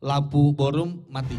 lampu borum mati.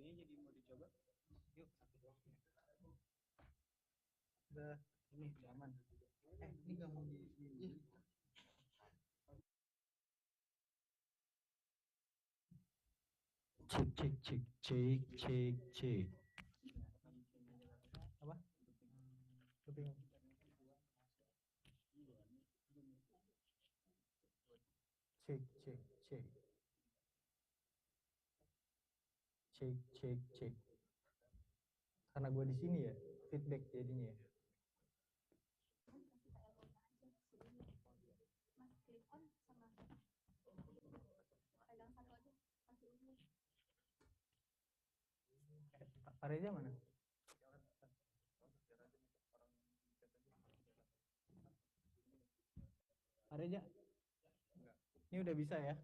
ini jadi mau dicoba. Yuk, satu doang. Udah, ini udah aman. Ini nggak mau di Cek cek cek cek cek cek. apa? Kuping. Cek cek cek. Cek cek cek. Karena gue di sini ya, feedback jadinya ya. Mas klik on sama pegang satu aja kasih ujung. Pak Reza mana? Pak Reza, ini udah bisa ya?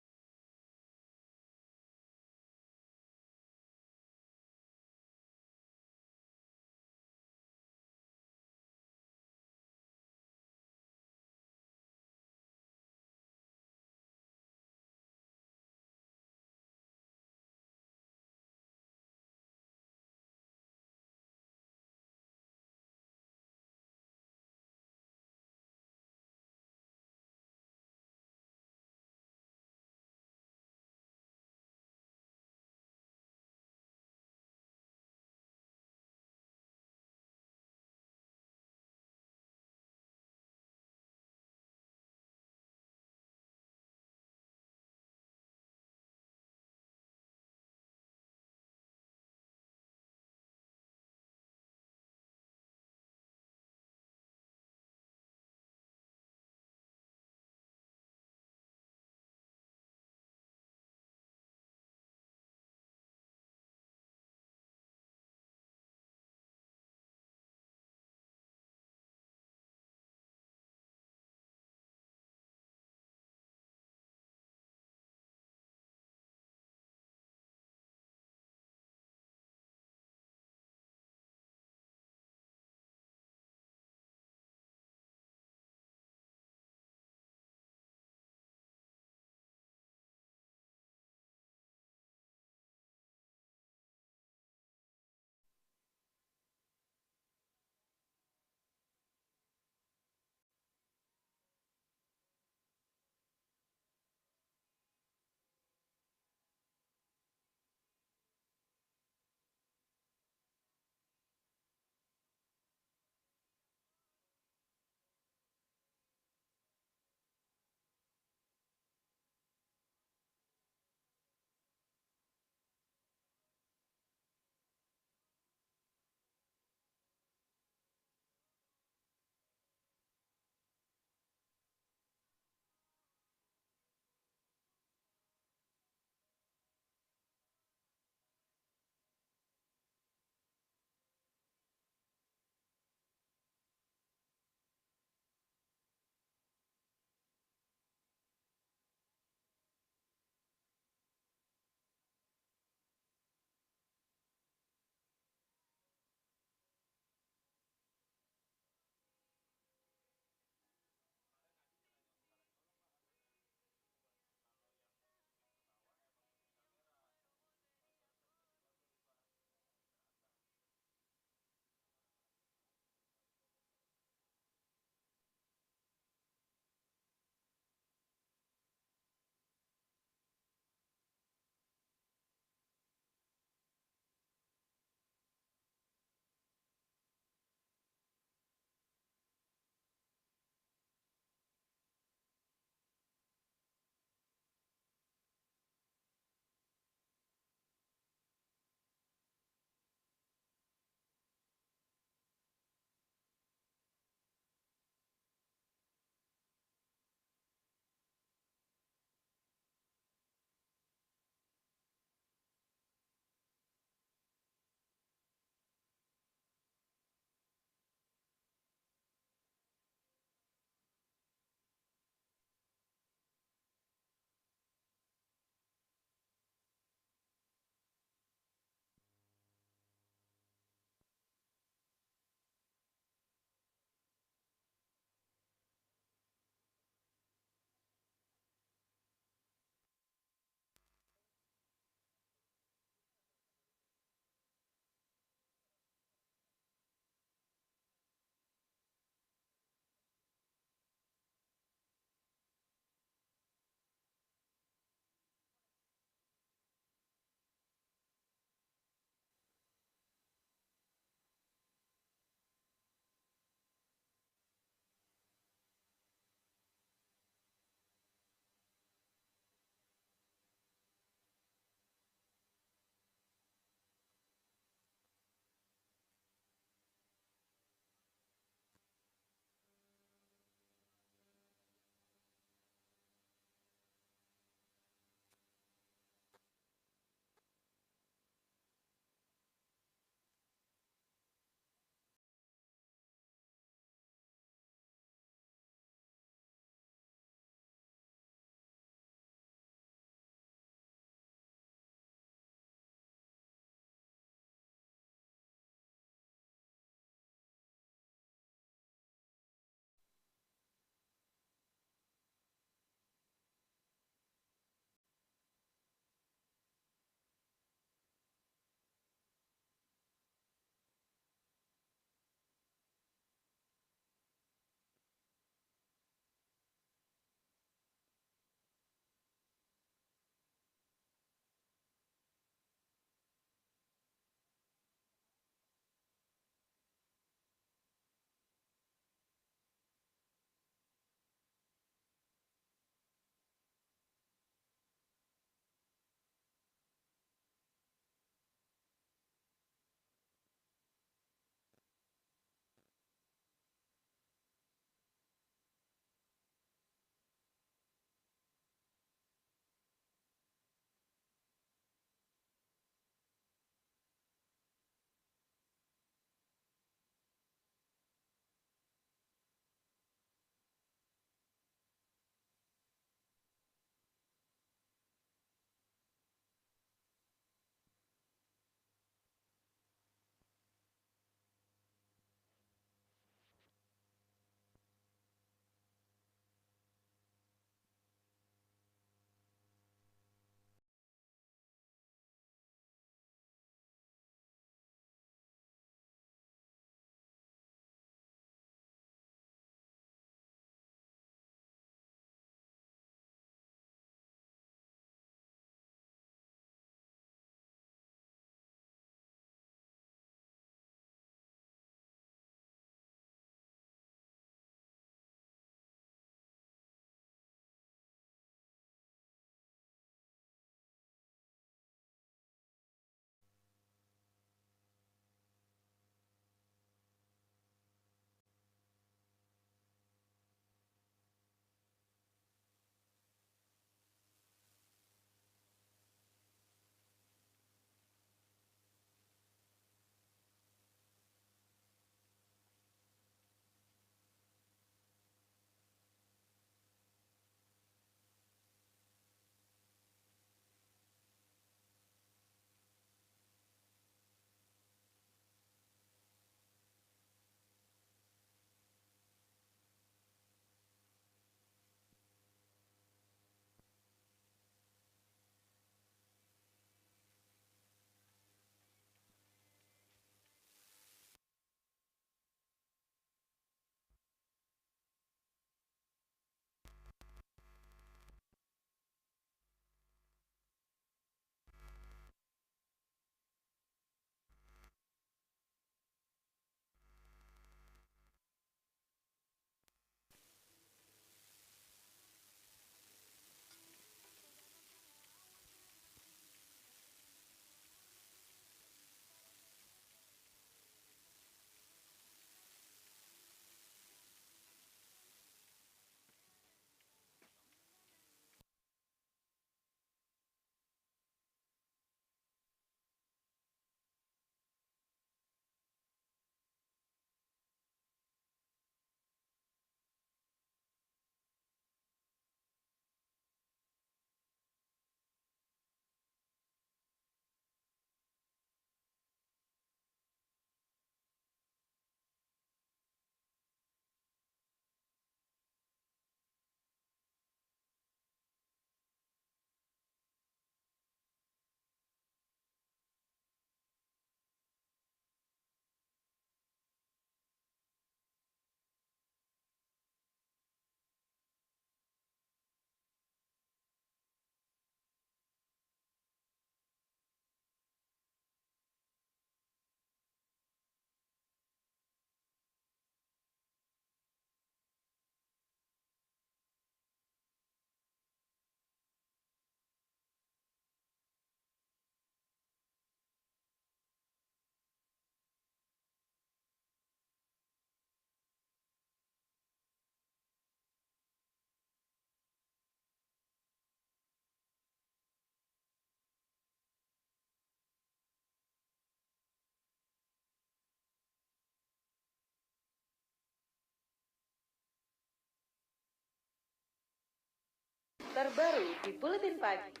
terbaru di Buletin Pagi.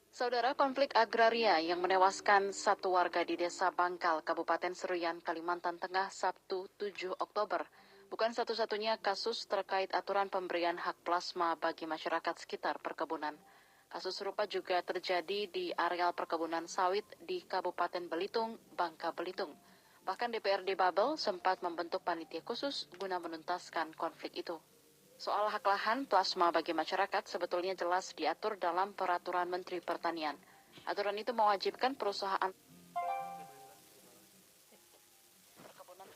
Saudara, konflik agraria yang menewaskan satu warga di Desa Bangkal, Kabupaten Seruyan, Kalimantan Tengah, Sabtu 7 Oktober, bukan satu-satunya kasus terkait aturan pemberian hak plasma bagi masyarakat sekitar perkebunan. Kasus serupa juga terjadi di areal perkebunan sawit di Kabupaten Belitung, Bangka Belitung. Bahkan DPRD Babel sempat membentuk panitia khusus guna menuntaskan konflik itu. Soal hak lahan plasma bagi masyarakat sebetulnya jelas diatur dalam Peraturan Menteri Pertanian. Aturan itu mewajibkan perusahaan perkebunan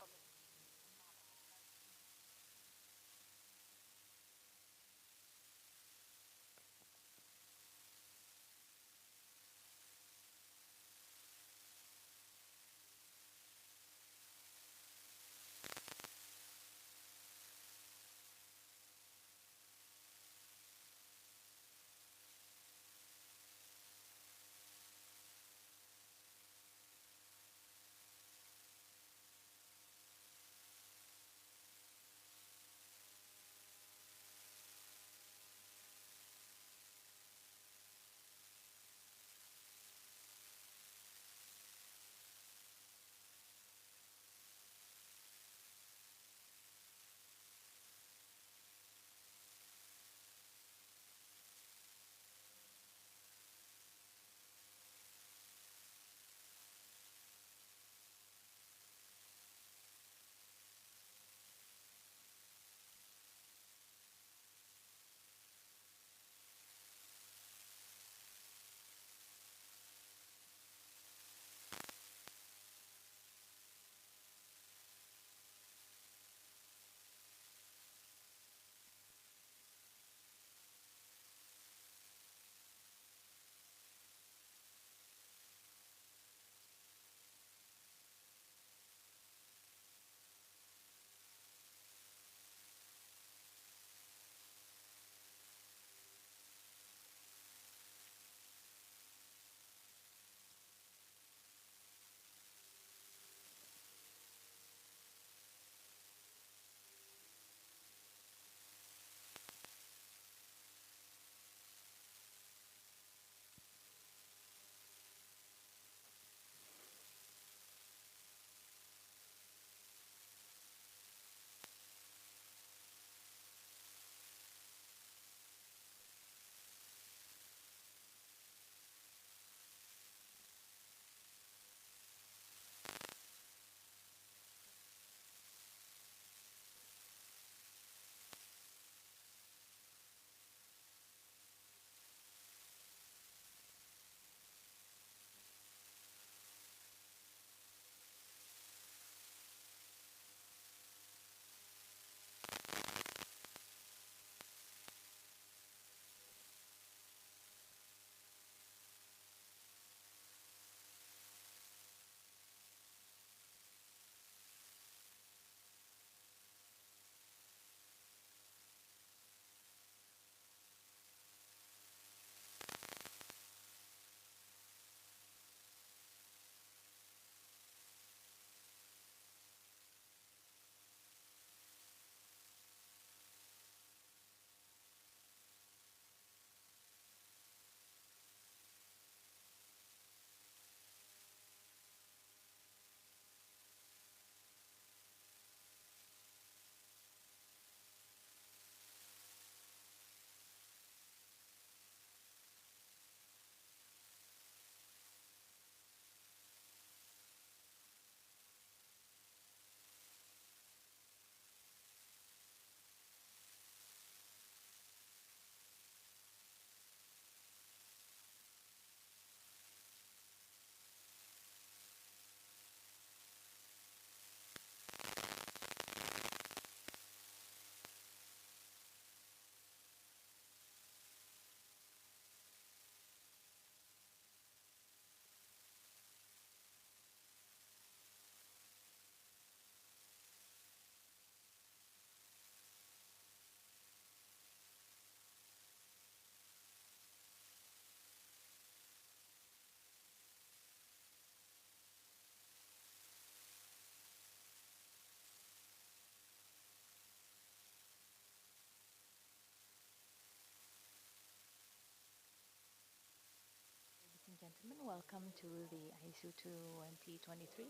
gentlemen, welcome to the ISEW 2023.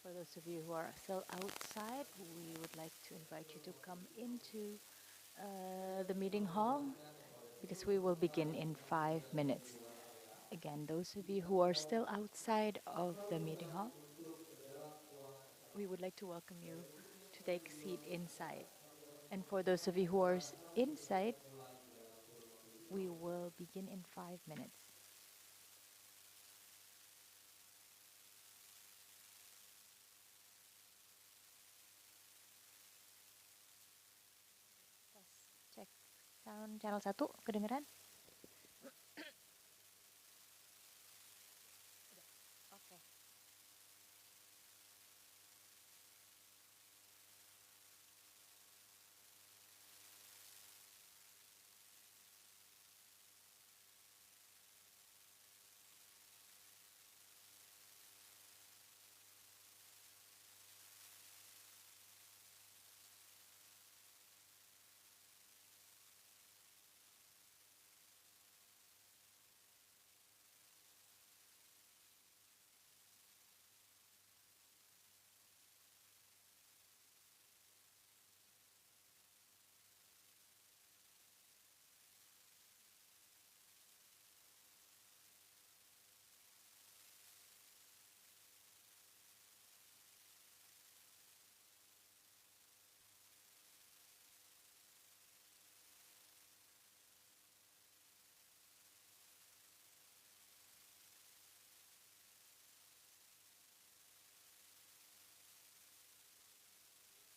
For those of you who are still outside, we would like to invite you to come into the meeting hall because we will begin in 5 minutes. Again, those of you who are still outside of the meeting hall, we would like to welcome you to take a seat inside. And for those of you who are inside, we will begin in 5 minutes. Cek sound channel 1, kedengeran? Oke.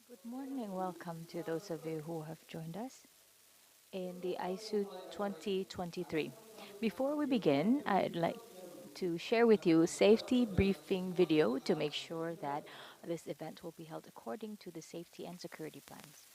Good morning. Welcome to those of you who have joined us in the ISEW 2023. Before we begin, I'd like to share with you a safety briefing video to make sure that this event will be held according to the safety and security plans.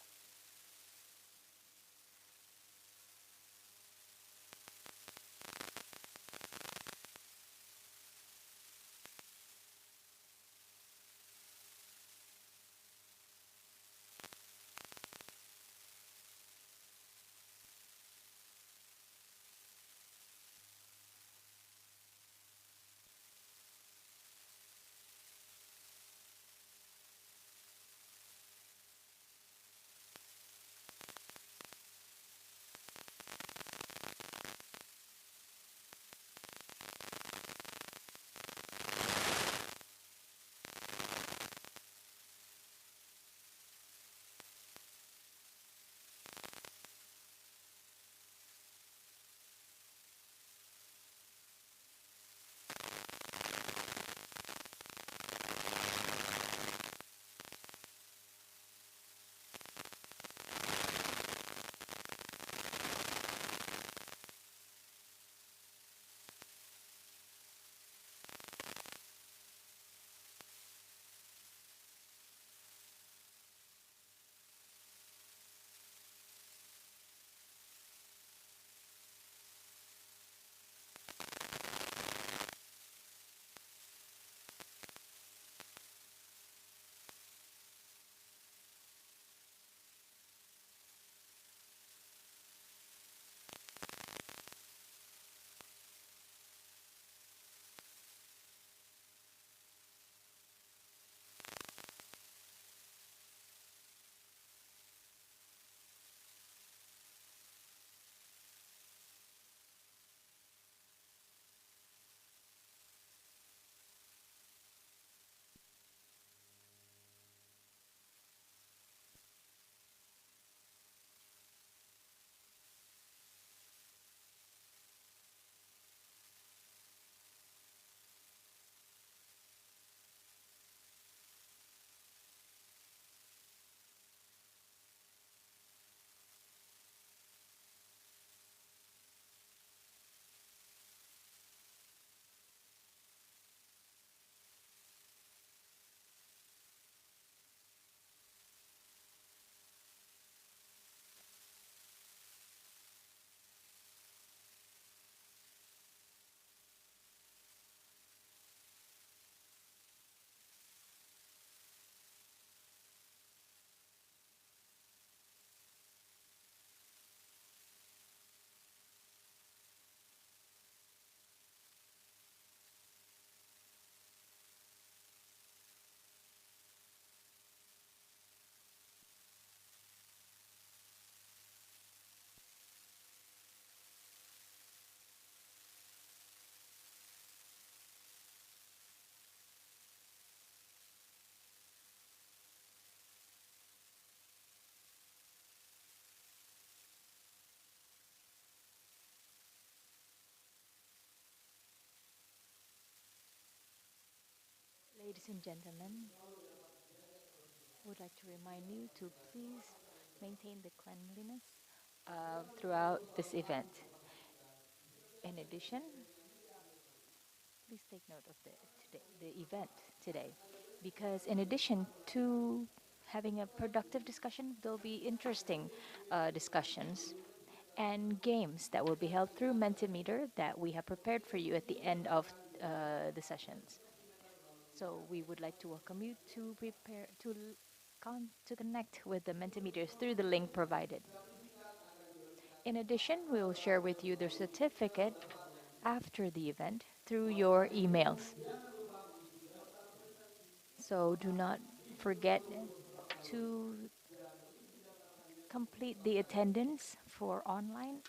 Ladies and gentlemen, would like to remind you to please maintain the cleanliness throughout this event. In addition, please take note of the event today, because in addition to having a productive discussion, there'll be interesting discussions and games that will be held through Mentimeter that we have prepared for you at the end of the sessions. So we would like to welcome you to prepare to connect with the Mentimeters through the link provided. In addition, we will share with you the certificate after the event through your emails. So do not forget to complete the attendance for online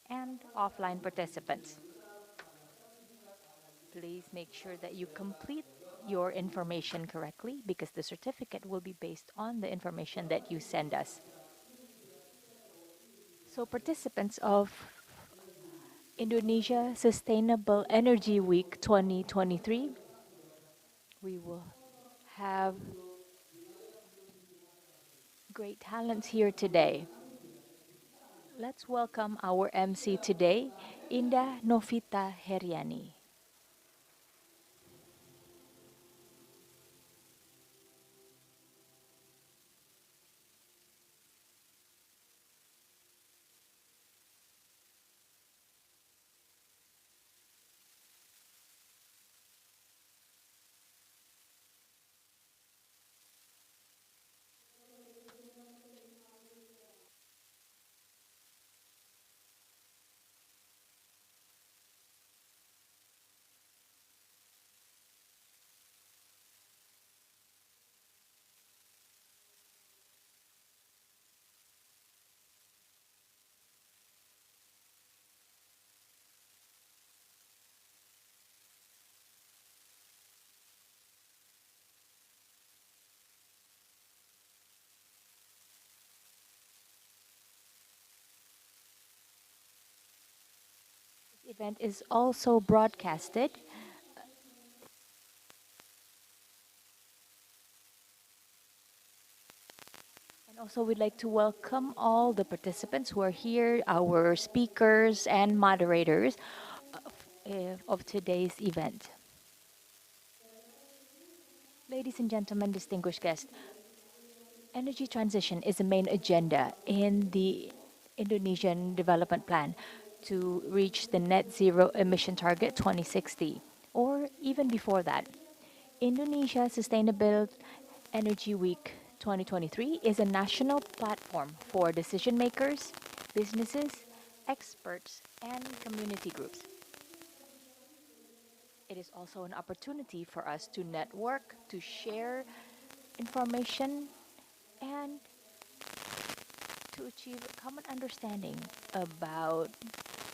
and offline participants. Please make sure that you complete your information correctly because the certificate will be based on the information that you send us. So participants of Indonesia Sustainable Energy Week 2023, we will have great talents here today. Let's welcome our MC today, Indah Novita Heriani. This event is also broadcasted. And also, we'd like to welcome all the participants who are here, our speakers and moderators of today's event. Ladies and gentlemen, distinguished guests, energy transition is a main agenda in the Indonesian Development Plan to reach the net zero emission target 2060, or even before that. Indonesia Sustainable Energy Week 2023 is a national platform for decision makers, businesses, experts, and community groups. It is also an opportunity for us to network, to share information, and to achieve a common understanding about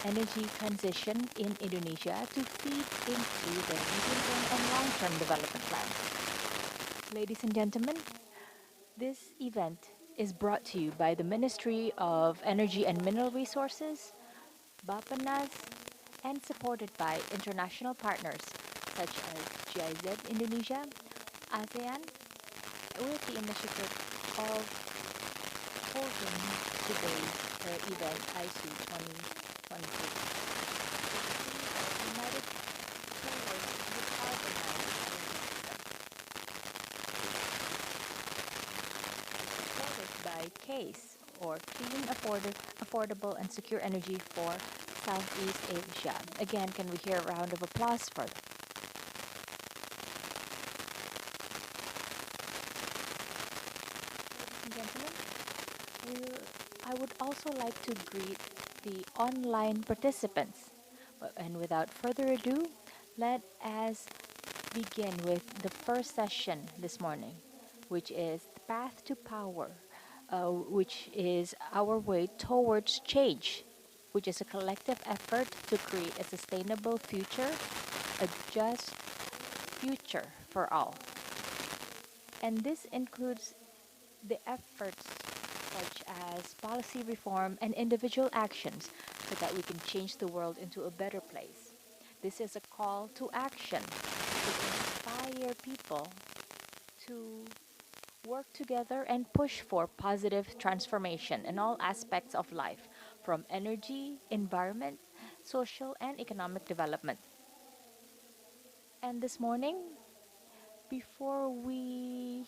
energy transition in Indonesia to feed into the medium-term and long-term development plans. Ladies and gentlemen, this event is brought to you by the Ministry of Energy and Mineral Resources, Bappenas, and supported by international partners such as GIZ Indonesia, ASEAN, with the initiative of holding today's event, ISEW 2023. United towards decarbonized supported by CASE, or Clean, Affordable and Secure Energy for Southeast Asia. Again, can we hear a round of applause for them? Ladies and gentlemen, I would also like to greet the online participants. And without further ado, let us begin with the first session this morning, which is the Path to Power, which is our way towards change, which is a collective effort to create a sustainable future, a just future for all. And this includes the efforts such as policy reform and individual actions so that we can change the world into a better place. This is a call to action inspire people to work together and push for positive transformation in all aspects of life, from energy, environment, social, and economic development. And this morning, before we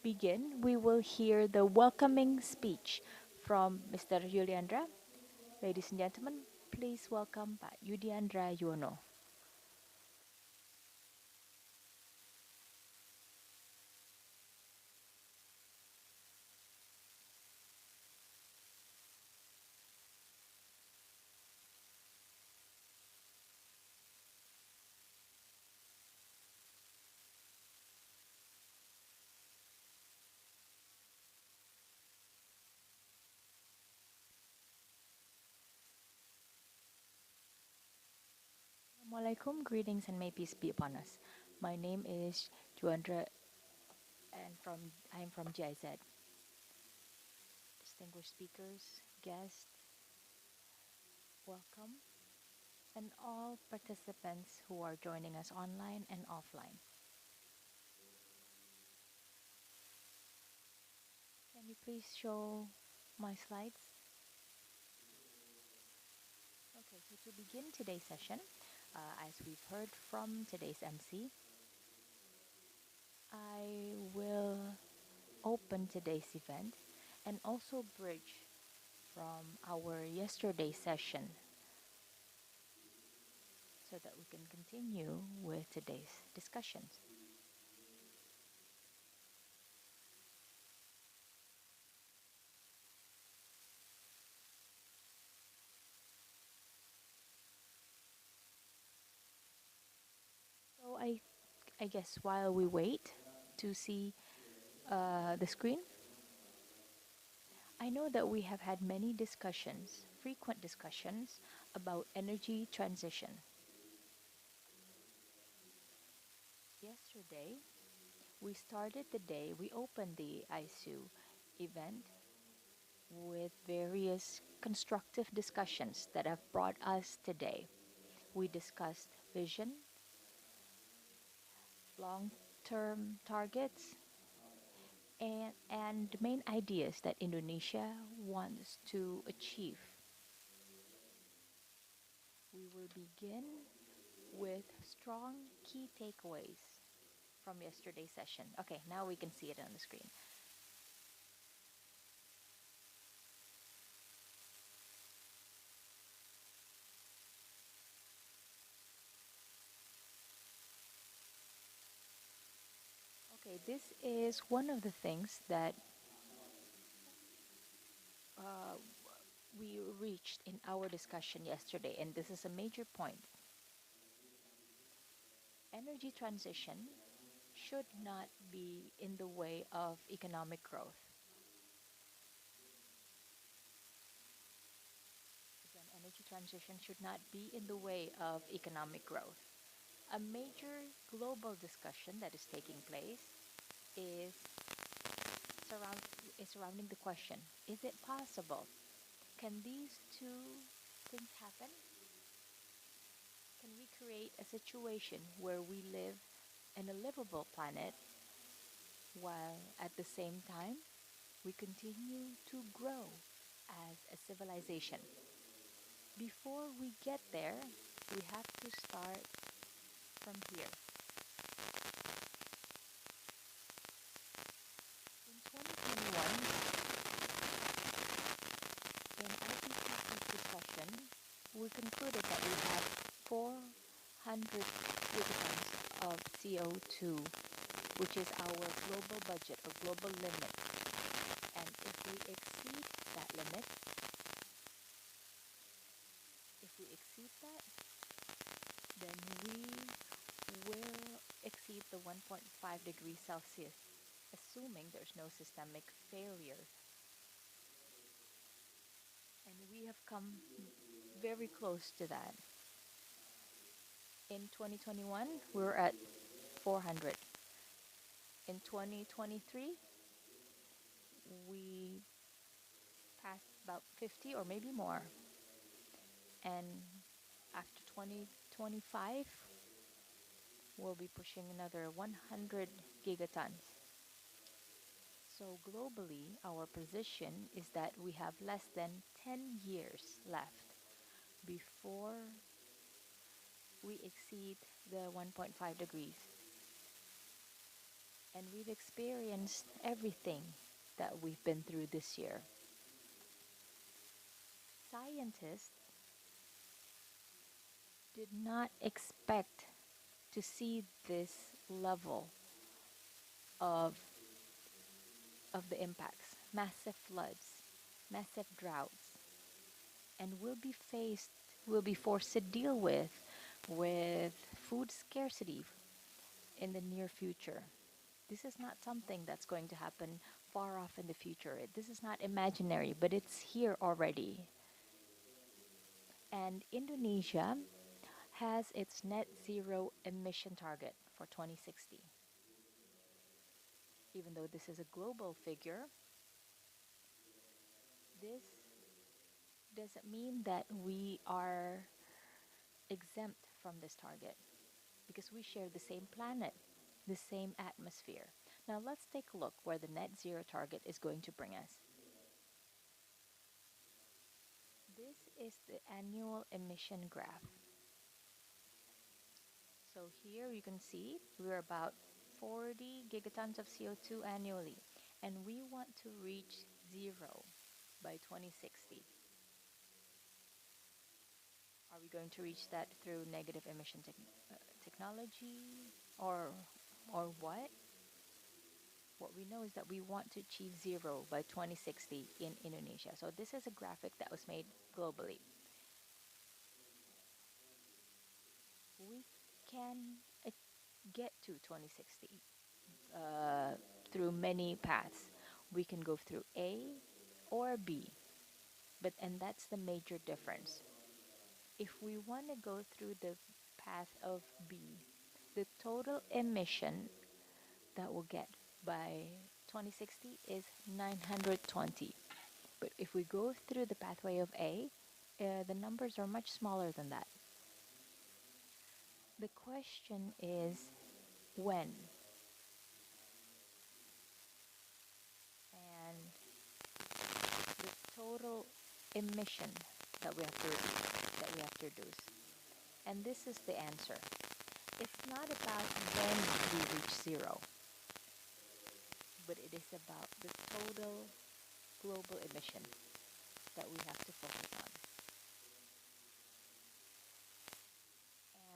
begin, we will hear the welcoming speech from Mr. Yuliandra. Ladies and gentlemen, please welcome Pak Yudiandra Yuwono. Assalamualaikum, greetings and may peace be upon us. My name is Juandra and I'm from GIZ. Distinguished speakers, guests, welcome, and all participants who are joining us online and offline. Can you please show my slides? Okay, so to begin today's session, as we've heard from today's MC, I will open today's event and also bridge from our yesterday session so that we can continue with today's discussions. So I guess while we wait to see the screen, I know that we have had many discussions, frequent discussions about energy transition. Yesterday, we opened the ISEW event with various constructive discussions that have brought us today. We discussed vision, long-term targets, and main ideas that Indonesia wants to achieve. We will begin with strong key takeaways from yesterday's session. Okay, now we can see it on the screen. Okay, this is one of the things that we reached in our discussion yesterday, and this is a major point. Energy transition should not be in the way of economic growth. Again, energy transition should not be in the way of economic growth. A major global discussion that is taking place is, surrounding the question, is it possible? Can these two things happen? Can we create a situation where we live in a livable planet while at the same time we continue to grow as a civilization? Before we get there, we have to start from here. In 2021, in IPCC's discussion, we concluded that we have 400 gigatons of CO2, which is our global budget or global limit. And if we exceed that limit, then we will exceed the 1.5 degrees Celsius, assuming there's no systemic failure. And we have come very close to that. In 2021, we were at 400. In 2023, we passed about 50 or maybe more. And after 2025, we'll be pushing another 100 gigatons. So globally, our position is that we have less than 10 years left before we exceed the 1.5 degrees. And we've experienced everything that we've been through this year. Scientists did not expect to see this level of, of the impacts, massive floods, massive droughts, and will be forced to deal with food scarcity in the near future. This is not something that's going to happen far off in the future. This is not imaginary, but it's here already. And Indonesia has its net zero emission target for 2060. Even though this is a global figure, this doesn't mean that we are exempt from this target because we share the same planet, the same atmosphere. Now let's take a look where the net zero target is going to bring us. This is the annual emission graph. So here you can see we're about 40 gigatons of CO2 annually, and we want to reach zero by 2060. Are we going to reach that through negative emission technology or what? What we know is that we want to achieve zero by 2060 in Indonesia. So this is a graphic that was made globally. We can get to 2060 through many paths. We can go through A or B, and that's the major difference. If we want to go through the path of B, the total emission that we'll get by 2060 is 920. But if we go through the pathway of A, the numbers are much smaller than that. The question is when? And the total emission that we have to reduce. And this is the answer. It's not about when we reach zero, but it is about the total global emission that we have to focus on.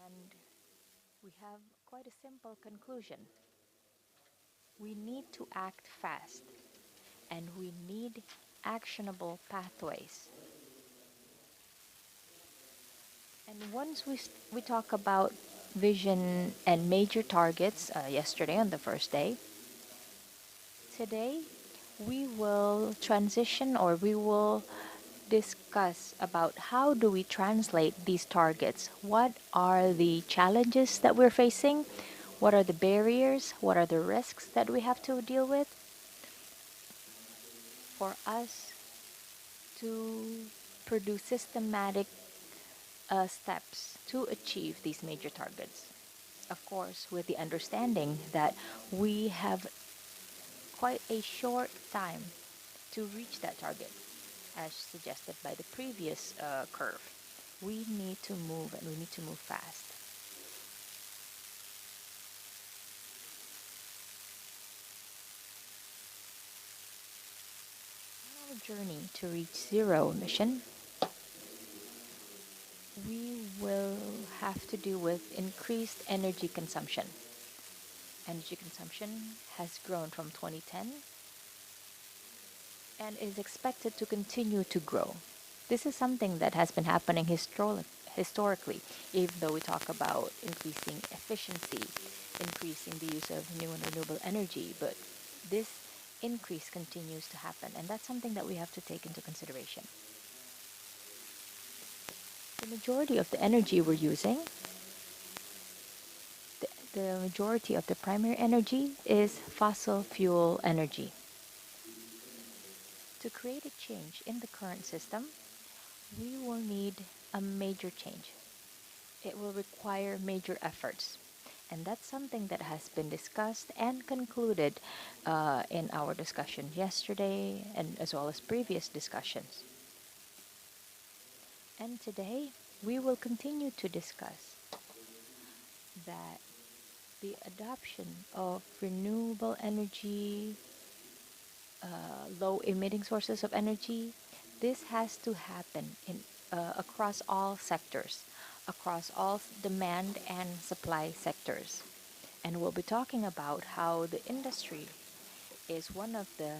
And we have quite a simple conclusion. We need to act fast, and we need actionable pathways. And once we talk about vision and major targets yesterday on the first day, today we will transition or we will discuss about how do we translate these targets. What are the challenges that we're facing? What are the barriers? What are the risks that we have to deal with for us to produce systematic steps to achieve these major targets? Of course, with the understanding that we have quite a short time to reach that target, as suggested by the previous curve. We need to move and we need to move fast. On our journey to reach zero emission, we will have to do with increased energy consumption. Energy consumption has grown from 2010 and is expected to continue to grow. This is something that has been happening historically, even though we talk about increasing efficiency, increasing the use of new and renewable energy, but this increase continues to happen, and that's something that we have to take into consideration. The majority of the energy we're using, the majority of the primary energy is fossil fuel energy. To create a change in the current system, we will need a major change. It will require major efforts. And that's something that has been discussed and concluded in our discussion yesterday and as well as previous discussions. And today we will continue to discuss that the adoption of renewable energy, low emitting sources of energy, this has to happen in across all sectors, across all demand and supply sectors. And we'll be talking about how the industry is one of the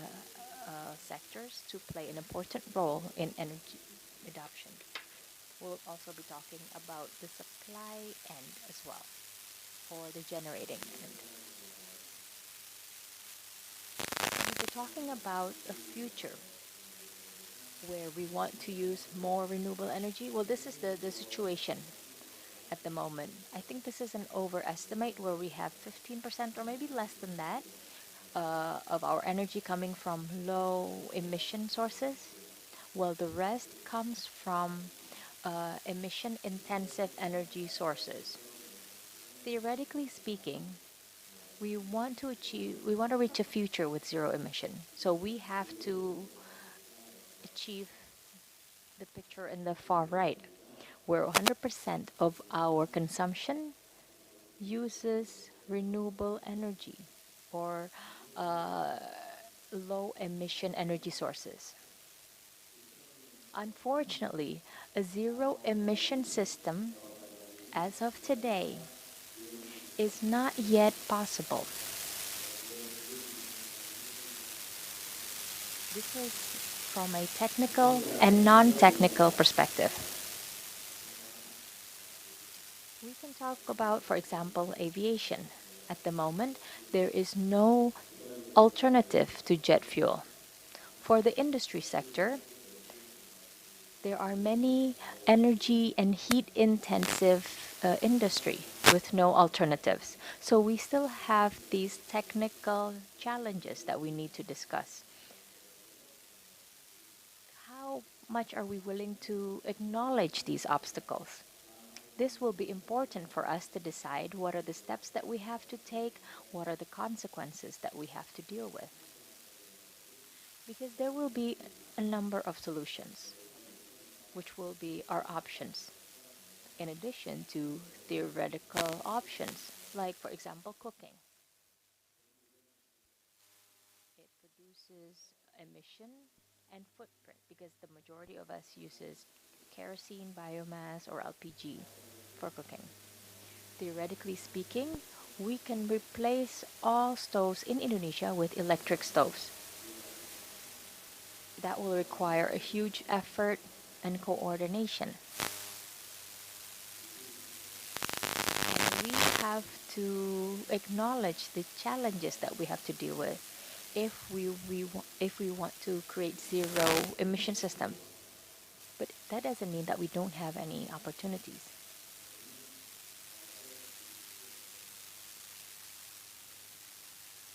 sectors to play an important role in energy adoption. We'll also be talking about the supply end as well, or the generating end. We'll be talking about a future where we want to use more renewable energy. Well, this is the situation at the moment. I think this is an overestimate where we have 15% or maybe less than that of our energy coming from low emission sources. Well, the rest comes from emission intensive energy sources. Theoretically speaking, we want to reach a future with zero emission. So we have to achieve the picture in the far right, where 100% of our consumption uses renewable energy or low emission energy sources. Unfortunately, a zero emission system as of today is not yet possible. This is from a technical and non-technical perspective. We can talk about, for example, aviation. At the moment, there is no alternative to jet fuel. For the industry sector, there are many energy and heat intensive industry with no alternatives. So we still have these technical challenges that we need to discuss. How much are we willing to acknowledge these obstacles? This will be important for us to decide what are the steps that we have to take, what are the consequences that we have to deal with. Because there will be a number of solutions, which will be our options, in addition to theoretical options, like, for example, cooking. It produces emission and footprint because the majority of us uses kerosene, biomass, or LPG for cooking. Theoretically speaking, we can replace all stoves in Indonesia with electric stoves. That will require a huge effort and coordination. And we have to acknowledge the challenges that we have to deal with if we want to create zero emission system. But that doesn't mean that we don't have any opportunities.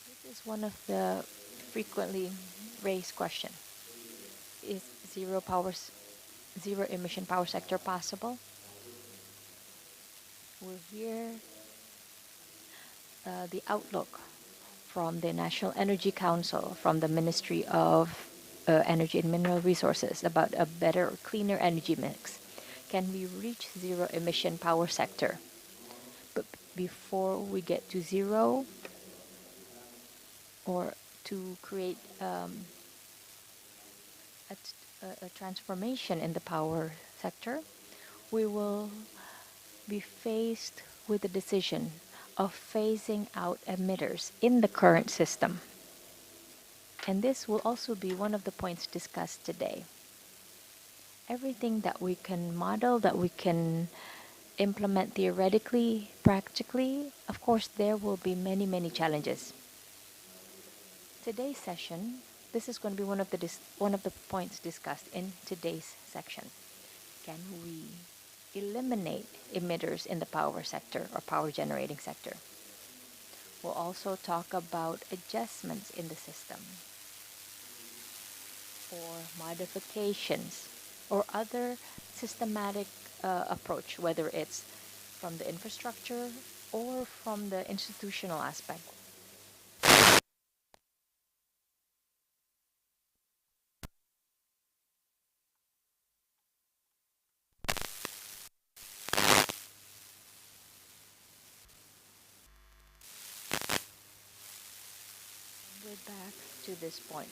This is one of the frequently raised questions. Is zero emission power sector possible? We'll hear the outlook from the National Energy Council, from the Ministry of Energy and Mineral Resources about a better, cleaner energy mix. Can we reach zero emission power sector? But before we get to zero, or to create a transformation in the power sector, we will be faced with the decision of phasing out emitters in the current system. And this will also be one of the points discussed today. Everything that we can model, that we can implement theoretically, practically, of course, there will be many, many challenges. Today's session, this is going to be one of the points discussed in today's section. Can we eliminate emitters in the power sector or power generating sector? We'll also talk about adjustments in the system or modifications or other systematic approach, whether it's from the infrastructure or from the institutional aspect? We're back to this point.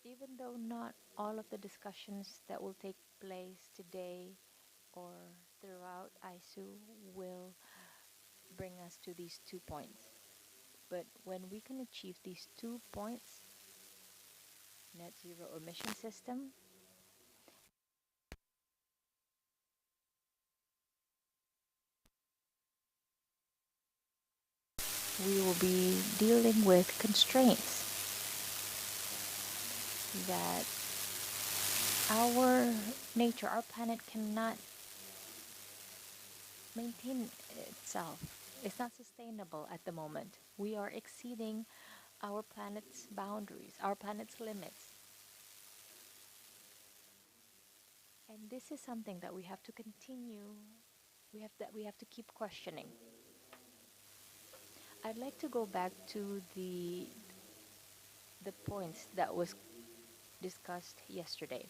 Even though not all of the discussions that will take place today or throughout ISU will bring us to these 2 points. But when we can achieve these 2 points, net zero emission system, we will be dealing with constraints that our nature, our planet cannot maintain itself. It's not sustainable at the moment. We are exceeding our planet's boundaries, our planet's limits. And this is something that we have to continue, we have to keep questioning. I'd like to go back to the points that was discussed yesterday,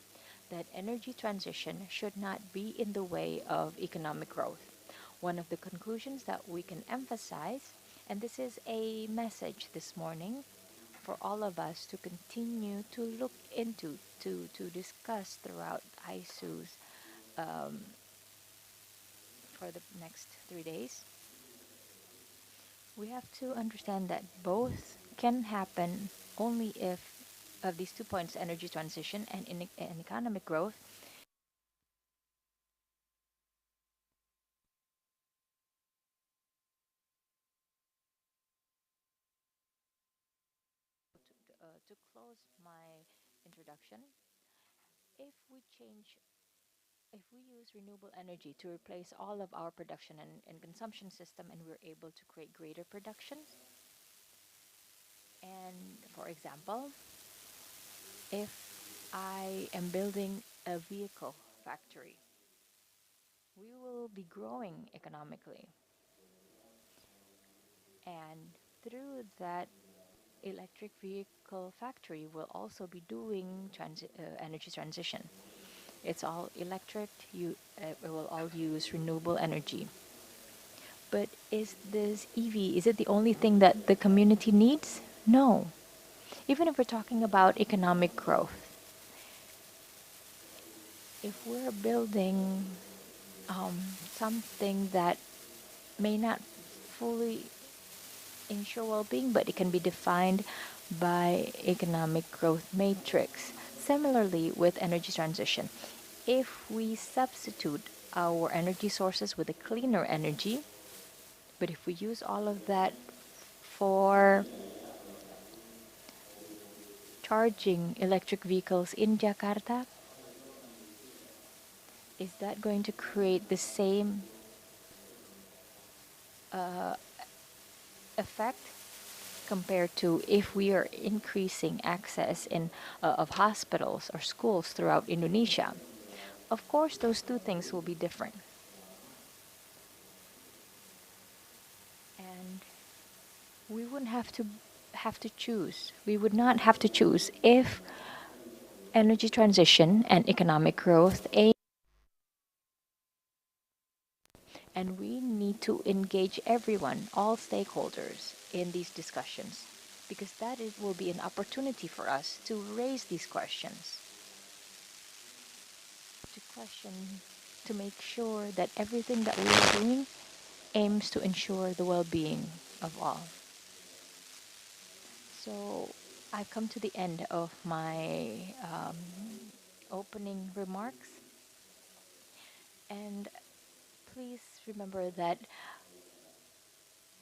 that energy transition should not be in the way of economic growth. One of the conclusions that we can emphasize, and this is a message this morning for all of us to continue to look into, to discuss throughout ISU's for the next 3 days. We have to understand that both can happen only if of these 2 points, energy transition and economic growth, to close my introduction, if we change, if we use renewable energy to replace all of our production and consumption system, and we're able to create greater production, and for example, if I am building a vehicle factory, we will be growing economically. And through that electric vehicle factory will also be doing energy transition. It's all electric, it will all use renewable energy. But is this EV, is it the only thing that the community needs? No. Even if we're talking about economic growth, if we're building something that may not fully ensure well-being, but it can be defined by economic growth matrix. Similarly with energy transition, if we substitute our energy sources with a cleaner energy, but if we use all of that for charging electric vehicles in Jakarta, is that going to create the same effect compared to if we are increasing access of hospitals or schools throughout Indonesia? Of course, those two things will be different. And we wouldn't have to choose. We would not have to choose if energy transition and economic growth and we need to engage everyone, all stakeholders in these discussions, because will be an opportunity for us to raise these questions, to question, to make sure that everything that we are doing aims to ensure the well-being of all. So I've come to the end of my opening remarks, and please remember that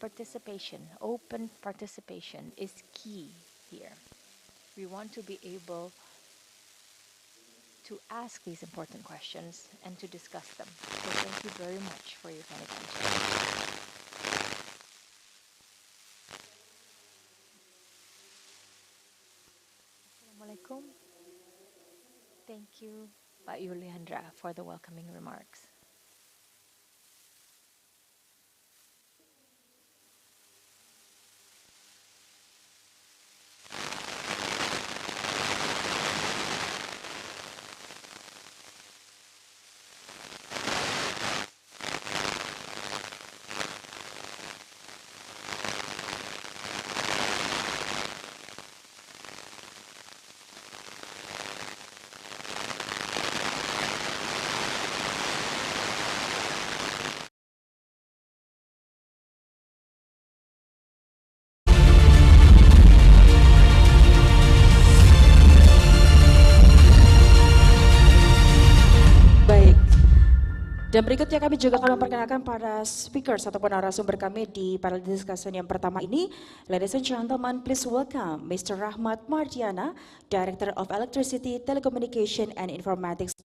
participation, open participation, is key here. We want to be able to ask these important questions and to discuss them. So thank you very much for your kind attention. Assalamualaikum. Thank you, Pak Yuliandra, for the welcoming remarks. Dan berikutnya kami juga akan memperkenalkan para speakers ataupun narasumber kami di panel discussion yang pertama ini. Ladies and gentlemen, please welcome Mr. Rahmat Mardiana, Director of Electricity, Telecommunication and Informatics.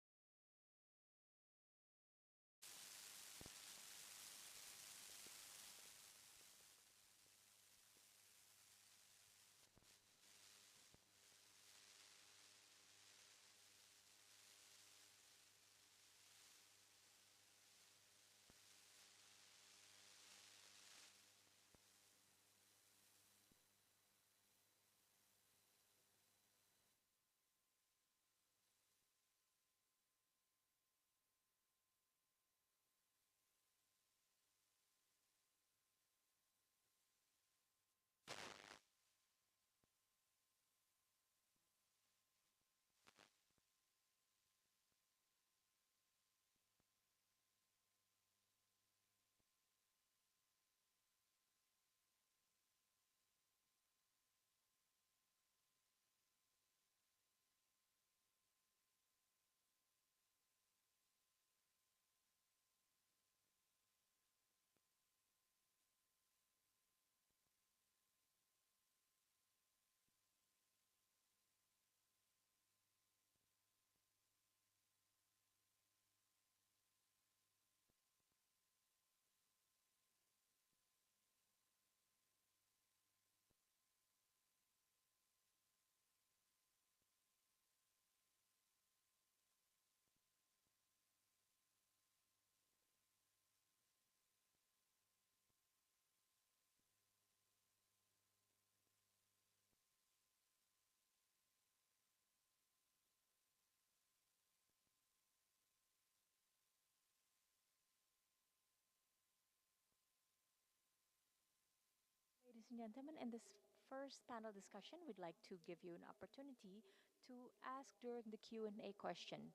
Ladies and gentlemen, in this first panel discussion, we'd like to give you an opportunity to ask during the Q&A questions.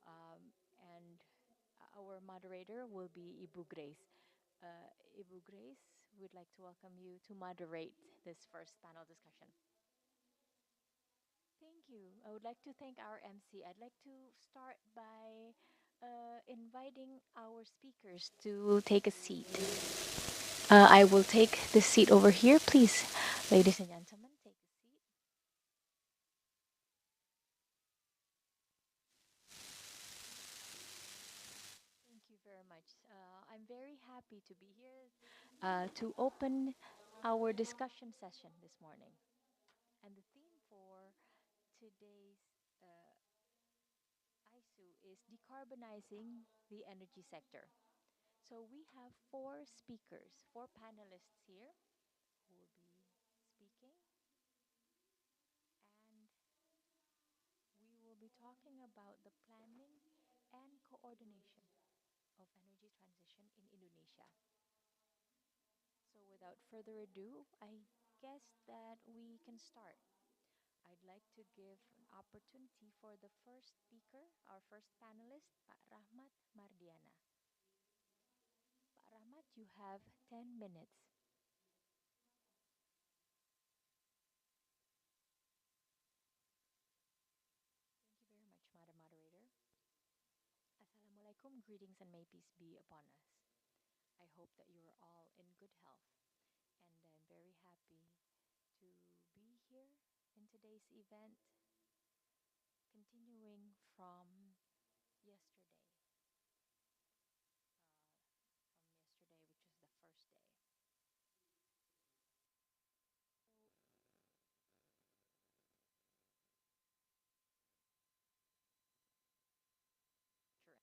And our moderator will be Ibu Grace. Ibu Grace, we'd like to welcome you to moderate this first panel discussion. Thank you. I would like to thank our MC. I'd like to start by inviting our speakers to take a seat. I will take this seat over here, please. Ladies and gentlemen, take a seat. Thank you very much. I'm very happy to be here to open our discussion session this morning. And the theme for today's ISEW is decarbonizing the energy sector. So we have four speakers, four panelists here who will be speaking. And we will be talking about the planning and coordination of energy transition in Indonesia. So without further ado, I guess that we can start. I'd like to give an opportunity for the first speaker, our first panelist, Pak Rahmat Mardiana. Pak Rahmat, you have 10 minutes. Thank you very much, Madam Moderator. Assalamualaikum, greetings and may peace be upon us. I hope that you are all in good health, and I'm very happy to be here in today's event, continuing from yesterday, which was the first day. Sure.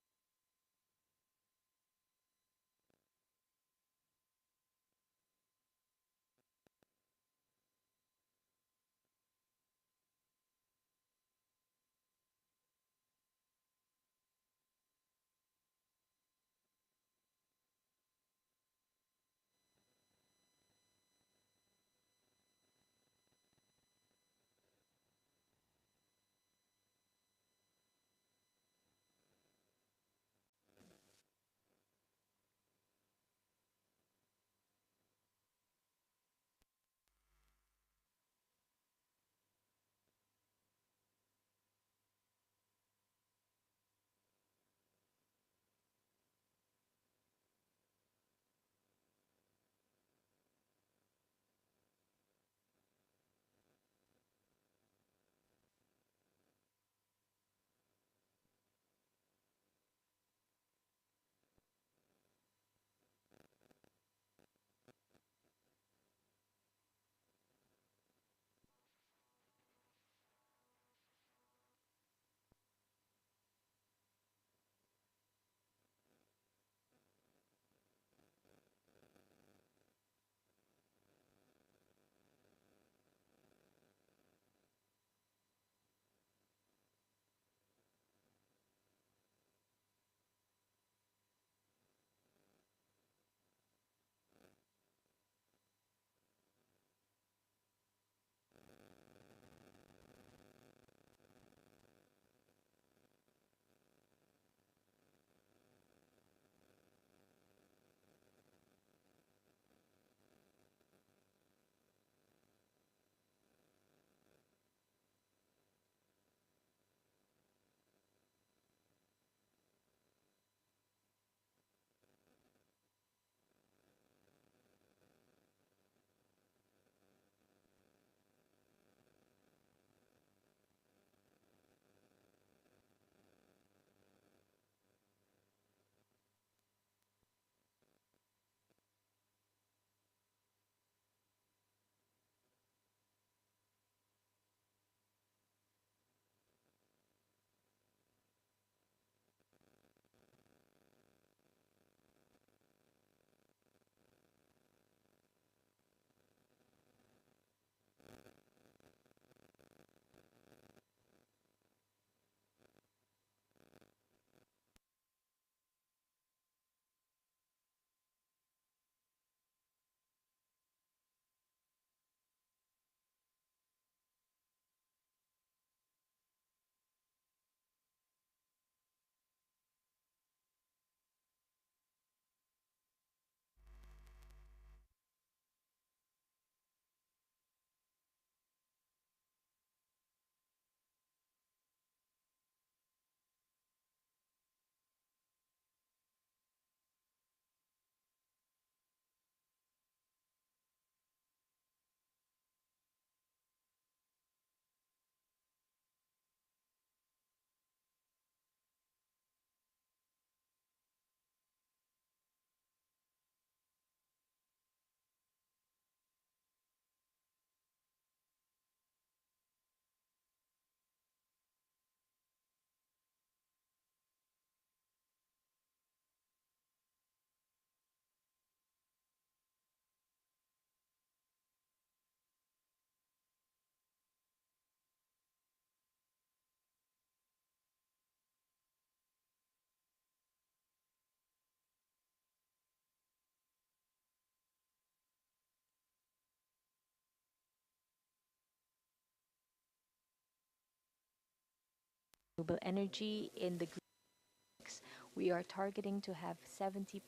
renewable energy in the Greeks. We are targeting to have 70%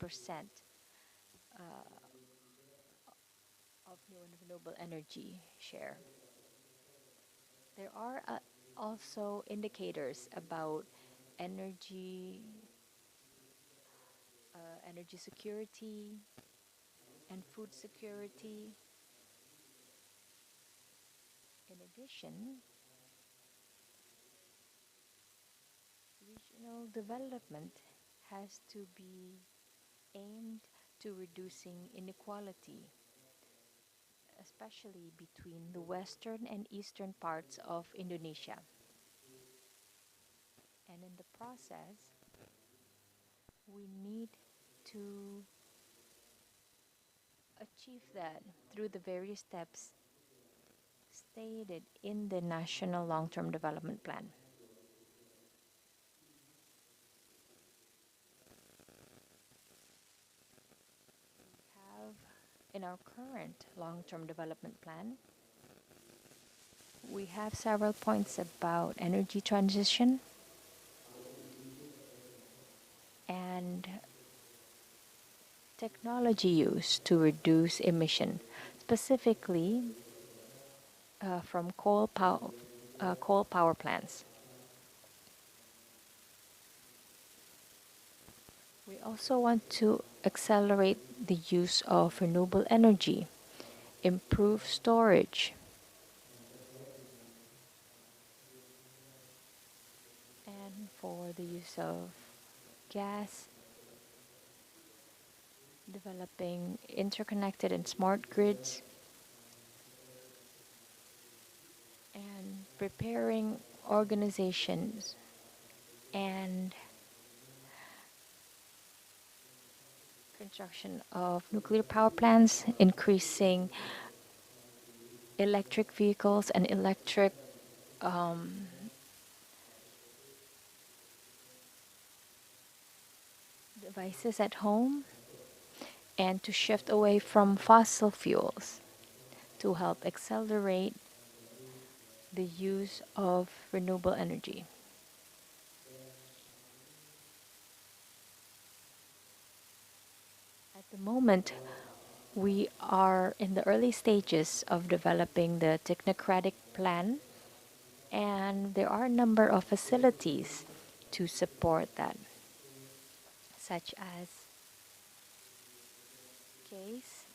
of new and renewable energy share. There are also indicators about energy, energy security, and food security. In addition, regional development has to be aimed to reducing inequality, especially between the western and eastern parts of Indonesia. And in the process, we need to achieve that through the various steps stated in the National Long-Term Development Plan. Have in our current long-term development plan, we have several points about energy transition and technology use to reduce emission, specifically from coal power plants. We also want to accelerate the use of renewable energy, improve storage, and for the use of gas, developing interconnected and smart grids, and preparing organizations and construction of nuclear power plants, increasing electric vehicles and electric devices at home, and to shift away from fossil fuels to help accelerate the use of renewable energy. At the moment, we are in the early stages of developing the technocratic plan, and there are a number of facilities to support that, such as CASE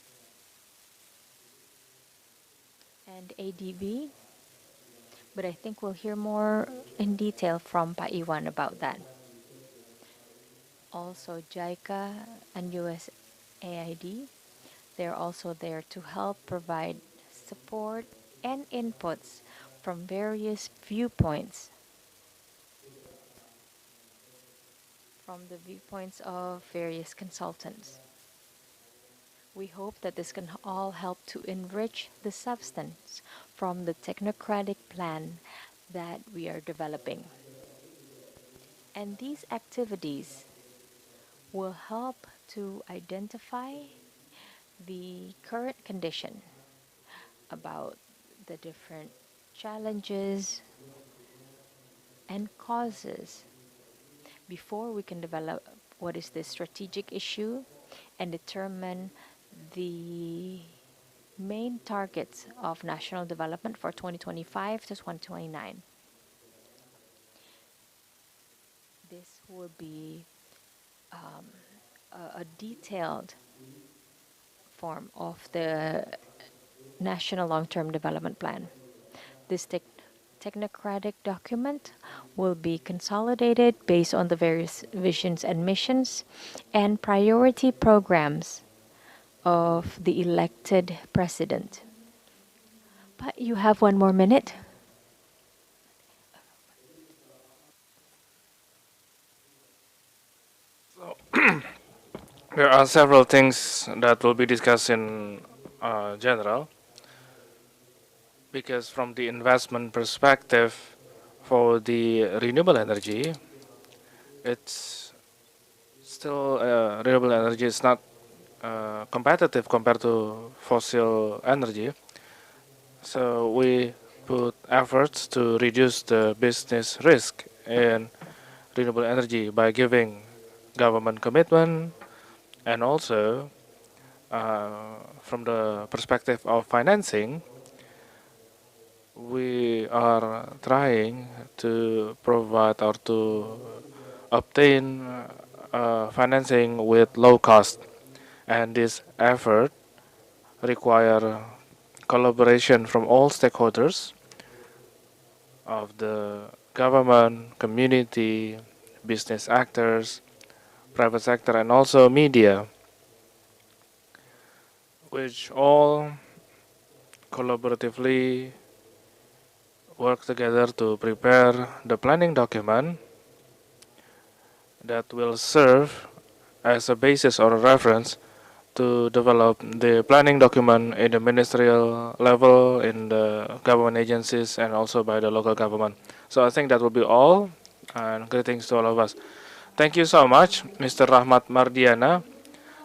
and ADB, but I think we'll hear more in detail from Pa Iwan about that. Also, JICA and USAID, they're also there to help provide support and inputs from various viewpoints, from the viewpoints of various consultants. We hope that this can all help to enrich the substance from the technocratic plan that we are developing. And these activities will help to identify the current condition about the different challenges and causes before we can develop what is the strategic issue and determine the main targets of national development for 2025 to 2029. This will be a detailed form of the National Long-Term Development Plan. This technocratic document will be consolidated based on the various visions and missions and priority programs of the elected president. But you have 1 more minute. There are several things that will be discussed in general, because from the investment perspective for the renewable energy, it's still renewable energy is not competitive compared to fossil energy. So we put efforts to reduce the business risk in renewable energy by giving government commitment, and also from the perspective of financing, we are trying to provide or to obtain financing with low cost, and this effort require collaboration from all stakeholders of the government, community, business actors, private sector, and also media, which all collaboratively work together to prepare the planning document that will serve as a basis or a reference to develop the planning document in the ministerial level, in the government agencies, and also by the local government. So I think that will be all, and greetings to all of us. Thank you so much, Mr. Rahmat Mardiana.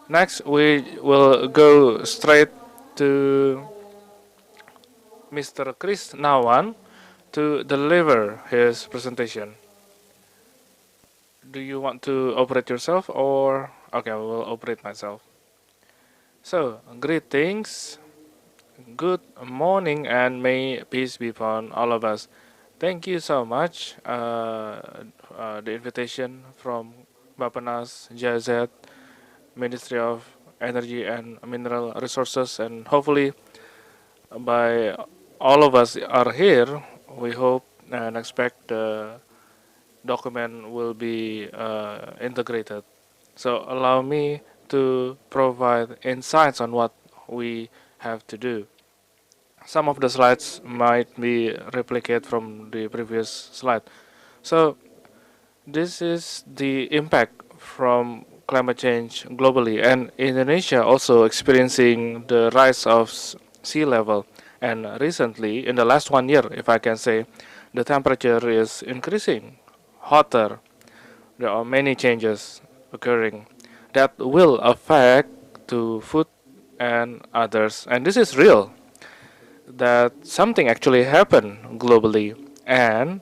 Next, we will go straight to Mr. Chris Nawan to deliver his presentation. Do you want to operate yourself, or okay, I will operate myself. So, greetings, good morning, and may peace be upon all of us. Thank you so much the invitation from Bapenas, JZ, Ministry of Energy and Mineral Resources, and hopefully by all of us are here, we hope and expect the document will be integrated. So allow me to provide insights on what we have to do. Some of the slides might be replicated from the previous slide. So this is the impact from climate change globally, and Indonesia also experiencing the rise of sea level. And recently, in the last 1 year, if I can say, the temperature is increasing, hotter. There are many changes occurring that will affect to food and others. And this is real, that something actually happened globally, and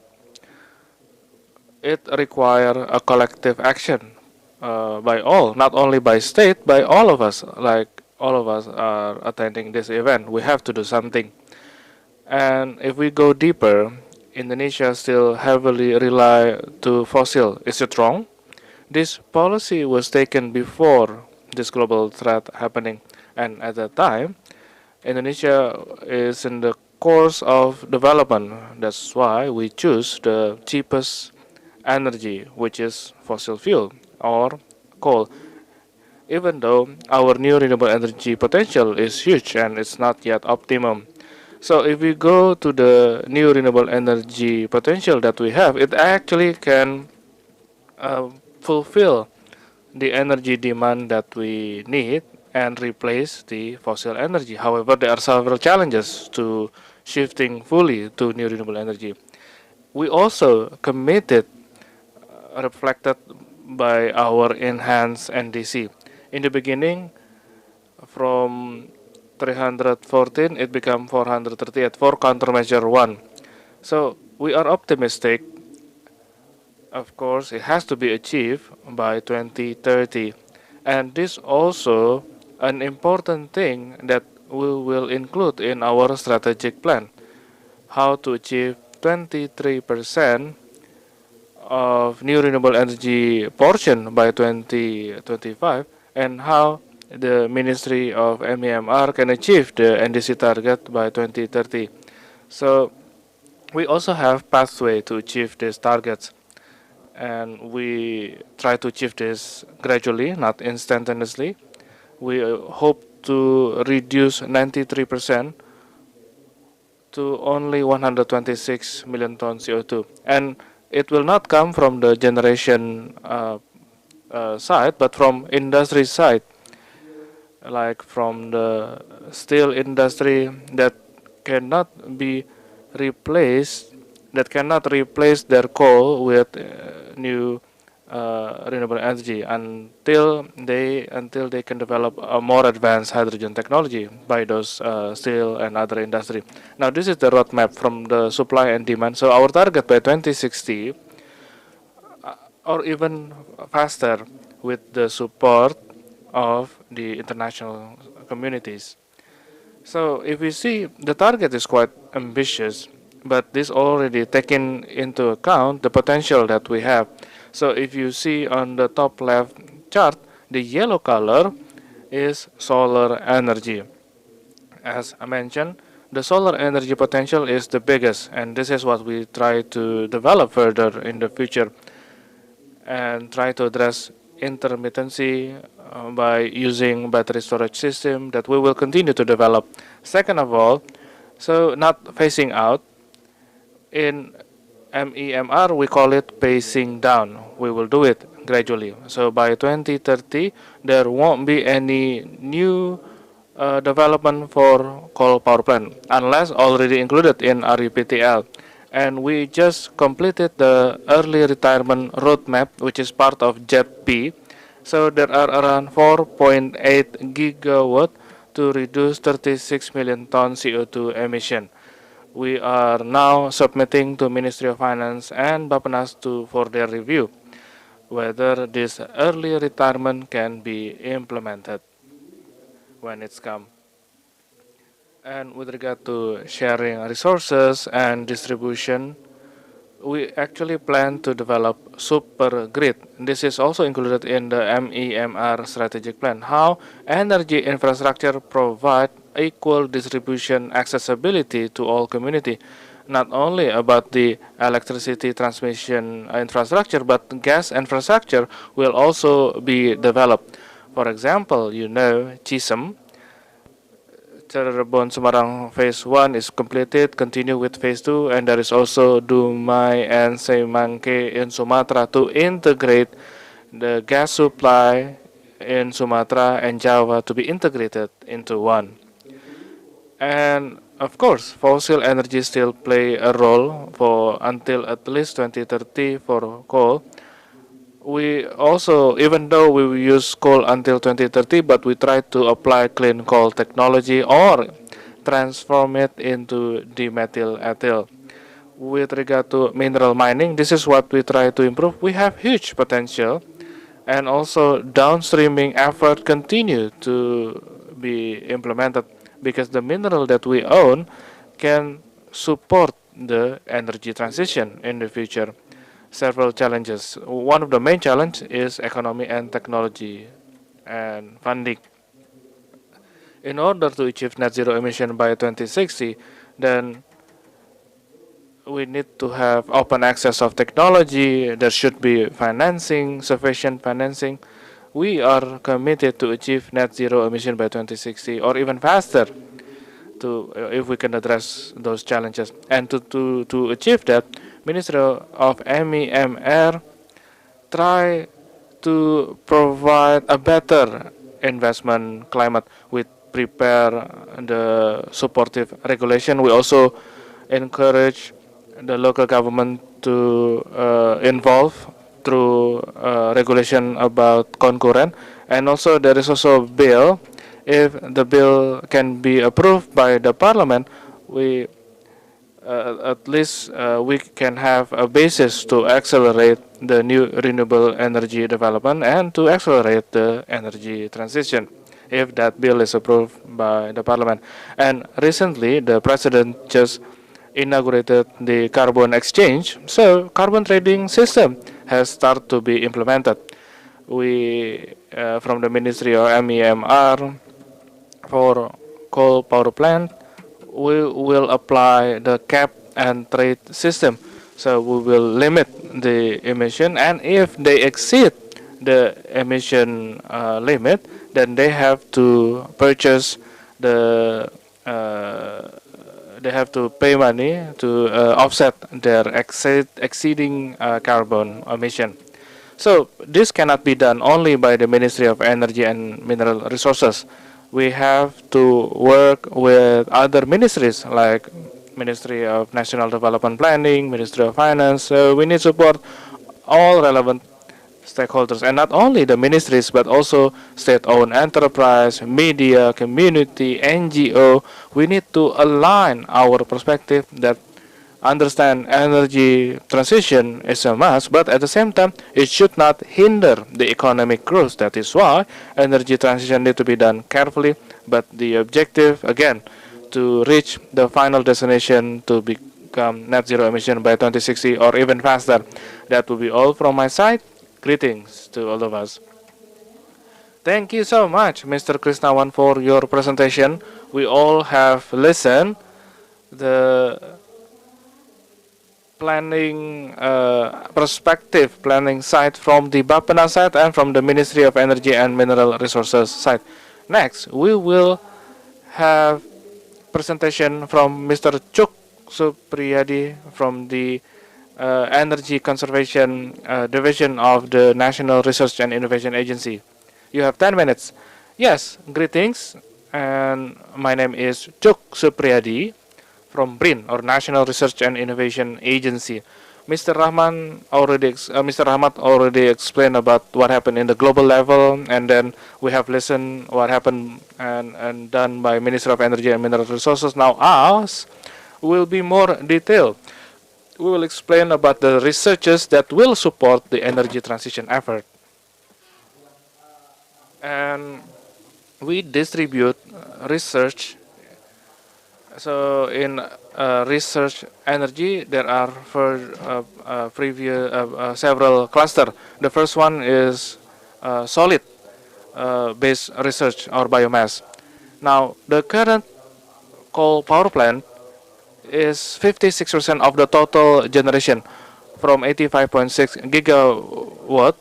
it require a collective action by all, not only by state, by all of us. Like all of us are attending this event, we have to do something. And if we go deeper, Indonesia still heavily rely to fossil. Is it wrong? This policy was taken before this global threat happening, and at that time, Indonesia is in the course of development. That's why we choose the cheapest energy, which is fossil fuel or coal. Even though our new renewable energy potential is huge and it's not yet optimum. So if we go to the new renewable energy potential that we have, it actually can fulfill the energy demand that we need and replace the fossil energy. However, there are several challenges to shifting fully to new renewable energy. We also committed, reflected by our enhanced NDC. In the beginning, from 314, it became 438 for countermeasure 1. So we are optimistic. Of course, it has to be achieved by 2030. And this also an important thing that we will include in our strategic plan. How to achieve 23% of new renewable energy portion by 2025, and how the Ministry of MEMR can achieve the NDC target by 2030. So we also have pathway to achieve these targets, and we try to achieve this gradually, not instantaneously. We hope to reduce 93% to only 126 million tons CO2, and it will not come from the generation side, but from industry side, like from the steel industry that cannot be replaced, that cannot replace their coal with new renewable energy until they can develop a more advanced hydrogen technology by those steel and other industry. Now this is the roadmap from the supply and demand. So our target by 2060 or even faster with the support of the international communities. So if we see the target is quite ambitious, but this already taken into account the potential that we have. So if you see on the top left chart, the yellow color is solar energy. As I mentioned, the solar energy potential is the biggest, and this is what we try to develop further in the future and try to address intermittency by using battery storage system that we will continue to develop. Second of all, so not phasing out, in MEMR we call it pacing down. We will do it gradually. So by 2030 there won't be any new development for coal power plant unless already included in RUPTL. And we just completed the early retirement roadmap, which is part of JET-P. So there are around 4.8 gigawatt to reduce 36 million ton CO2 emission. We are now submitting to Ministry of Finance and Bappenas for their review whether this early retirement can be implemented when it's come. And with regard to sharing resources and distribution, we actually plan to develop super grid. This is also included in the MEMR strategic plan. How energy infrastructure provide equal distribution accessibility to all community, not only about the electricity transmission infrastructure, but gas infrastructure will also be developed. For example, Chisholm, Cirebon Semarang phase 1 is completed, continue with phase 2, and there is also Dumai and Semangke in Sumatra to integrate the gas supply in Sumatra and Java to be integrated into one. And of course, fossil energy still play a role for until at least 2030 for coal. We also, even though we will use coal until 2030, but we try to apply clean coal technology or transform it into dimethyl ethyl. With regard to mineral mining, this is what we try to improve. We have huge potential, and also downstreaming effort continue to be implemented because the mineral that we own can support the energy transition in the future. Several challenges. One of the main challenges is economy and technology and funding. In order to achieve net zero emission by 2060, then we need to have open access of technology. There should be financing, sufficient financing. We are committed to achieve net zero emission by 2060 or even faster if we can address those challenges. And to achieve that, Ministry of MEMR try to provide a better investment climate. We prepare the supportive regulation. We also encourage the local government to involve through regulation about concurrent. And also there is also a bill. If the bill can be approved by the parliament, we at least we can have a basis to accelerate the new renewable energy development and to accelerate the energy transition if that bill is approved by the parliament. And recently the president just inaugurated the carbon exchange, so carbon trading system has started to be implemented. We from the Ministry of MEMR for coal power plant, we will apply the cap and trade system. So we will limit the emission, and if they exceed the emission limit, then they have to purchase they have to pay money to offset their exceeding carbon emission. So this cannot be done only by the Ministry of Energy and Mineral Resources. We have to work with other ministries like Ministry of National Development Planning, Ministry of Finance. So we need support all relevant stakeholders, and not only the ministries, but also state-owned enterprise, media, community, NGO. We need to align our perspective that understand energy transition is a must, but at the same time, it should not hinder the economic growth. That is why energy transition need to be done carefully, but the objective, again, to reach the final destination to become net zero emission by 2060 or even faster. That will be all from my side. Greetings to all of us. Thank you so much, Mr. Krishnawan, for your presentation. We all have listened the planning perspective, planning side from the Bapena side and from the Ministry of Energy and Mineral Resources side. Next, we will have presentation from Mr. Chuk Supriyadi from the Energy Conservation Division of the National Research and Innovation Agency. You have 10 minutes. Yes, greetings. And my name is Chuk Supriyadi from BRIN, or National Research and Innovation Agency. Mr. Rahmat already explained about what happened in the global level, and then we have listened what happened and done by Minister of Energy and Mineral Resources. Now us will be more detailed. We will explain about the researches that will support the energy transition effort. And we distribute research. So in research energy, there are several clusters. The first one is solid based research or biomass. Now the current coal power plant is 56% of the total generation from 85.6 gigawatt.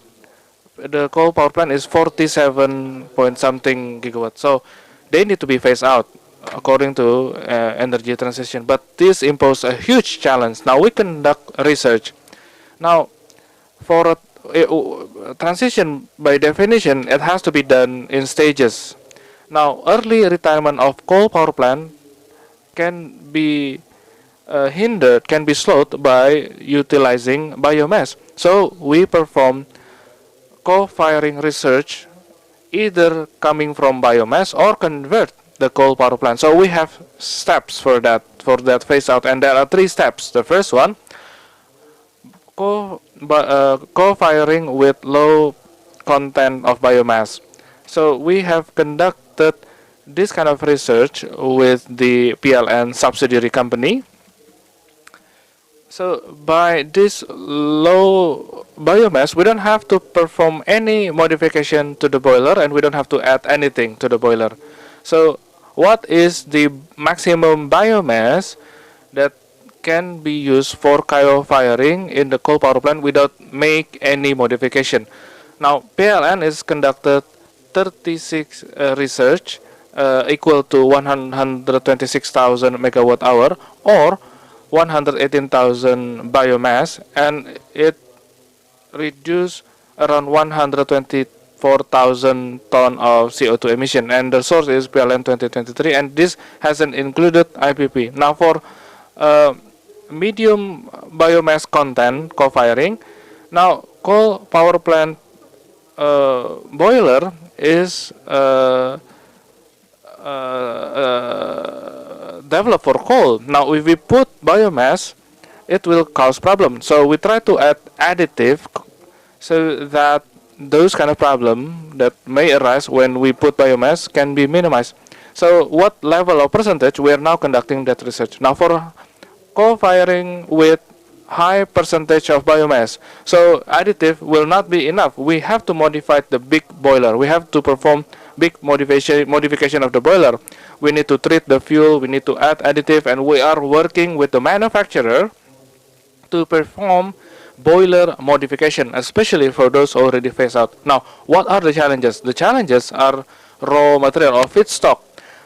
The coal power plant is 47 point something gigawatt. So they need to be phased out according to energy transition. But this imposes a huge challenge. Now we conduct research. Now for a transition, by definition, it has to be done in stages. Now early retirement of coal power plant can be hindered, can be slowed by utilizing biomass. So we perform co-firing research, either coming from biomass or convert the coal power plant. So we have steps for that phase out, and there are 3 steps. The first one, co-firing with low content of biomass. So we have conducted this kind of research with the PLN subsidiary company. So by this low biomass, we don't have to perform any modification to the boiler, and we don't have to add anything to the boiler. So what is the maximum biomass that can be used for co-firing in the coal power plant without make any modification? Now PLN is conducted 36 research equal to 126,000 megawatt hour or 118,000 biomass, and it reduced around 124,000 ton of CO2 emission, and the source is PLN 2023, and this hasn't included IPP. Now for medium biomass content co-firing, now coal power plant boiler is developed for coal. Now if we put biomass, it will cause problem. So we try to add additive so that those kind of problem that may arise when we put biomass can be minimized. So what level of percentage, we are now conducting that research. Now for co-firing with high percentage of biomass, so additive will not be enough. We have to modify the big boiler. We have to perform big modification of the boiler. We need to treat the fuel, we need to add additive, and we are working with the manufacturer to perform boiler modification, especially for those already phased out. Now, what are the challenges? The challenges are raw material or feedstock.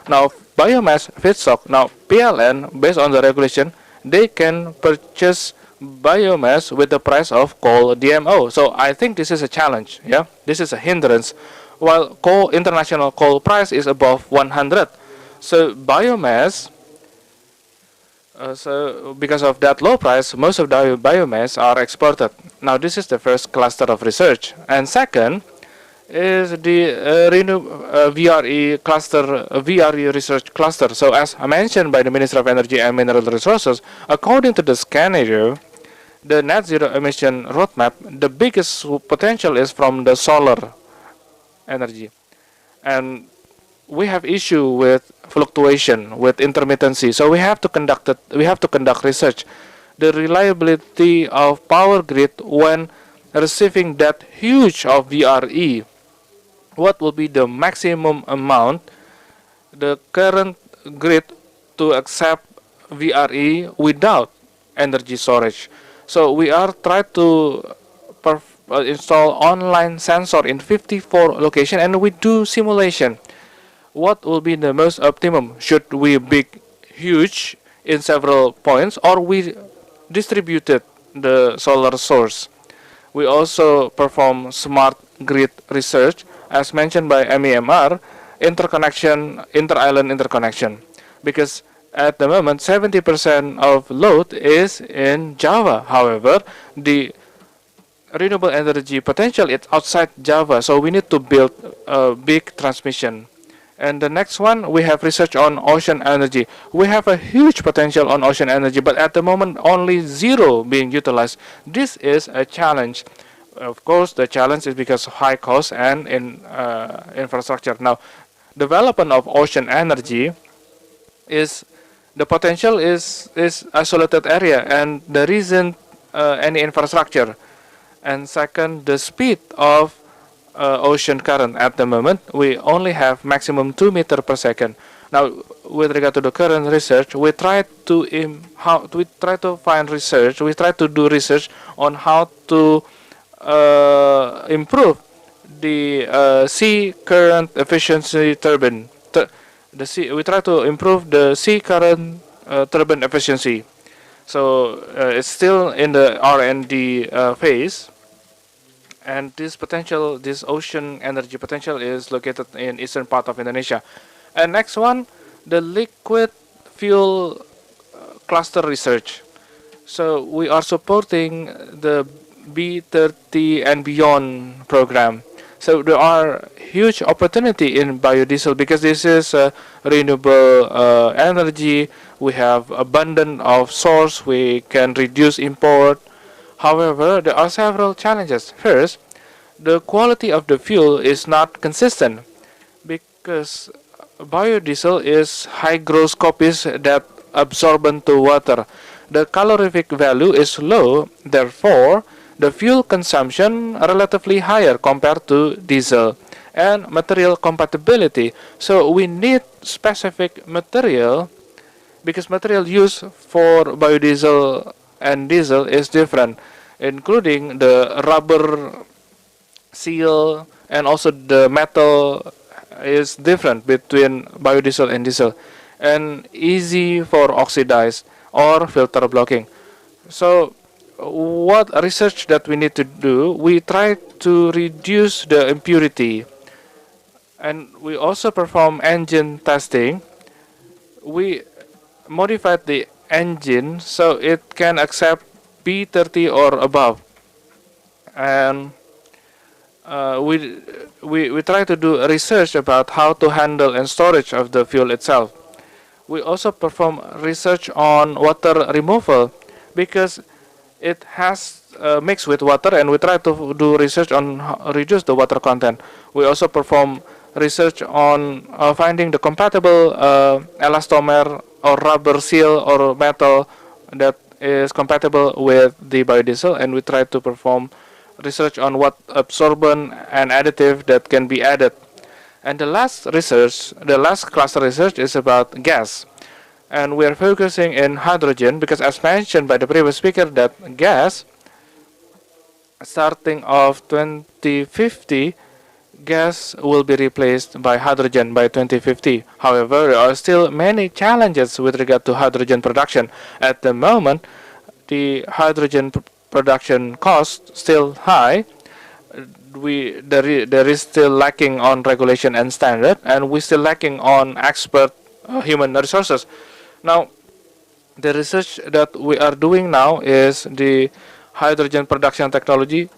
Now, biomass feedstock. Now, PLN, based on the regulation, they can purchase biomass with the price of coal DMO. So I think this is a challenge. Yeah, this is a hindrance. While international coal price is above 100, so biomass. So because of that low price, most of the biomass are exported. Now this is the first cluster of research, and second, is the VRE cluster, VRE research cluster. So as mentioned by the Minister of Energy and Mineral Resources, according to the scenario, the net zero emission roadmap, the biggest potential is from the solar energy. And we have issue with fluctuation, with intermittency. So we have to conduct research. The reliability of power grid when receiving that huge of VRE, what will be the maximum amount the current grid to accept VRE without energy storage. So we are trying to install online sensor in 54 location, and we do simulation. What will be the most optimum? Should we big huge in several points, or we distributed the solar source? We also perform smart grid research, as mentioned by MEMR, inter-island interconnection. Because at the moment, 70% of load is in Java. However, the renewable energy potential is outside Java, so we need to build a big transmission. And the next one, we have research on ocean energy. We have a huge potential on ocean energy, but at the moment, only 0 being utilized. This is a challenge. Of course, the challenge is because of high cost and in infrastructure. Now, development of ocean energy is the potential is isolated area, and there isn't any infrastructure. And second, the speed of ocean current at the moment, we only have maximum 2 meters per second. Now, with regard to the current research, we try to find research. We try to do research on how to improve the sea current efficiency turbine. We try to improve the sea current turbine efficiency. So it's still in the R&D phase. And this potential, this ocean energy potential, is located in eastern part of Indonesia. And next one, the liquid fuel cluster research. So we are supporting the B30 and beyond program. So there are huge opportunity in biodiesel because this is renewable energy. We have abundant of source. We can reduce import. However, there are several challenges. First, the quality of the fuel is not consistent because biodiesel is hygroscopic that absorbent to water. The calorific value is low, therefore, the fuel consumption relatively higher compared to diesel. And material compatibility. So we need specific material because material used for biodiesel and diesel is different, including the rubber seal, and also the metal is different between biodiesel and diesel, and easy for oxidize or filter blocking. So what research that we need to do, we try to reduce the impurity, and we also perform engine testing. We modified the engine so it can accept B30 or above, and we try to do research about how to handle and storage of the fuel itself. We also perform research on water removal because it has mixed with water, and we try to do research on reduce the water content. We also perform research on finding the compatible elastomer or rubber seal or metal that is compatible with the biodiesel, and we try to perform research on what absorbent and additive that can be added. And the last research, the last cluster research, is about gas. And we are focusing in hydrogen because, as mentioned by the previous speaker, that gas, starting of 2050, gas will be replaced by hydrogen by 2050. However, there are still many challenges with regard to hydrogen production. At the moment, the hydrogen production cost still high. There is still lacking on regulation and standard, and we still lacking on expert human resources. Now, the research that we are doing now is the hydrogen production technology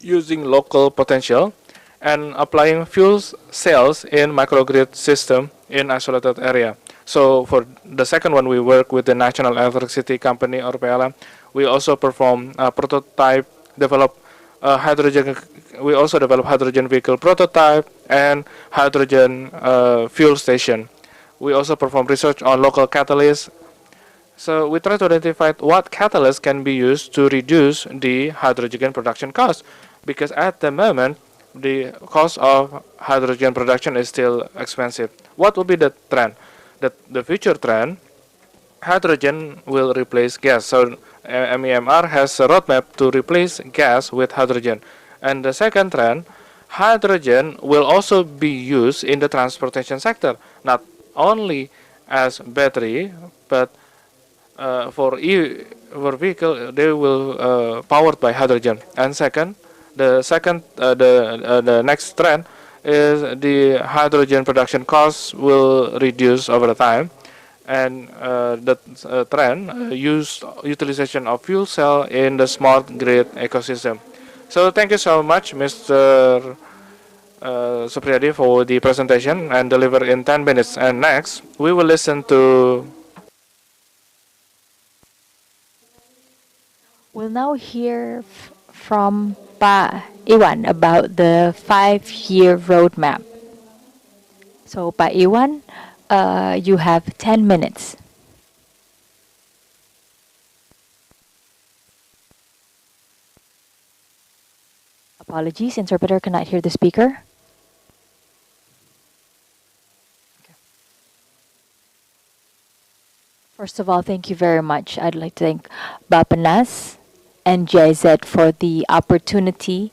using local potential, and applying fuel cells in microgrid system in isolated area. So for the second one, we work with the National Electricity Company or PLM. We also perform prototype, develop hydrogen. We also develop hydrogen vehicle prototype and hydrogen fuel station. We also perform research on local catalysts. So we try to identify what catalysts can be used to reduce the hydrogen production cost, because at the moment the cost of hydrogen production is still expensive. What will be the trend? The future trend, hydrogen will replace gas. So MEMR has a roadmap to replace gas with hydrogen. And the second trend, hydrogen will also be used in the transportation sector, not only as battery, but for vehicle, they will powered by hydrogen. And second, the next trend is the hydrogen production costs will reduce over time, and the trend utilization of fuel cell in the smart grid ecosystem. So thank you so much, Mr. Supriyadi, for the presentation and deliver in 10 minutes. And next, we will listen to. We'll now hear from Pa Iwan about the 5-year roadmap. So, Pa Iwan, you have 10 minutes. Apologies, interpreter cannot hear the speaker. First of all, thank you very much. I'd like to thank Bapanas and GIZ for the opportunity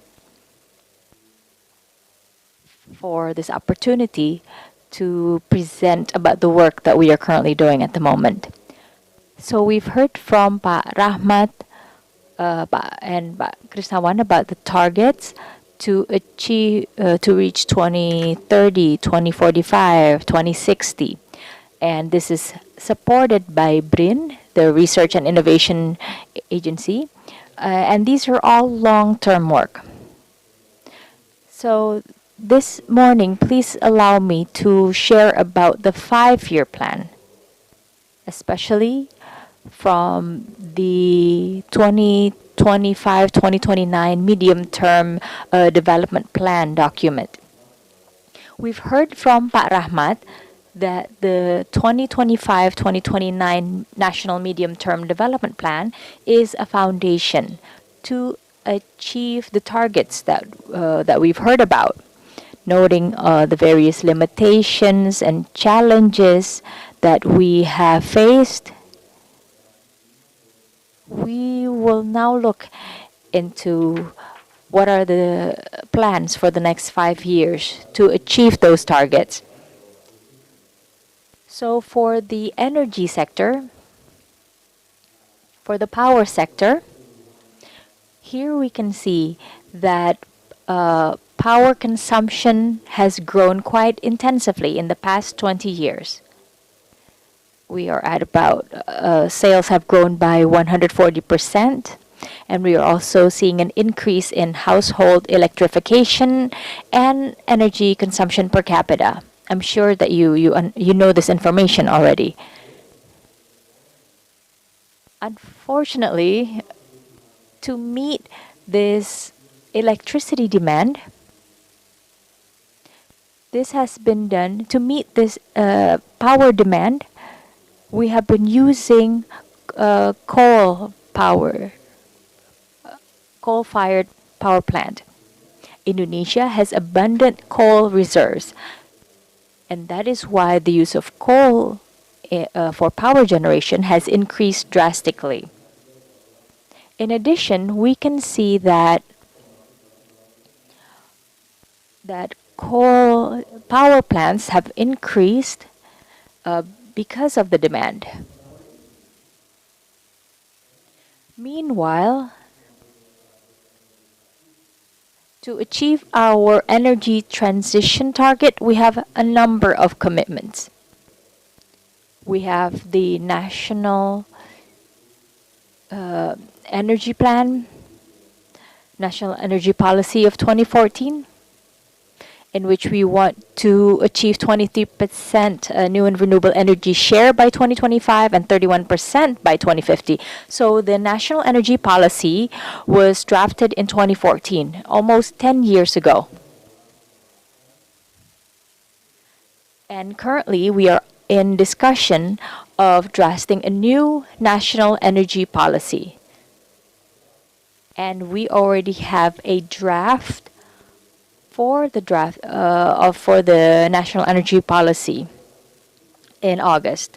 to present about the work that we are currently doing at the moment. So we've heard from Pa Rahmat and Pa Krisnawan about the targets to achieve to reach 2030, 2045, 2060. And this is supported by BRIN, the Research and Innovation Agency. And these are all long-term work. So this morning, please allow me to share about the 5-year plan, especially from the 2025-2029 medium-term development plan document. We've heard from Pa Rahmat that the 2025-2029 National Medium-Term Development Plan is a foundation to achieve the targets that we've heard about, noting the various limitations and challenges that we have faced. We will now look into what are the plans for the next 5 years to achieve those targets. So for the energy sector, for the power sector, here we can see that power consumption has grown quite intensively in the past 20 years. We are at about, sales have grown by 140%, and we are also seeing an increase in household electrification and energy consumption per capita. I'm sure that you know this information already. Unfortunately, to meet this electricity demand, this has been done to meet this power demand. We have been using coal-fired power plant. Indonesia has abundant coal reserves, and that is why the use of coal for power generation has increased drastically. In addition, we can see that coal power plants have increased because of the demand. Meanwhile, to achieve our energy transition target, we have a number of commitments. We have the National Energy Plan, National Energy Policy of 2014. in which we want to achieve 23% new and renewable energy share by 2025 and 31% by 2050. So the national energy policy was drafted in 2014, almost 10 years ago. And currently, we are in discussion of drafting a new national energy policy. And we already have a draft for the for the national energy policy in August.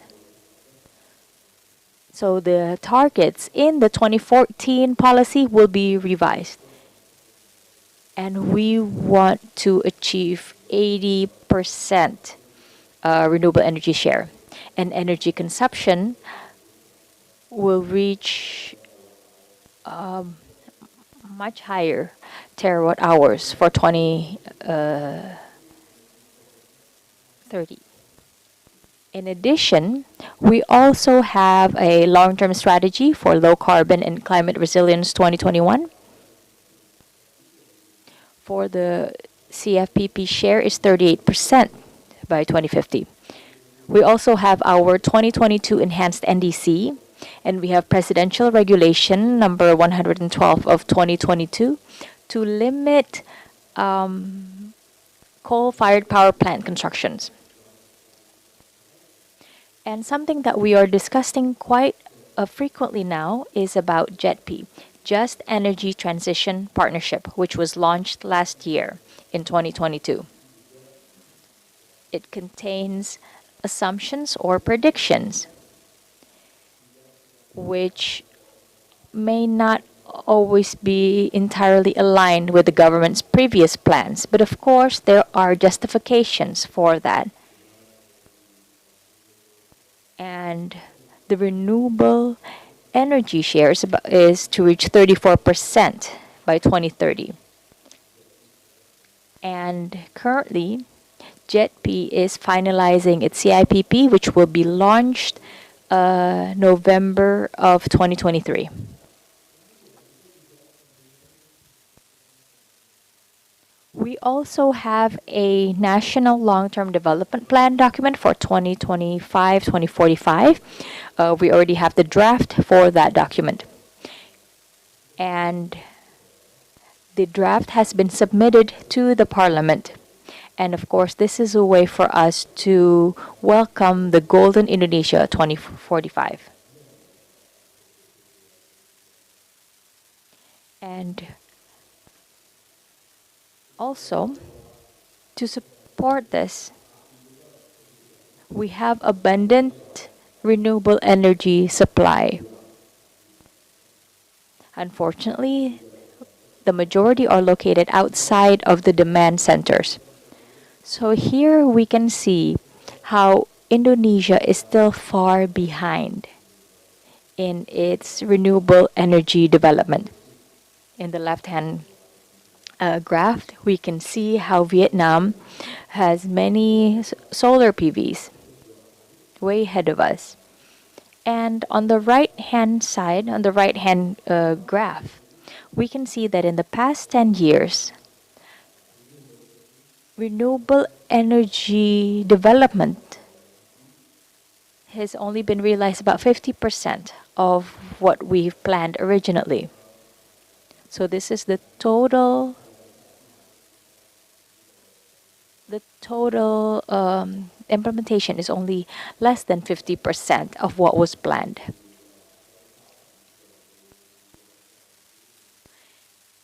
So the targets in the 2014 policy will be revised. And we want to achieve 80% renewable energy share. And energy consumption will reach much higher terawatt hours for 2030. In addition, we also have a long-term strategy for low carbon and climate resilience 2021. For the CFPP share is 38% by 2050. We also have our 2022 enhanced NDC, and we have presidential regulation number 112 of 2022 to limit coal-fired power plant constructions. And something that we are discussing quite frequently now is about JETP, Just Energy Transition Partnership, which was launched last year in 2022. It contains assumptions or predictions which may not always be entirely aligned with the government's previous plans, but of course there are justifications for that. And the renewable energy share is to reach 34% by 2030. And currently, JETP is finalizing its CIPP, which will be launched November of 2023. We also have a national long-term development plan document for 2025-2045. We already have the draft for that document. And the draft has been submitted to the Parliament. And of course, this is a way for us to welcome the Golden Indonesia 2045. And also, to support this, we have abundant renewable energy supply. Unfortunately, the majority are located outside of the demand centers. So here we can see how Indonesia is still far behind in its renewable energy development. In the left-hand graph, we can see how Vietnam has many solar PVs way ahead of us. And on the right-hand side, on the right-hand graph, we can see that in the past 10 years, renewable energy development has only been realized about 50% of what we've planned originally. So this is the total implementation is only less than 50% of what was planned.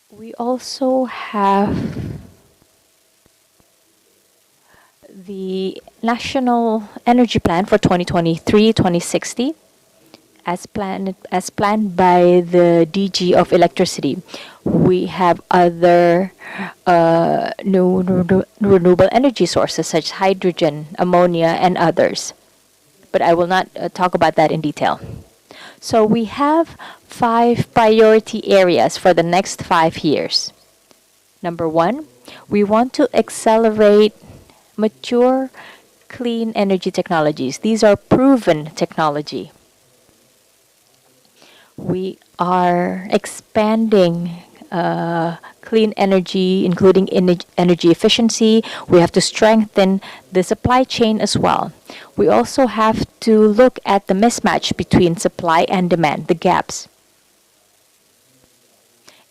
We also have the National Energy Plan for 2023-2060 as planned by the DG of Electricity. We have other new renewable energy sources such as hydrogen, ammonia, and others. But I will not talk about that in detail. So we have 5 priority areas for the next 5 years. Number 1, we want to accelerate mature clean energy technologies. These are proven technology. We are expanding clean energy, including energy efficiency. We have to strengthen the supply chain as well. We also have to look at the mismatch between supply and demand, the gaps.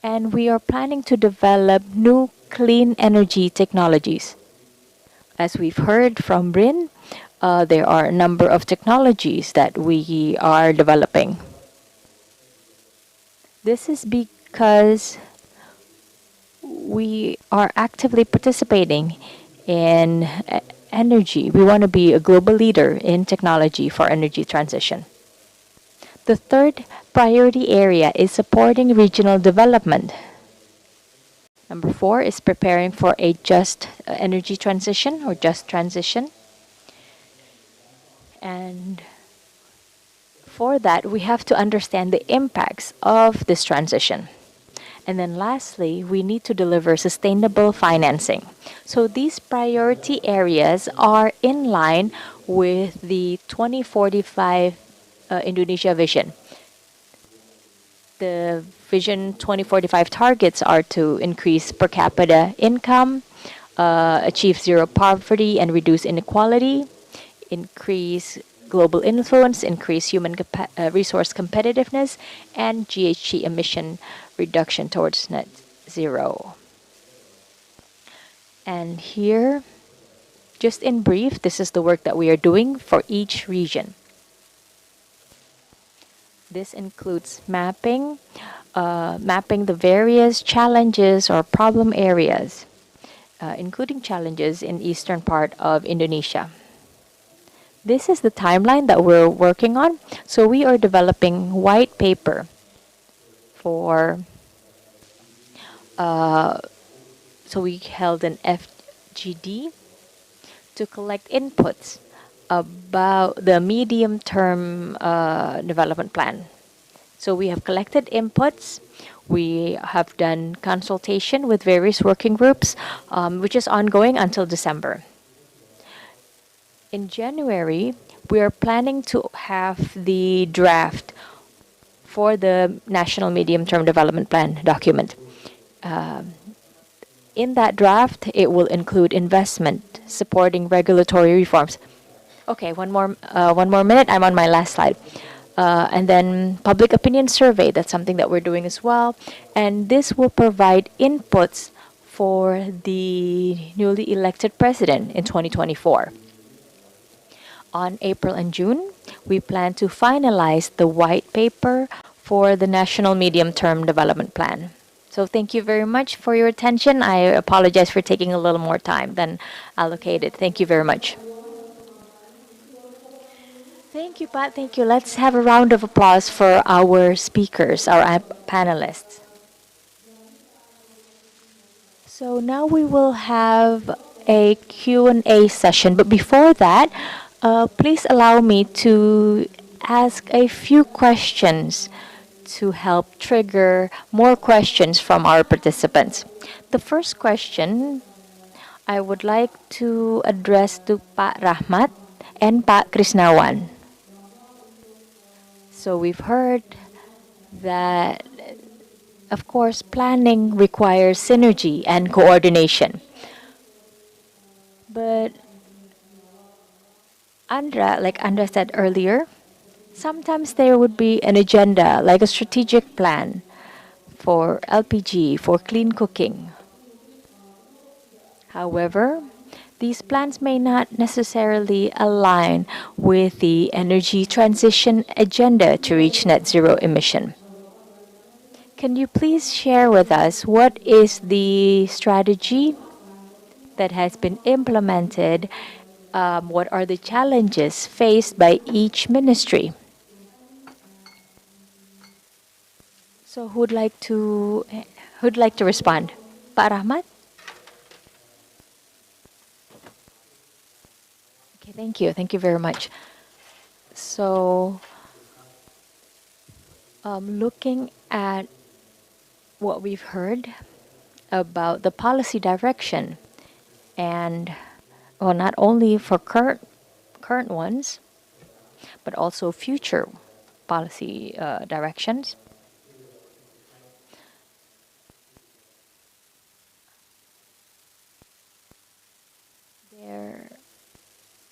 And we are planning to develop new clean energy technologies. As we've heard from Brin, there are a number of technologies that we are developing. This is because we are actively participating in energy. We want to be a global leader in technology for energy transition. The third priority area is supporting regional development. Number 4 is preparing for a just energy transition or just transition. And for that, we have to understand the impacts of this transition. And then lastly, we need to deliver sustainable financing. So these priority areas are in line with the 2045 Indonesia vision. The Vision 2045 targets are to increase per capita income, achieve zero poverty and reduce inequality, increase global influence, increase human resource competitiveness, and GHG emission reduction towards net zero. And here, just in brief, this is the work that we are doing for each region. This includes mapping the various challenges or problem areas, including challenges in eastern part of Indonesia. This is the timeline that we're working on. So we are developing white paper for, so we held an FGD to collect inputs about the medium-term development plan. So we have collected inputs. We have done consultation with various working groups, which is ongoing until December. In January, we are planning to have the draft for the National Medium-Term Development Plan document. In that draft, it will include investment, supporting regulatory reforms. Okay, one more minute. I'm on my last slide. And then public opinion survey, that's something that we're doing as well. And this will provide inputs for the newly elected president in 2024. On April and June, we plan to finalize the white paper for the National Medium-Term Development Plan. So thank you very much for your attention. I apologize for taking a little more time than allocated. Thank you very much. Thank you, Pat. Thank you. Let's have a round of applause for our speakers, our panelists. So now we will have a Q&A session. But before that, please allow me to ask a few questions to help trigger more questions from our participants. The first question I would like to address to Pak Rahmat and Pak Krisnawan. So we've heard that, of course, planning requires synergy and coordination. But like Andra said earlier, sometimes there would be an agenda, like a strategic plan for LPG, for clean cooking. However, these plans may not necessarily align with the energy transition agenda to reach net zero emission. Can you please share with us what is the strategy that has been implemented? What are the challenges faced by each ministry? So who'd like to respond? Pak Rahmat? Okay, thank you. Thank you very much. So looking at what we've heard about the policy direction, and well, not only for current ones, but also future policy directions.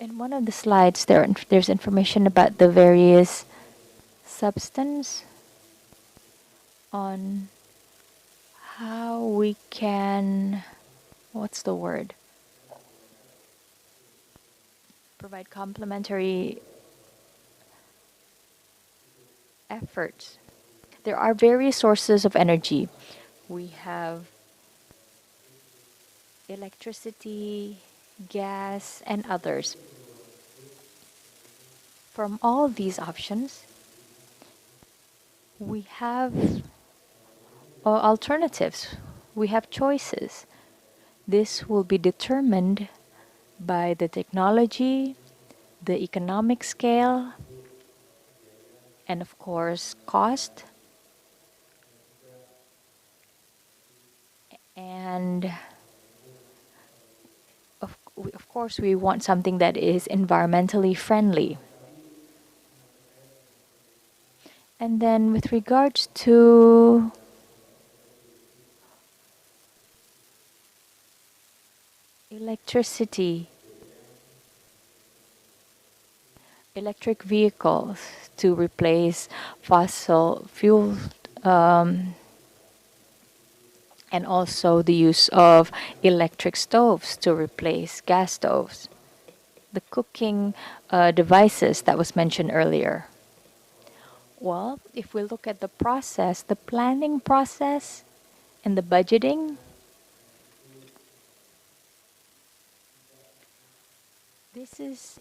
In one of the slides, there's information about the various substance on how we can, what's the word? Provide complementary efforts. There are various sources of energy. We have electricity, gas, and others. From all these options, we have alternatives. We have choices. This will be determined by the technology, the economic scale, and of course, cost. And of course, we want something that is environmentally friendly. And then with regards to electricity, electric vehicles to replace fossil fuel, and also the use of electric stoves to replace gas stoves. The cooking devices that was mentioned earlier. Well, if we look at the process, the planning process and the budgeting, this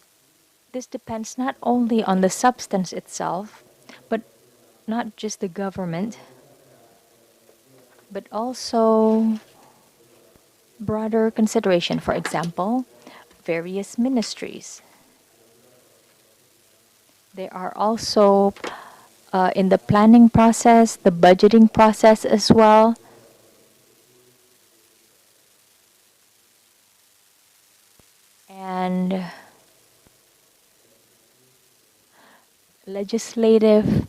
depends not only on the substance itself, but not just the government, but also broader consideration. For example, various ministries. They are also in the planning process, the budgeting process as well. And legislative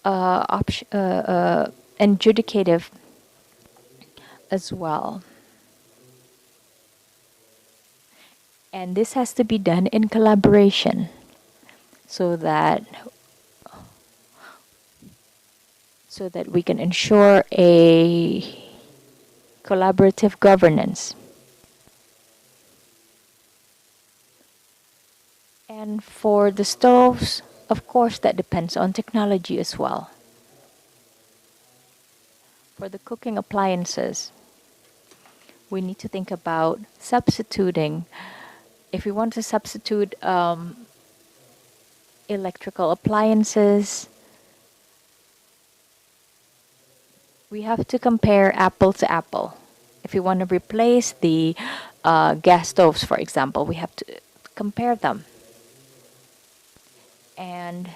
and judicative as well. And this has to be done in collaboration so that we can ensure a collaborative governance. And for the stoves, of course, that depends on technology as well. For the cooking appliances, we need to think about substituting. If we want to substitute electrical appliances, we have to compare apple to apple. If we want to replace the gas stoves, for example, we have to compare them. And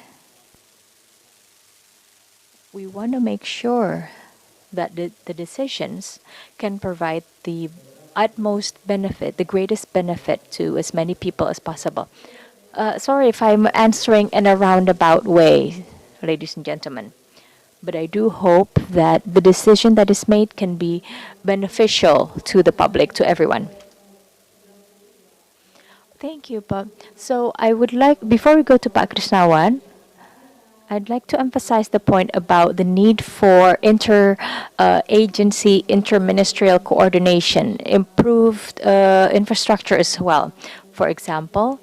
we want to make sure that the decisions can provide the utmost benefit, the greatest benefit to as many people as possible. Sorry if I'm answering in a roundabout way, ladies and gentlemen, but I do hope that the decision that is made can be beneficial to the public, to everyone. Thank you, Bob. So I would like, before we go to Pak Krishnawan, I'd like to emphasize the point about the need for inter-agency, interministerial coordination, improved infrastructure as well. For example,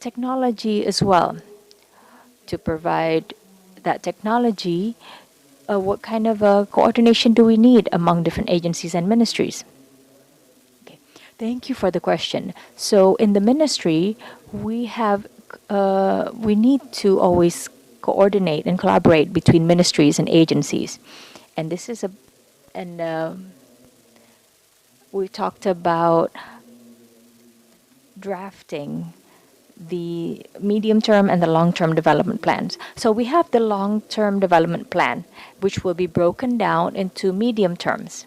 technology as well. To provide that technology, what kind of coordination do we need among different agencies and ministries? Okay. Thank you for the question. So in the ministry, we need to always coordinate and collaborate between ministries and agencies. And this is we talked about drafting the medium-term and the long-term development plans. So we have the long-term development plan, which will be broken down into medium terms.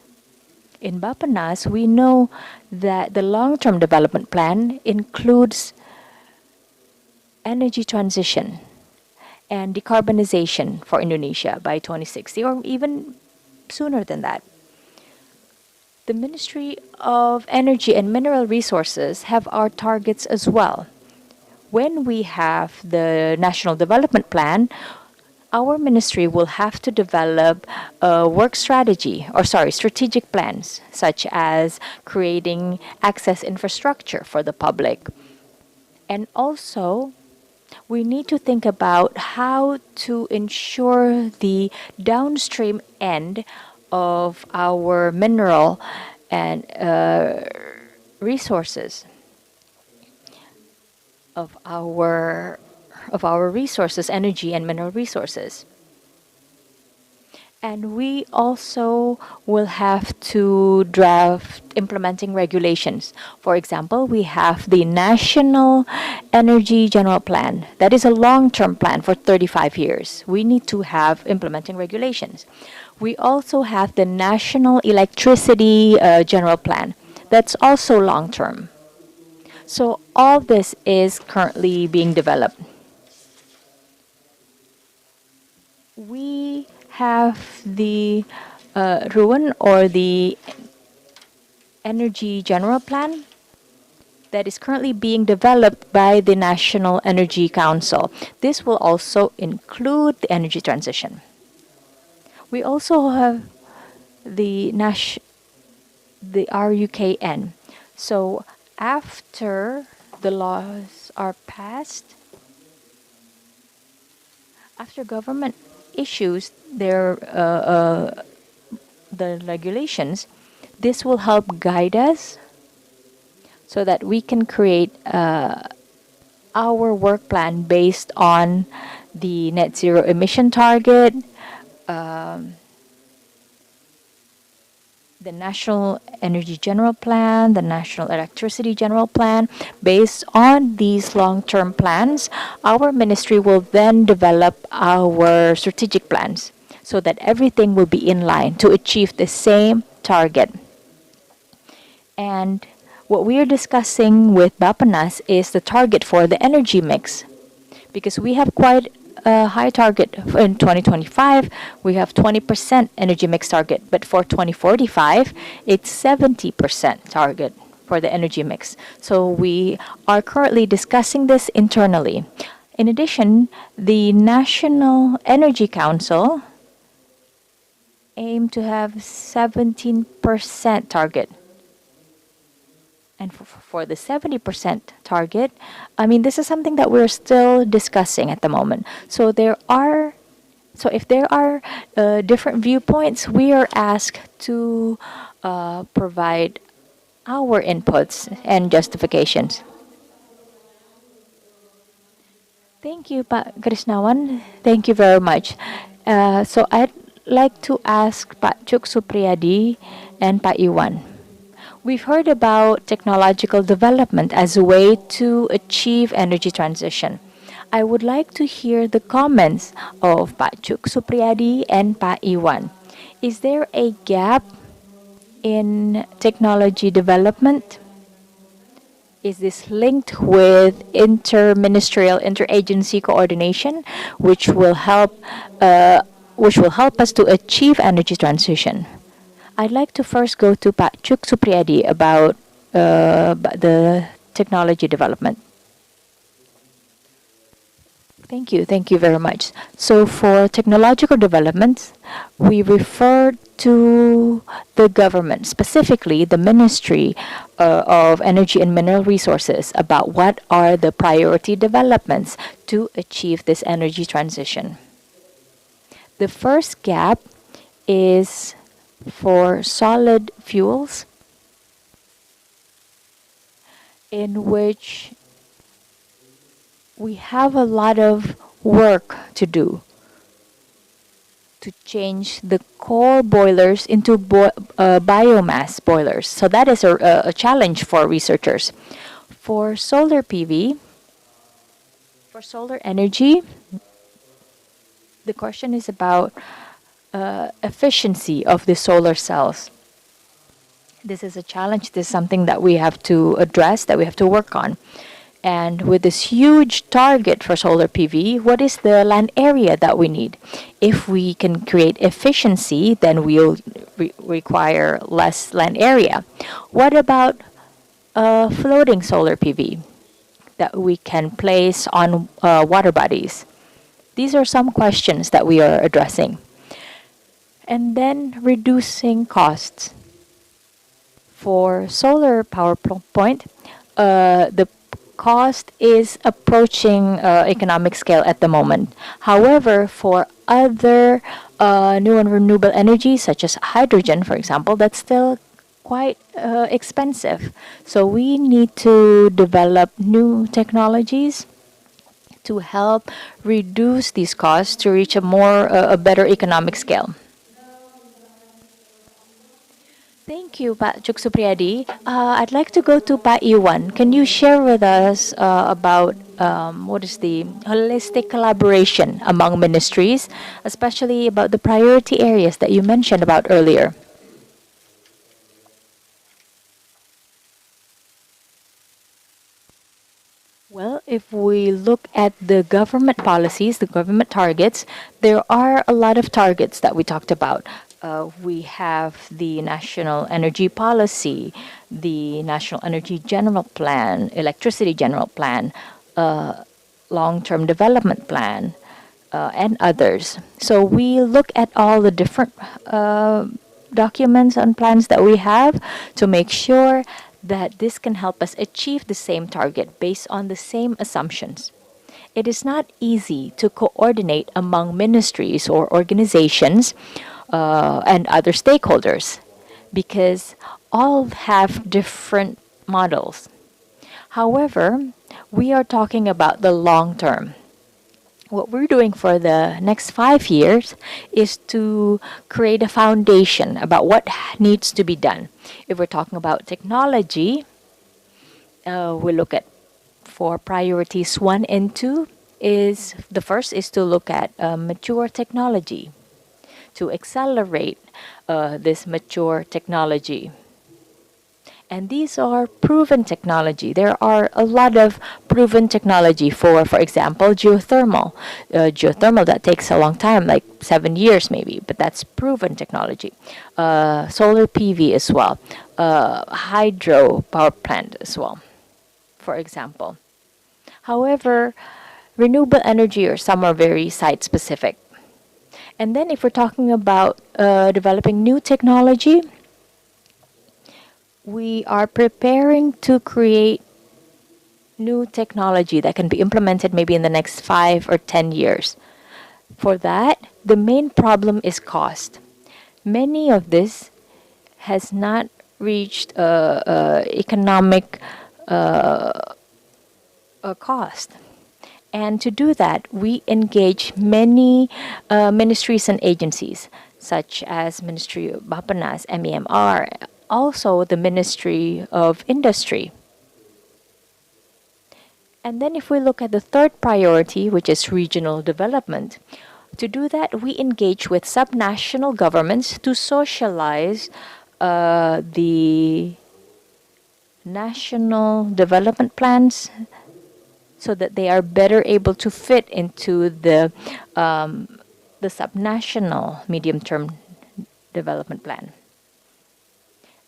In Bapanas, we know that the long-term development plan includes energy transition and decarbonization for Indonesia by 2060, or even sooner than that. The Ministry of Energy and Mineral Resources have our targets as well. When we have the National Development Plan, our ministry will have to develop a work strategic plans, such as creating access infrastructure for the public. And also, we need to think about how to ensure the downstream end of our mineral and resources of our resources, energy and mineral resources. And we also will have to draft implementing regulations. For example, we have the National Energy General Plan. That is a long-term plan for 35 years. We need to have implementing regulations. We also have the National Electricity General Plan. That's also long-term. So all this is currently being developed. We have the RUAN, or the Energy General Plan, that is currently being developed by the National Energy Council. This will also include the energy transition. We also have the RUKN. So after the laws are passed, after government issues the regulations, this will help guide us so that we can create our work plan based on the net zero emission target, the National Energy General Plan, the National Electricity General Plan. Based on these long-term plans, our ministry will then develop our strategic plans so that everything will be in line to achieve the same target. And what we are discussing with Bapanas is the target for the energy mix, because we have quite a high target. In 2025, we have 20% energy mix target, but for 2045, it's 70% target for the energy mix. So we are currently discussing this internally. In addition, the National Energy Council aim to have 17% target. And for the 70% target, this is something that we're still discussing at the moment. So if there are different viewpoints, we are asked to provide our inputs and justifications. Thank you, Pak Krisnawan. Thank you very much. So I'd like to ask Pak Cuk Supriyadi and Pak Iwan. We've heard about technological development as a way to achieve energy transition. I would like to hear the comments of Pak Cuk Supriyadi and Pak Iwan. Is there a gap in technology development? Is this linked with interministerial, interagency coordination, which will help us to achieve energy transition? I'd like to first go to Pak Cuk Supriyadi about the technology development. Thank you very much. So for technological developments, we refer to the government, specifically the Ministry of Energy and Mineral Resources, about what are the priority developments to achieve this energy transition. The first gap is for solid fuels, in which we have a lot of work to do to change the coal boilers into biomass boilers. So that is a challenge for researchers. For solar PV, for solar energy, the question is about efficiency of the solar cells. This is a challenge. This is something that we have to address, that we have to work on. And with this huge target for solar PV, what is the land area that we need? If we can create efficiency, then we'll require less land area. What about floating solar PV that we can place on water bodies? These are some questions that we are addressing. And then reducing costs. For solar power point, the cost is approaching economic scale at the moment. However, for other new and renewable energy, such as hydrogen, for example, that's still quite expensive. So we need to develop new technologies to help reduce these costs to reach a better economic scale. Thank you, Pak Chuk Supriyadi. I'd like to go to Pak Iwan. Can you share with us about what is the holistic collaboration among ministries, especially about the priority areas that you mentioned about earlier? Well, if we look at the government policies, the government targets, there are a lot of targets that we talked about. We have the National Energy Policy, the National Energy General Plan, Electricity General Plan, Long-Term Development Plan, and others. So we look at all the different documents and plans that we have to make sure that this can help us achieve the same target based on the same assumptions. It is not easy to coordinate among ministries or organizations and other stakeholders because all have different models. However, we are talking about the long term. What we're doing for the next 5 years is to create a foundation about what needs to be done. If we're talking about technology, we look at for priorities 1 and 2 is the first is to look at mature technology, to accelerate this mature technology. And these are proven technology. There are a lot of proven technology for example, geothermal. Geothermal, that takes a long time, like 7 years maybe, but that's proven technology. Solar PV as well. Hydro power plant as well, for example. However, renewable energy or some are very site specific. And then if we're talking about developing new technology, we are preparing to create new technology that can be implemented maybe in the next 5 or 10 years. For that, the main problem is cost. Many of this has not reached economic cost. And to do that, we engage many ministries and agencies, such as Ministry of Bapenas, MEMR, also the Ministry of Industry. And then if we look at the third priority, which is regional development, to do that, we engage with subnational governments to socialize the national development plans so that they are better able to fit into the subnational medium-term development plan.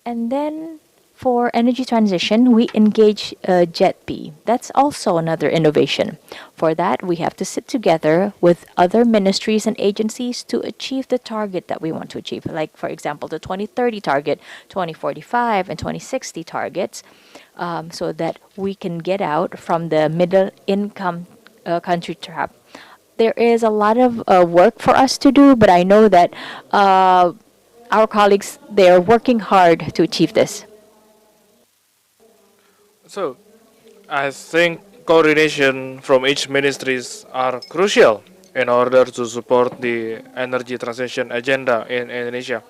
And then for energy transition, we engage JETP. That's also another innovation. For that, we have to sit together with other ministries and agencies to achieve the target that we want to achieve. Like, for example, the 2030 target, 2045, and 2060 targets, so that we can get out from the middle income country trap. There is a lot of work for us to do, but I know that our colleagues, they are working hard to achieve this. So, I think coordination from each ministries are crucial in order to support the energy transition agenda in Indonesia.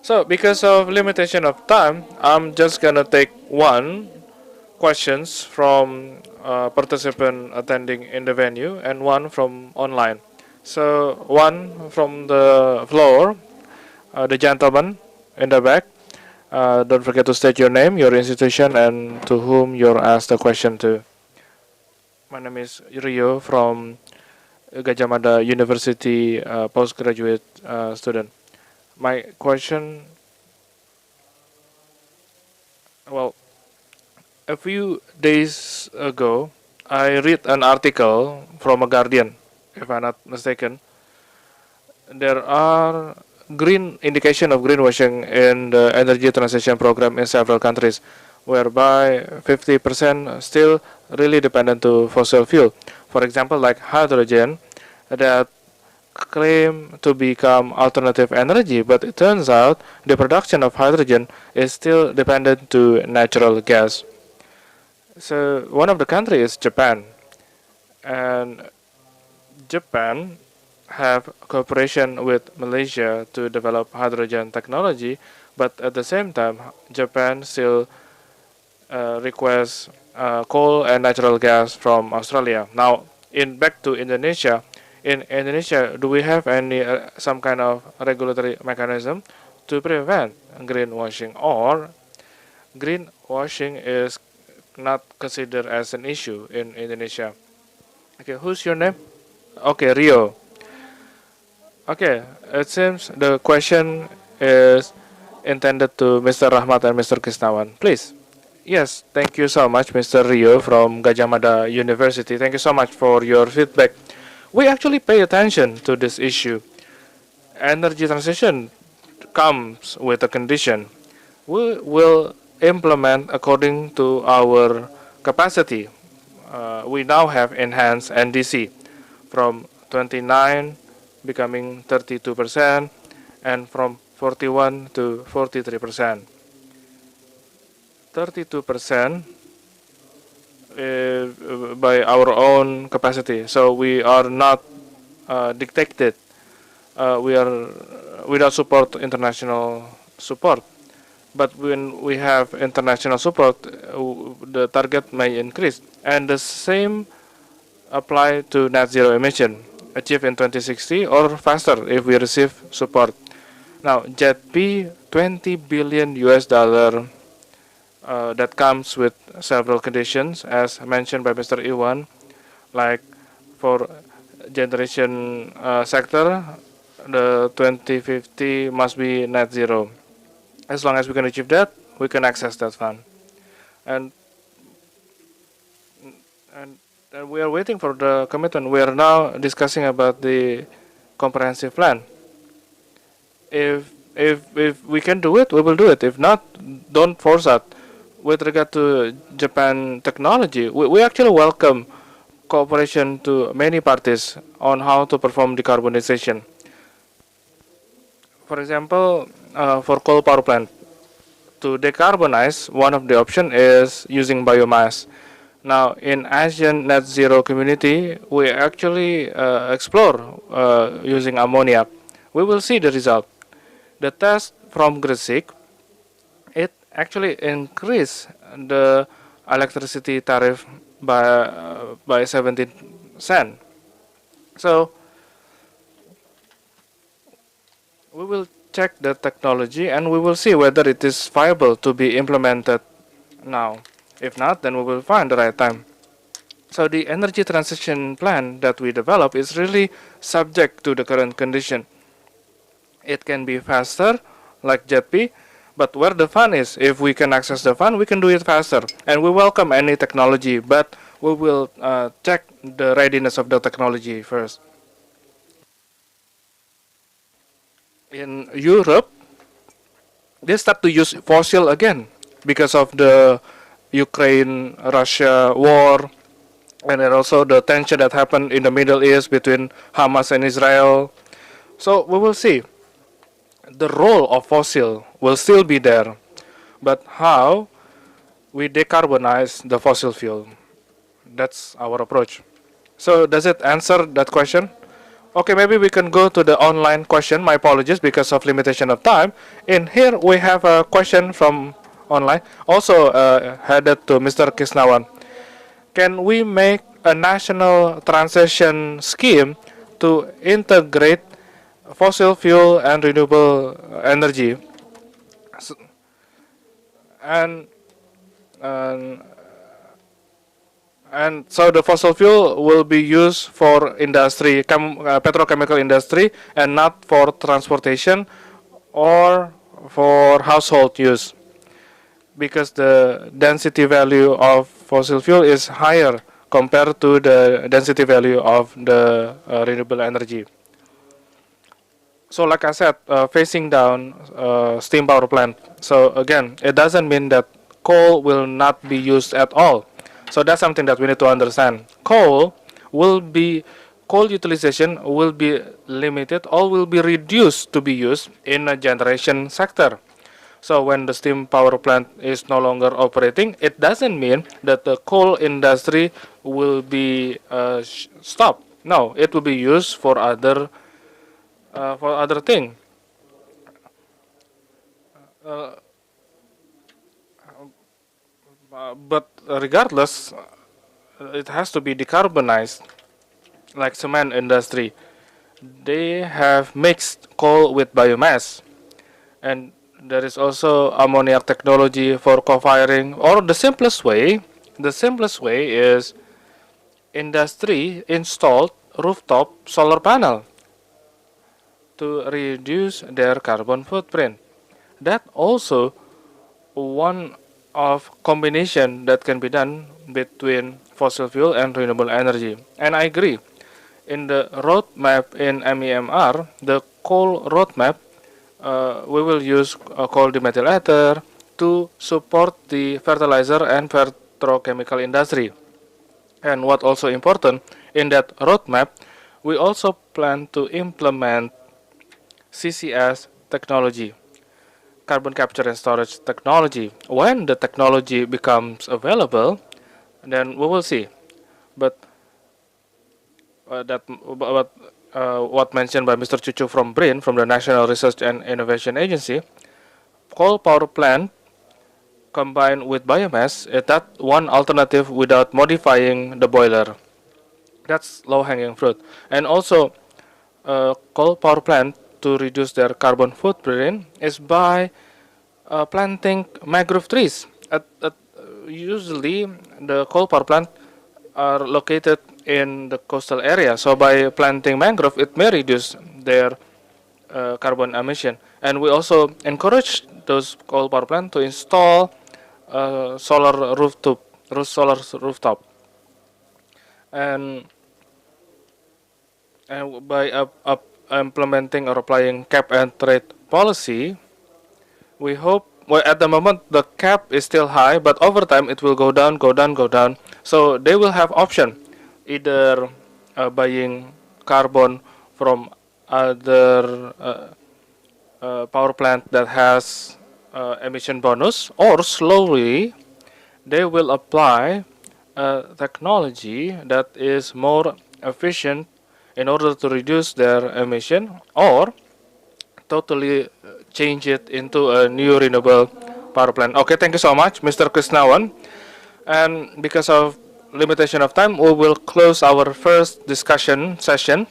So, because of limitation of time, I'm just gonna take one questions from participant attending in the venue and one from online. So, one from the floor, the gentleman in the back. Don't forget to state your name, your institution, and to whom you're asked the question to. My name is Rio from Gajah Mada University, postgraduate student. My question, well, a few days ago, I read an article from a Guardian, if I'm not mistaken. There are green indication of greenwashing in the energy transition program in several countries, whereby 50% still really dependent to fossil fuel. For example, like hydrogen, that claim to become alternative energy, but it turns out the production of hydrogen is still dependent to natural gas. So one of the countries is Japan, and Japan have cooperation with Malaysia to develop hydrogen technology, but at the same time, Japan still requests coal and natural gas from Australia. Now, in back to Indonesia, in Indonesia, do we have any some kind of regulatory mechanism to prevent greenwashing, or greenwashing is not considered as an issue in Indonesia? Okay, who's your name? Okay, Rio. Okay, it seems the question is intended to Mr. Rahmat and Mr. Kisnawan. Please. Yes, thank you so much, Mr. Rio from Gajah Mada University. Thank you so much for your feedback. We actually pay attention to this issue. Energy transition comes with a condition. We will implement according to our capacity. We now have enhanced NDC from 29 becoming 32% and from 41 to 43%. 32% by our own capacity. So we are not dictated. We are without support, international support. But when we have international support, the target may increase. And the same apply to net zero emission achieved in 2060 or faster if we receive support. Now, JETP 20 billion US dollar that comes with several conditions, as mentioned by Mr. Iwan, like for generation sector, the 2050 must be net zero. As long as we can achieve that, we can access that fund. And we are waiting for the commitment. We are now discussing about the comprehensive plan. If we can do it, we will do it. If not, don't force us. With regard to Japan technology, we actually welcome cooperation to many parties on how to perform decarbonization. For example, for coal power plant, to decarbonize, one of the options is using biomass. Now, in Asian net zero community, we actually explore using ammonia. We will see the result. The test from Gresik, it actually increased the electricity tariff by 17 cents. So we will check the technology and we will see whether it is viable to be implemented now. If not, then we will find the right time. So the energy transition plan that we develop is really subject to the current condition. It can be faster, like JETP, but where the fund is, if we can access the fund, we can do it faster. And we welcome any technology, but we will check the readiness of the technology first. In Europe, they start to use fossil again because of the Ukraine-Russia war, and then also the tension that happened in the Middle East between Hamas and Israel. So we will see. The role of fossil will still be there, but how we decarbonize the fossil fuel, that's our approach. So does it answer that question? Okay, maybe we can go to the online question. My apologies because of limitation of time. In here we have a question from online, also headed to Mr. Kisnawan. Can we make a national transition scheme to integrate fossil fuel and renewable energy? And so the fossil fuel will be used for industry, petrochemical industry, and not for transportation, or for household use, because the density value of fossil fuel is higher compared to the density value of the renewable energy. So like I said, phasing down steam power plant. So again, it doesn't mean that coal will not be used at all. So that's something that we need to understand. Coal utilization will be limited or will be reduced to be used in a generation sector. So when the steam power plant is no longer operating, it doesn't mean that the coal industry will be stopped. No, it will be used for other thing. Uh, but regardless, it has to be decarbonized. Like cement industry, they have mixed coal with biomass, and there is also ammonia technology for co-firing. Or the simplest way is industry installed rooftop solar panel to reduce their carbon footprint. That also one of combination that can be done between fossil fuel and renewable energy. And I agree. In the roadmap in MEMR, the coal roadmap, we will use coal demethyl ether to support the fertilizer and petrochemical industry. And what also important in that roadmap, we also plan to implement CCS technology, carbon capture and storage technology. When the technology becomes available, then we will see. But what mentioned by Mr. Cucu from BRIN, from the National Research and Innovation Agency, coal power plant combined with biomass is that one alternative without modifying the boiler. That's low-hanging fruit. And also, coal power plant to reduce their carbon footprint is by planting mangrove trees. Usually, the coal power plant are located in the coastal area. So by planting mangrove, it may reduce their carbon emission. And we also encourage those coal power plants to install solar rooftop. And by implementing or applying cap and trade policy, we hope. Well, at the moment the cap is still high, but over time it will go down, go down, go down. So they will have option, either buying carbon from other power plant that has emission bonus, or slowly they will apply technology that is more efficient in order to reduce their emission, or totally change it into a new renewable power plant. Okay, thank you so much, Mr. Krisnawan. And because of limitation of time, we will close our first discussion session.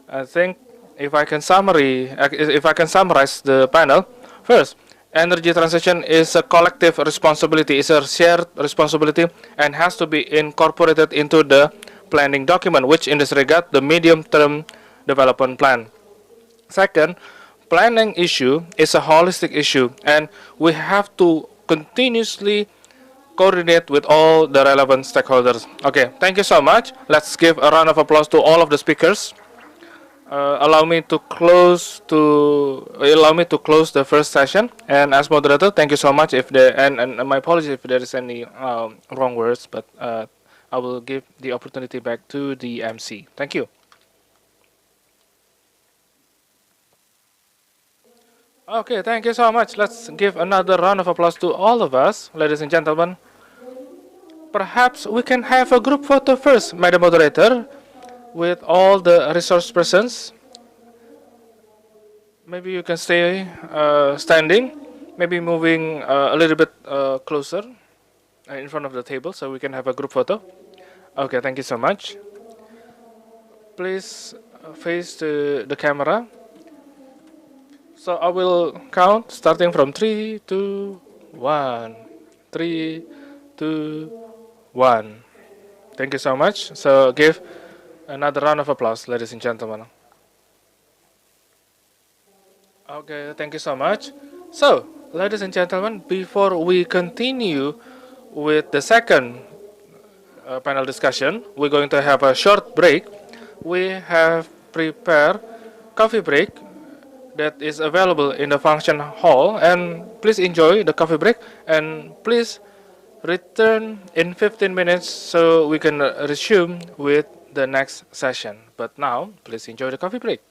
I think if I can summarize the panel, first, energy transition is a collective responsibility, is a shared responsibility, and has to be incorporated into the planning document, which in this regard, the medium-term development plan. Second, planning issue is a holistic issue, and we have to continuously coordinate with all the relevant stakeholders. Okay, thank you so much. Let's give a round of applause to all of the speakers. Allow me to close the first session. And as moderator, thank you so much. If there and my apologies if there is any wrong words, but I will give the opportunity back to the MC. Thank you. Okay, thank you so much. Let's give another round of applause to all of us, ladies and gentlemen. Perhaps we can have a group photo first, Madam Moderator, with all the resource persons. Maybe you can stay standing, maybe moving a little bit closer in front of the table so we can have a group photo. Okay, thank you so much. Please face the camera. So I will count starting from 3, 2, 1. 3, 2, 1. Thank you so much. So give another round of applause, ladies and gentlemen. Okay, thank you so much. So, ladies and gentlemen, before we continue with the second panel discussion, we're going to have a short break. We have prepared coffee break that is available in the function hall, and please enjoy the coffee break, and please return in 15 minutes so we can resume with the next session. But now, please enjoy the coffee break.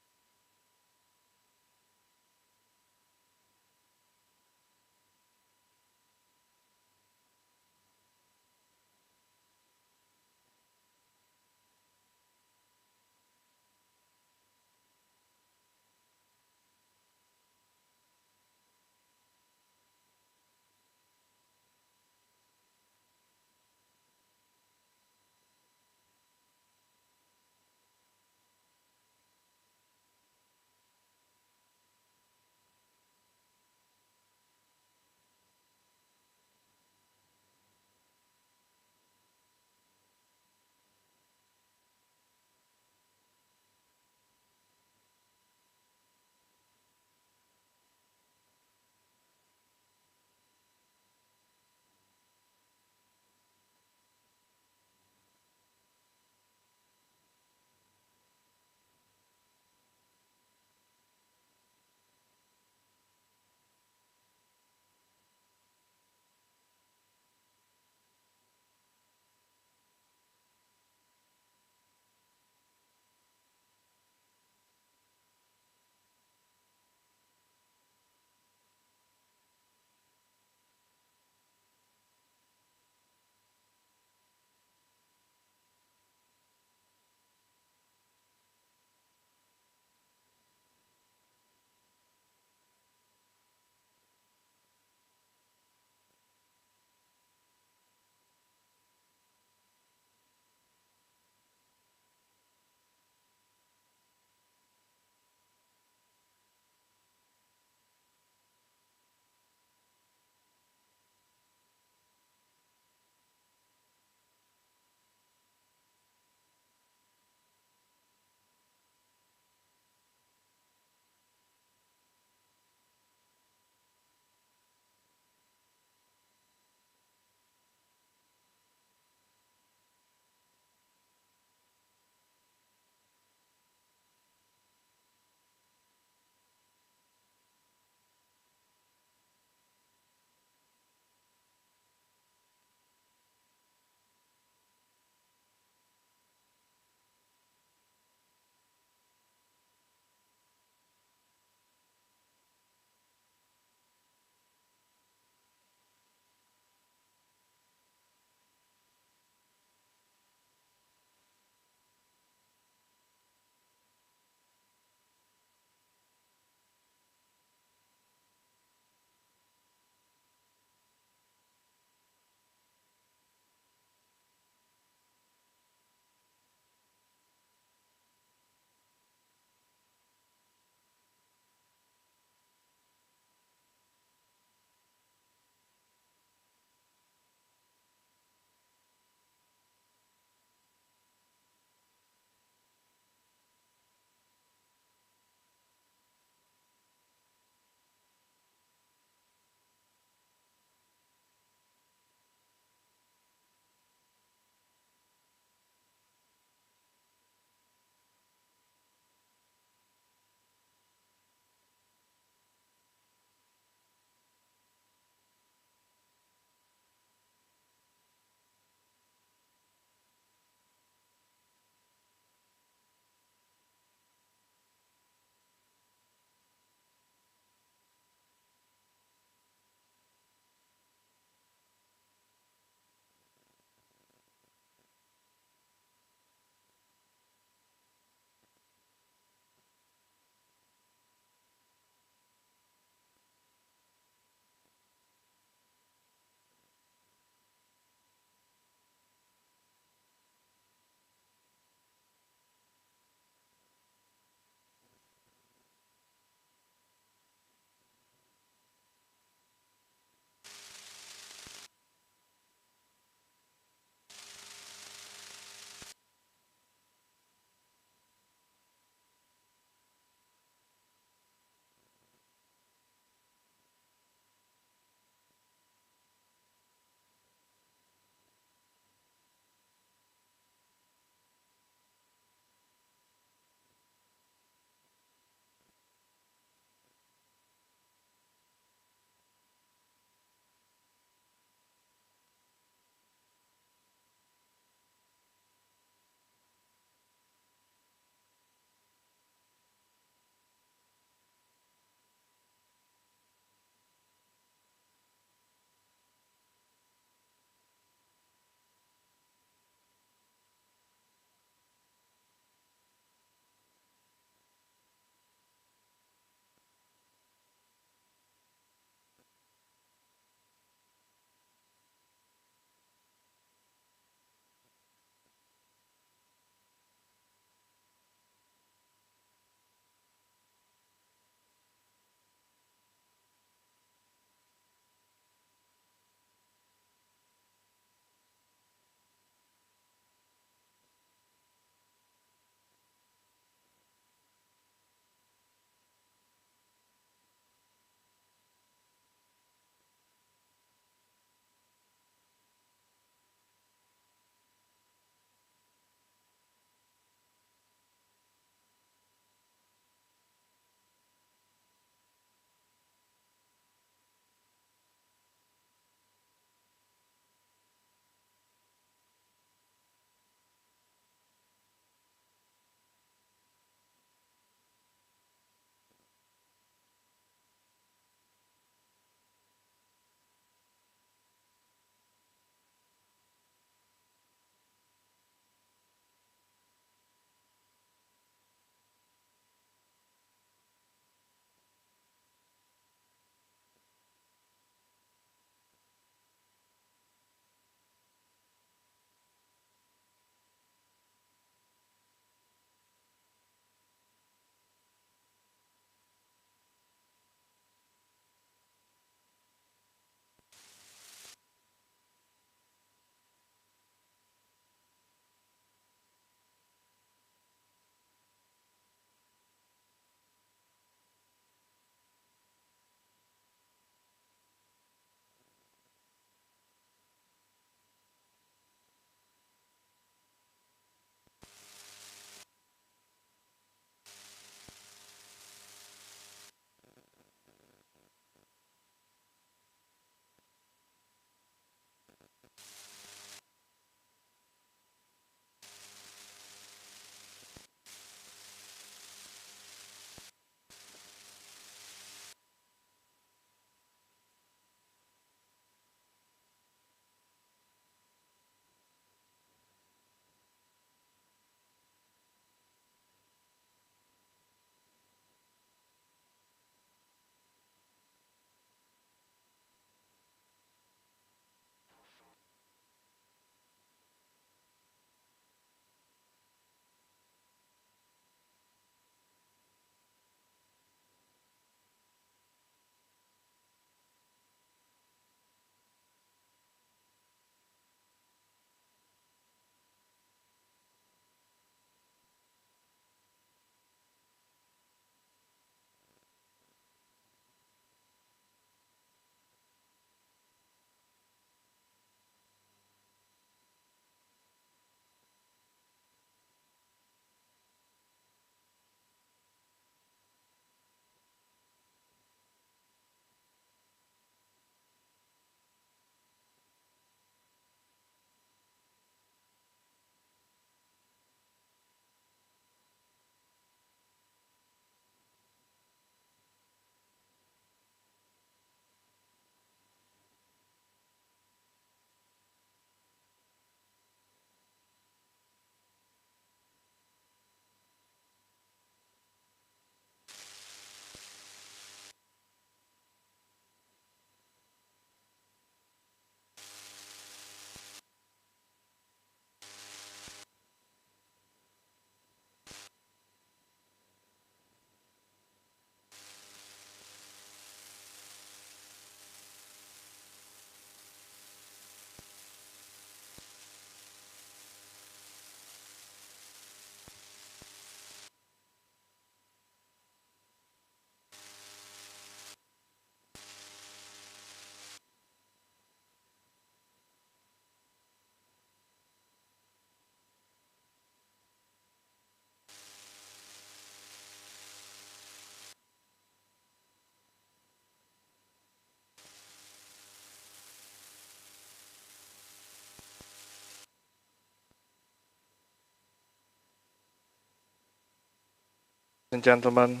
and gentlemen,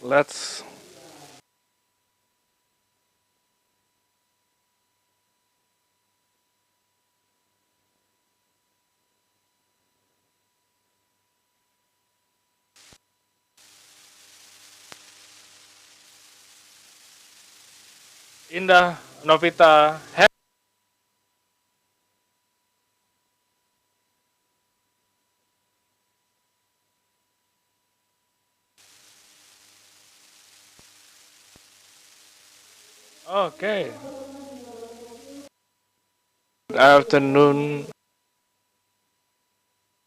let's Indah Novita. Okay. Good afternoon,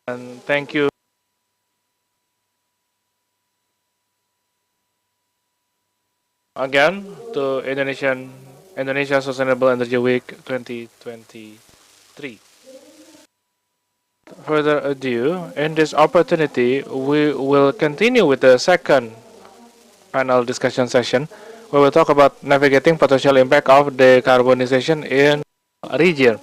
and thank you again to Indonesia Sustainable Energy Week 2023. Further ado, in this opportunity, we will continue with the second panel discussion session. We will talk about navigating potential impact of decarbonization in region.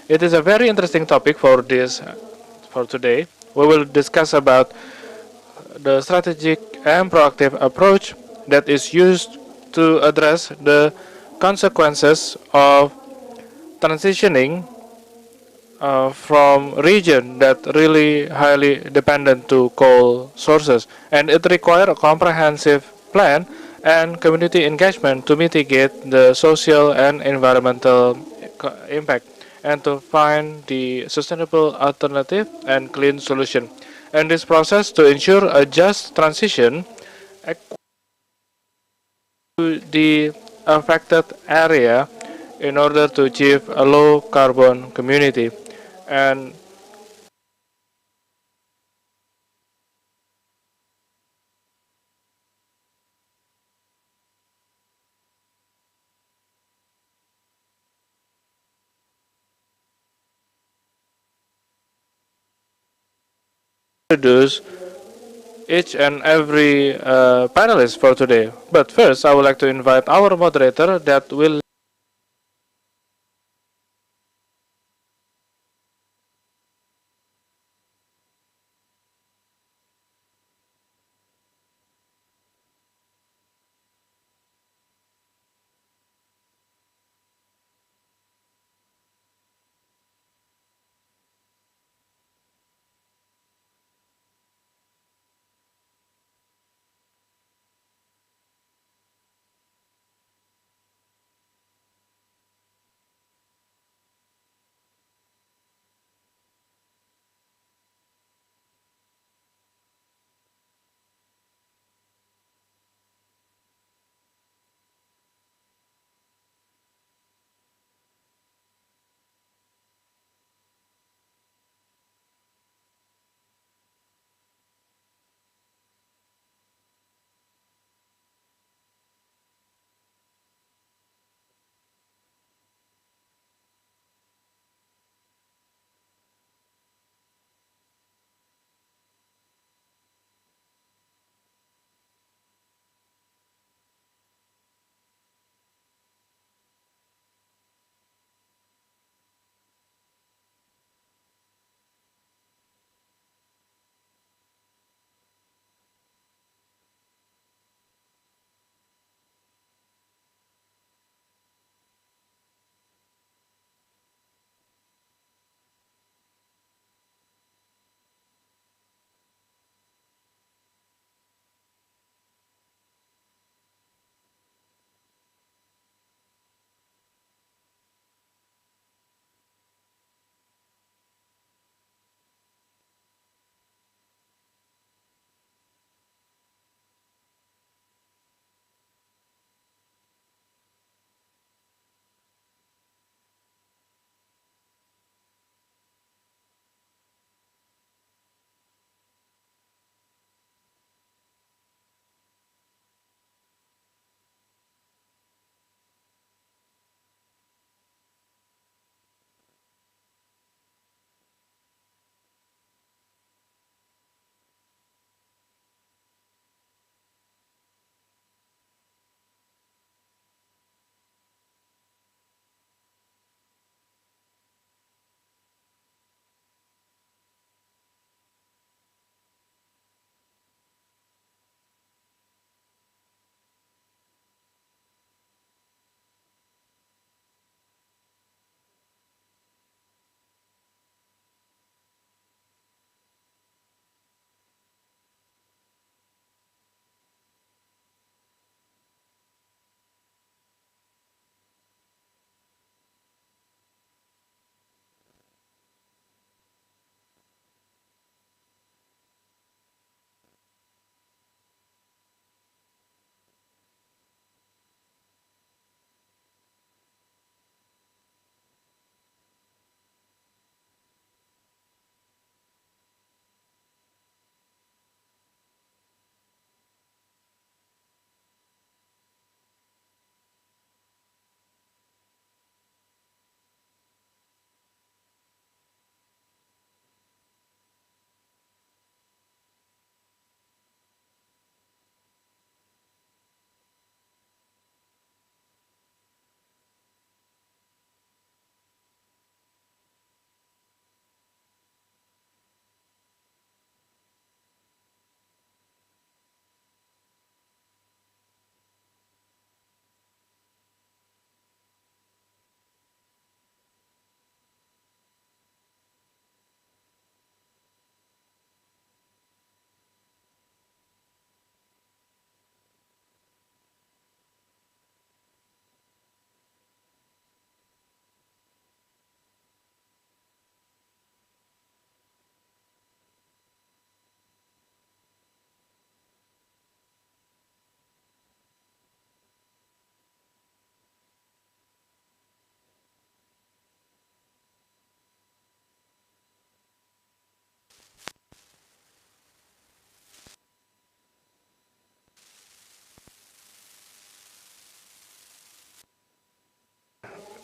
It is a very interesting topic for today. We will discuss about the strategic and proactive approach that is used to address the consequences of transitioning from region that really highly dependent to coal sources, and it requires a comprehensive plan and community engagement to mitigate the social and environmental impact and to find the sustainable alternative and clean solution. And this process to ensure a just transition to the affected area in order to achieve a low carbon community. And introduce each and every panelist for today. But first, I would like to invite our moderator that will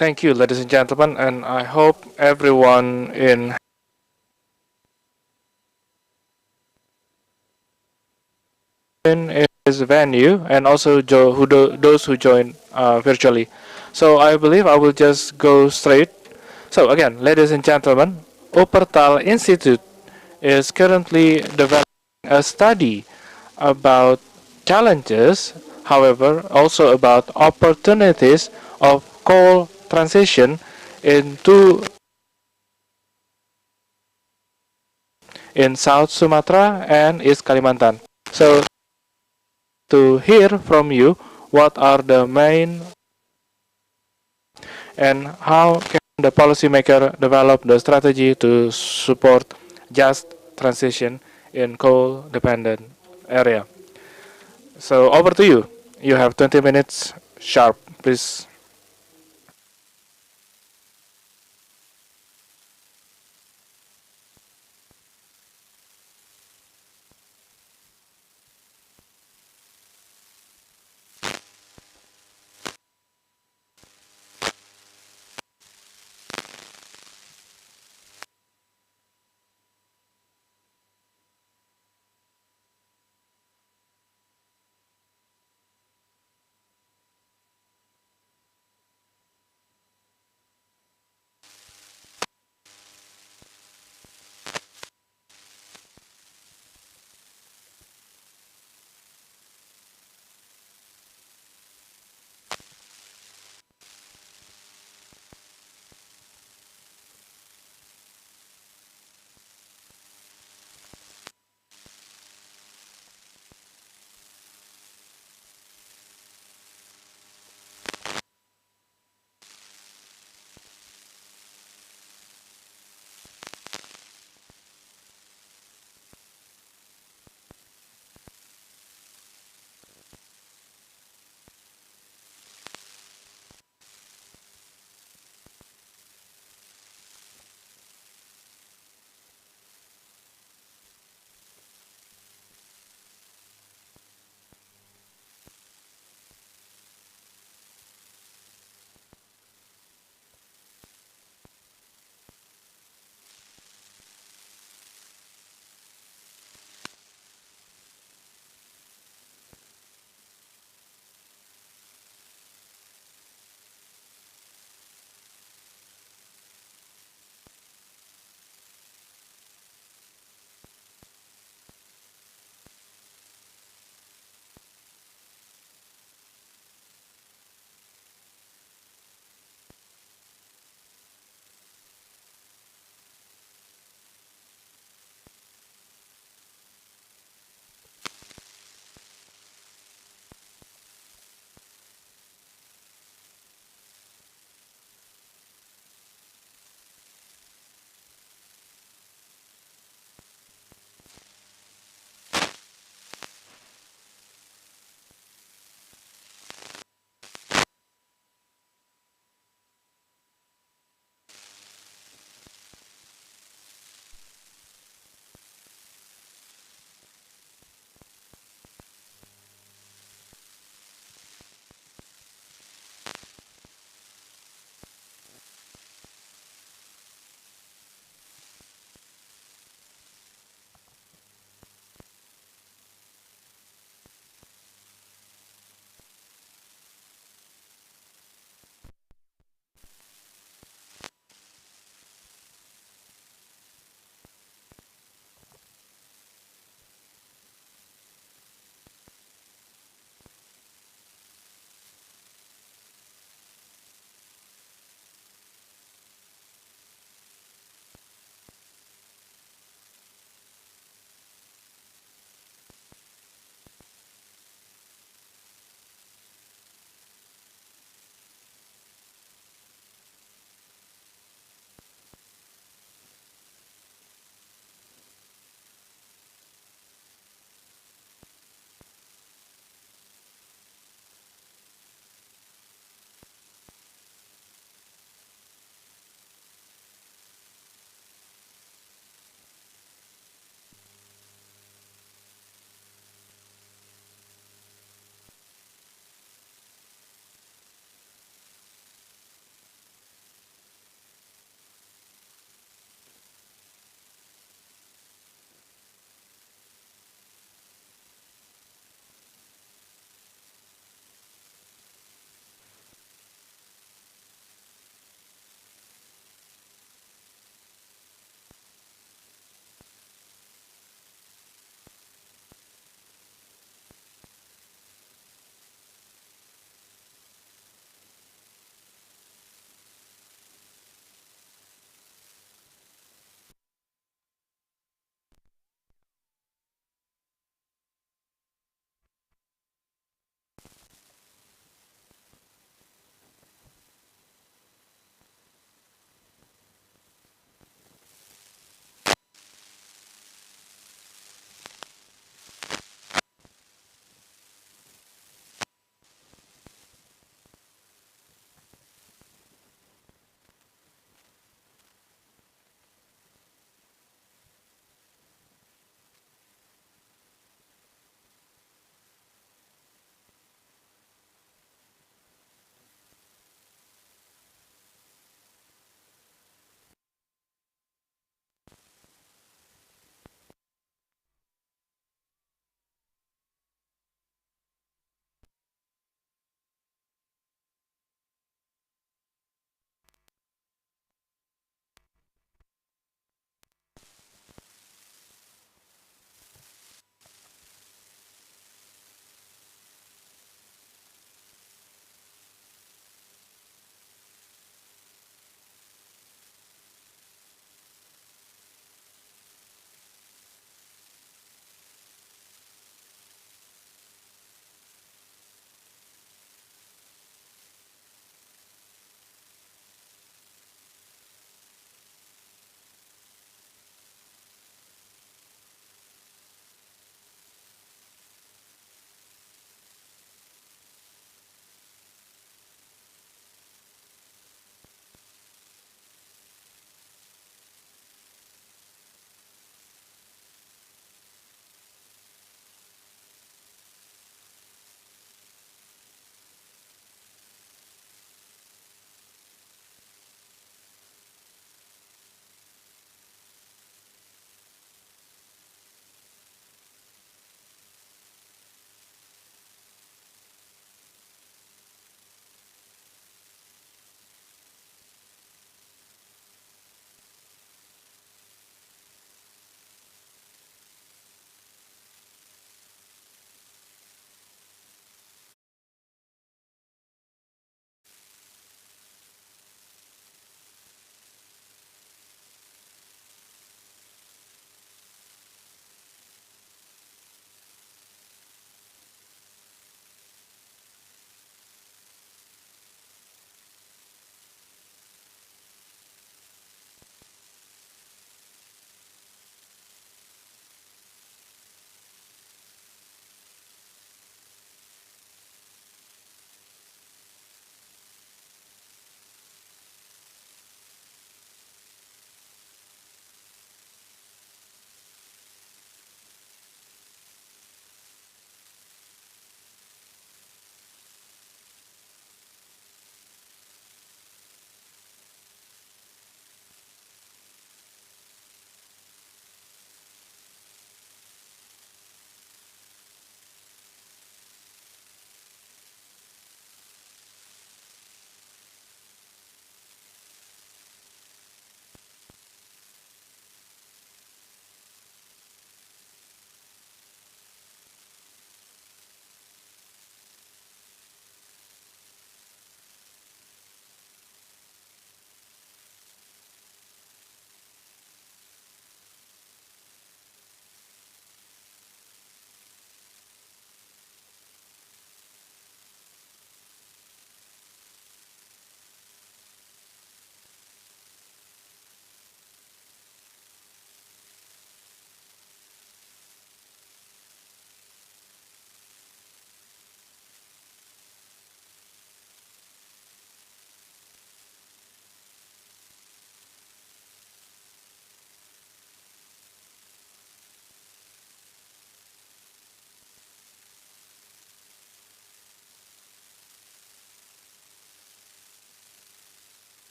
Thank you, ladies and gentlemen, and I hope everyone in this venue and also those who join virtually. So I believe I will just go straight. So again, ladies and gentlemen, Wuppertal Institute is currently developing a study about challenges, however, also about opportunities of coal transition into in South Sumatra and East Kalimantan. So to hear from you what are the main and how can the policymaker develop the strategy to support just transition in coal dependent area. So over to you. You have 20 minutes sharp, please.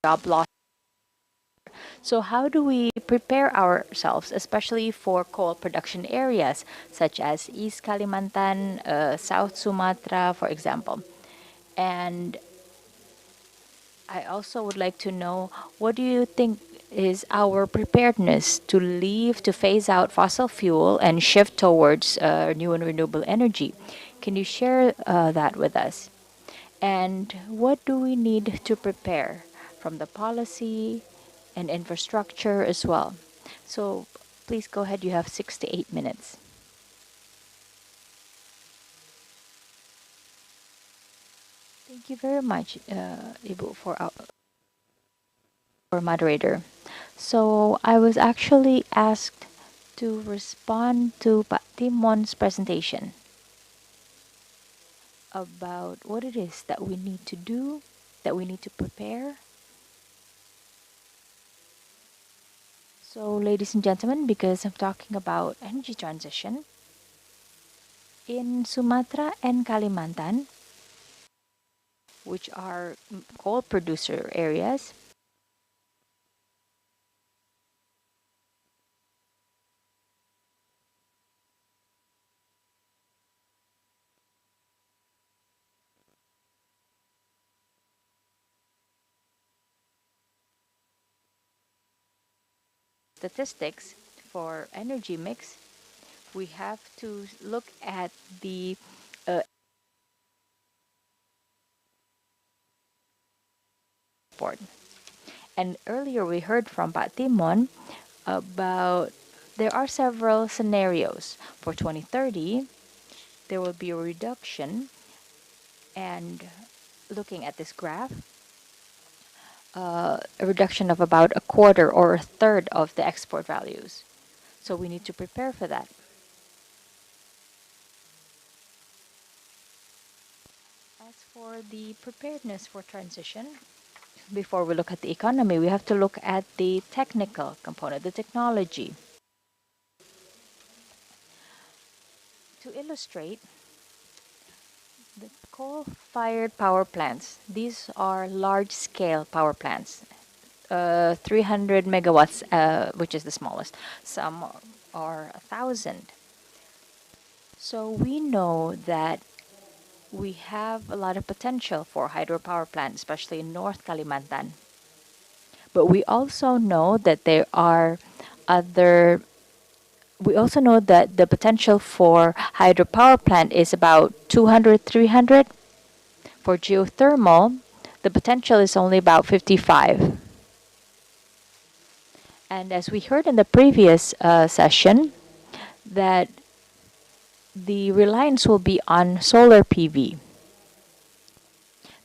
job loss. So how do we prepare ourselves, especially for coal production areas such as East Kalimantan, South Sumatra, for example? And I also would like to know, what do you think is our preparedness to leave, to phase out fossil fuel and shift towards new and renewable energy? Can you share that with us? And what do we need to prepare from the policy and infrastructure as well? So please go ahead, you have 6 to 8 minutes. Thank you very much, Ibu, for our moderator. So I was actually asked to respond to Pak Timon's presentation about what it is that we need to do, that we need to prepare. So, ladies and gentlemen, because I'm talking about energy transition, in Sumatra and Kalimantan, which are coal producer areas, statistics for energy mix, we have to look at the export. And earlier we heard from Pak Timon about there are several scenarios. For 2030, there will be a reduction, and looking at this graph, a reduction of about a quarter or a third of the export values. So we need to prepare for that. As for the preparedness for transition, before we look at the economy, we have to look at the technical component, the technology. To illustrate, the coal-fired power plants, these are large-scale power plants, 300 megawatts, which is the smallest. Some are 1,000. So we know that we have a lot of potential for hydropower plants, especially in North Kalimantan. But we also know that there are other. We also know that the potential for hydropower plant is about 200, 300. For geothermal, the potential is only about 55. And as we heard in the previous session, that the reliance will be on solar PV.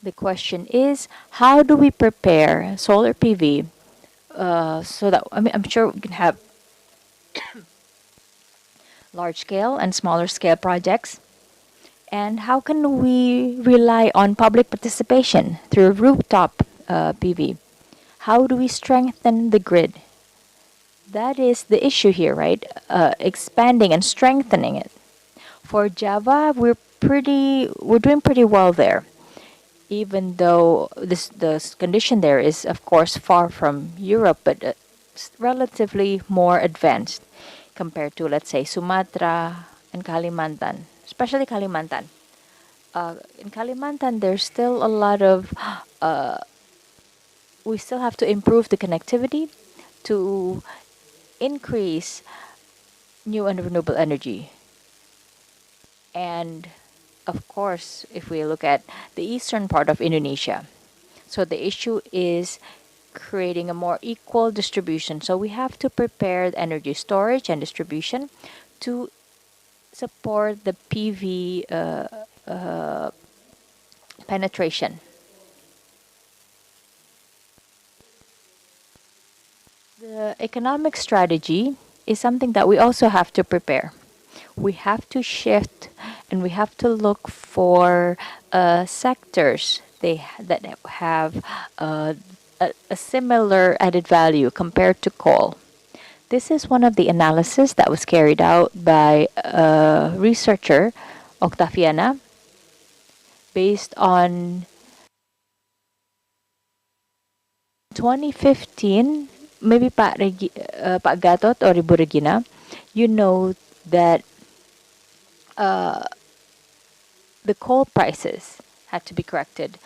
The question is, how do we prepare solar PV so that, I'm sure we can have large scale and smaller scale projects. And how can we rely on public participation through rooftop PV? How do we strengthen the grid? That is the issue here, right? Expanding and strengthening it. For Java, we're doing pretty well there, even though the condition there is, of course, far from Europe, but relatively more advanced compared to, let's say, Sumatra and Kalimantan, especially Kalimantan. In Kalimantan, there's still a lot of, we still have to improve the connectivity to increase new and renewable energy. And of course, if we look at the eastern part of Indonesia, so the issue is creating a more equal distribution. So we have to prepare the energy storage and distribution to support the PV penetration. The economic strategy is something that we also have to prepare. We have to shift and we have to look for sectors that have a similar added value compared to coal. This is one of the analysis that was carried out by a researcher, Octaviana, based on 2015, maybe Pak Gatot or Ibu Regina, you know that the coal prices had to be corrected.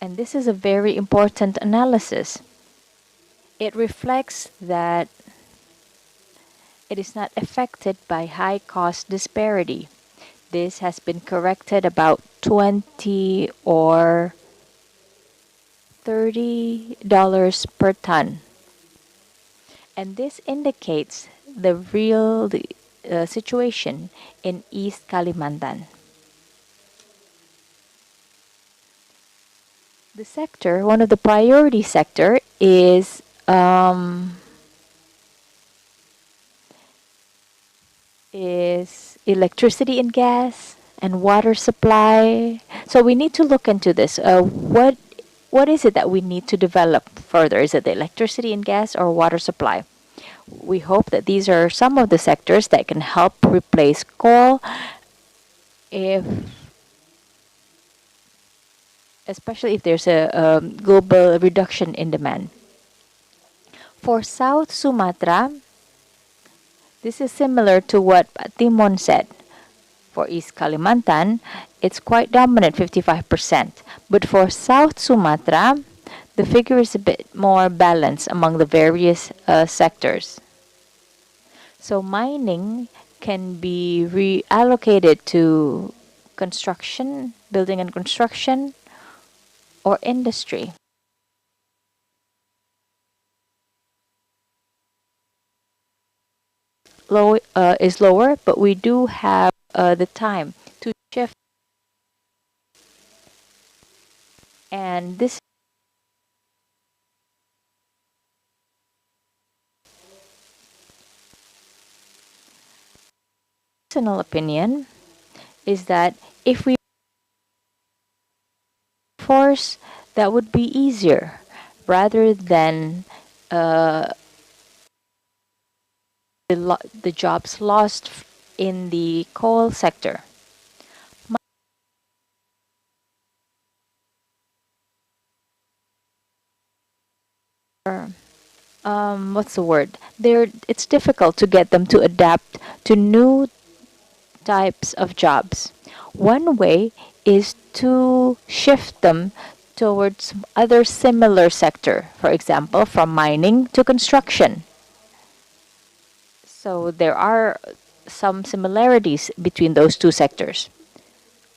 And this is a very important analysis. It reflects that it is not affected by high cost disparity. This has been corrected about 20 or $30 per ton. And this indicates the real situation in East Kalimantan. The sector, one of the priority sector is electricity and gas and water supply. So we need to look into this. What is it that we need to develop further? Is it the electricity and gas or water supply? We hope that these are some of the sectors that can help replace coal, especially if there's a global reduction in demand. For South Sumatra, this is similar to what Pak Timon said. For East Kalimantan, it's quite dominant, 55%. But for South Sumatra, the figure is a bit more balanced among the various sectors. So mining can be reallocated to construction, building and construction, or industry. Is lower, but we do have the time to shift. And this personal opinion is that if we force, that would be easier rather than the jobs lost in the coal sector. What's the word? It's difficult to get them to adapt to new types of jobs. One way is to shift them towards other similar sector, for example, from mining to construction. So there are some similarities between those two sectors.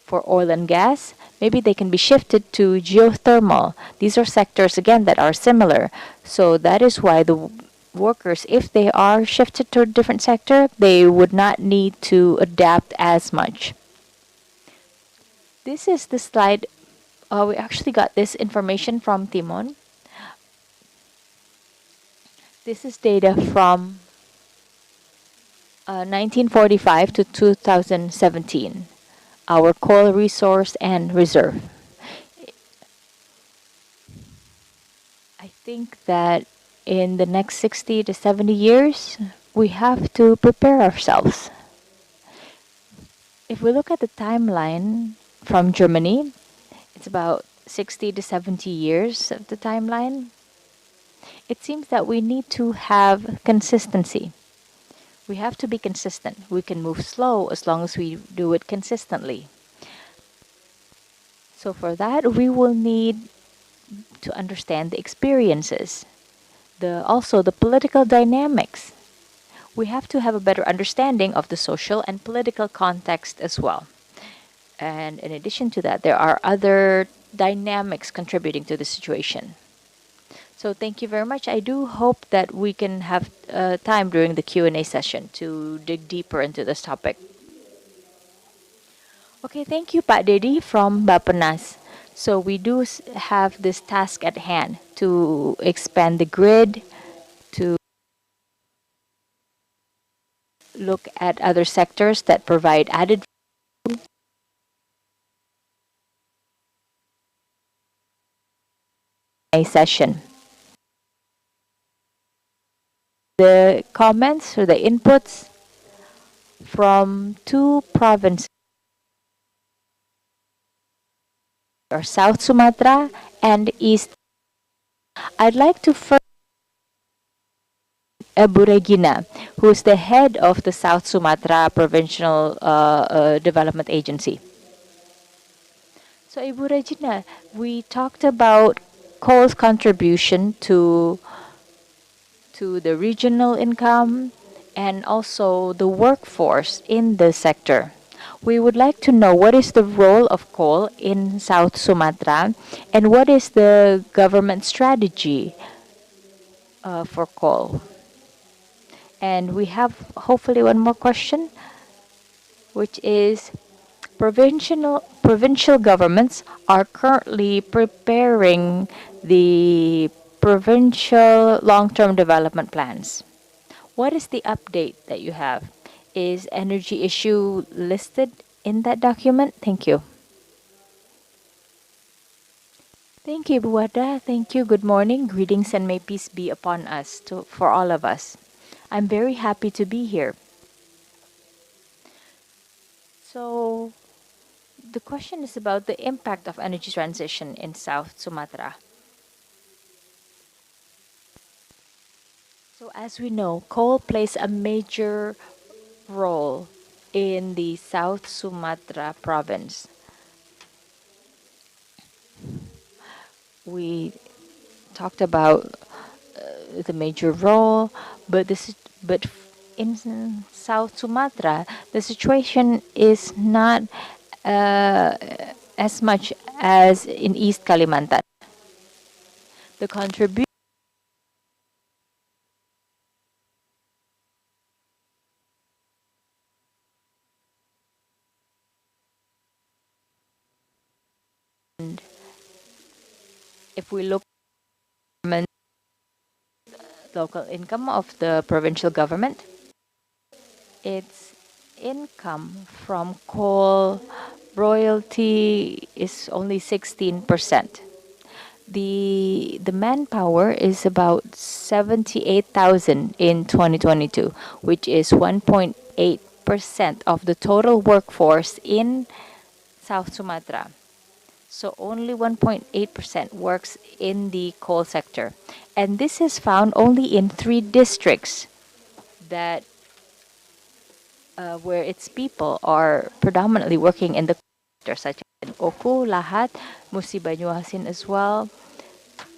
For oil and gas, maybe they can be shifted to geothermal. These are sectors, again, that are similar. So that is why the workers, if they are shifted to a different sector, they would not need to adapt as much. This is the slide. We actually got this information from Timon. This is data from 1945 to 2017. Our coal resource and reserve. I think that in the next 60 to 70 years, we have to prepare ourselves. If we look at the timeline from Germany, it's about 60 to 70 years of the timeline. It seems that we need to have consistency. We have to be consistent. We can move slow as long as we do it consistently. So for that, we will need to understand the experiences, also the political dynamics. We have to have a better understanding of the social and political context as well. And in addition to that, there are other dynamics contributing to the situation. So thank you very much. I do hope that we can have time during the Q&A session to dig deeper into this topic. Okay, thank you, Pak Dedi from Bapenas. So we do have this task at hand to expand the grid, to look at other sectors that provide added session. The comments or the inputs from two provinces are South Sumatra and East I'd like to first Ibu Regina, who is the head of the South Sumatra Provincial Development Agency. So, Ibu Regina, we talked about coal's contribution to the regional income and also the workforce in the sector. We would like to know what is the role of coal in South Sumatra and what is the government strategy for coal. And we have hopefully one more question, which is provincial governments are currently preparing the provincial long-term development plans. What is the update that you have? Is energy issue listed in that document? Thank you. Thank you, Buwada. Thank you. Good morning. Greetings and may peace be upon us, for all of us. I'm very happy to be here. So, the question is about the impact of energy transition in South Sumatra. So, as we know, coal plays a major role in the South Sumatra province. We talked about the major role, but in South Sumatra, the situation is not as much as in East Kalimantan. The contribution if we look at local income of the provincial government, its income from coal royalty is only 16%. The manpower is about 78,000 in 2022, which is 1.8% of the total workforce in South Sumatra. So only 1.8% works in the coal sector. And this is found only in 3 districts that where its people are predominantly working in the sector, such as in Oku, Lahat, Musi Banyuasin as well.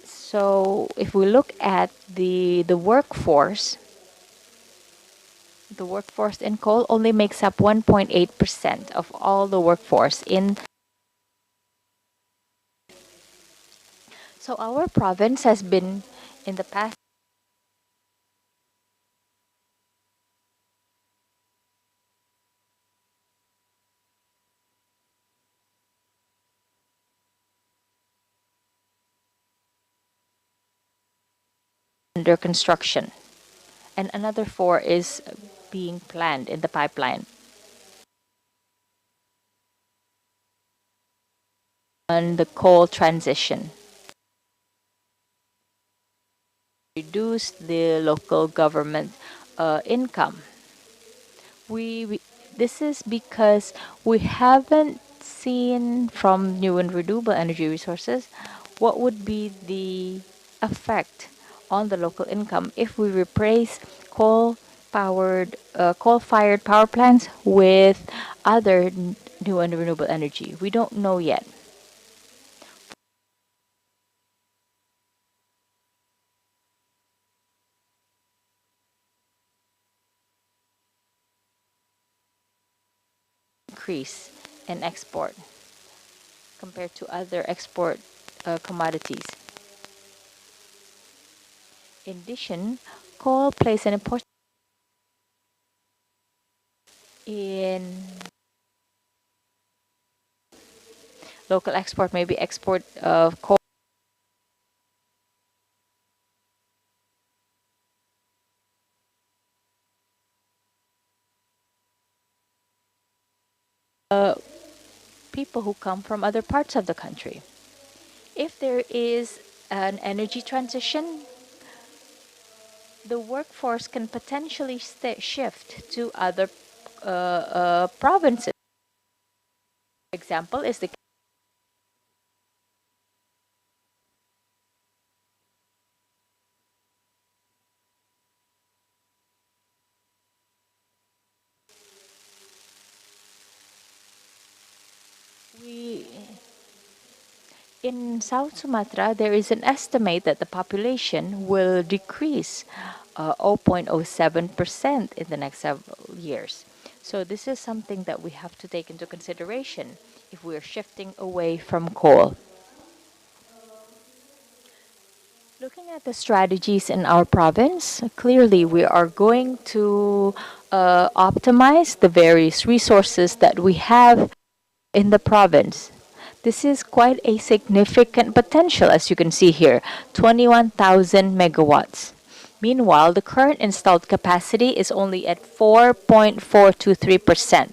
So if we look at the workforce in coal only makes up 1.8% of all the workforce in. So our province has been in the past under construction, and another 4 is being planned in the pipeline. On the coal transition, reduce the local government income. This is because we haven't seen from new and renewable energy resources what would be the effect on the local income if we replace coal-fired power plants with other new and renewable energy. We don't know yet. Increase in export compared to other export commodities. In addition, coal plays an important in local export, maybe export of coal. People who come from other parts of the country. If there is an energy transition, the workforce can potentially shift to other provinces. For example, is the In South Sumatra, there is an estimate that the population will decrease 0.07% in the next several years. So this is something that we have to take into consideration if we are shifting away from coal. Looking at the strategies in our province, clearly we are going to optimize the various resources that we have in the province. This is quite a significant potential, as you can see here, 21,000 megawatts. Meanwhile, the current installed capacity is only at 4.423%.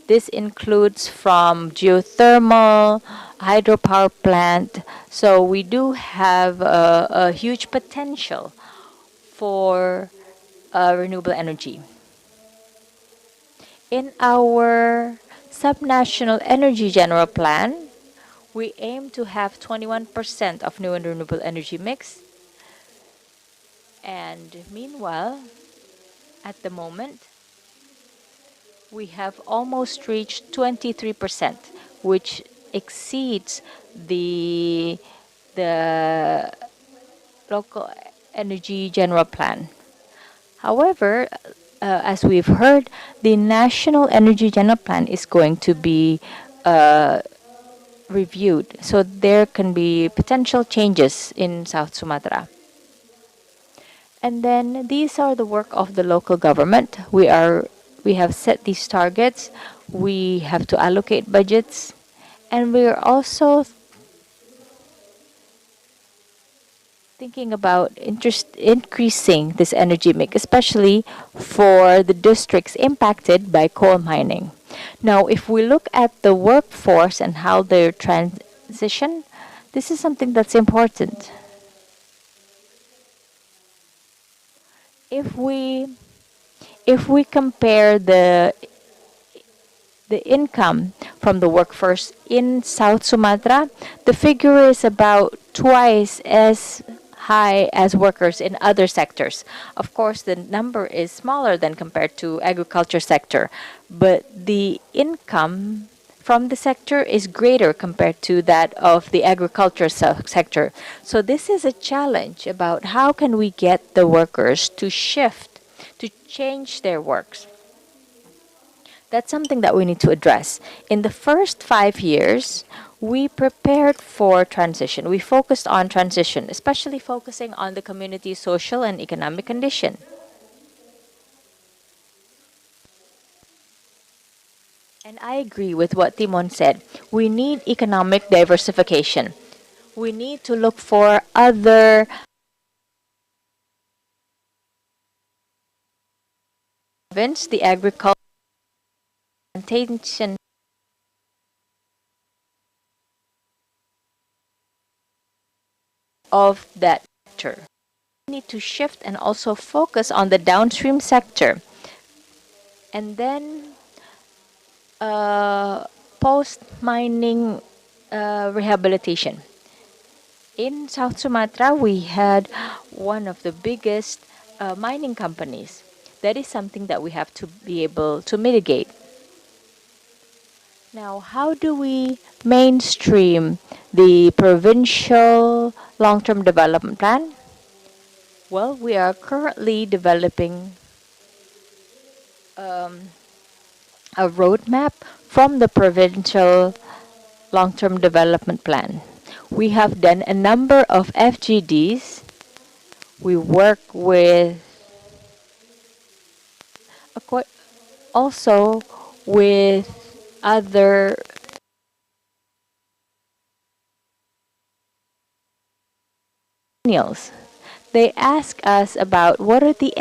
This includes from geothermal, hydropower plant. So we do have a huge potential for renewable energy. In our subnational energy general plan, we aim to have 21% of new and renewable energy mix. And meanwhile, at the moment, we have almost reached 23%, which exceeds the local energy general plan. However, as we've heard, the national energy general plan is going to be reviewed, so there can be potential changes in South Sumatra. And then these are the work of the local government. We have set these targets. We have to allocate budgets, and we are also thinking about increasing this energy mix, especially for the districts impacted by coal mining. Now, if we look at the workforce and how they transition, this is something that's important. If we compare the income from the workforce in South Sumatra, the figure is about twice as high as workers in other sectors. Of course, the number is smaller than compared to agriculture sector, but the income from the sector is greater compared to that of the agriculture sector. So this is a challenge about how can we get the workers to shift, to change their works. That's something that we need to address. In the first 5 years, we prepared for transition. We focused on transition, especially focusing on the community social and economic condition. And I agree with what Timon said. We need economic diversification. We need to look for other province, the agriculture plantation of that sector. We need to shift and also focus on the downstream sector. And then post-mining rehabilitation. In South Sumatra, we had one of the biggest mining companies. That is something that we have to be able to mitigate. Now, how do we mainstream the provincial long-term development plan? Well, we are currently developing a roadmap from the provincial long-term development plan. We have done a number of FGDs. We work with also with other millennials. They ask us about what are the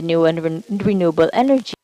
new and renewable energy.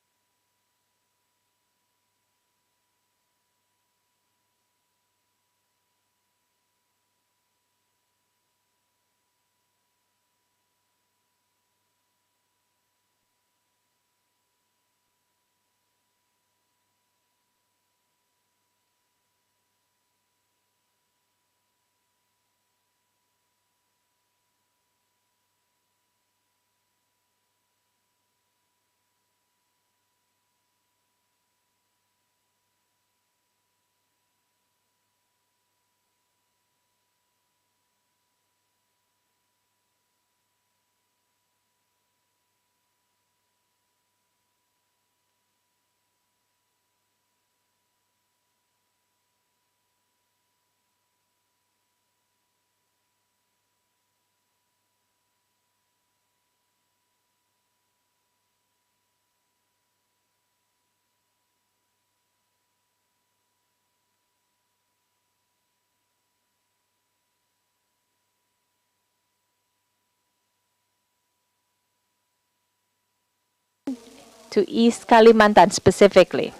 to East Kalimantan specifically.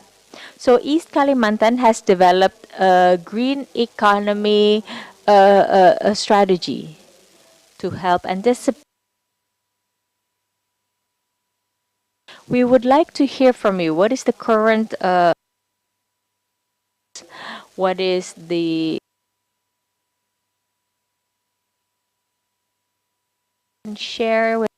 So East Kalimantan has developed a green economy a strategy to help anticipate. We would like to hear from you. What is the current, what is the share with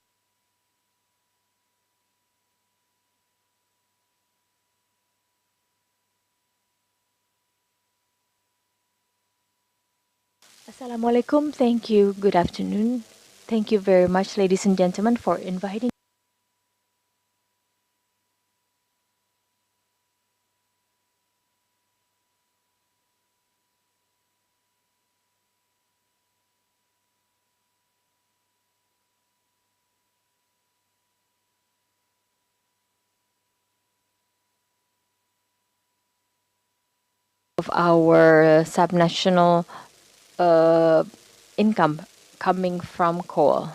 Assalamualaikum. Thank you. Good afternoon. Thank you very much, ladies and gentlemen, for inviting of our subnational income coming from coal.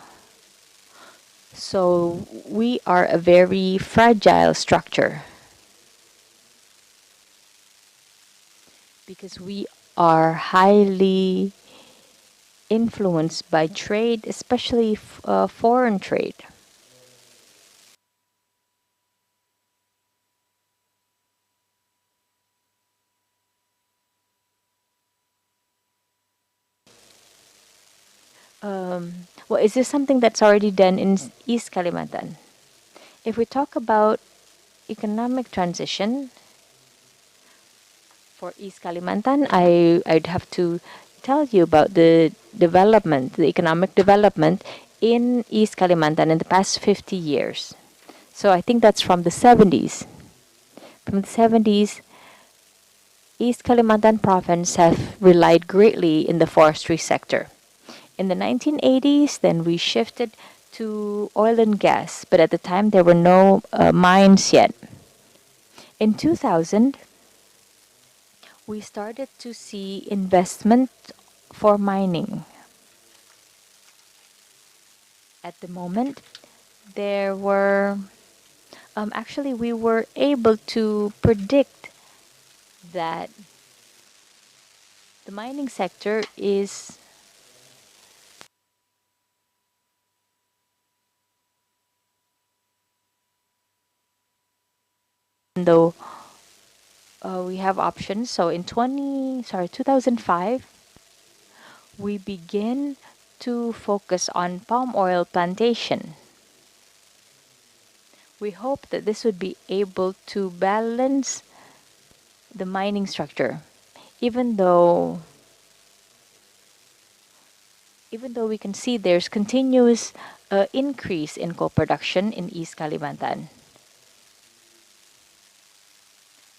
So we are a very fragile structure because we are highly influenced by trade, especially foreign trade. Well, is this something that's already done in East Kalimantan? If we talk about economic transition for East Kalimantan, I'd have to tell you about the development, the economic development in East Kalimantan in the past 50 years. So I think that's from the 70s. From the 70s, East Kalimantan province have relied greatly in the forestry sector. In the 1980s, then we shifted to oil and gas, but at the time there were no mines yet. In 2000, we started to see investment for mining. At the moment, there were actually we were able to predict that the mining sector is though we have options. So in 2005, we began to focus on palm oil plantation. We hope that this would be able to balance the mining structure, even though we can see there's continuous increase in coal production in East Kalimantan.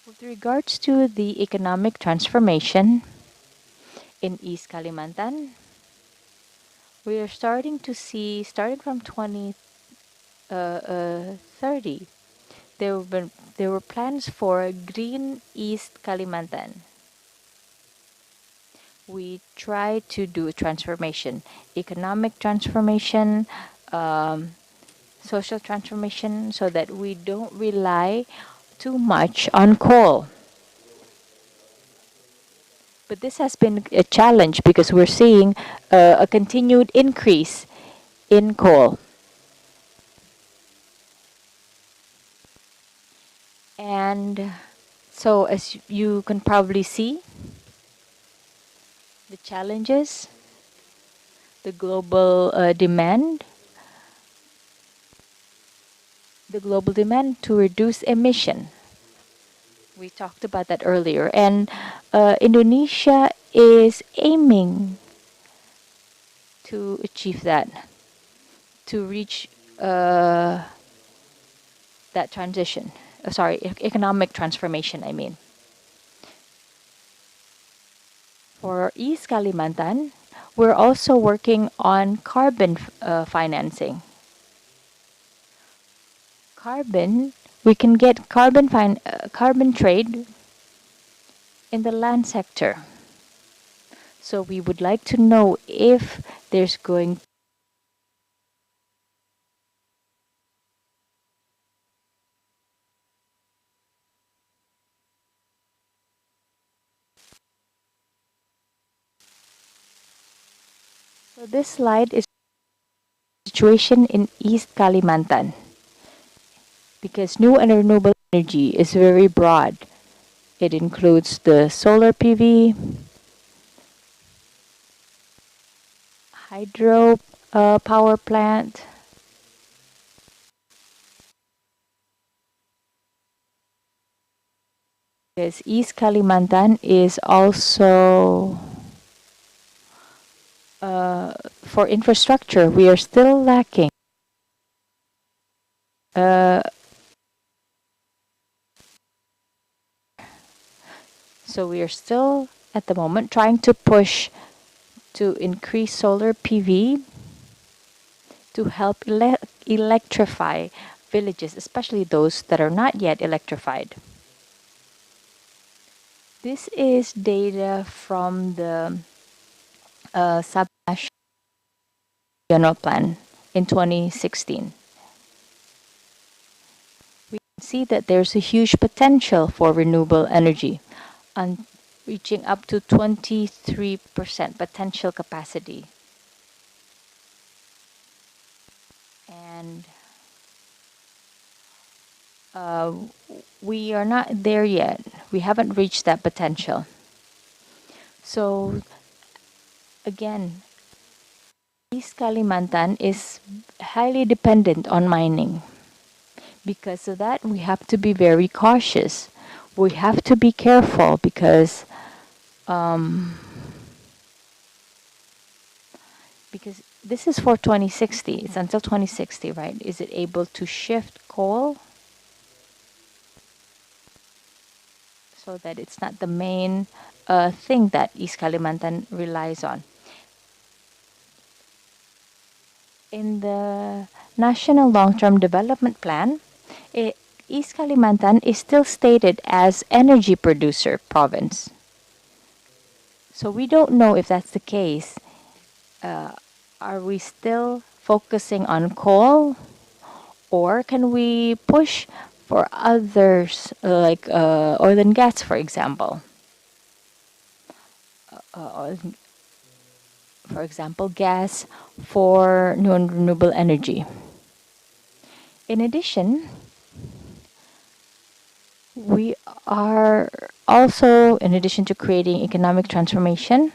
With regards to the economic transformation in East Kalimantan, we are starting to see, starting from 2030, there were plans for Green East Kalimantan. We try to do transformation, economic transformation, social transformation, so that we don't rely too much on coal. But this has been a challenge because we're seeing a continued increase in coal. And so as you can probably see, the challenges, the global demand to reduce emission. We talked about that earlier. And Indonesia is aiming to achieve that, to reach that transition. Economic transformation, I mean. For East Kalimantan, we're also working on carbon financing. We can get carbon trade in the land sector. So we would like to know if there's going So this slide is situation in East Kalimantan, because new and renewable energy is very broad. It includes the solar PV, hydro power plant, because East Kalimantan is also for infrastructure. We are still lacking. So we are still at the moment trying to push to increase solar PV to help electrify villages, especially those that are not yet electrified. This is data from the Sub-National General Plan in 2016. We can see that there's a huge potential for renewable energy, and reaching up to 23% potential capacity. And we are not there yet. We haven't reached that potential. So again, East Kalimantan is highly dependent on mining. Because of that, we have to be very cautious. We have to be careful because this is for 2060. It's until 2060, right? Is it able to shift coal so that it's not the main thing that East Kalimantan relies on? In the National Long-Term Development Plan, East Kalimantan is still stated as energy producer province. So we don't know if that's the case. Are we still focusing on coal, or can we push for others like oil and gas, for example? For example, gas for new and renewable energy. In addition, we are also, in addition to creating economic transformation,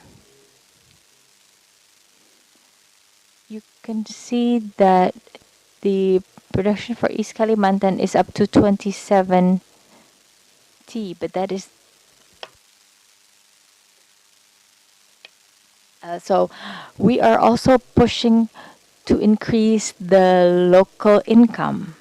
you can see that the production for East Kalimantan is up to 27 T, but that is so we are also pushing to increase the local income.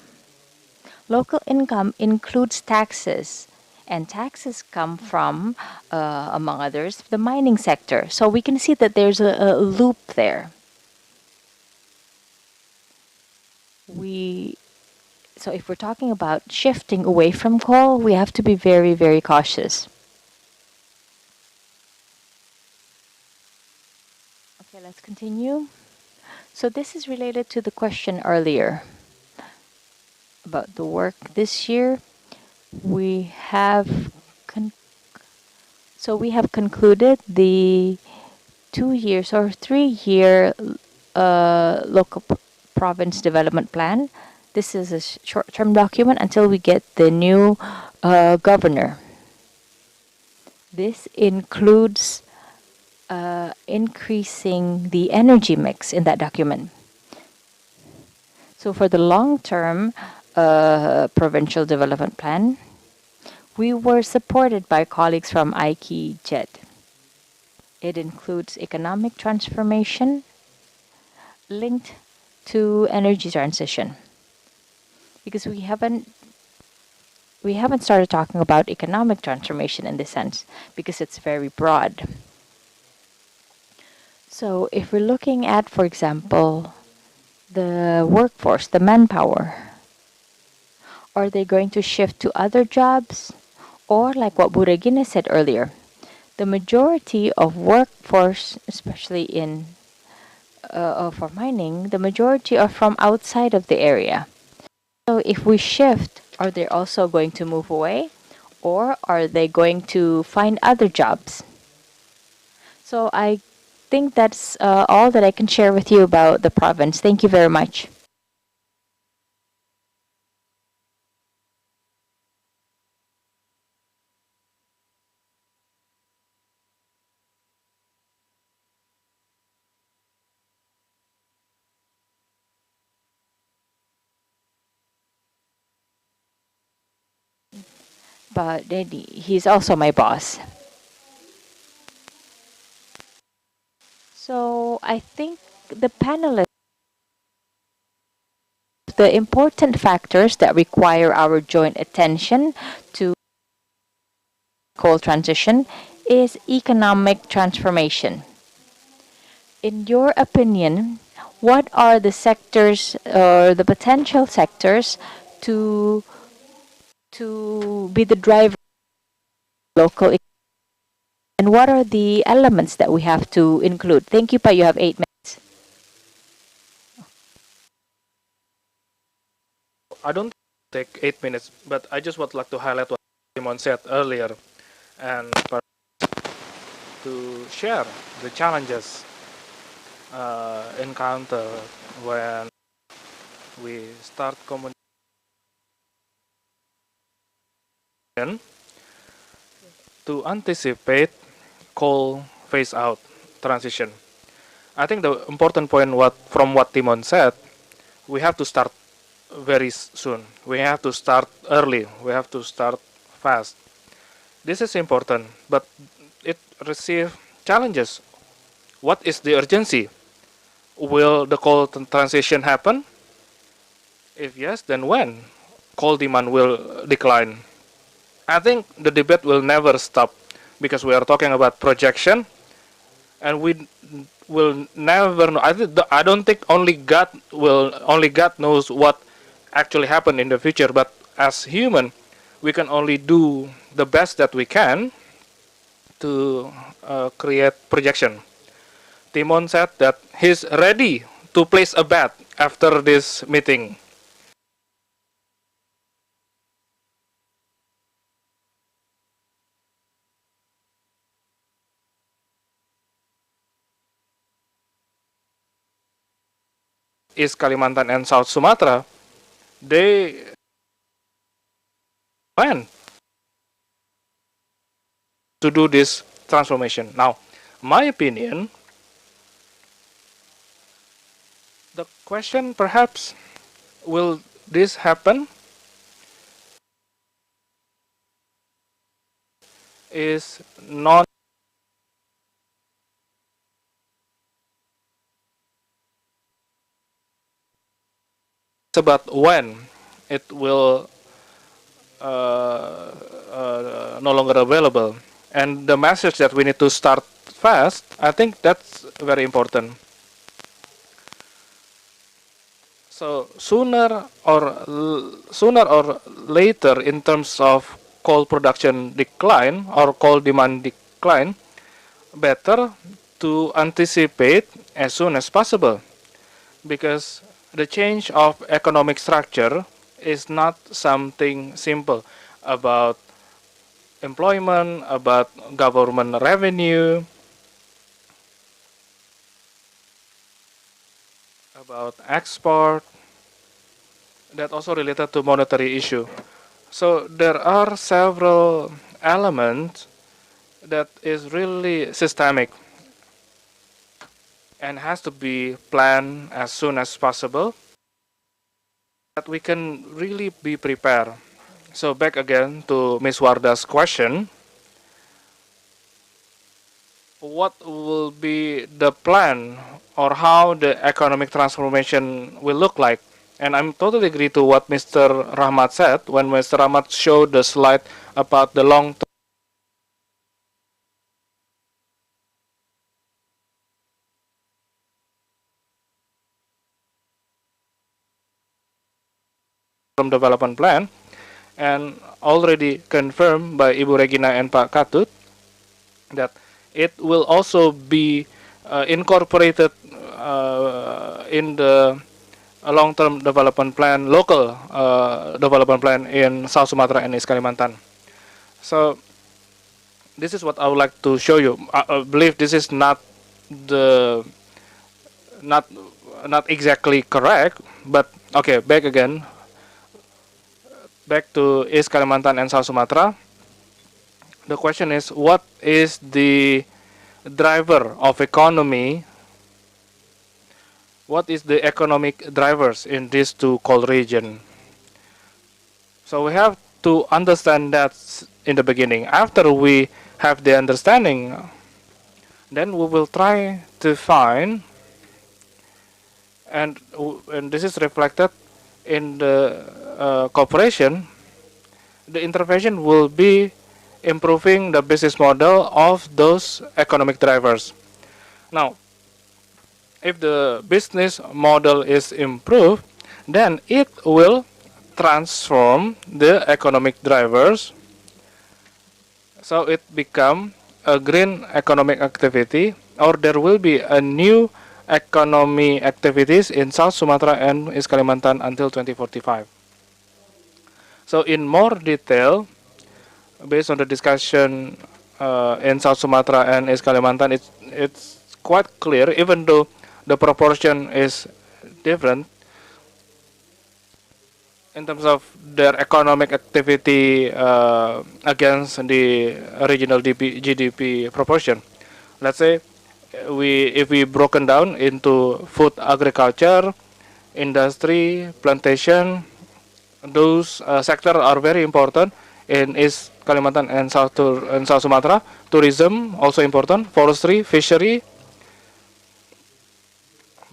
Local income includes taxes, and taxes come from, among others, the mining sector. So we can see that there's a loop there. So if we're talking about shifting away from coal, we have to be very, very cautious. Okay, let's continue. So this is related to the question earlier about the work this year. We have concluded the 2 years or 3-year local province development plan. This is a short-term document until we get the new governor. This includes increasing the energy mix in that document. So for the long-term provincial development plan, we were supported by colleagues from IKJET. It includes economic transformation linked to energy transition. Because we haven't started talking about economic transformation in this sense, because it's very broad. So if we're looking at, for example, the workforce, the manpower, are they going to shift to other jobs? Or like what Bu Regina said earlier, the majority of workforce, especially in for mining, the majority are from outside of the area. So if we shift, are they also going to move away? Or are they going to find other jobs? So I think that's all that I can share with you about the province. Thank you very much. But he's also my boss. So I think the panelists, the important factors that require our joint attention to coal transition is economic transformation. In your opinion, what are the sectors or the potential sectors to be the driver of local economy, and what are the elements that we have to include? Thank you, Pa. You have 8 minutes. I don't take 8 minutes, but I just would like to highlight what Simon said earlier and to share the challenges encountered when we start communication to anticipate coal phase out transition. I think the important point from what Timon said, we have to start very soon. We have to start early. We have to start fast. This is important, but it receives challenges. What is the urgency? Will the coal transition happen? If yes, then when? Coal demand will decline. I think the debate will never stop because we are talking about projection, and we will never know. I don't think only God knows what actually happen in the future. But as human, we can only do the best that we can to create projection. Timon said that he's ready to place a bet after this meeting. East Kalimantan and South Sumatra, they plan to do this transformation. Now, my opinion, the question perhaps, will this happen, is not about when it will no longer available. And the message that we need to start fast, I think that's very important. So sooner or later, in terms of coal production decline or coal demand decline, better to anticipate as soon as possible, because the change of economic structure is not something simple about employment, about government revenue, about export, that also related to monetary issue. So there are several elements that is really systemic and has to be planned as soon as possible, that we can really be prepared. So back again to Ms. Warda's question, what will be the plan or how the economic transformation will look like? And I'm totally agree to what Mr. Rahmat said when Mr. Rahmat showed the slide about the long-term development plan, and already confirmed by Ibu Regina and Pak Katut that it will also be incorporated in the long-term development plan, local development plan in South Sumatra and East Kalimantan. So this is what I would like to show you. I believe this is not the not exactly correct, but okay, back again, back to East Kalimantan and South Sumatra. The question is, what is the driver of economy? What is the economic drivers in these two coal region? So we have to understand that in the beginning. After we have the understanding, then we will try to find, and this is reflected in the cooperation. The intervention will be improving the business model of those economic drivers. Now, if the business model is improved, then it will transform the economic drivers, so it become a green economic activity, or there will be a new economy activities in South Sumatra and East Kalimantan until 2045. So in more detail, based on the discussion in South Sumatra and East Kalimantan, it's quite clear, even though the proportion is different in terms of their economic activity against the regional GDP proportion. Let's say if we broken down into food, agriculture, industry, plantation, those sectors are very important in East Kalimantan and South Sumatra. Tourism also important, forestry, fishery.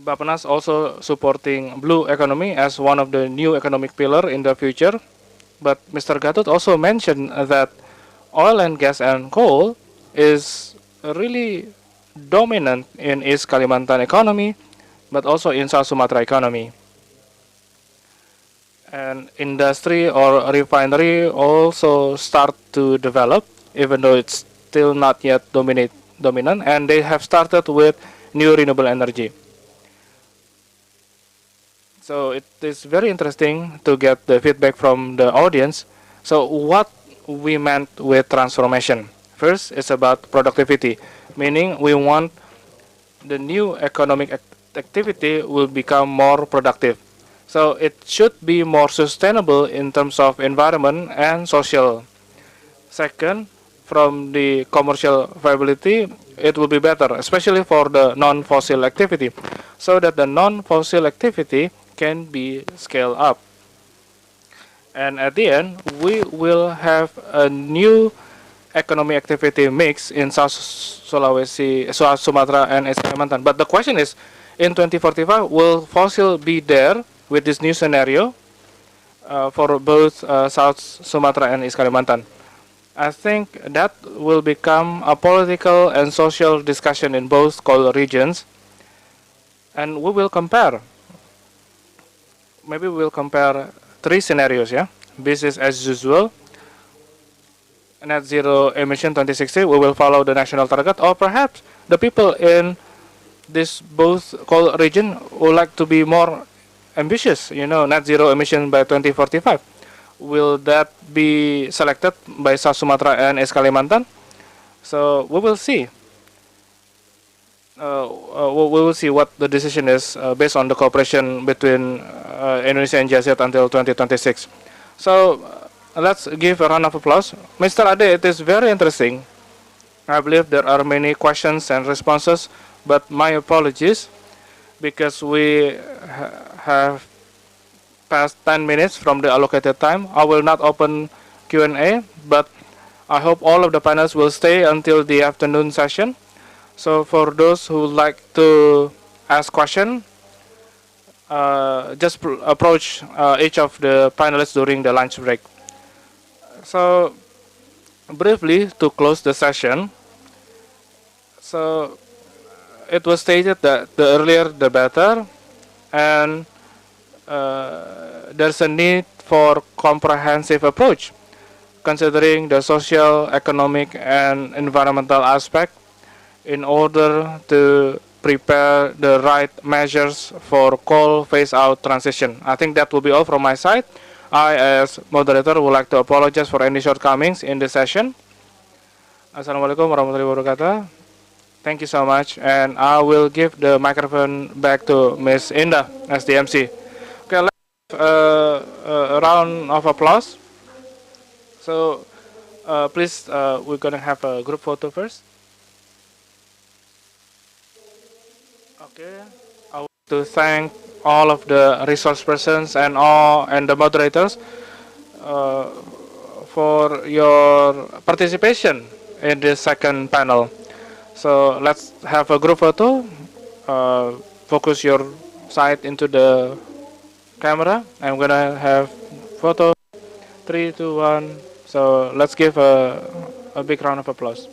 Bapenas also supporting blue economy as one of the new economic pillar in the future. But Mr. Gatot also mentioned that oil and gas and coal is really dominant in East Kalimantan economy, but also in South Sumatra economy. And industry or refinery also start to develop, even though it's still not yet dominant, and they have started with new renewable energy. So it is very interesting to get the feedback from the audience. So what we meant with transformation. First, it's about productivity, meaning we want the new economic activity will become more productive. So it should be more sustainable in terms of environment and social. Second, from the commercial viability, it will be better, especially for the non-fossil activity, so that the non-fossil activity can be scaled up. And at the end, we will have a new economic activity mix in South Sulawesi, South Sumatra, and East Kalimantan. But the question is, in 2045, will fossil be there with this new scenario for both South Sumatra and East Kalimantan? I think that will become a political and social discussion in both coal regions, and we will compare. Maybe we will compare three scenarios, yeah? Business as usual, net zero emission 2060, we will follow the national target, or perhaps the people in this both coal region would like to be more ambitious, net zero emission by 2045. Will that be selected by South Sumatra and East Kalimantan? So we will see. We will see what the decision is based on the cooperation between Indonesia and JZ until 2026. So let's give a round of applause. Mr. Ade, it is very interesting. I believe there are many questions and responses, but my apologies because we have past 10 minutes from the allocated time. I will not open Q&A, but I hope all of the panelists will stay until the afternoon session. So for those who would like to ask question, just approach each of the panelists during the lunch break. So briefly to close the session, so it was stated that the earlier the better, and there's a need for comprehensive approach considering the social, economic, and environmental aspect in order to prepare the right measures for coal phase-out transition. I think that will be all from my side. I, as moderator, would like to apologize for any shortcomings in this session. Assalamualaikum warahmatullahi wabarakatuh. Thank you so much, and I will give the microphone back to Miss Indah as the MC. Okay, let's have a round of applause. So, please, we're gonna have a group photo first. Okay, I want to thank all of the resource persons and the moderators uh, for your participation in this second panel. So let's have a group photo. Focus your sight into the camera. I'm gonna have photo 3, 2, 1. So let's give a big round of applause.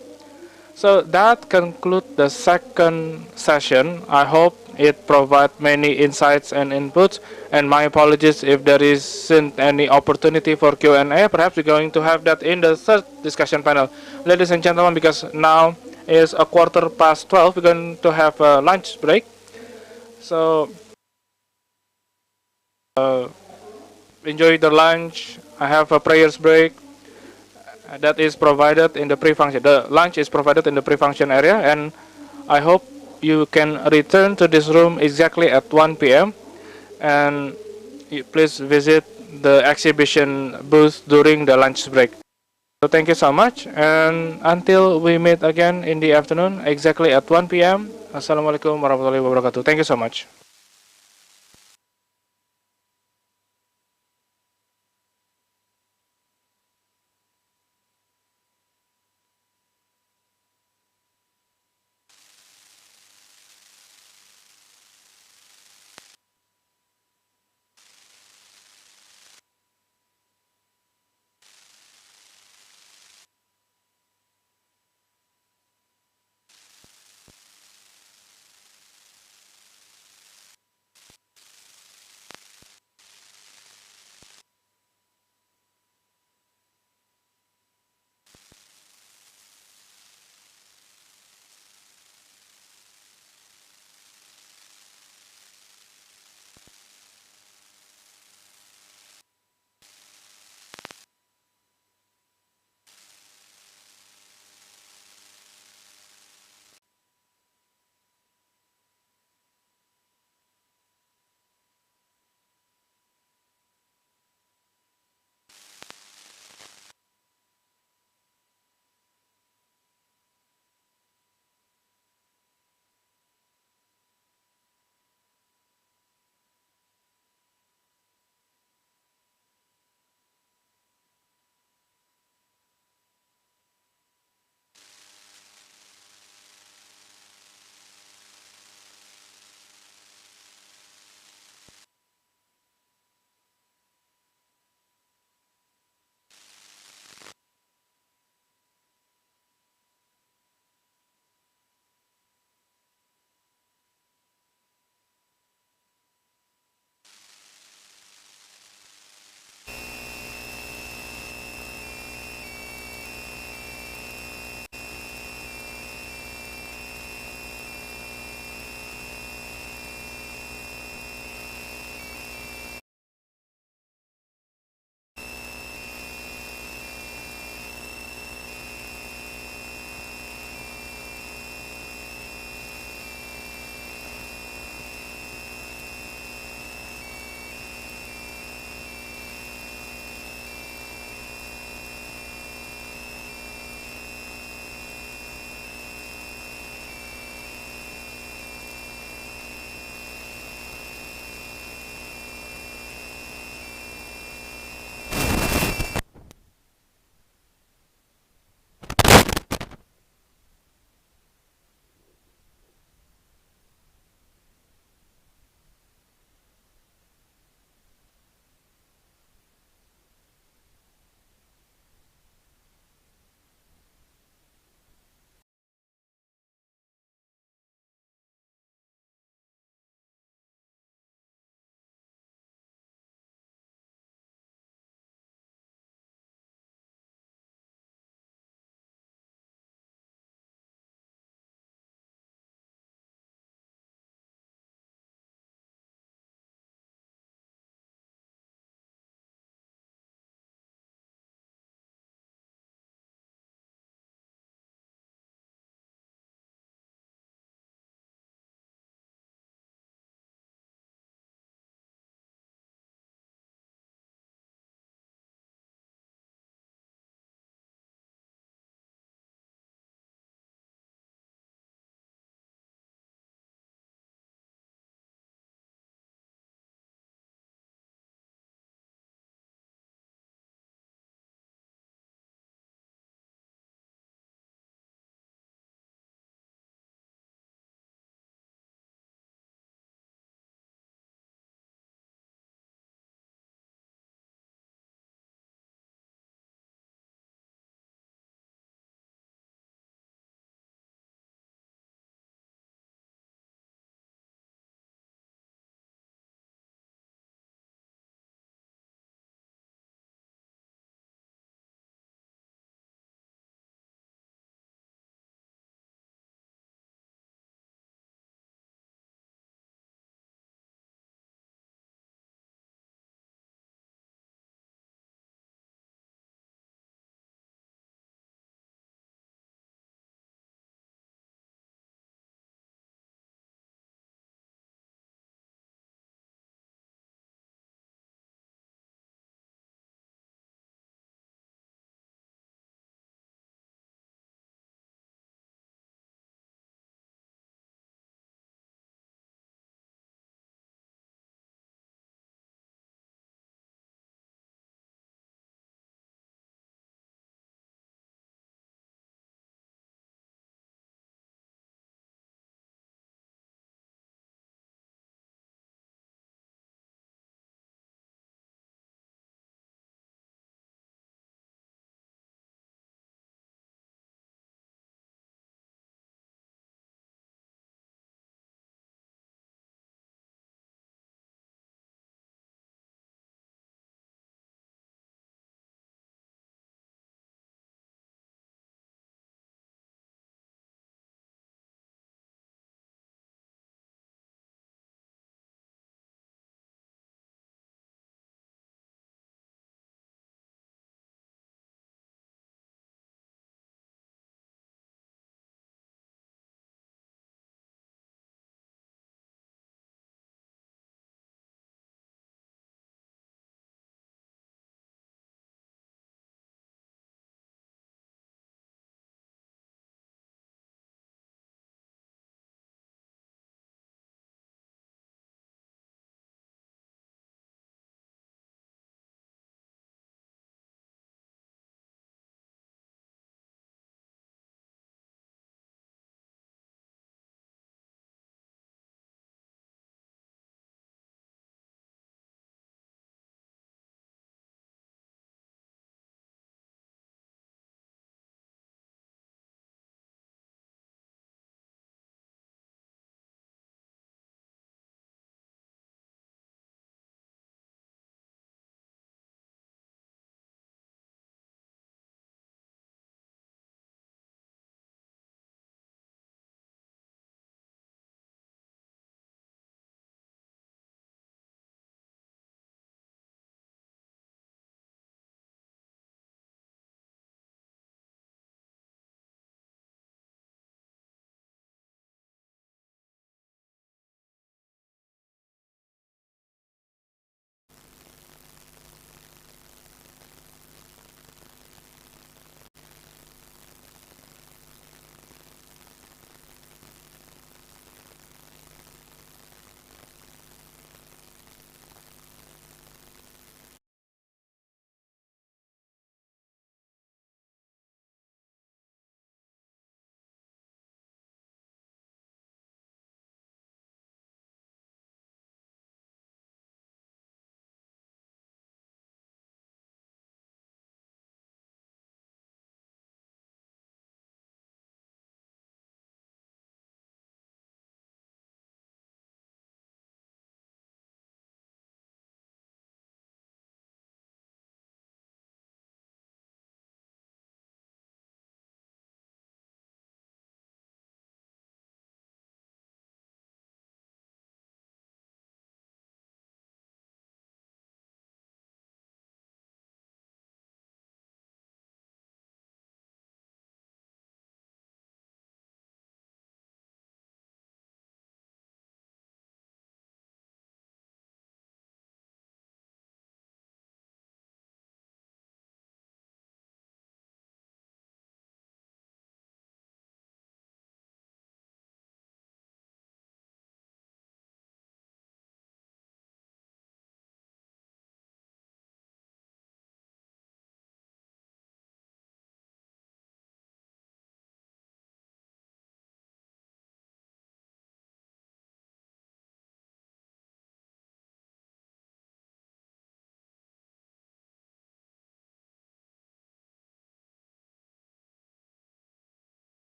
So that concludes the second session. I hope it provides many insights and inputs. And my apologies if there isn't any opportunity for Q&A. Perhaps we're going to have that in the third discussion panel. Ladies and gentlemen, because now is a 12:15, we're going to have a lunch break. So enjoy the lunch. I have a prayers break that is provided in the pre-function. The lunch is provided in the pre-function area, and I hope you can return to this room exactly at 1 p.m. and please visit the exhibition booth during the lunch break. So thank you so much, and until we meet again in the afternoon exactly at 1 p.m. Assalamualaikum warahmatullahi wabarakatuh. Thank you so much.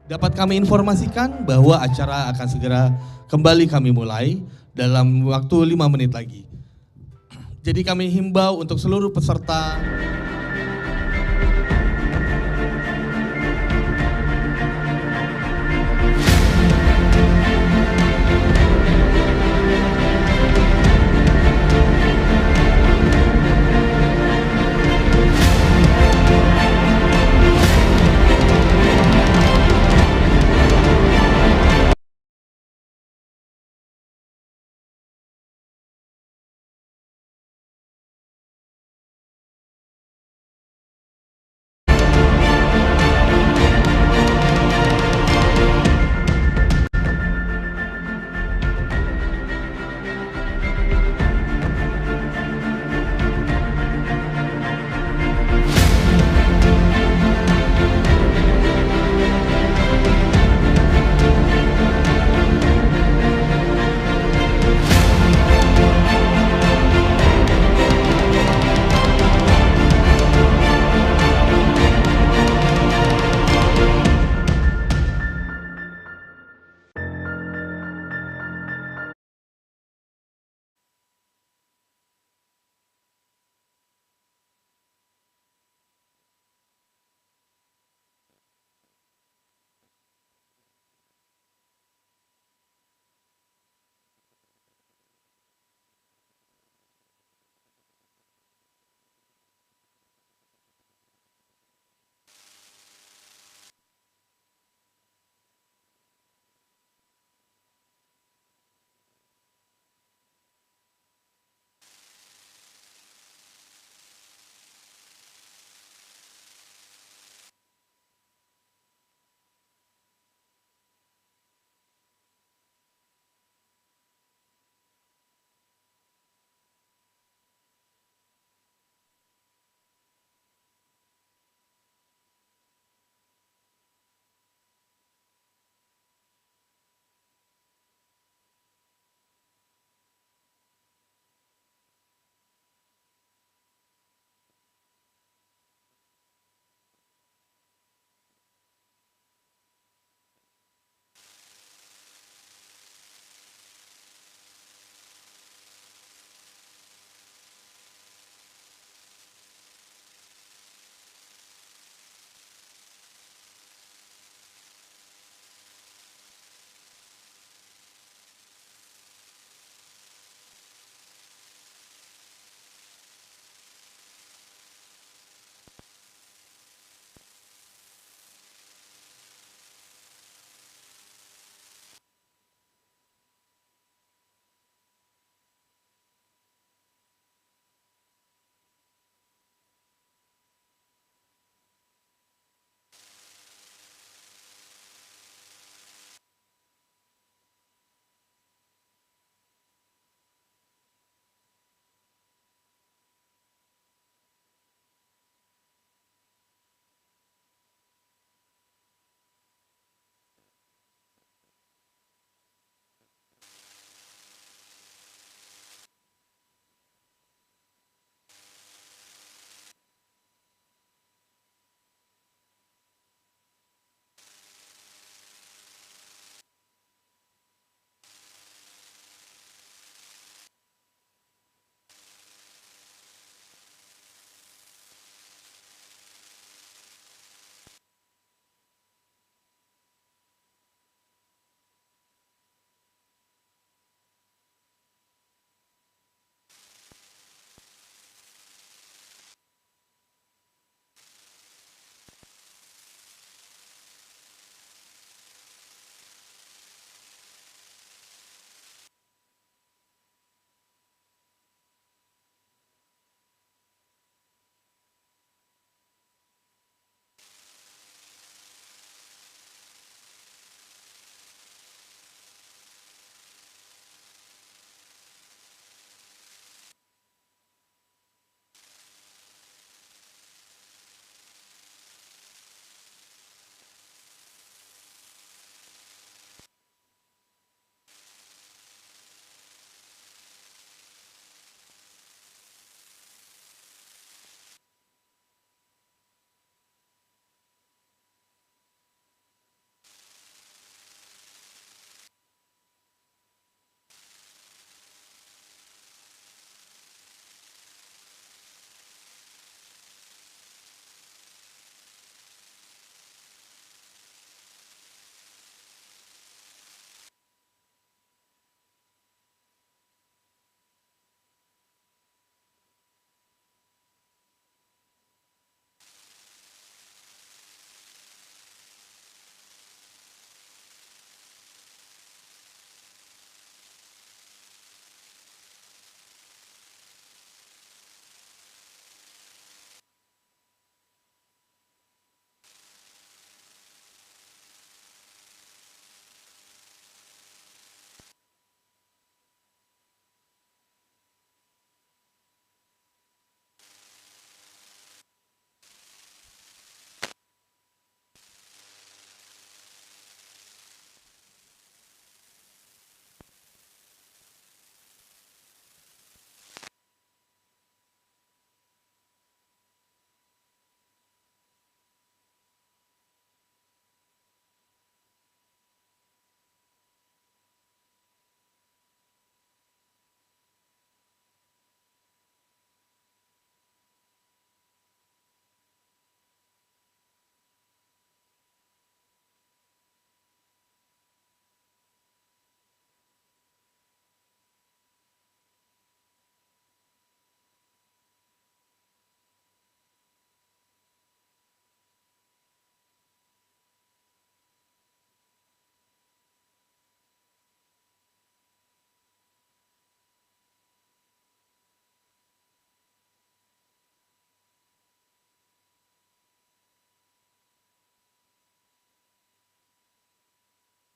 Dapat kami informasikan bahwa acara akan segera kembali kami mulai dalam waktu 5 menit lagi. Jadi kami himbau untuk seluruh peserta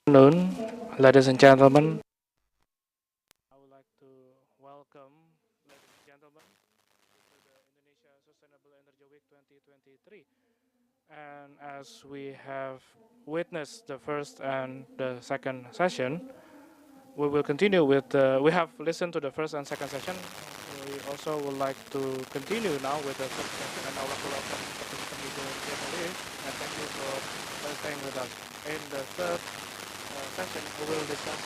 Afternoon, ladies and gentlemen. I would like to welcome, ladies and gentlemen, to the Indonesia Sustainable Energy Week 2023. And as we have witnessed the first and the second session, we will continue with, we have listened to the first and second session. We also would like to continue now with the third session, and I would like to welcome participants to the panel, and thank you for staying with us. In the third session, we will discuss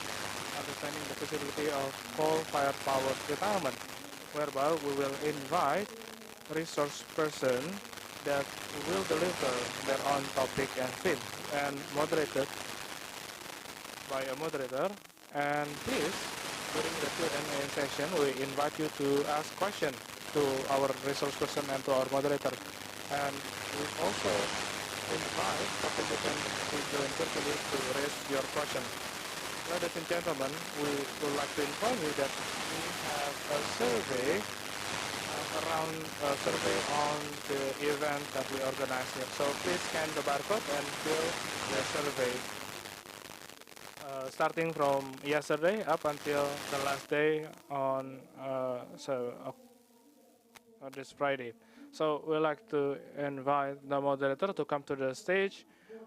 understanding the feasibility of coal-fired power retirement, whereby we will invite resource person that will deliver their own topic and theme, and moderated by a moderator. And please, during the Q&A session, we invite you to ask questions to our resource person and to our moderator. And we also invite participants to join virtually to raise your question. Ladies and gentlemen, we would like to inform you that we have a survey around a survey on the event that we organize here. So please scan the barcode and fill the survey. Starting from yesterday up until the last day on this Friday. So we'd like to invite the moderator to come to the stage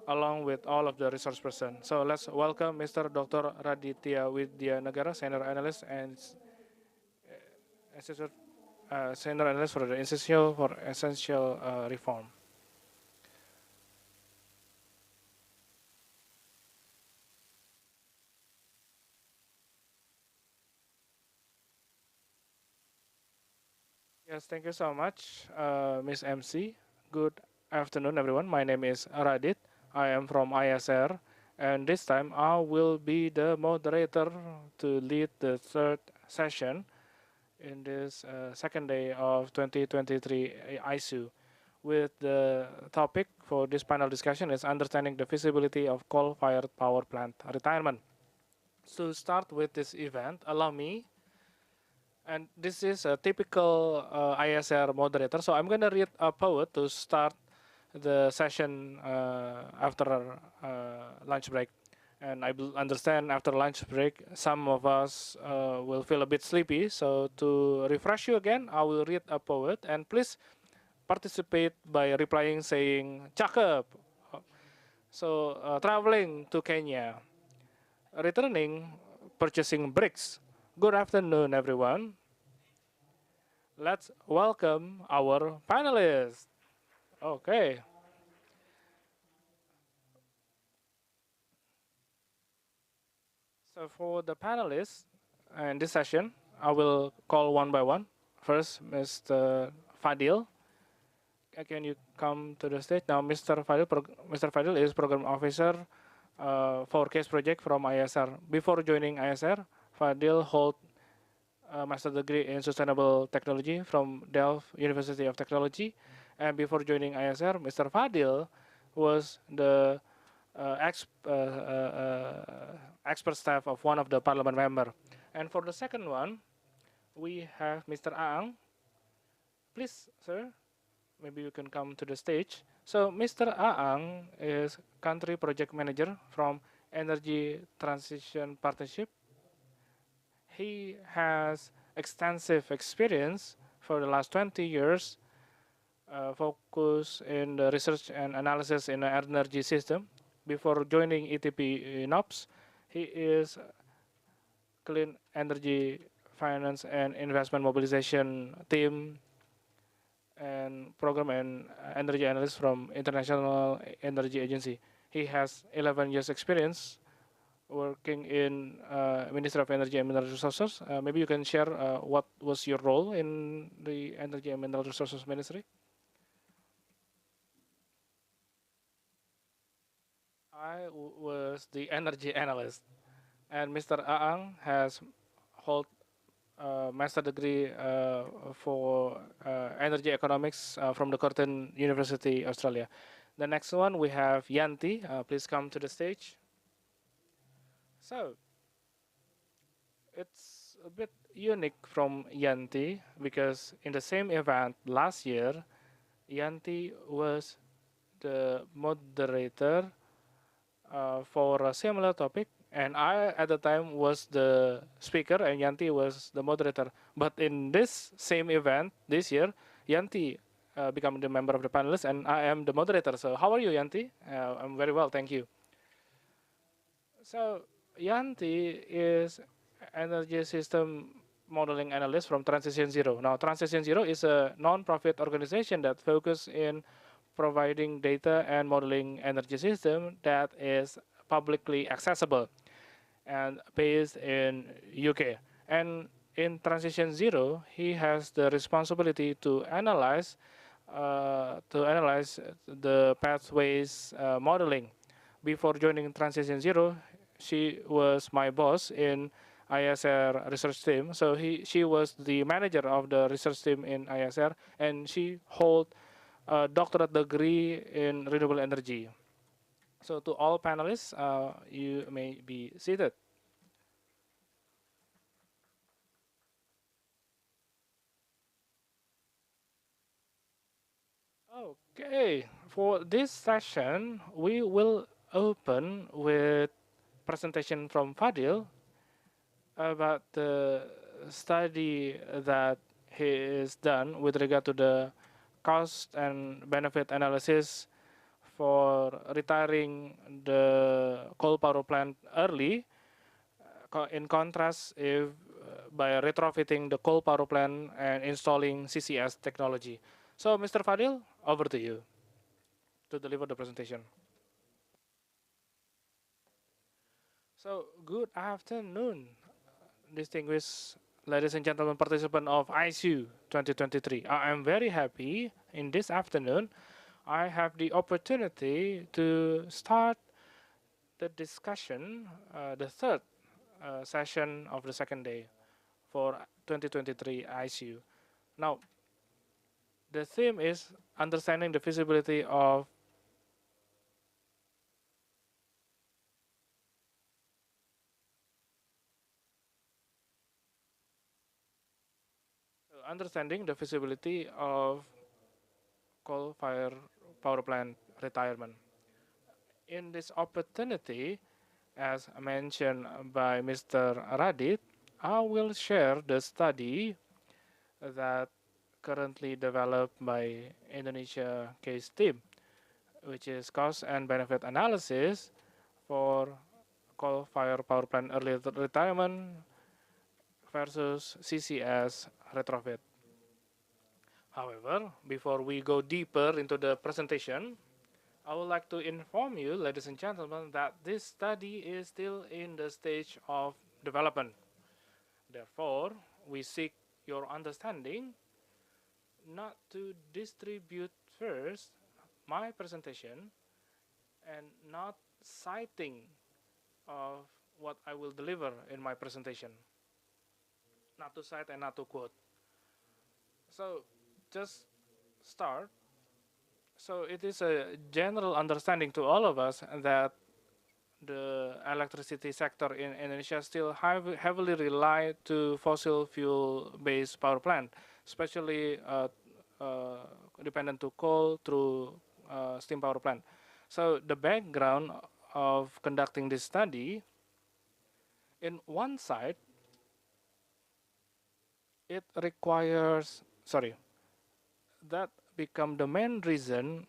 along with all of the resource person. So let's welcome Mr. Dr. Raditya Widyanagara, Senior Analyst and Senior Analyst for the Institute for Essential Reform. Yes, thank you so much, Ms. MC. Good afternoon, everyone. My name is Radit. I am from ISR, and this time I will be the moderator to lead the third session in this second day of 2023 ISEW. With the topic for this panel discussion is understanding the feasibility of coal-fired power plant retirement. To start with this event, allow me. And this is a typical ISR moderator. So I'm going to read a poet to start the session after lunch break. And I understand after lunch break, some of us will feel a bit sleepy. So to refresh you again, I will read a poet. And please participate by replying saying, "Cakep." So traveling to Kenya, returning, purchasing bricks. Good afternoon, everyone. Let's welcome our panelists. Okay. So for the panelists in this session, I will call one by one. First, Mr. Fadil. Can you come to the stage? Now, Mr. Fadil is Program Officer for Case Project from ISR. Before joining ISR, Fadil holds a master degree in sustainable technology from Delft University of Technology. And before joining ISR, Mr. Fadil was the expert staff of one of the parliament member. And for the second one, we have Mr. Aang. Please, sir, maybe you can come to the stage. So Mr. Aang is country project manager from Energy Transition Partnership. He has extensive experience for the last 20 years, focus in the research and analysis in the energy system. Before joining ETP NOPS, he is clean energy finance and investment mobilization team and program and energy analyst from International Energy Agency. He has 11 years experience working in Ministry of Energy and Mineral Resources. Maybe you can share what was your role in the Energy and Mineral Resources Ministry? I was the energy analyst, and Mr. Aang has hold master degree for energy economics from the Curtin University, Australia. The next one we have Yanti. Please come to the stage. So it's a bit unique from Yanti because in the same event last year, Yanti was the moderator for a similar topic, and I at the time was the speaker and Yanti was the moderator. But in this same event this year, Yanti become the member of the panelists and I am the moderator. So how are you, Yanti? I'm very well, thank you. So Yanti is energy system modeling analyst from Transition Zero. Now Transition Zero is a non-profit organization that focuses in providing data and modeling energy system that is publicly accessible and based in UK. And in Transition Zero, he has the responsibility to analyze the pathways modeling. Before joining Transition Zero, she was my boss in ISR research team. So she was the manager of the research team in ISR, and she hold a doctorate degree in renewable energy. So to all panelists, you may be seated. Okay, for this session, we will open with presentation from Fadil about the study that he is done with regard to the cost and benefit analysis for retiring the coal power plant early, in contrast if by retrofitting the coal power plant and installing CCS technology. So, Mr. Fadil, over to you to deliver the presentation. So, good afternoon, distinguished ladies and gentlemen, participants of ISEW 2023. I am very happy in this afternoon. I have the opportunity to start the discussion, the third session of the second day for 2023 ISEW. Now, the theme is understanding the feasibility of coal-fired power plant retirement. In this opportunity, as mentioned by Mr. Radit, I will share the study that currently developed by Indonesia case team, which is cost and benefit analysis for coal-fired power plant early retirement versus CCS retrofit. However, before we go deeper into the presentation, I would like to inform you, ladies and gentlemen, that this study is still in the stage of development. Therefore, we seek your understanding not to distribute first my presentation and not citing of what I will deliver in my presentation. Not to cite and not to quote. So, just start. So it is a general understanding to all of us that the electricity sector in Indonesia still heavily rely to fossil fuel-based power plant, especially dependent to coal through steam power plant. So the background of conducting this study, in one side, it requires, that become the main reason,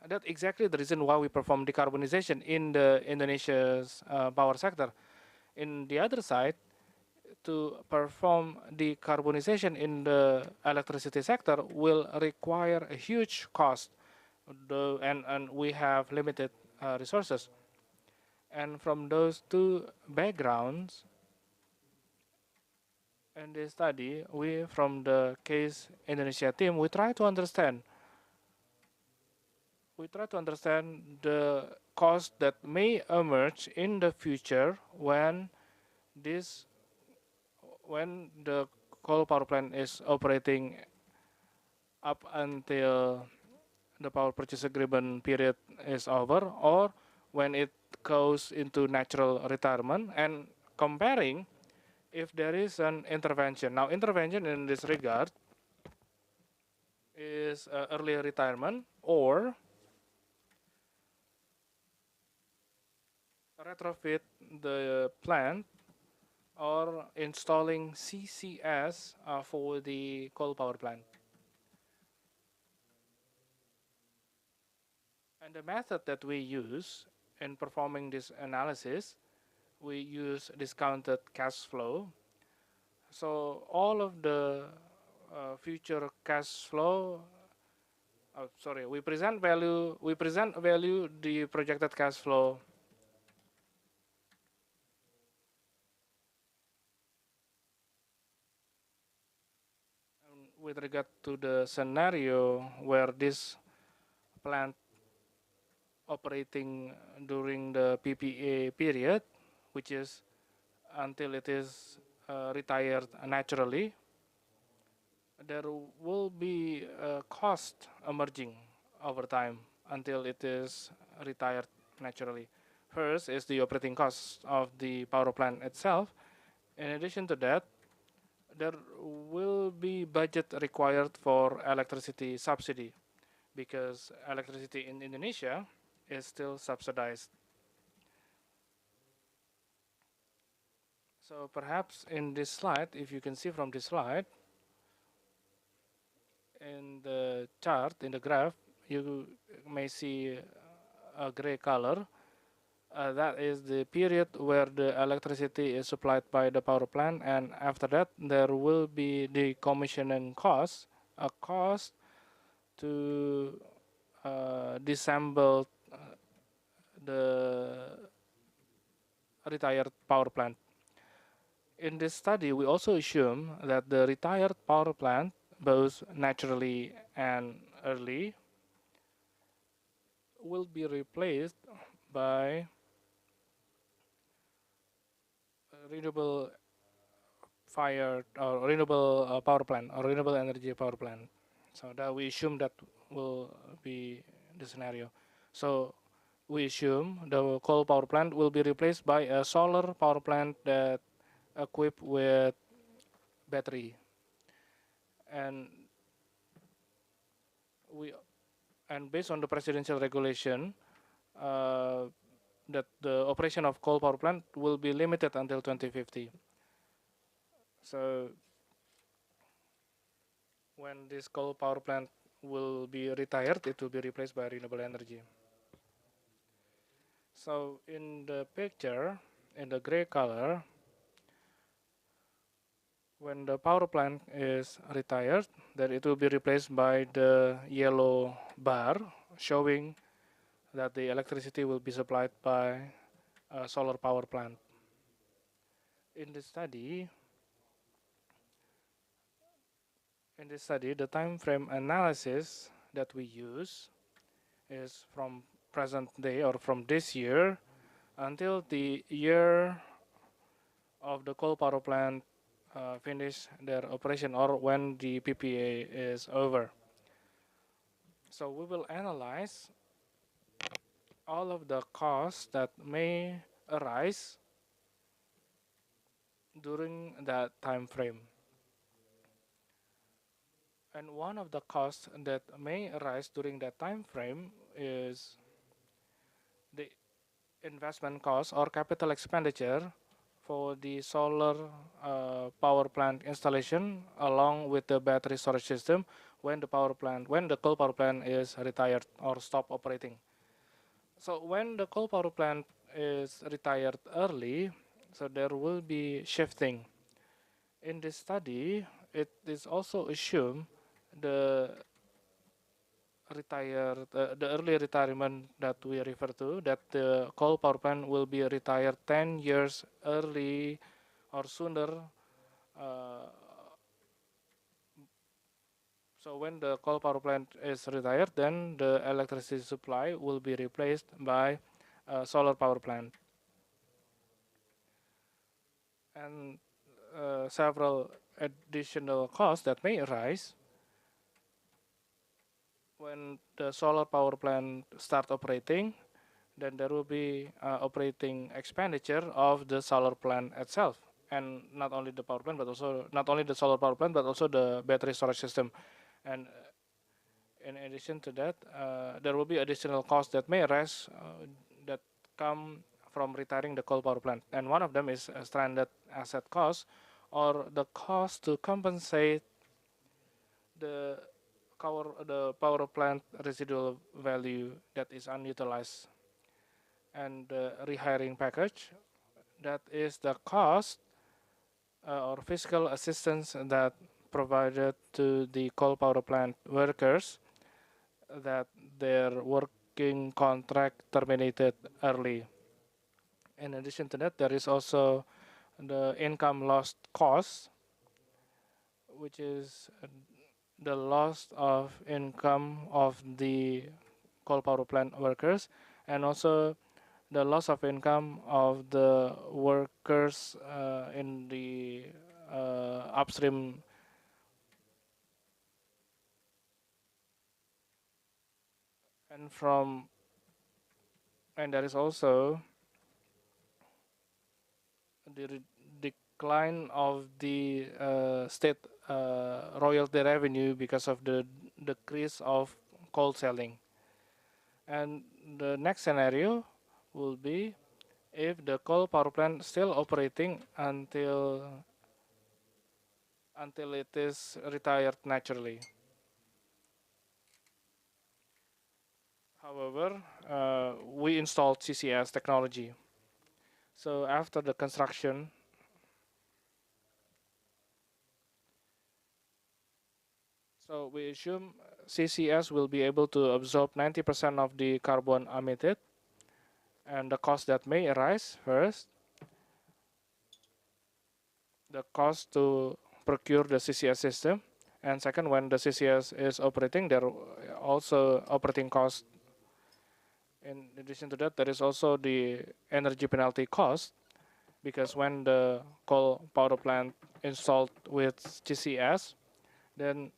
that exactly the reason why we perform decarbonization in the Indonesia's power sector. In the other side, to perform decarbonization in the electricity sector will require a huge cost, and we have limited resources. And from those two backgrounds, in this study, we from the case Indonesia team, we try to understand the cost that may emerge in the future when the coal power plant is operating up until the power purchase agreement period is over, or when it goes into natural retirement, and comparing if there is an intervention. Now, intervention in this regard is early retirement or retrofit the plant or installing CCS for the coal power plant. And the method that we use in performing this analysis, we use discounted cash flow. So all of the future cash flow, we present value the projected cash flow with regard to the scenario where this plant operating during the PPA period, which is until it is retired naturally, there will be a cost emerging over time until it is retired naturally. First is the operating cost of the power plant itself. In addition to that, there will be budget required for electricity subsidy because electricity in Indonesia is still subsidized. So perhaps in this slide, if you can see from this slide, in the chart, in the graph, you may see a gray color. That is the period where the electricity is supplied by the power plant, and after that there will be the commissioning cost, a cost to disassemble the retired power plant. In this study, we also assume that the retired power plant, both naturally and early, will be replaced by renewable fire or renewable power plant or renewable energy power plant. So that we assume that will be the scenario. So we assume the coal power plant will be replaced by a solar power plant that equipped with battery. And based on the presidential regulation, that the operation of coal power plant will be limited until 2050. So when this coal power plant will be retired, it will be replaced by renewable energy. So in the picture, in the gray color, when the power plant is retired, then it will be replaced by the yellow bar showing that the electricity will be supplied by a solar power plant. In this study, the time frame analysis that we use is from present day or from this year until the year of the coal power plant finish their operation or when the PPA is over. So we will analyze all of the costs that may arise during that time frame. And one of the costs that may arise during that time frame is the investment cost or capital expenditure for the solar power plant installation along with the battery storage system when the coal power plant is retired or stop operating. So when the coal power plant is retired early, so there will be shifting. In this study, it is also assumed the early retirement that we refer to, that the coal power plant will be retired 10 years early or sooner. So when the coal power plant is retired, then the electricity supply will be replaced by a solar power plant. And several additional costs that may arise when the solar power plant start operating, then there will be operating expenditure of the solar plant itself, and not only the power plant, but also not only the solar power plant, but also the battery storage system. And in addition to that, there will be additional costs that may arise that come from retiring the coal power plant. And one of them is stranded asset cost, or the cost to compensate the power plant residual value that is unutilized. And the rehiring package, that is the cost or fiscal assistance that provided to the coal power plant workers that their working contract terminated early. In addition to that, there is also the income loss cost, which is the loss of income of the coal power plant workers, and also the loss of income of the workers in the upstream. And there is also the decline of the state royalty revenue because of the decrease of coal selling. And the next scenario will be if the coal power plant still operating until it is retired naturally. However, we installed CCS technology. So after the construction, so we assume CCS will be able to absorb 90% of the carbon emitted, and the cost that may arise first, the cost to procure the CCS system, and second, when the CCS is operating, there are also operating costs. In addition to that, there is also the energy penalty cost, because when the coal power plant installed with CCS, then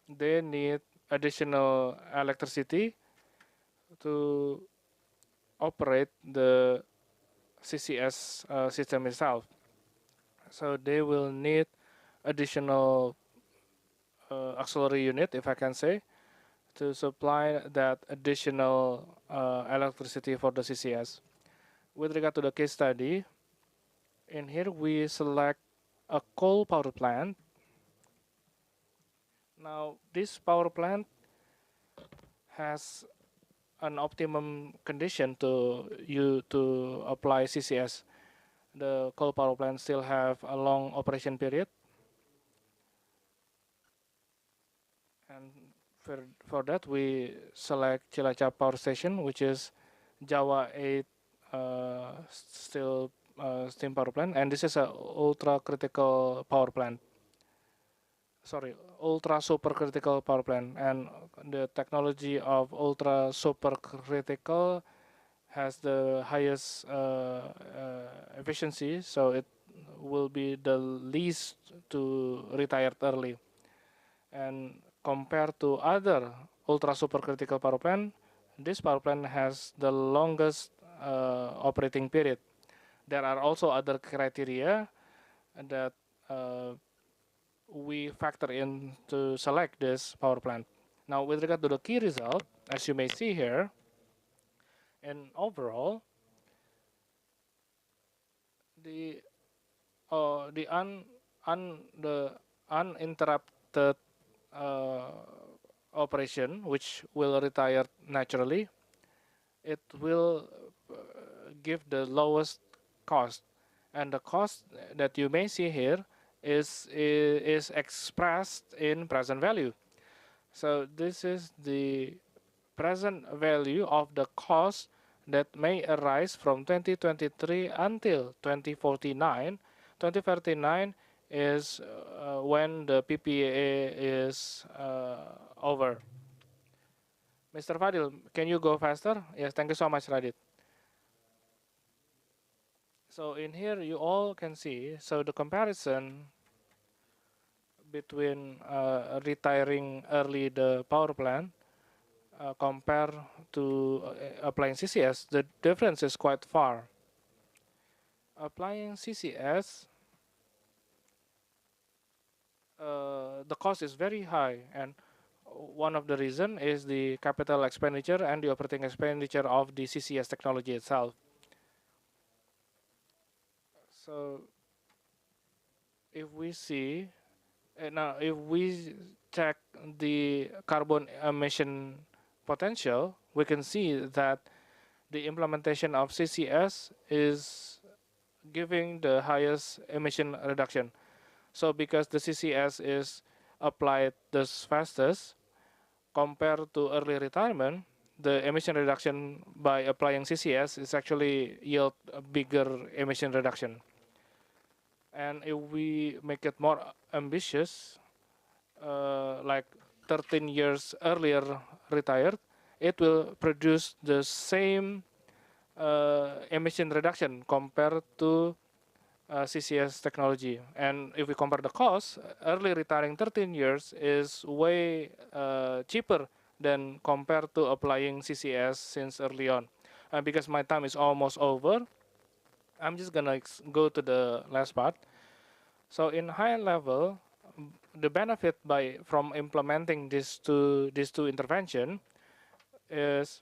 they need additional electricity to operate the CCS system itself. So they will need additional auxiliary unit, if I can say, to supply that additional electricity for the CCS. With regard to the case study, in here we select a coal power plant. Now this power plant has an optimum condition to apply CCS. The coal power plant still have a long operation period, and for that we select Cilacap Power Station, which is Jawa 8 still steam power plant, and this is a ultra critical power plant. Sorry, ultra supercritical power plant, and the technology of ultra supercritical has the highest efficiency, so it will be the least to retire early. And compared to other ultra supercritical power plant, this power plant has the longest operating period. There are also other criteria that we factor in to select this power plant. Now, with regard to the key result, as you may see here, and overall, the uninterrupted operation, which will retire naturally, it will give the lowest cost, and the cost that you may see here is expressed in present value. So this is the present value of the cost that may arise from 2023 until 2049. 2039 is when the PPA is over. Mr. Fadil, can you go faster? Yes, thank you so much, Radit. So in here, you all can see, so the comparison between retiring early the power plant compared to applying CCS, the difference is quite far. Applying CCS, the cost is very high, and one of the reason is the capital expenditure and the operating expenditure of the CCS technology itself. So if we see now, if we check the carbon emission potential, we can see that the implementation of CCS is giving the highest emission reduction. So because the CCS is applied the fastest compared to early retirement, the emission reduction by applying CCS is actually yield a bigger emission reduction. And if we make it more ambitious, like 13 years earlier retired, it will produce the same emission reduction compared to CCS technology. And if we compare the cost, early retiring 13 years is way cheaper than compared to applying CCS since early on. And because my time is almost over, I'm just gonna go to the last part. So in high level, the benefit from implementing these two intervention is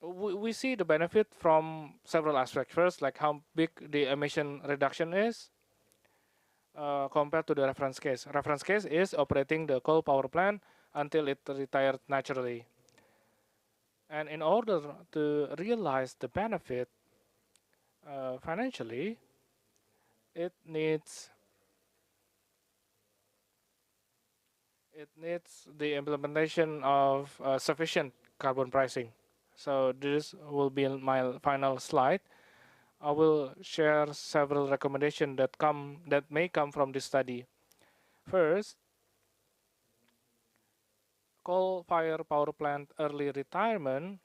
we see the benefit from several aspects. First, like how big the emission reduction is compared to the reference case. Reference case is operating the coal power plant until it retired naturally. And in order to realize the benefit financially, it needs the implementation of sufficient carbon pricing. So this will be my final slide. I will share several recommendations that may come from this study. First, coal-fired power plant early retirement,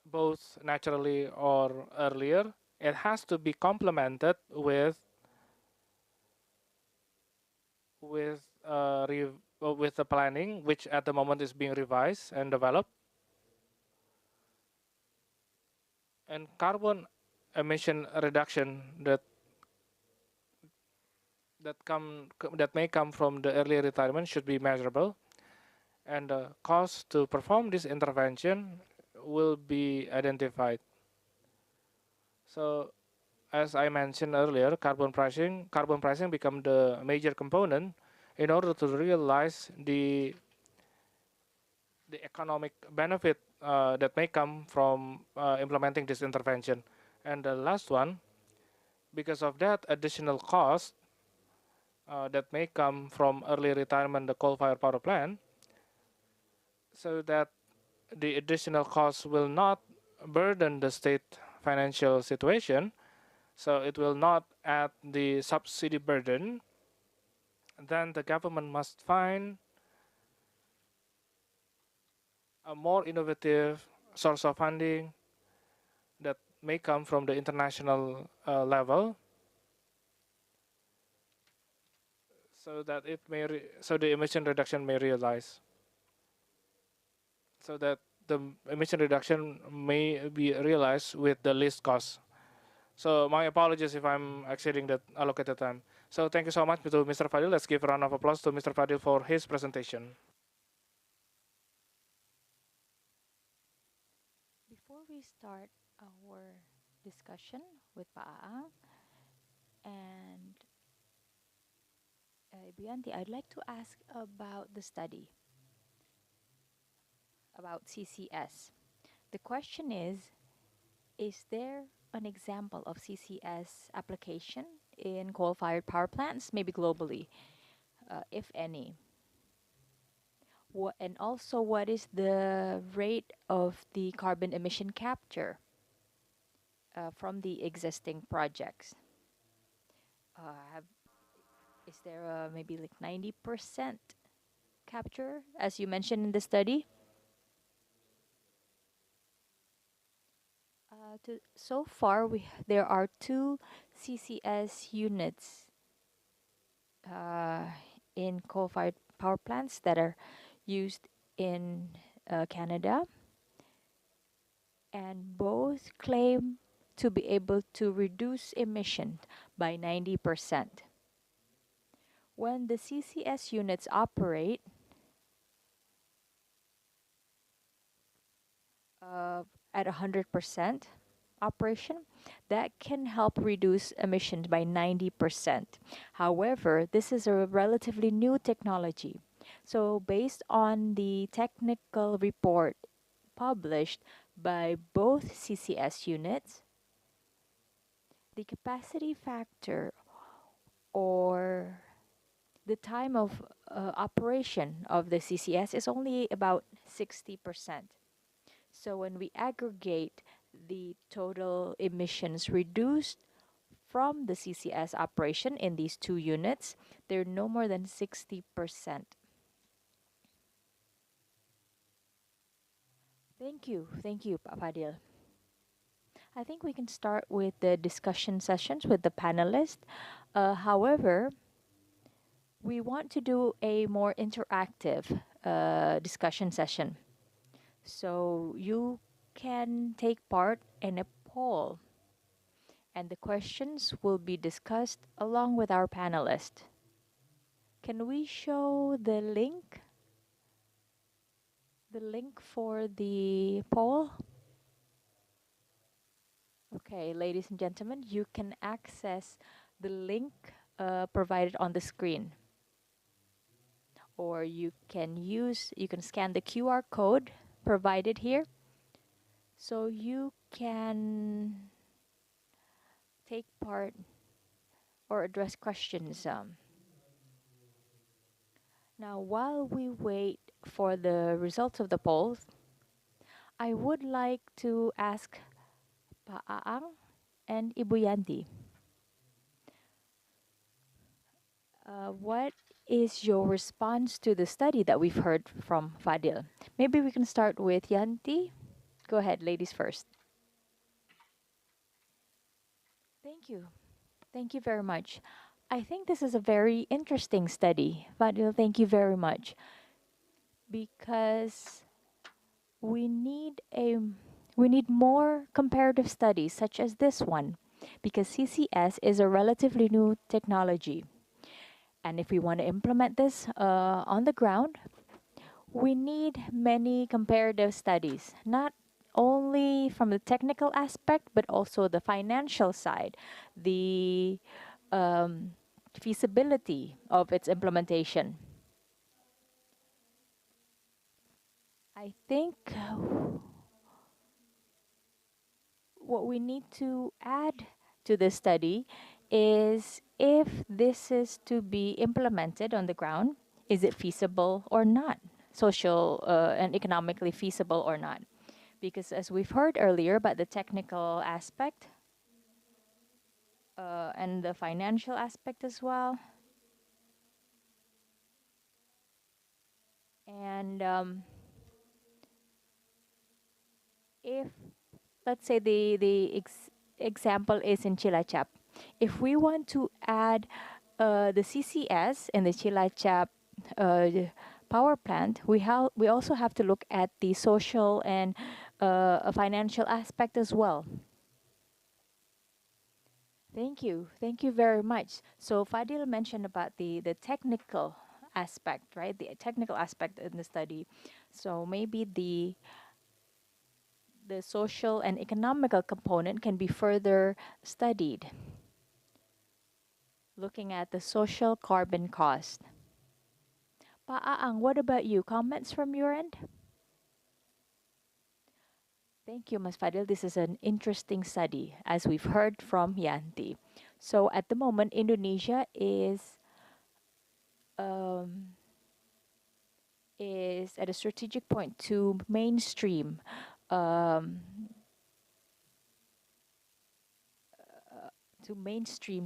both naturally or earlier, it has to be complemented with the planning, which at the moment is being revised and developed, and carbon emission reduction that may come from the early retirement should be measurable, and the cost to perform this intervention will be identified. So, as I mentioned earlier, carbon pricing become the major component in order to realize the economic benefit that may come from implementing this intervention. And the last one, because of that additional cost that may come from early retirement the coal-fired power plant, so that the additional costs will not burden the state financial situation, so it will not add the subsidy burden, then the government must find a more innovative source of funding that may come from the international level, so that the emission reduction may realize, so that the emission reduction may be realized with the least cost. So my apologies if I'm exceeding the allocated time. So thank you so much to Mr. Fadil. Let's give a round of applause to Mr. Fadil for his presentation. Before we start our discussion with Pa Aang and Ibu Yanti, I'd like to ask about the study about CCS. The question is there an example of CCS application in coal-fired power plants, maybe globally, if any? And also, what is the rate of the carbon emission capture from the existing projects? Is there maybe like 90% capture, as you mentioned in the study? So far, there are 2 CCS units in coal-fired power plants that are used in Canada, and both claim to be able to reduce emission by 90%. When the CCS units operate, at 100%, operation, that can help reduce emissions by 90%. However, this is a relatively new technology. So based on the technical report published by both CCS units, the capacity factor or the time of operation of the CCS is only about 60%. So when we aggregate the total emissions reduced from the CCS operation in these two units, they're no more than 60%. Thank you, Pak Fadil. I think we can start with the discussion sessions with the panelists. However, we want to do a more interactive discussion session. So you can take part in a poll, and the questions will be discussed along with our panelists. Can we show the link? The link for the poll? Okay, ladies and gentlemen, you can access the link provided on the screen. Or you can scan the QR code provided here. So you can take part or address questions. Now, while we wait for the results of the polls, I would like to ask Pak Aang and Ibu Yanti. What is your response to the study that we've heard from Fadil? Maybe we can start with Yanti. Go ahead, ladies first. Thank you. Thank you very much. I think this is a very interesting study. Fadil, thank you very much. Because we need more comparative studies such as this one, because CCS is a relatively new technology. And if we want to implement this on the ground, we need many comparative studies, not only from the technical aspect, but also the financial side, the feasibility of its implementation. I think what we need to add to this study is if this is to be implemented on the ground, is it feasible or not? Social and economically feasible or not? Because as we've heard earlier about the technical aspect and the financial aspect as well. And if, let's say the example is in Cilacap, if we want to add the CCS in the Cilacap power plant, we also have to look at the social and a financial aspect as well. Thank you very much. So Fadil mentioned about the technical aspect, right? The technical aspect in the study. So maybe the social and economical component can be further studied, looking at the social carbon cost. Pa Aang, what about you? Comments from your end? Thank you, Mas Fadil. This is an interesting study, as we've heard from Yanti. So at the moment, Indonesia is at a strategic point to mainstream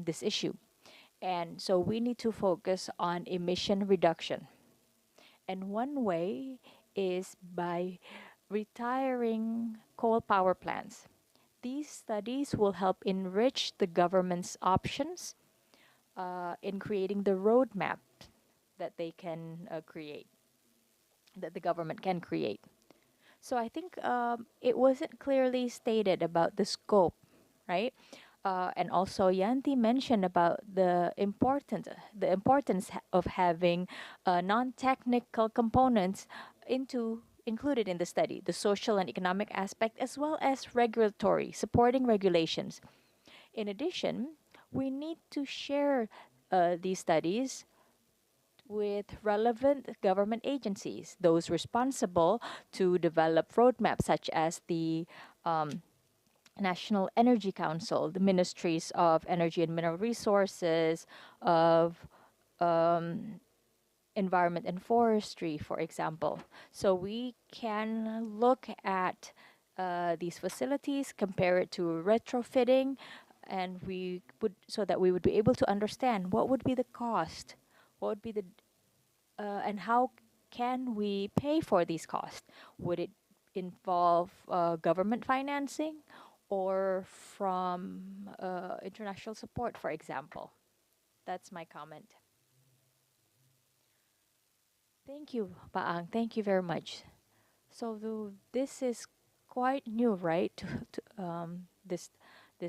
this issue. And so we need to focus on emission reduction. And one way is by retiring coal power plants. These studies will help enrich the government's options in creating the roadmap that they can create, that the government can create. So I think it wasn't clearly stated about the scope, right? And also Yanti mentioned about the importance of having non-technical components into included in the study, the social and economic aspect, as well as regulatory, supporting regulations. In addition, we need to share these studies with relevant government agencies, those responsible to develop roadmaps such as the National Energy Council, the ministries of energy and mineral resources, of environment and forestry, for example. So we can look at these facilities, compare it to retrofitting, and we would so that we would be able to understand what would be the cost, what would be the and how can we pay for these costs? Would it involve government financing or from international support, for example? That's my comment. Thank you, Paang. Thank you very much. So this is quite new, right? This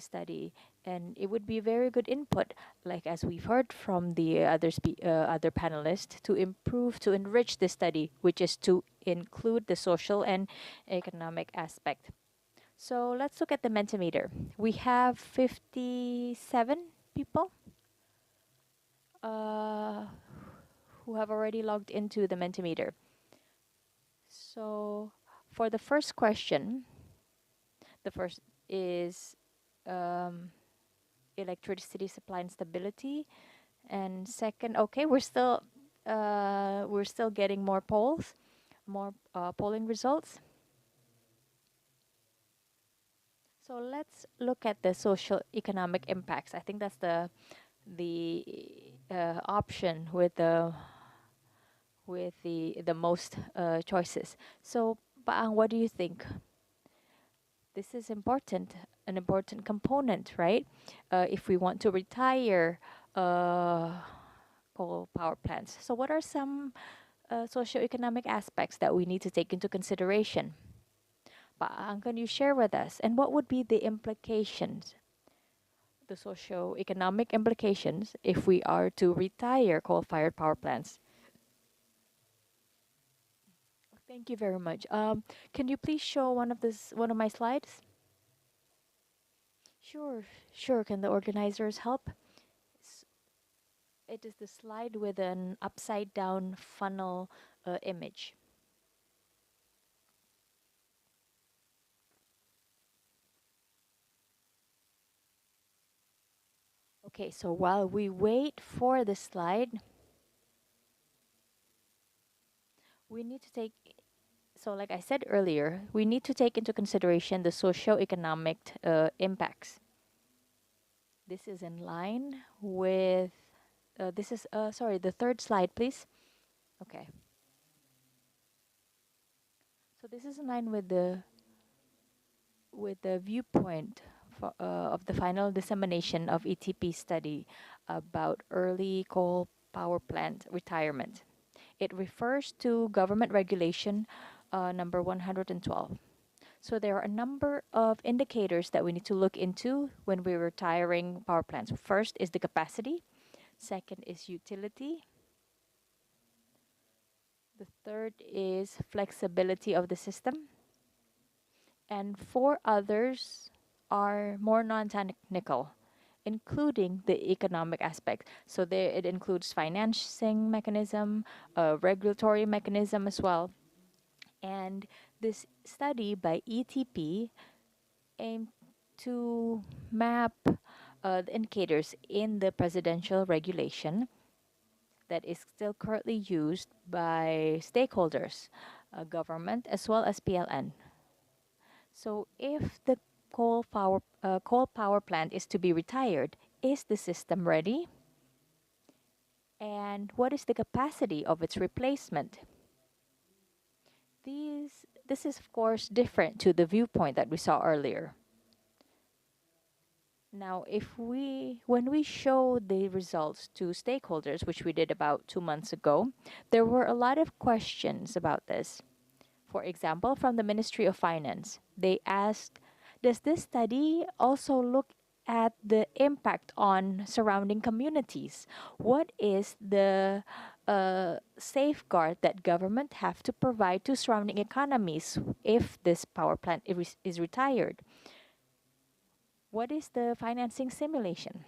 study, and it would be very good input, like as we've heard from the other panelists, to improve, to enrich the study, which is to include the social and economic aspect. So let's look at the Mentimeter. We have 57 people who have already logged into the Mentimeter. So for the first question, the first is electricity supply and stability, and second, okay, we're still getting more polls, more polling results. So let's look at the social economic impacts. I think that's the option with the most choices. So, Paang, what do you think? This is important, an important component, right? If we want to retire coal power plants. So, what are some socioeconomic aspects that we need to take into consideration? Paang, can you share with us? And what would be the implications, the socio-economic implications, if we are to retire coal-fired power plants? Thank you very much. Can you please show one of my slides? Sure, sure. Can the organizers help? It is the slide with an upside down funnel image. Okay, so while we wait for the slide, we need to take, so like I said earlier, we need to take into consideration the socio-economic impacts. This is in line with, sorry, the third slide, please. Okay. So this is in line with the viewpoint of the final dissemination of ETP study about early coal power plant retirement. It refers to government regulation number 112. So there are a number of indicators that we need to look into when we're retiring power plants. First is the capacity. Second is utility. The third is flexibility of the system. And four others are more non-technical, including the economic aspect. So there it includes financing mechanism, regulatory mechanism as well. And this study by ETP aimed to map the indicators in the presidential regulation that is still currently used by stakeholders, government, as well as PLN. So if the coal power plant is to be retired, is the system ready? And what is the capacity of its replacement? This is of course different to the viewpoint that we saw earlier. Now, when we show the results to stakeholders, which we did about 2 months ago, there were a lot of questions about this. For example, from the Ministry of Finance, they asked, does this study also look at the impact on surrounding communities? What is the safeguard that government have to provide to surrounding economies if this power plant is retired? What is the financing simulation?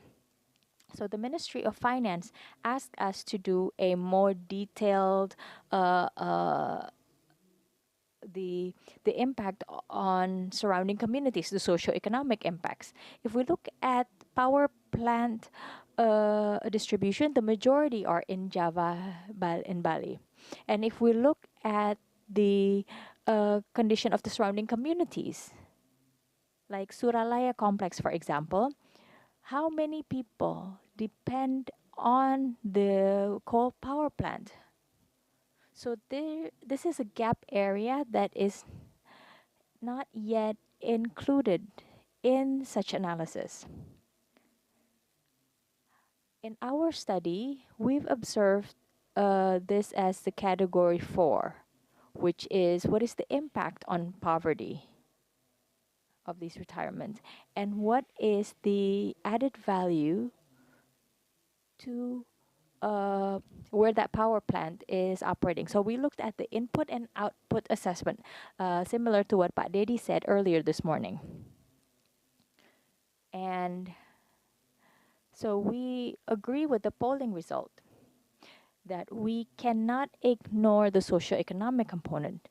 So the Ministry of Finance asked us to do a more detailed uh, uh, the impact on surrounding communities, the socio-economic impacts. If we look at power plant distribution, the majority are in Java and Bali. And if we look at the condition of the surrounding communities, like Suralaya complex, for example, how many people depend on the coal power plant? So this is a gap area that is not yet included in such analysis. In our study, we've observed this as the category 4, which is what is the impact on poverty of these retirements and what is the added value to where that power plant is operating. So we looked at the input and output assessment, similar to what Pak Dedi said earlier this morning. And so we agree with the polling result that we cannot ignore the socio-economic component.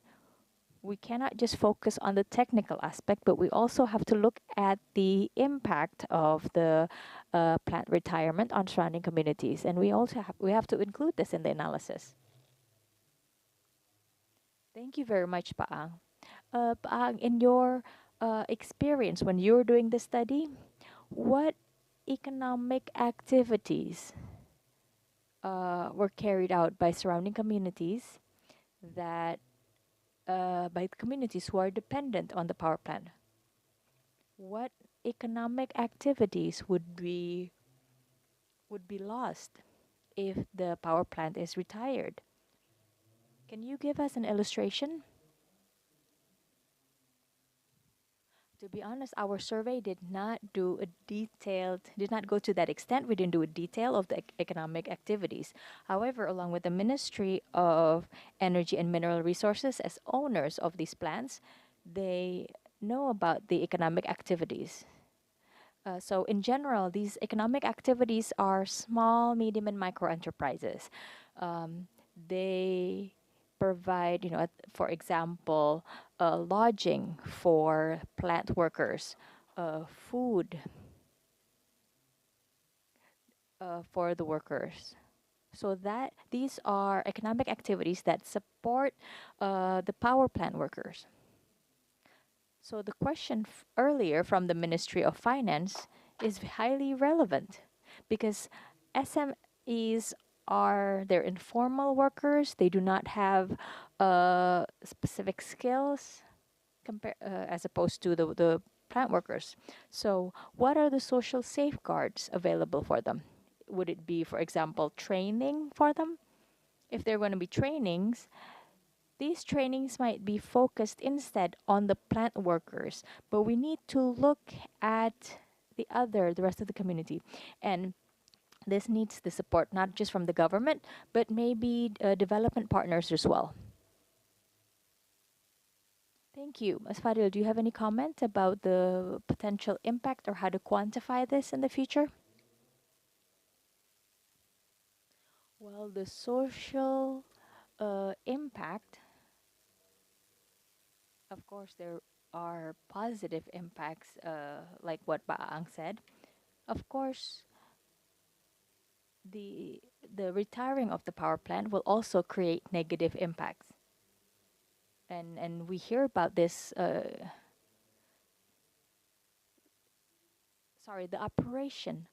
We cannot just focus on the technical aspect, but we also have to look at the impact of the plant retirement on surrounding communities, and we also have to include this in the analysis. Thank you very much, Pa Ang. Pa Ang, in your experience when you were doing the study, what economic activities were carried out by surrounding communities that by communities who are dependent on the power plant? What economic activities would be lost if the power plant is retired? Can you give us an illustration? To be honest, our survey did not go to that extent. We didn't do a detail of the economic activities. However, along with the Ministry of Energy and Mineral Resources as owners of these plants, they know about the economic activities. So in general, these economic activities are small, medium, and micro enterprises. They provide, for example, lodging for plant workers, food for the workers. So that these are economic activities that support the power plant workers. So the question earlier from the Ministry of Finance is highly relevant because SMEs they're informal workers. They do not have specific skills as opposed to the plant workers. So what are the social safeguards available for them? Would it be, for example, training for them? If there are going to be trainings, these trainings might be focused instead on the plant workers, but we need to look at the rest of the community. And this needs the support not just from the government, but maybe development partners as well. Thank you. Ms. Fadil, do you have any comment about the potential impact or how to quantify this in the future? Well, the social impact, of course, there are positive impacts, like what Ba Ang said. Of course, the retiring of the power plant will also create negative impacts, and we hear about this. The operation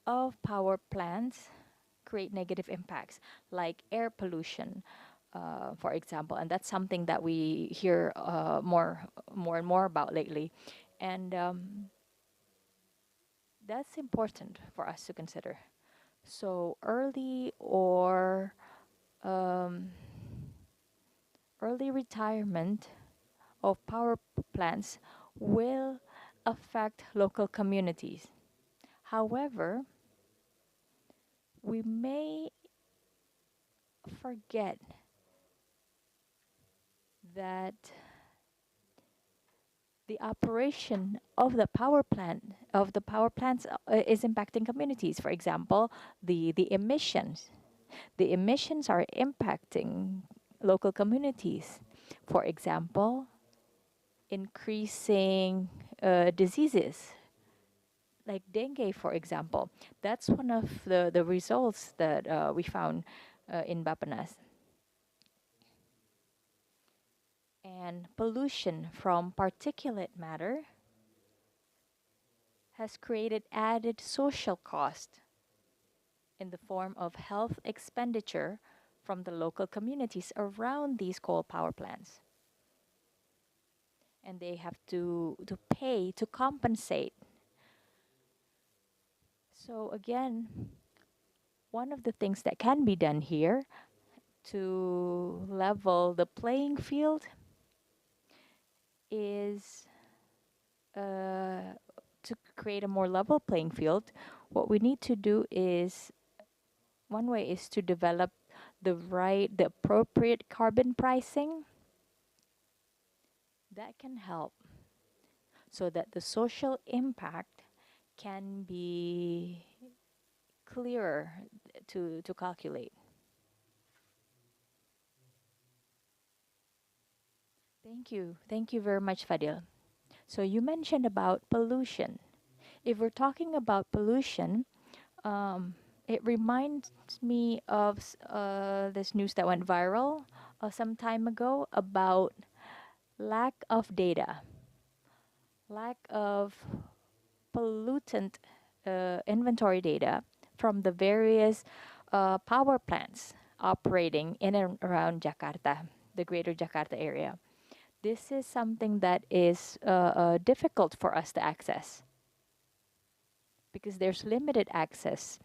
of power plants create negative impacts like air pollution, for example, and that's something that we hear more and more about lately, and that's important for us to consider. So early retirement of power plants will affect local communities. However, we may forget that the operation of the power plants is impacting communities. For example, the emissions. The emissions are impacting local communities. For example, increasing diseases like dengue, for example. That's one of the results that we found in Bapenas. And pollution from particulate matter has created added social cost in the form of health expenditure from the local communities around these coal power plants. And they have to pay to compensate. So again, one of the things that can be done here to level the playing field is to create a more level playing field. What we need to do is, one way is to develop the appropriate carbon pricing that can help so that the social impact can be clearer to calculate. Thank you very much, Fadil. So you mentioned about pollution. If we're talking about pollution, it reminds me of this news that went viral some time ago about lack of data, lack of pollutant inventory data from the various power plants operating in and around Jakarta, the greater Jakarta area. This is something that is difficult for us to access because there's limited access.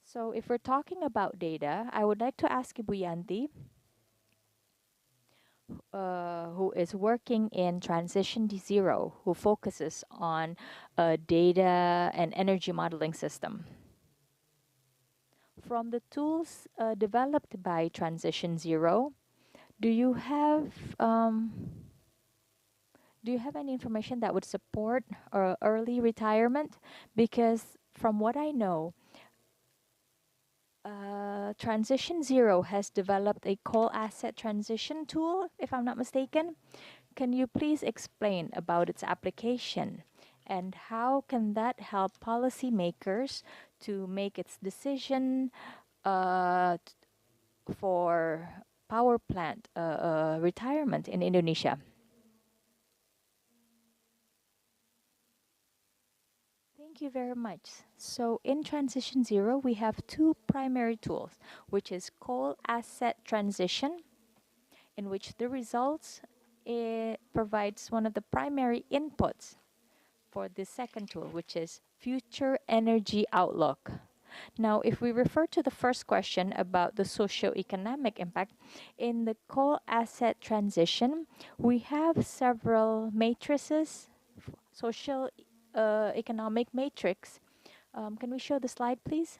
So if we're talking about data, I would like to ask Ibu Yanti, who is working in Transition to Zero, who focuses on data and energy modeling system. From the tools developed by Transition Zero, do you have any information that would support early retirement? Because from what I know, Transition Zero has developed a coal asset transition tool, if I'm not mistaken. Can you please explain about its application and how can that help policymakers to make its decision for power plant retirement in Indonesia? Thank you very much. So in Transition Zero, we have two primary tools, which is coal asset transition, in which the results provides one of the primary inputs for the second tool, which is future energy outlook. Now, if we refer to the first question about the socio-economic impact, in the coal asset transition, we have several matrices, social economic matrix. Can we show the slide, please?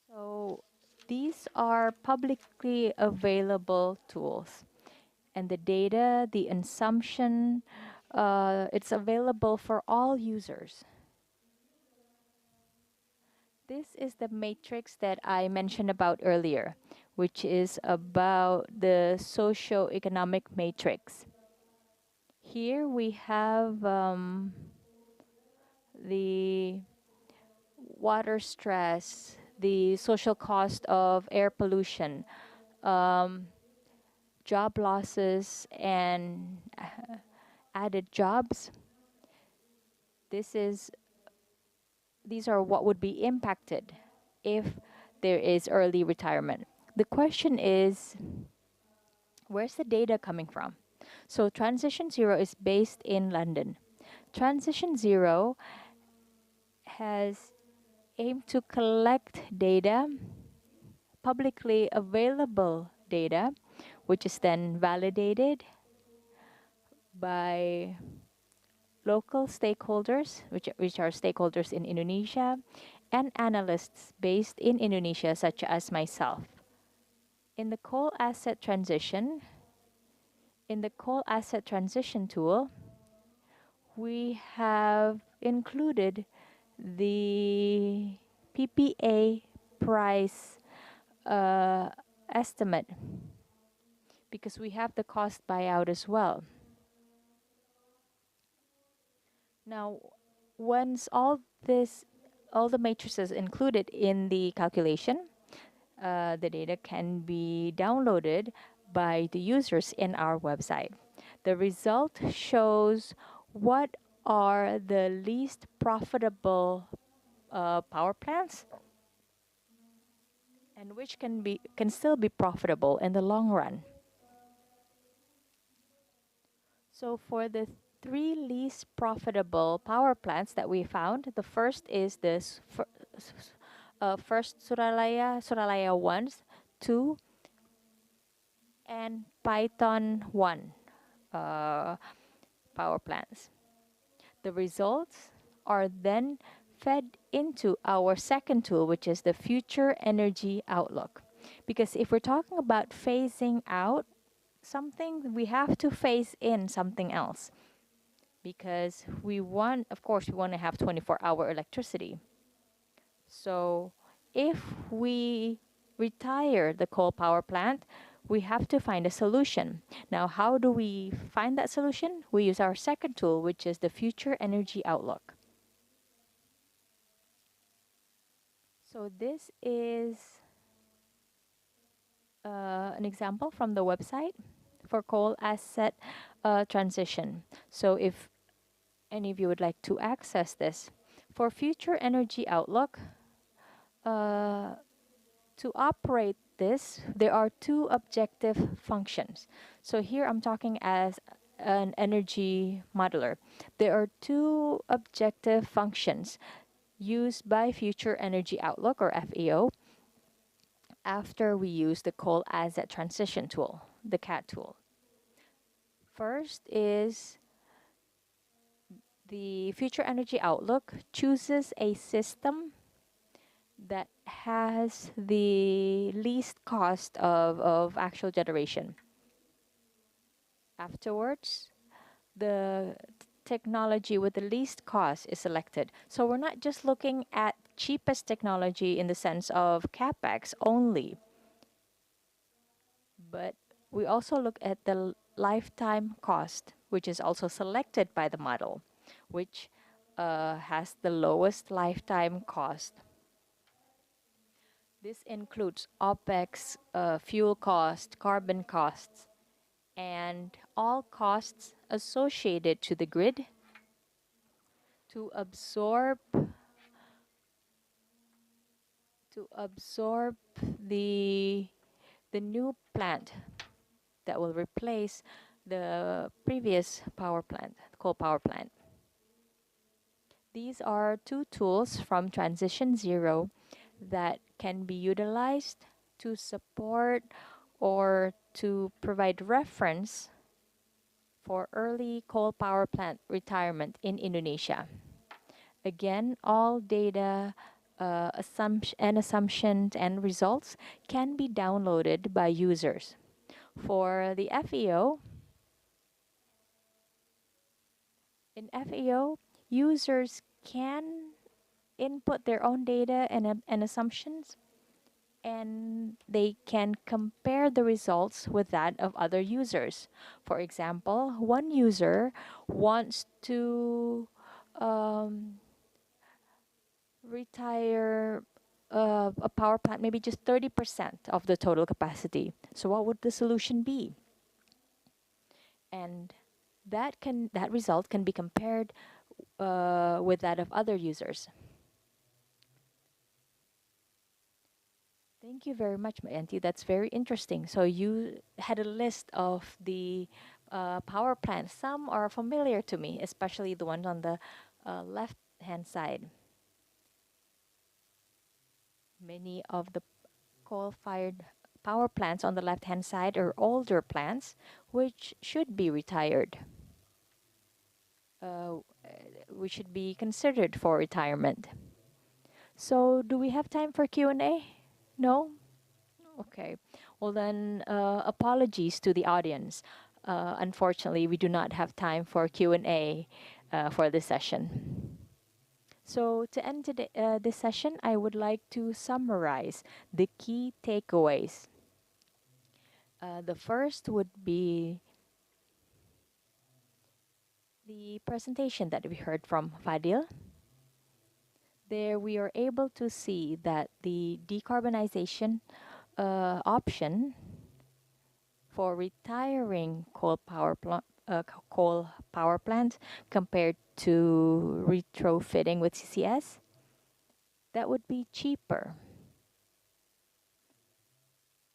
So these are publicly available tools. And the data, the assumption, it's available for all users. This is the matrix that I mentioned about earlier, which is about the socio-economic matrix. Here we have the water stress, the social cost of air pollution, job losses and added jobs. These are what would be impacted if there is early retirement. The question is, where's the data coming from? So Transition Zero is based in London. Transition Zero has aimed to collect data, publicly available data, which is then validated by local stakeholders, which are stakeholders in Indonesia, and analysts based in Indonesia, such as myself. In the coal asset transition, tool, we have included the PPA price estimate because we have the cost buyout as well. Now, once all the matrices included in the calculation, the data can be downloaded by the users in our website. The result shows what are the least profitable power plants and which can still be profitable in the long run. So for the 3 least profitable power plants that we found, the first is this first Suralaya 1, 2, and Python 1 power plants. The results are then fed into our second tool, which is the Future Energy Outlook. Because if we're talking about phasing out something, we have to phase in something else. Because of course, we want to have 24-hour electricity. So if we retire the coal power plant, we have to find a solution. Now, how do we find that solution? We use our second tool, which is the Future Energy Outlook. So this is an example from the website for coal asset transition. So if any of you would like to access this, for Future Energy Outlook, to operate this, there are 2 objective functions. So here I'm talking as an energy modeler. There are 2 objective functions used by Future Energy Outlook, or FEO, after we use the coal asset transition tool, the CAT tool. First is the Future Energy Outlook chooses a system that has the least cost of actual generation. Afterwards, the technology with the least cost is selected. So we're not just looking at cheapest technology in the sense of capex only, but we also look at the lifetime cost, which is also selected by the model, which has the lowest lifetime cost. This includes OPEX, fuel cost, carbon costs, and all costs associated to the grid to absorb the new plant that will replace the previous power plant, the coal power plant. These are 2 tools from Transition Zero that can be utilized to support or to provide reference for early coal power plant retirement in Indonesia. Again, all data, assumptions and results can be downloaded by users. For the FEO, in FEO, users can input their own data and assumptions, and they can compare the results with that of other users. For example, one user wants to retire a power plant, maybe just 30% of the total capacity. So what would the solution be? And that result can be compared with that of other users. Thank you very much, Mayanti. That's very interesting. So you had a list of the power plants. Some are familiar to me, especially the ones on the left-hand side. Many of the coal-fired power plants on the left-hand side are older plants, which should be retired. We should be considered for retirement. So, do we have time for Q&A? No? Okay. Well then, apologies to the audience. Unfortunately, we do not have time for Q&A for this session. So to end today, this session, I would like to summarize the key takeaways. The first would be the presentation that we heard from Fadil. There we are able to see that the decarbonization option for retiring coal power plant compared to retrofitting with CCS, that would be cheaper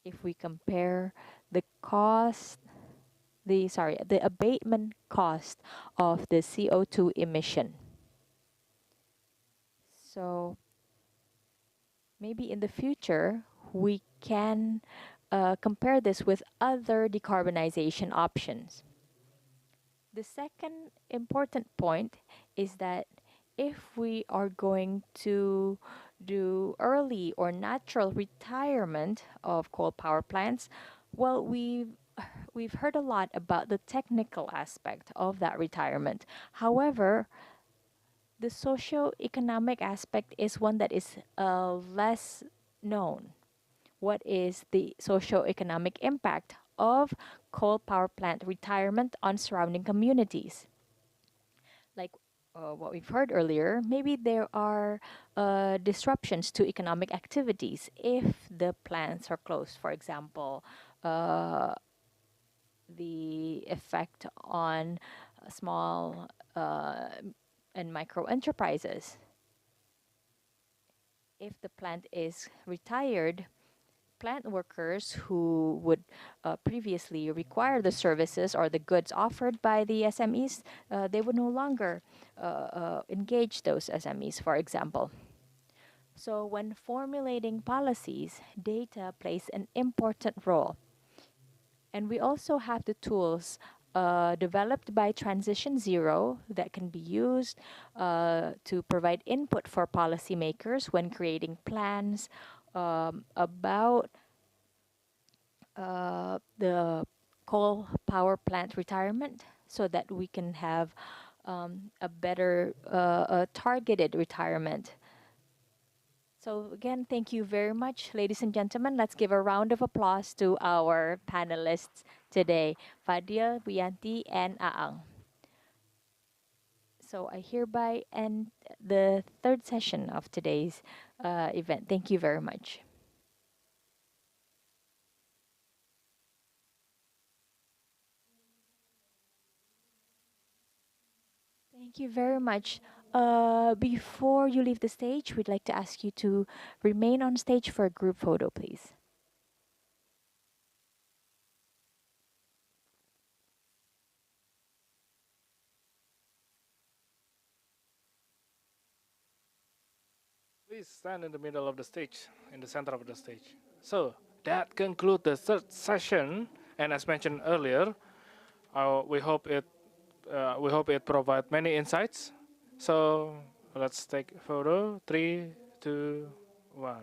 if we compare the cost, the abatement cost of the CO2 emission. So maybe in the future we can compare this with other decarbonization options. The second important point is that if we are going to do early or natural retirement of coal power plants, well, we've heard a lot about the technical aspect of that retirement. However, the socio-economic aspect is one that is less known. What is the socio-economic impact of coal power plant retirement on surrounding communities? Like what we've heard earlier, maybe there are disruptions to economic activities if the plants are closed. For example, the effect on small and micro enterprises. If the plant is retired, plant workers who would previously require the services or the goods offered by the SMEs, they would no longer engage those SMEs, for example. So when formulating policies, data plays an important role. And we also have the tools developed by Transition Zero that can be used to provide input for policymakers when creating plans about the coal power plant retirement so that we can have a better targeted retirement. So again, thank you very much, ladies and gentlemen. Let's give a round of applause to our panelists today, Fadil, Buyanti, and Aang. So I hereby end the third session of today's event. Thank you very much. Thank you very much. Before you leave the stage, we'd like to ask you to remain on stage for a group photo, please. Please stand in the middle of the stage, in the center of the stage. So that concludes the third session, and as mentioned earlier, we hope it provides many insights. So let's take a photo. 3, 2, 1.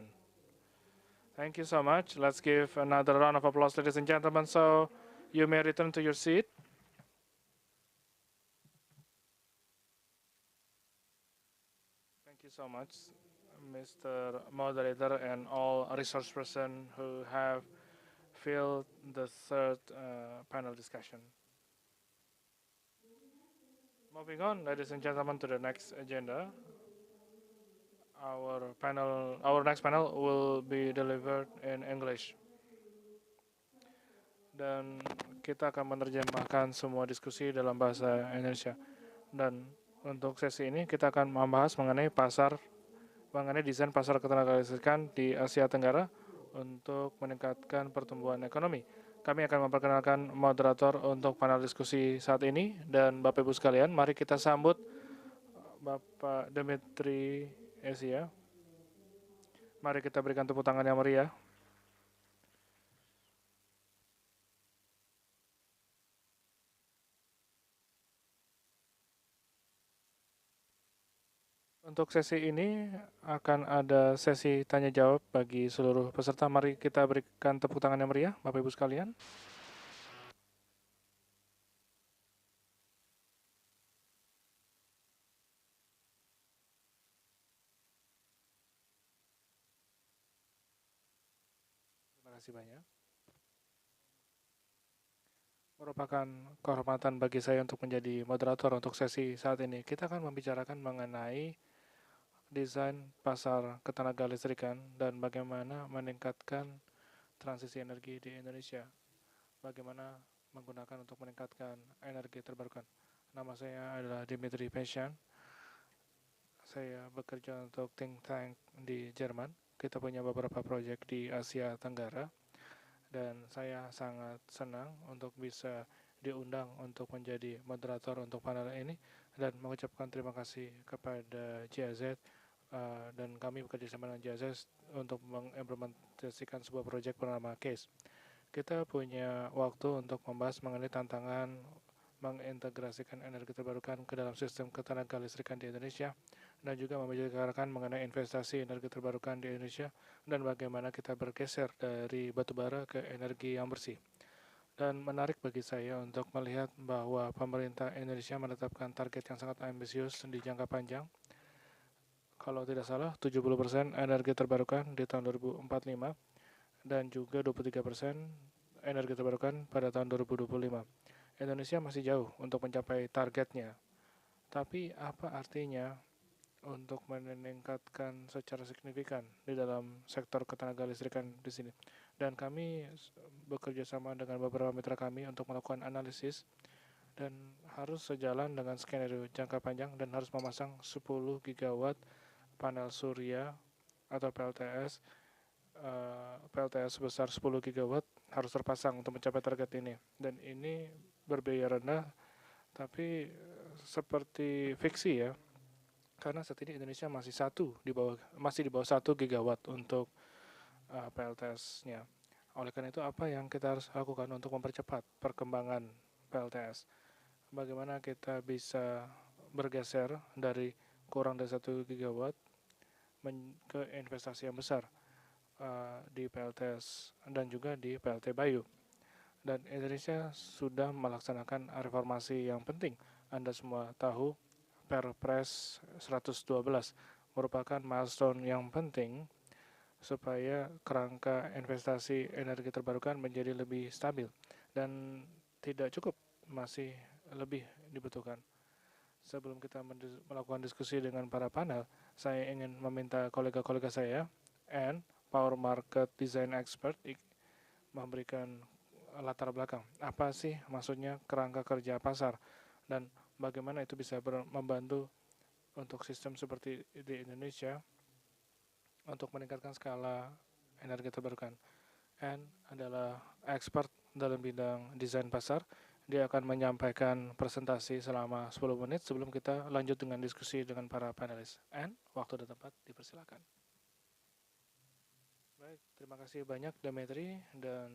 Thank you so much. Let's give another round of applause, ladies and gentlemen. So you may return to your seat. Thank you so much, Mr. Moderator, and all resource person who have filled the third panel discussion. Moving on, ladies and gentlemen, to the next agenda. Our next panel will be delivered in English. Dan kita akan menerjemahkan semua diskusi dalam bahasa Indonesia. Dan untuk sesi ini kita akan membahas mengenai desain pasar ketenagalistrikan di Asia Tenggara untuk meningkatkan pertumbuhan ekonomi. Kami akan memperkenalkan moderator untuk panel diskusi saat ini, dan Bapak Ibu sekalian, mari kita sambut Bapak Dimitri Asia, Mari kita berikan tepuk tangan yang meriah. Untuk sesi ini akan ada sesi tanya jawab bagi seluruh peserta. Mari kita berikan tepuk tangan yang meriah, Bapak Ibu sekalian. Terima kasih banyak. Merupakan kehormatan bagi saya untuk menjadi moderator untuk sesi saat ini. Kita akan membicarakan mengenai desain pasar ketenaga listrikan dan bagaimana meningkatkan transisi energi di Indonesia. Bagaimana menggunakan untuk meningkatkan energi terbarukan. Nama saya adalah Dimitri Peshan. Saya bekerja untuk think tank di Jerman. Kita punya beberapa proyek di Asia Tenggara. Dan saya sangat senang untuk bisa diundang untuk menjadi moderator untuk panel ini dan mengucapkan terima kasih kepada GIZ dan kami bekerja sama dengan GIZ untuk mengimplementasikan sebuah proyek bernama CASE. Kita punya waktu untuk membahas mengenai tantangan mengintegrasikan energi terbarukan ke dalam sistem ketenaga listrikan di Indonesia dan juga membicarakan mengenai investasi energi terbarukan di Indonesia dan bagaimana kita bergeser dari batubara ke energi yang bersih. Dan menarik bagi saya untuk melihat bahwa pemerintah Indonesia menetapkan target yang sangat ambisius di jangka panjang. Kalau tidak salah, 70% energi terbarukan di tahun 2045 dan juga 23% energi terbarukan pada tahun 2025. Indonesia masih jauh untuk mencapai targetnya. Tapi apa artinya untuk meningkatkan secara signifikan di dalam sektor ketenaga listrikan di sini? Dan kami bekerja sama dengan beberapa mitra kami untuk melakukan analisis dan harus sejalan dengan skenario jangka panjang dan harus memasang 10 gigawatt panel surya atau PLTS sebesar 10 gigawatt harus terpasang untuk mencapai target ini. Dan ini berbiaya rendah, tapi seperti fiksi ya, karena saat ini Indonesia masih di bawah 1 gigawatt untuk PLTS-nya. Oleh karena itu, apa yang kita harus lakukan untuk mempercepat perkembangan PLTS? Bagaimana kita bisa bergeser dari kurang dari 1 gigawatt ke investasi yang besar di PLTS dan juga di PLT Bayu. Dan Indonesia sudah melaksanakan reformasi yang penting. Anda semua tahu Perpres 112 merupakan milestone yang penting supaya kerangka investasi energi terbarukan menjadi lebih stabil dan tidak cukup, masih lebih dibutuhkan. Sebelum kita melakukan diskusi dengan para panel, saya ingin meminta kolega-kolega saya and Power Market Design Expert memberikan latar belakang. Apa sih maksudnya kerangka kerja pasar dan bagaimana itu bisa membantu untuk sistem seperti di Indonesia untuk meningkatkan skala energi terbarukan. N adalah expert dalam bidang desain pasar. Dia akan menyampaikan presentasi selama 10 menit sebelum kita lanjut dengan diskusi dengan para panelis. N, waktu dan tempat dipersilakan. Baik, terima kasih banyak Dimitri dan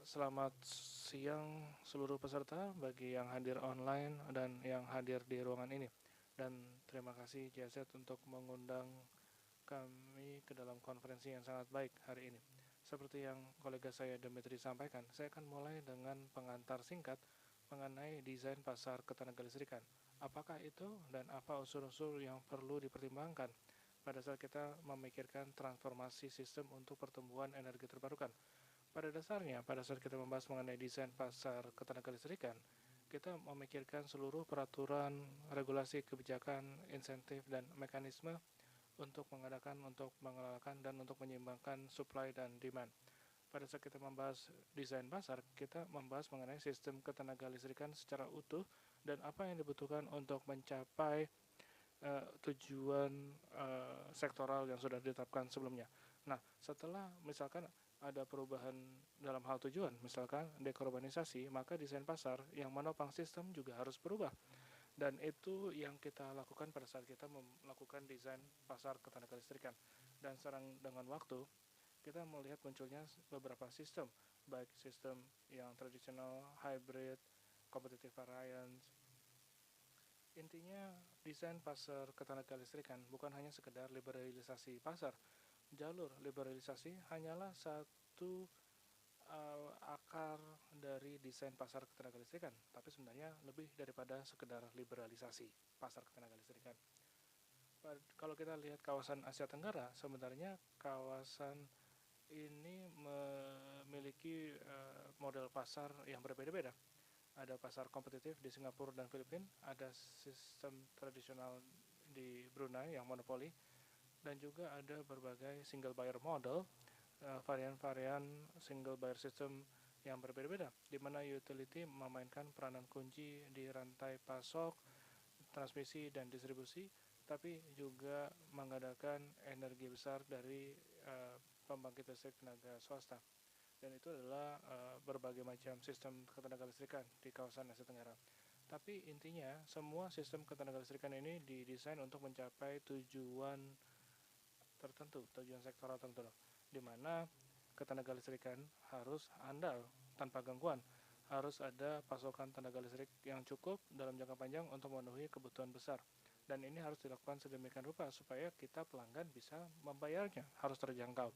selamat siang seluruh peserta bagi yang hadir online dan yang hadir di ruangan ini. Dan terima kasih GIZ untuk mengundang kami ke dalam konferensi yang sangat baik hari ini. Seperti yang kolega saya Dimitri sampaikan, saya akan mulai dengan pengantar singkat mengenai desain pasar ketenaga listrikan. Apakah itu dan apa unsur-unsur yang perlu dipertimbangkan pada saat kita memikirkan transformasi sistem untuk pertumbuhan energi terbarukan? Pada dasarnya, pada saat kita membahas mengenai desain pasar ketenaga listrikan, kita memikirkan seluruh peraturan, regulasi, kebijakan, insentif, dan mekanisme untuk mengadakan, untuk mengelolakan, dan untuk menyeimbangkan supply dan demand. Pada saat kita membahas desain pasar, kita membahas mengenai sistem ketenaga listrikan secara utuh dan apa yang dibutuhkan untuk mencapai tujuan sektoral yang sudah ditetapkan sebelumnya. Nah, setelah misalkan ada perubahan dalam hal tujuan, misalkan dekarbonasi, maka desain pasar yang menopang sistem juga harus berubah. Dan itu yang kita lakukan pada saat kita melakukan desain pasar ketenaga listrikan. Dan serang dengan waktu, kita melihat munculnya beberapa sistem, baik sistem yang tradisional, hybrid, competitive variance. Intinya, desain pasar ketenaga listrikan bukan hanya sekedar liberalisasi pasar. Jalur liberalisasi hanyalah satu akar dari desain pasar ketenaga listrikan, tapi sebenarnya lebih daripada sekedar liberalisasi pasar ketenaga listrikan. Kalau kita lihat kawasan Asia Tenggara, sebenarnya kawasan ini memiliki model pasar yang berbeda-beda. Ada pasar kompetitif di Singapura dan Filipina, ada sistem tradisional di Brunei yang monopoli, dan juga ada berbagai single buyer model, varian-varian single buyer system yang berbeda-beda, di mana utility memainkan peranan kunci di rantai pasok, transmisi, dan distribusi, tapi juga mengadakan energi besar dari pembangkit listrik tenaga swasta. Dan itu adalah berbagai macam sistem ketenaga listrikan di kawasan Asia Tenggara. Tapi intinya, semua sistem ketenaga listrikan ini didesain untuk mencapai tujuan tertentu, tujuan sektoral tertentu, di mana ketenaga listrikan harus andal tanpa gangguan, harus ada pasokan tenaga listrik yang cukup dalam jangka panjang untuk memenuhi kebutuhan besar. Dan ini harus dilakukan sedemikian rupa supaya kita pelanggan bisa membayarnya, harus terjangkau.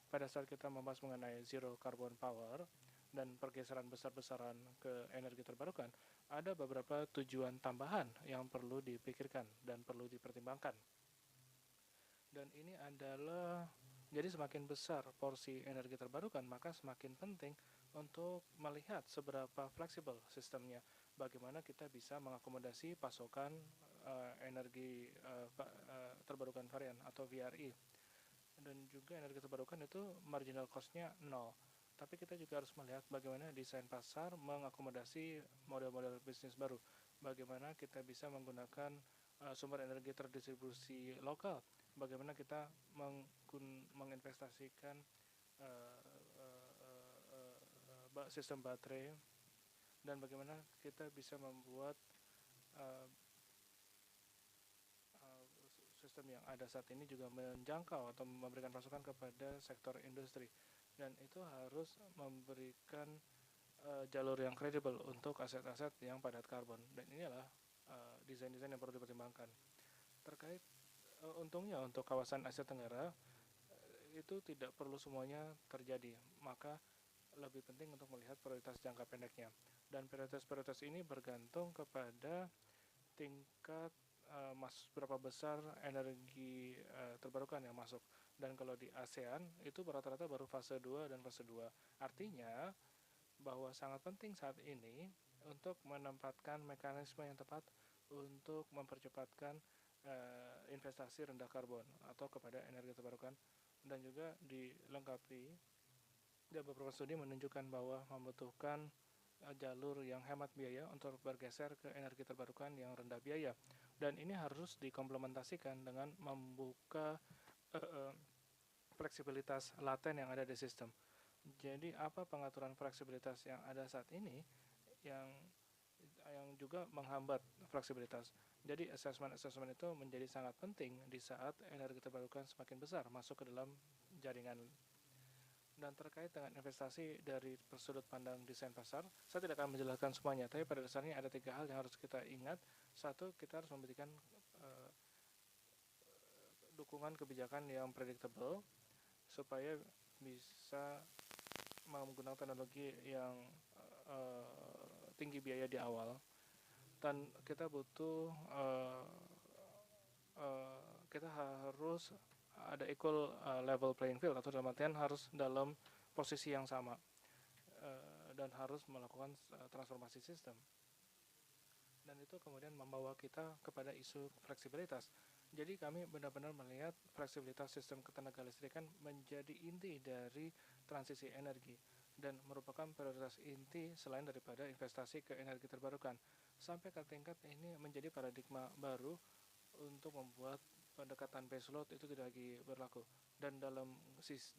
Pada saat kita membahas mengenai zero carbon power dan pergeseran besar-besaran ke energi terbarukan, ada beberapa tujuan tambahan yang perlu dipikirkan dan perlu dipertimbangkan. Dan ini adalah, jadi semakin besar porsi energi terbarukan, maka semakin penting untuk melihat seberapa fleksibel sistemnya, bagaimana kita bisa mengakomodasi pasokan energi terbarukan varian atau VRI. Dan juga energi terbarukan itu marginal cost-nya 0. Tapi kita juga harus melihat bagaimana desain pasar mengakomodasi model-model bisnis baru, bagaimana kita bisa menggunakan sumber energi terdistribusi lokal, bagaimana kita menginvestasikan sistem baterai, dan bagaimana kita bisa membuat sistem yang ada saat ini juga menjangkau atau memberikan masukan kepada sektor industri, dan itu harus memberikan jalur yang kredibel untuk aset-aset yang padat karbon. Dan inilah desain-desain yang perlu dipertimbangkan. Terkait untungnya untuk kawasan Asia Tenggara, itu tidak perlu semuanya terjadi, maka lebih penting untuk melihat prioritas jangka pendeknya. Dan prioritas-prioritas ini bergantung kepada tingkat berapa besar energi terbarukan yang masuk. Dan kalau di ASEAN itu rata-rata baru fase 2 dan fase 2. Artinya bahwa sangat penting saat ini untuk menempatkan mekanisme yang tepat untuk mempercepatkan investasi rendah karbon atau kepada energi terbarukan, dan juga dilengkapi dan beberapa studi menunjukkan bahwa membutuhkan jalur yang hemat biaya untuk bergeser ke energi terbarukan yang rendah biaya, dan ini harus dikomplementasikan dengan membuka fleksibilitas laten yang ada di sistem. Jadi apa pengaturan fleksibilitas yang ada saat ini yang juga menghambat fleksibilitas. Jadi assessment itu menjadi sangat penting di saat energi terbarukan semakin besar masuk ke dalam jaringan. Dan terkait dengan investasi dari sudut pandang desain pasar, saya tidak akan menjelaskan semuanya, tapi pada dasarnya ada 3 hal yang harus kita ingat. Satu, kita harus memberikan dukungan kebijakan yang predictable supaya bisa menggunakan teknologi yang tinggi biaya di awal. Dan kita butuh kita harus ada equal level playing field, atau dalam artian harus dalam posisi yang sama, dan harus melakukan transformasi sistem. Dan itu kemudian membawa kita kepada isu fleksibilitas. Jadi kami benar-benar melihat fleksibilitas sistem ketenaga listrikan menjadi inti dari transisi energi dan merupakan prioritas inti selain daripada investasi ke energi terbarukan. Sampai ke tingkat ini menjadi paradigma baru untuk membuat pendekatan baseload itu tidak lagi berlaku. Dan dalam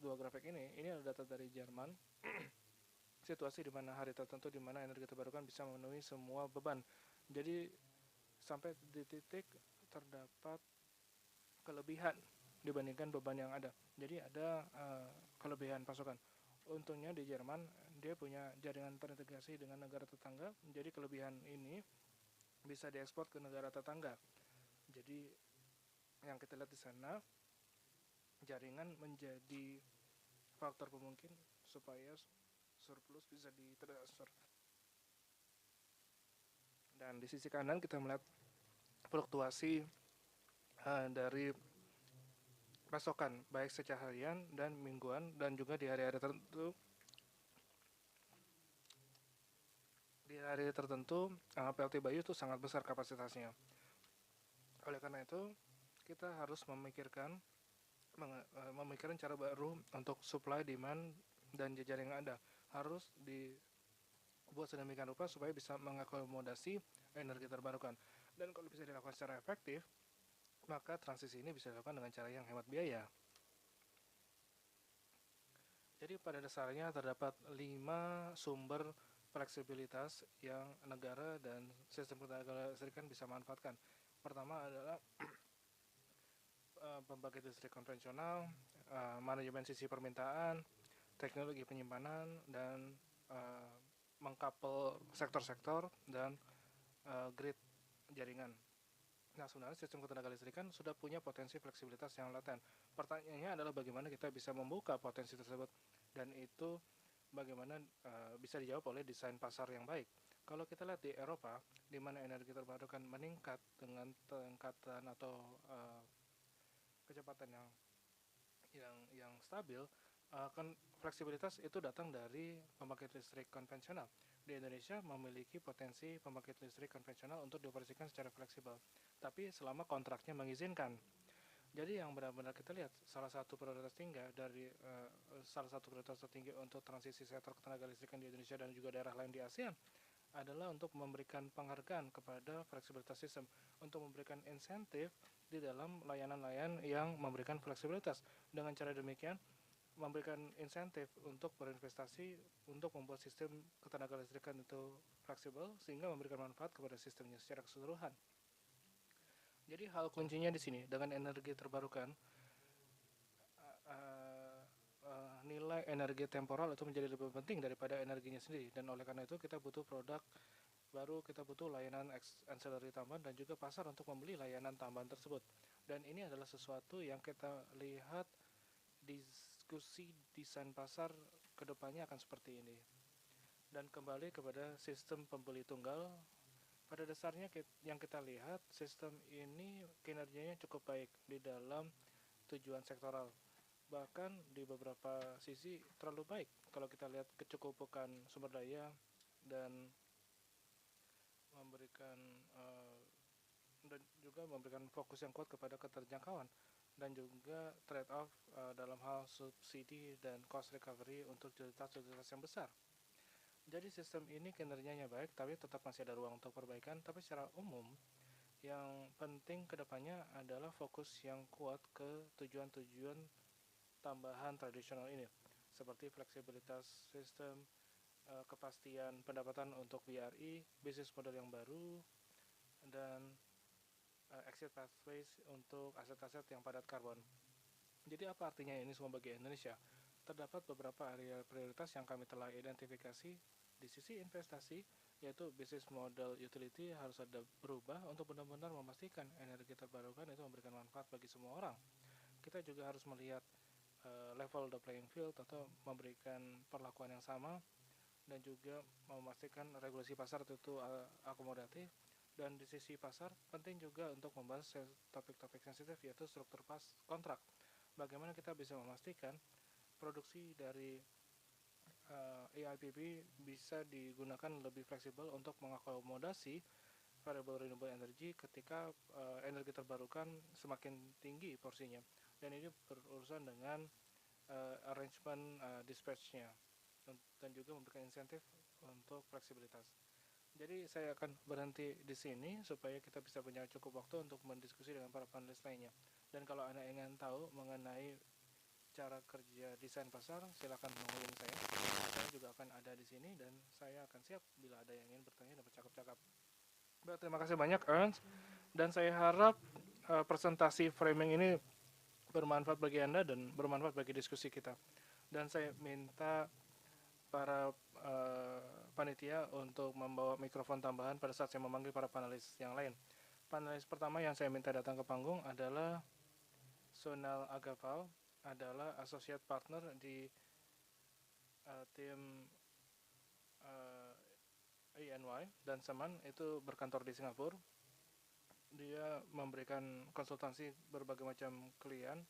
dua grafik ini adalah data dari Jerman, situasi di mana hari tertentu di mana energi terbarukan bisa memenuhi semua beban. Jadi sampai di titik terdapat kelebihan dibandingkan beban yang ada. Jadi ada kelebihan pasokan. Untungnya di Jerman dia punya jaringan terintegrasi dengan negara tetangga, jadi kelebihan ini bisa diekspor ke negara tetangga. Jadi yang kita lihat di sana, jaringan menjadi faktor pemungkin supaya surplus bisa ditransfer. Dan di sisi kanan kita melihat fluktuasi dari pasokan baik secara harian dan mingguan dan juga di hari-hari tertentu. Di hari tertentu PLT Bayu itu sangat besar kapasitasnya. Oleh karena itu kita harus memikirkan cara baru untuk supply, demand, dan jejaring yang ada. Harus dibuat sedemikian rupa supaya bisa mengakomodasi energi terbarukan. Dan kalau bisa dilakukan secara efektif, maka transisi ini bisa dilakukan dengan cara yang hemat biaya. Jadi pada dasarnya terdapat 5 sumber fleksibilitas yang negara dan sistem ketenaga listrikan bisa manfaatkan. Pertama adalah pembangkit listrik konvensional, manajemen sisi permintaan, teknologi penyimpanan, dan mengkapel sektor-sektor dan grid jaringan. Nah, sebenarnya sistem ketenaga listrikan sudah punya potensi fleksibilitas yang laten. Pertanyaannya adalah bagaimana kita bisa membuka potensi tersebut, dan itu bagaimana bisa dijawab oleh desain pasar yang baik. Kalau kita lihat di Eropa, di mana energi terbarukan meningkat dengan tingkatan atau kecepatan yang stabil, kan fleksibilitas itu datang dari pembangkit listrik konvensional. Di Indonesia memiliki potensi pembangkit listrik konvensional untuk dioperasikan secara fleksibel, tapi selama kontraknya mengizinkan. Jadi yang benar-benar kita lihat salah satu prioritas tertinggi untuk transisi sektor ketenaga listrikan di Indonesia dan juga daerah lain di ASEAN adalah untuk memberikan penghargaan kepada fleksibilitas sistem, untuk memberikan insentif di dalam layanan-layanan yang memberikan fleksibilitas. Dengan cara demikian memberikan insentif untuk berinvestasi untuk membuat sistem ketenaga listrikan itu fleksibel sehingga memberikan manfaat kepada sistemnya secara keseluruhan. Jadi hal kuncinya di sini dengan energi terbarukan, nilai energi temporal itu menjadi lebih penting daripada energinya sendiri, dan oleh karena itu kita butuh produk baru, kita butuh layanan ancillary tambahan dan juga pasar untuk membeli layanan tambahan tersebut. Dan ini adalah sesuatu yang kita lihat diskusi desain pasar kedepannya akan seperti ini. Dan kembali kepada sistem pembeli tunggal, pada dasarnya yang kita lihat sistem ini kinerjanya cukup baik di dalam tujuan sektoral. Bahkan di beberapa sisi terlalu baik kalau kita lihat kecukupan sumber daya dan memberikan fokus yang kuat kepada keterjangkauan dan juga trade off dalam hal subsidi dan cost recovery untuk utilitas yang besar. Jadi sistem ini kinerjanya baik, tapi tetap masih ada ruang untuk perbaikan. Tapi secara umum, yang penting kedepannya adalah fokus yang kuat ke tujuan-tujuan tambahan tradisional ini, seperti fleksibilitas sistem, kepastian pendapatan untuk BRI, bisnis model yang baru, dan exit pathways untuk aset-aset yang padat karbon. Jadi apa artinya ini semua bagi Indonesia? Terdapat beberapa area prioritas yang kami telah identifikasi di sisi investasi, yaitu bisnis model utility harus ada berubah untuk benar-benar memastikan energi terbarukan itu memberikan manfaat bagi semua orang. Kita juga harus melihat level the playing field atau memberikan perlakuan yang sama, dan juga memastikan regulasi pasar itu akomodatif. Dan di sisi pasar penting juga untuk membahas topik-topik sensitif, yaitu struktur kontrak. Bagaimana kita bisa memastikan produksi dari EIPB bisa digunakan lebih fleksibel untuk mengakomodasi variable renewable energy ketika energi terbarukan semakin tinggi porsinya, dan ini berurusan dengan arrangement dispatch-nya dan juga memberikan insentif untuk fleksibilitas. Jadi saya akan berhenti di sini supaya kita bisa punya cukup waktu untuk mendiskusi dengan para panelis lainnya. Dan kalau Anda ingin tahu mengenai cara kerja desain pasar, silakan menghubungi saya. Saya juga akan ada di sini dan saya akan siap bila ada yang ingin bertanya dan bercakap-cakap. Baik, terima kasih banyak Ernst, dan saya harap presentasi framing ini bermanfaat bagi Anda dan bermanfaat bagi diskusi kita. Dan saya minta para panitia untuk membawa mikrofon tambahan pada saat saya memanggil para panelis yang lain. Panelis pertama yang saya minta datang ke panggung adalah Sonal Agaval, adalah associate partner di tim INY dan Seman, itu berkantor di Singapura. Dia memberikan konsultasi berbagai macam klien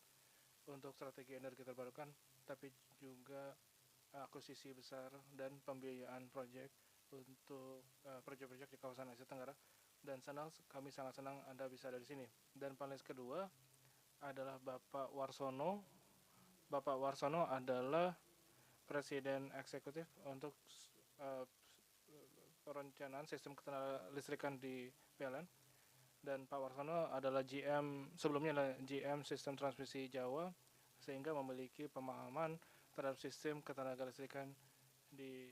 untuk strategi energi terbarukan, tapi juga akuisisi besar dan pembiayaan proyek untuk proyek-proyek di kawasan Asia Tenggara. Dan kami sangat senang Anda bisa ada di sini. Dan panelis kedua adalah Bapak Warsono. Bapak Warsono adalah Presiden Eksekutif untuk perencanaan sistem ketenagalistrikan di PLN. Dan Pak Warsono adalah sebelumnya adalah GM Sistem Transmisi Jawa, sehingga memiliki pemahaman terhadap sistem ketenagalistrikan di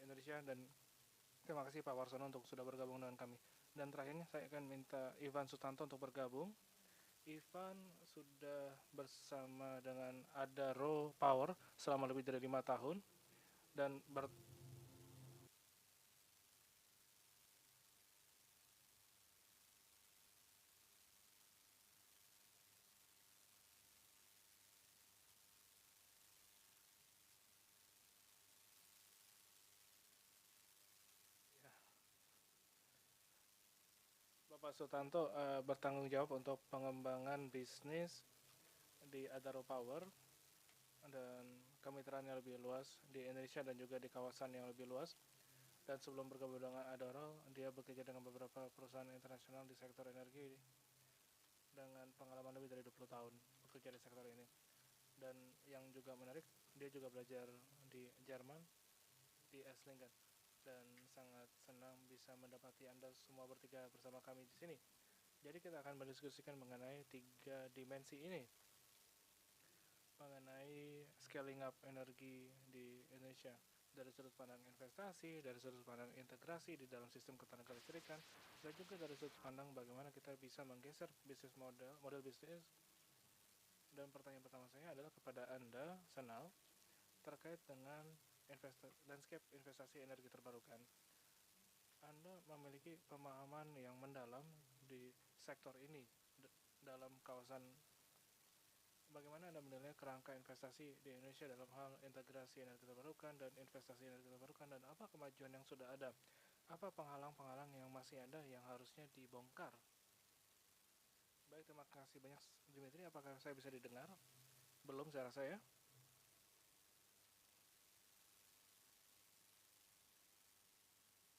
Indonesia. Dan terima kasih Pak Warsono untuk sudah bergabung dengan kami. Dan terakhirnya saya akan minta Ivan Sutanto untuk bergabung. Ivan sudah bersama dengan Adaro Power selama lebih dari 5 tahun dan Bapak Sutanto bertanggung jawab untuk pengembangan bisnis di Adaro Power dan kemitraannya lebih luas di Indonesia dan juga di kawasan yang lebih luas. Dan sebelum bergabung dengan Adaro, dia bekerja dengan beberapa perusahaan internasional di sektor energi dengan pengalaman lebih dari 20 tahun bekerja di sektor ini. Dan yang juga menarik, dia juga belajar di Jerman, di Esslingen. Dan sangat senang bisa mendapati Anda semua bertiga bersama kami di sini. Jadi kita akan mendiskusikan mengenai 3 dimensi ini, mengenai scaling up energi di Indonesia dari sudut pandang investasi, dari sudut pandang integrasi di dalam sistem ketenagalistrikan, dan juga dari sudut pandang bagaimana kita bisa menggeser bisnis model bisnis. Dan pertanyaan pertama saya adalah kepada Anda, Senal, terkait dengan landscape investasi energi terbarukan. Anda memiliki pemahaman yang mendalam di sektor ini dalam kawasan. Bagaimana Anda menilai kerangka investasi di Indonesia dalam hal integrasi energi terbarukan dan investasi energi terbarukan, dan apa kemajuan yang sudah ada? Apa penghalang-penghalang yang masih ada yang harusnya dibongkar? Baik, terima kasih banyak Dimitri. Apakah saya bisa didengar? Belum, saya rasa ya.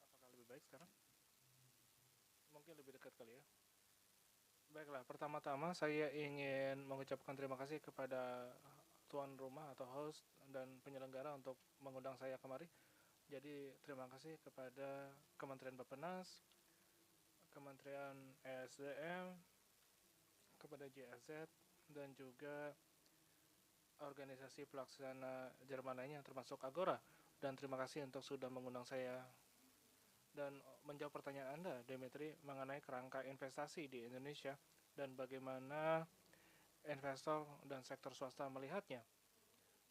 Apakah lebih baik sekarang? Mungkin lebih dekat kali ya. Baiklah, pertama-tama saya ingin mengucapkan terima kasih kepada tuan rumah atau host dan penyelenggara untuk mengundang saya kemari. Jadi terima kasih kepada Kementerian Bappenas, Kementerian ESDM, kepada JRZ, dan juga organisasi pelaksana Jerman lainnya termasuk Agora. Dan terima kasih untuk sudah mengundang saya dan menjawab pertanyaan Anda, Dimitri, mengenai kerangka investasi di Indonesia dan bagaimana investor dan sektor swasta melihatnya.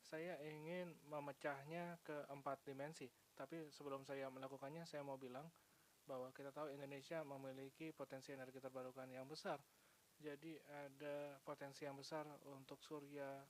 Saya ingin memecahnya ke 4 dimensi, tapi sebelum saya melakukannya, saya mau bilang bahwa kita tahu Indonesia memiliki potensi energi terbarukan yang besar. Jadi ada potensi yang besar untuk surya,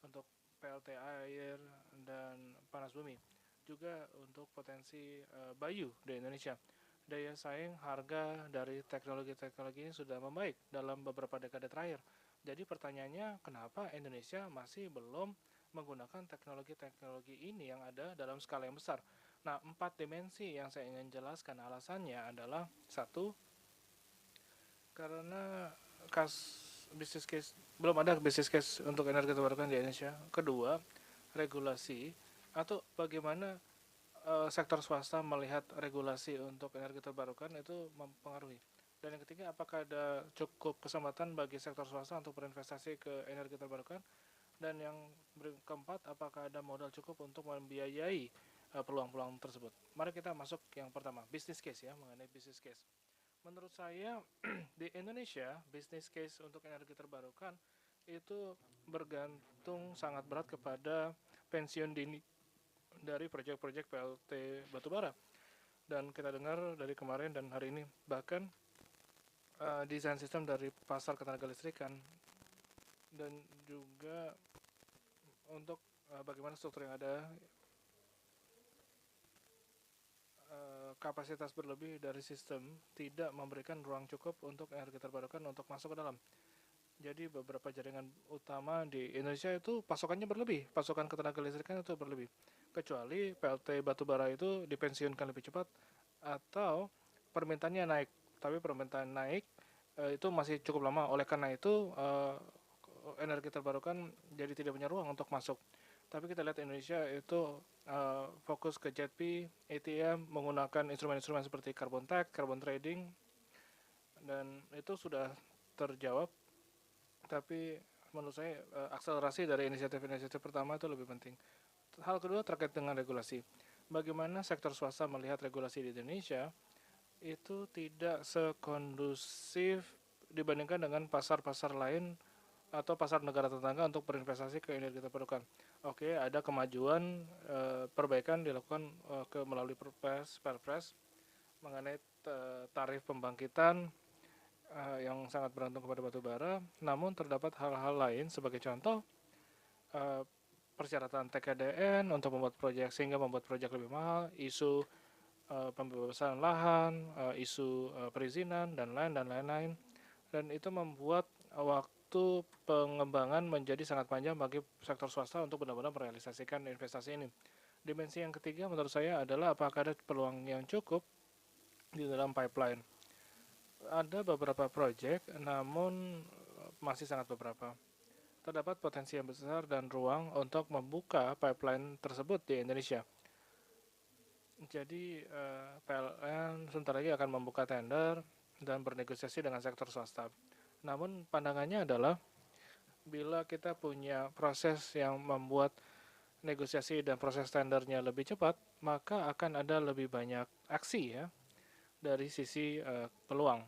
untuk PLT air, dan panas bumi. Juga untuk potensi bayu di Indonesia. Daya saing harga dari teknologi-teknologi ini sudah membaik dalam beberapa dekade terakhir. Jadi pertanyaannya, kenapa Indonesia masih belum menggunakan teknologi-teknologi ini yang ada dalam skala yang besar? Nah, 4 dimensi yang saya ingin jelaskan alasannya adalah: 1, karena business case, belum ada business case untuk energi terbarukan di Indonesia. Kedua, regulasi atau bagaimana sektor swasta melihat regulasi untuk energi terbarukan itu mempengaruhi. Dan yang ketiga, apakah ada cukup kesempatan bagi sektor swasta untuk berinvestasi ke energi terbarukan? Dan yang keempat, apakah ada modal cukup untuk membiayai peluang-peluang tersebut? Mari kita masuk yang pertama, business case ya, mengenai business case. Menurut saya di Indonesia bisnis case untuk energi terbarukan itu bergantung sangat berat kepada pensiun dini dari proyek-proyek PLT batubara. Dan kita dengar dari kemarin dan hari ini bahkan desain sistem dari pasar ketenaga listrikan dan juga untuk bagaimana struktur yang ada, kapasitas berlebih dari sistem tidak memberikan ruang cukup untuk energi terbarukan untuk masuk ke dalam. Jadi beberapa jaringan utama di Indonesia itu pasokannya berlebih, pasokan ketenaga listrikan itu berlebih. Kecuali PLT batubara itu dipensiunkan lebih cepat atau permintaannya naik. Tapi permintaan naik itu masih cukup lama. Oleh karena itu energi terbarukan jadi tidak punya ruang untuk masuk. Tapi kita lihat Indonesia itu fokus ke JETP, ATM, menggunakan instrumen-instrumen seperti carbon tax, carbon trading, dan itu sudah terjawab. Tapi menurut saya akselerasi dari inisiatif-inisiatif pertama itu lebih penting. Hal kedua terkait dengan regulasi. Bagaimana sektor swasta melihat regulasi di Indonesia itu tidak sekondusif dibandingkan dengan pasar-pasar lain atau pasar negara tetangga untuk berinvestasi ke energi terbarukan. Oke, ada kemajuan perbaikan dilakukan melalui Perpres mengenai tarif pembangkitan yang sangat bergantung kepada batu bara, namun terdapat hal-hal lain sebagai contoh persyaratan TKDN untuk membuat proyek sehingga membuat proyek lebih mahal, isu pembebasan lahan, isu perizinan dan lain-lain, dan itu membuat waktu pengembangan menjadi sangat panjang bagi sektor swasta untuk benar-benar merealisasikan investasi ini. Dimensi yang ketiga menurut saya adalah apakah ada peluang yang cukup di dalam pipeline. Ada beberapa proyek, namun masih sangat beberapa. Terdapat potensi yang besar dan ruang untuk membuka pipeline tersebut di Indonesia. Jadi PLN sebentar lagi akan membuka tender dan bernegosiasi dengan sektor swasta. Namun pandangannya adalah bila kita punya proses yang membuat negosiasi dan proses tendernya lebih cepat, maka akan ada lebih banyak aksi ya dari sisi peluang.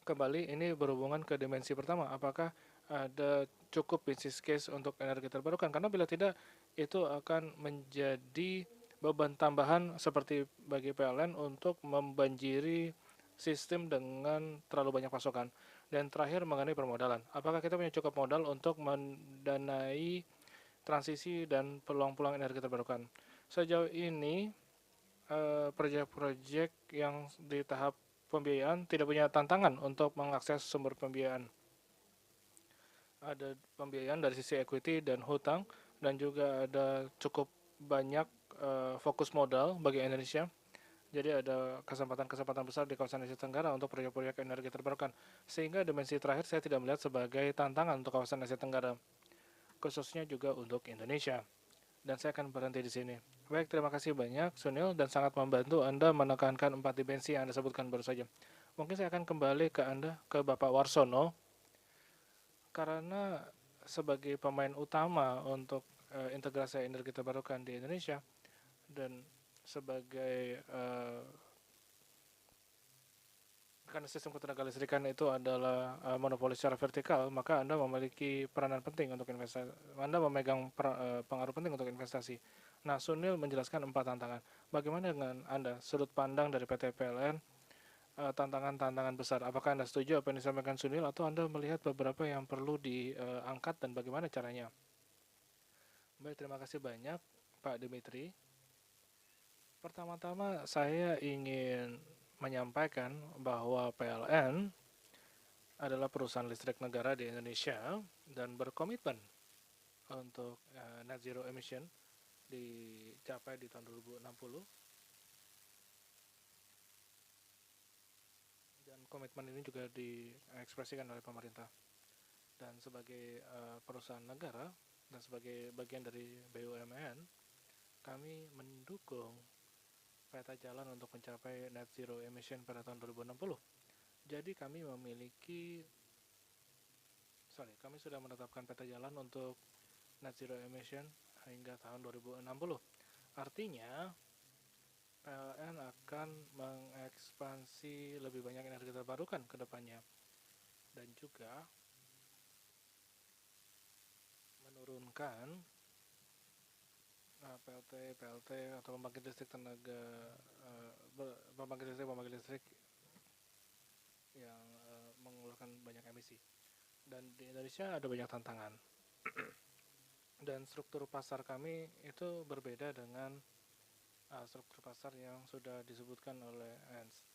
Kembali ini berhubungan ke dimensi pertama, apakah ada cukup business case untuk energi terbarukan, karena bila tidak itu akan menjadi beban tambahan seperti bagi PLN untuk membanjiri sistem dengan terlalu banyak pasokan. Dan terakhir mengenai permodalan, apakah kita punya cukup modal untuk mendanai transisi dan peluang-peluang energi terbarukan. Sejauh ini proyek-proyek yang di tahap pembiayaan tidak punya tantangan untuk mengakses sumber pembiayaan. Ada pembiayaan dari sisi equity dan hutang, dan juga ada cukup banyak fokus modal bagi Indonesia. Jadi ada kesempatan-kesempatan besar di kawasan Asia Tenggara untuk proyek-proyek energi terbarukan. Sehingga dimensi terakhir saya tidak melihat sebagai tantangan untuk kawasan Asia Tenggara, khususnya juga untuk Indonesia. Dan saya akan berhenti di sini. Baik, terima kasih banyak Sunil dan sangat membantu Anda menekankan 4 dimensi yang Anda sebutkan baru saja. Mungkin saya akan kembali ke Anda, ke Bapak Warsono, karena sebagai pemain utama untuk integrasi energi terbarukan di Indonesia dan sebagai karena sistem ketenaga listrikan itu adalah monopoli secara vertikal, maka Anda memiliki peranan penting untuk investasi. Anda memegang pengaruh penting untuk investasi. Nah, Sunil menjelaskan 4 tantangan. Bagaimana dengan Anda, sudut pandang dari PT PLN, tantangan-tantangan besar? Apakah Anda setuju apa yang disampaikan Sunil, atau Anda melihat beberapa yang perlu diangkat dan bagaimana caranya? Baik, terima kasih banyak Pak Dimitri. Pertama-tama saya ingin menyampaikan bahwa PLN adalah perusahaan listrik negara di Indonesia dan berkomitmen untuk net zero emission dicapai di tahun 2060. Dan komitmen ini juga diekspresikan oleh pemerintah. Dan sebagai perusahaan negara dan sebagai bagian dari BUMN, kami mendukung peta jalan untuk mencapai net zero emission pada tahun 2060. Jadi kami sudah menetapkan peta jalan untuk net zero emission hingga tahun 2060. Artinya PLN akan mengekspansi lebih banyak energi terbarukan ke depannya dan juga menurunkan PLT atau pembangkit listrik pembangkit listrik yang mengeluarkan banyak emisi. Dan di Indonesia ada banyak tantangan. Dan struktur pasar kami itu berbeda dengan struktur pasar yang sudah disebutkan oleh Hans.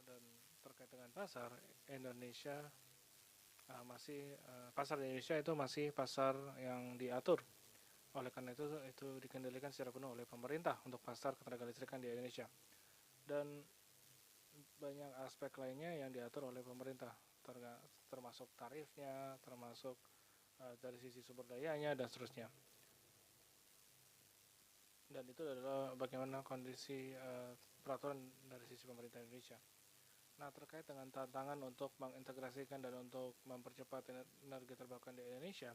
Dan terkait dengan pasar Indonesia pasar di Indonesia itu masih pasar yang diatur. Oleh karena itu dikendalikan secara penuh oleh pemerintah untuk pasar ketenagalistrikan di Indonesia. Dan banyak aspek lainnya yang diatur oleh pemerintah, termasuk tarifnya, termasuk dari sisi sumber dayanya, dan seterusnya. Dan itu adalah bagaimana kondisi peraturan dari sisi pemerintah Indonesia. Nah, terkait dengan tantangan untuk mengintegrasikan dan untuk mempercepat energi terbarukan di Indonesia,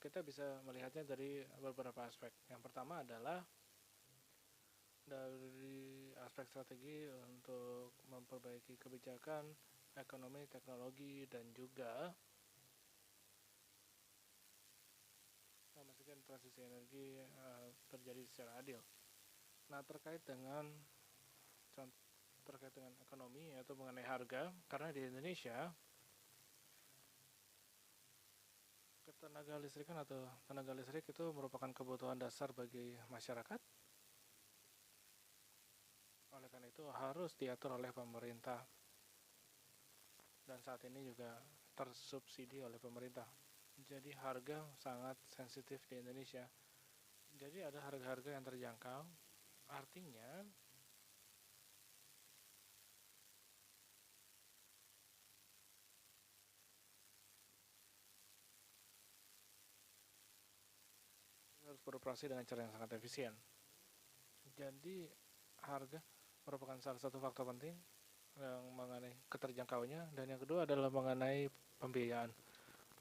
kita bisa melihatnya dari beberapa aspek. Yang pertama adalah dari aspek strategi untuk memperbaiki kebijakan, ekonomi, teknologi, dan juga memastikan transisi energi terjadi secara adil. Nah, terkait dengan ekonomi, yaitu mengenai harga, karena di Indonesia tenaga listrik itu merupakan kebutuhan dasar bagi masyarakat. Oleh karena itu harus diatur oleh pemerintah, dan saat ini juga tersubsidi oleh pemerintah. Jadi harga sangat sensitif di Indonesia. Jadi ada harga-harga yang terjangkau, artinya harus beroperasi dengan cara yang sangat efisien. Jadi harga merupakan salah satu faktor penting yang mengenai keterjangkauannya, dan yang kedua adalah mengenai pembiayaan.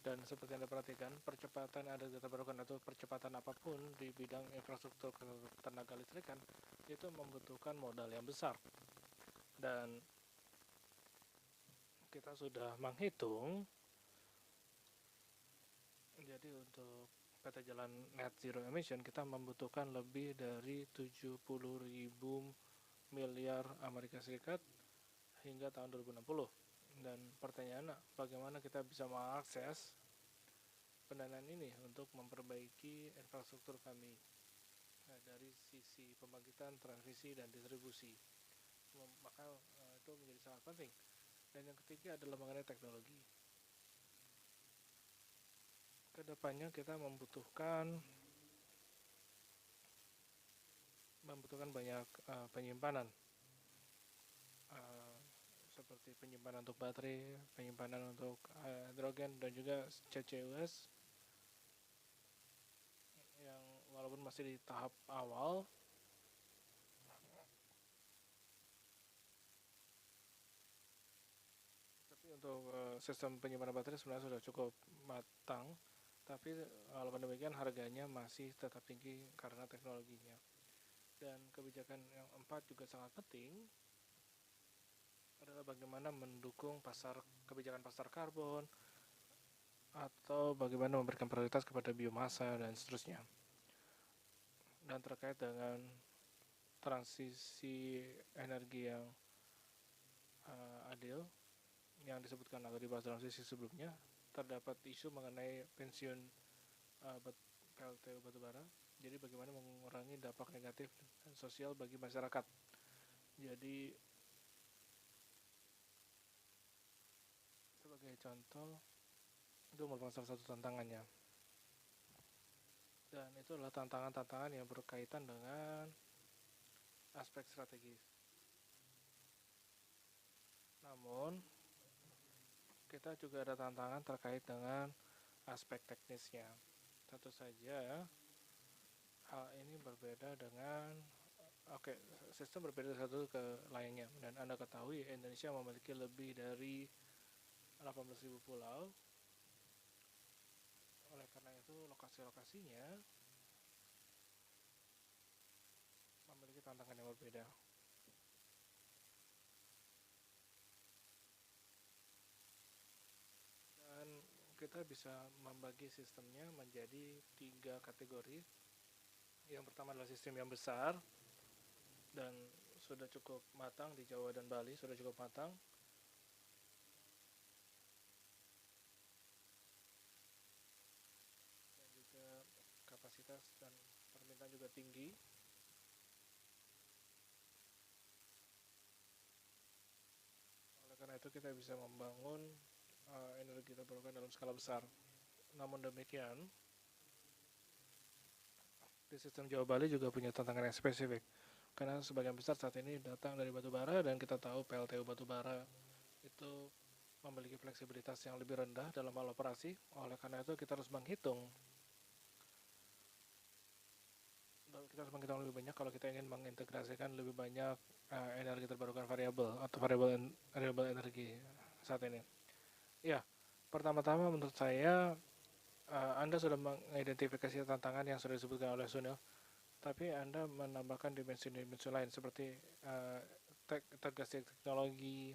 Dan seperti Anda perhatikan, percepatan energi terbarukan atau percepatan apapun di bidang infrastruktur tenaga listrikan itu membutuhkan modal yang besar. Dan kita sudah menghitung, jadi untuk PT Jalan Net Zero Emission kita membutuhkan lebih dari 70.000 miliar Amerika Serikat hingga tahun 2060. Dan pertanyaannya, bagaimana kita bisa mengakses pendanaan ini untuk memperbaiki infrastruktur kami dari sisi pembangkitan, transmisi, dan distribusi. Maka itu menjadi sangat penting. Dan yang ketiga adalah mengenai teknologi. Kedepannya kita membutuhkan banyak penyimpanan, seperti penyimpanan untuk baterai, penyimpanan untuk hidrogen, dan juga CCUS yang walaupun masih di tahap awal, tapi untuk sistem penyimpanan baterai sebenarnya sudah cukup matang, tapi walaupun demikian harganya masih tetap tinggi karena teknologinya. Dan kebijakan yang keempat juga sangat penting adalah bagaimana mendukung kebijakan pasar karbon, atau bagaimana memberikan prioritas kepada biomasa dan seterusnya. Dan terkait dengan transisi energi yang adil yang disebutkan atau dibahas dalam sesi sebelumnya, terdapat isu mengenai pensiun PLT batubara. Jadi bagaimana mengurangi dampak negatif dan sosial bagi masyarakat. Jadi sebagai contoh, itu merupakan salah satu tantangannya. Dan itu adalah tantangan-tantangan yang berkaitan dengan aspek strategis. Namun, kita juga ada tantangan terkait dengan aspek teknisnya. Tentu saja, hal ini berbeda dengan sistem berbeda satu ke lainnya. Dan Anda ketahui Indonesia memiliki lebih dari 18.000 pulau. Oleh karena itu lokasi-lokasinya memiliki tantangan yang berbeda. Dan kita bisa membagi sistemnya menjadi 3 kategori. Yang pertama adalah sistem yang besar dan sudah cukup matang di Jawa dan Bali, sudah cukup matang. Dan juga kapasitas dan permintaan juga tinggi. Oleh karena itu kita bisa membangun energi terbarukan dalam skala besar. Namun demikian, di sistem Jawa Bali juga punya tantangan yang spesifik. Karena sebagian besar saat ini datang dari batu bara dan kita tahu PLTU batu bara itu memiliki fleksibilitas yang lebih rendah dalam hal operasi. Oleh karena itu kita harus menghitung lebih banyak kalau kita ingin mengintegrasikan lebih banyak energi terbarukan variabel atau variabel energi saat ini. Ya, pertama-tama menurut saya Anda sudah mengidentifikasi tantangan yang sudah disebutkan oleh Sunil, tapi Anda menambahkan dimensi-dimensi lain seperti integrasi teknologi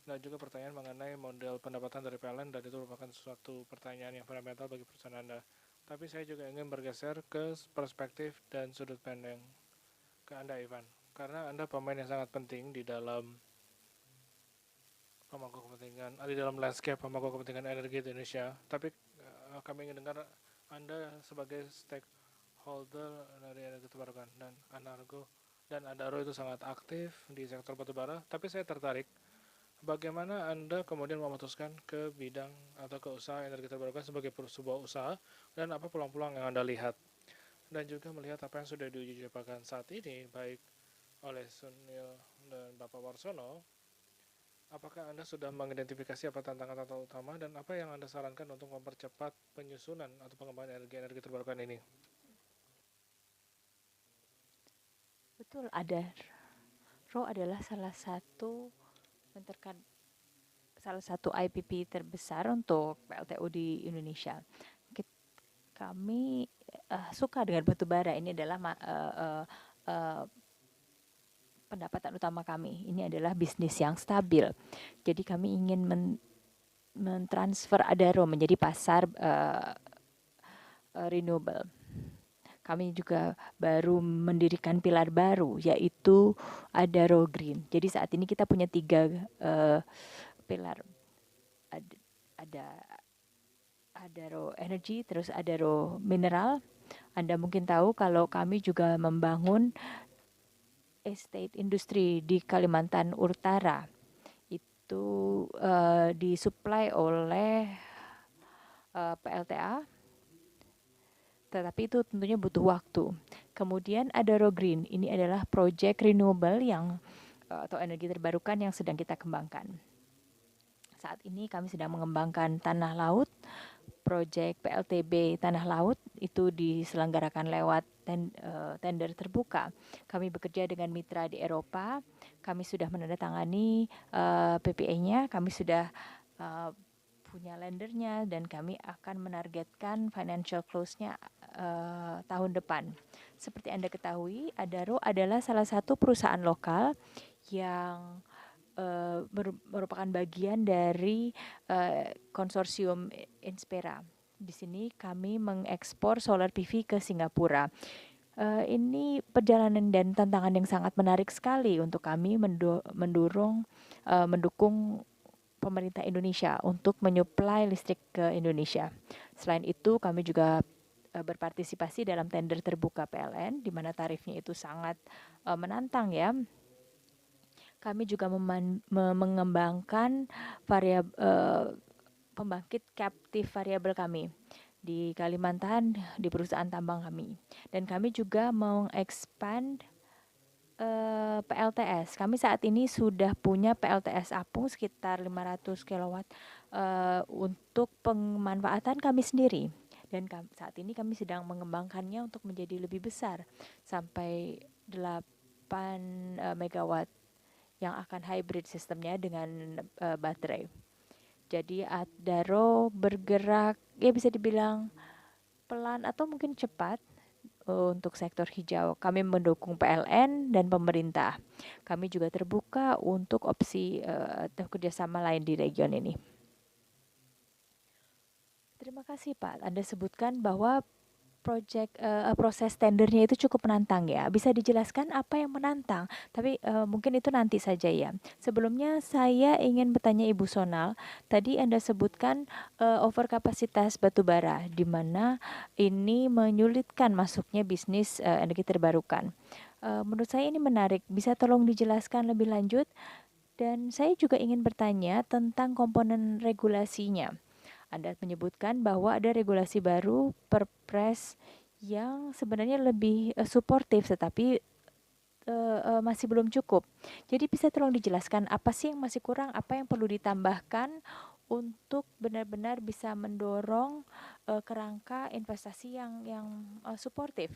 dan juga pertanyaan mengenai model pendapatan dari PLN, dan itu merupakan suatu pertanyaan yang fundamental bagi perusahaan Anda. Tapi saya juga ingin bergeser ke perspektif dan sudut pandang ke Anda, Ivan, karena Anda pemain yang sangat penting di dalam pemangku kepentingan, di dalam landscape pemangku kepentingan energi di Indonesia. Tapi kami ingin dengar Anda sebagai stakeholder dari energi terbarukan, dan Adaro itu sangat aktif di sektor batubara. Tapi saya tertarik bagaimana Anda kemudian memutuskan ke bidang atau ke usaha energi terbarukan sebagai sebuah usaha, dan apa peluang-peluang yang Anda lihat, dan juga melihat apa yang sudah diuji cobakan saat ini baik oleh Sunil dan Bapak Warsono. Apakah Anda sudah mengidentifikasi apa tantangan utama dan apa yang Anda sarankan untuk mempercepat penyusunan atau pengembangan energi terbarukan ini? Betul, Adaro adalah salah satu IPP terbesar untuk PLTU di Indonesia. Kami suka dengan batu bara. Ini adalah pendapatan utama kami. Ini adalah bisnis yang stabil. Jadi kami ingin mentransfer Adaro menjadi pasar renewable. Kami juga baru mendirikan pilar baru, yaitu Adaro Green. Jadi saat ini kita punya 3 pilar. Ada Adaro Energy, terus Adaro Mineral. Anda mungkin tahu kalau kami juga membangun estate industri di Kalimantan Utara. Itu disuplai oleh PLTA, tetapi itu tentunya butuh waktu. Kemudian Adaro Green, ini adalah proyek renewable atau energi terbarukan yang sedang kita kembangkan. Saat ini kami sedang mengembangkan tanah laut. Proyek PLTB tanah laut itu diselenggarakan lewat tender terbuka. Kami bekerja dengan mitra di Eropa. Kami sudah menandatangani PPA-nya. Kami sudah punya lendernya, dan kami akan menargetkan financial close-nya tahun depan. Seperti Anda ketahui, Adaro adalah salah satu perusahaan lokal yang merupakan bagian dari konsorsium Inspera. Di sini kami mengekspor solar PV ke Singapura. Ini perjalanan dan tantangan yang sangat menarik sekali untuk kami mendukung pemerintah Indonesia untuk menyuplai listrik ke Indonesia. Selain itu, kami juga berpartisipasi dalam tender terbuka PLN, di mana tarifnya itu sangat menantang ya. Kami juga mengembangkan pembangkit captive variabel kami di Kalimantan, di perusahaan tambang kami. Dan kami juga mengekspand PLTS. Kami saat ini sudah punya PLTS apung sekitar 500 kW untuk pemanfaatan kami sendiri. Dan saat ini kami sedang mengembangkannya untuk menjadi lebih besar, sampai 8 megawatt yang akan hybrid sistemnya dengan baterai. Jadi Adaro bergerak, ya bisa dibilang pelan atau mungkin cepat untuk sektor hijau. Kami mendukung PLN dan pemerintah. Kami juga terbuka untuk opsi kerjasama lain di region ini. Terima kasih Pak. Anda sebutkan bahwa proses tendernya itu cukup menantang ya. Bisa dijelaskan apa yang menantang? Tapi mungkin itu nanti saja ya. Sebelumnya saya ingin bertanya Ibu Sonal. Tadi Anda sebutkan overkapasitas batubara, di mana ini menyulitkan masuknya bisnis energi terbarukan. Menurut saya ini menarik. Bisa tolong dijelaskan lebih lanjut? Dan saya juga ingin bertanya tentang komponen regulasinya. Anda menyebutkan bahwa ada regulasi baru Perpres yang sebenarnya lebih suportif, tetapi masih belum cukup. Jadi bisa tolong dijelaskan apa sih yang masih kurang, apa yang perlu ditambahkan untuk benar-benar bisa mendorong kerangka investasi yang suportif.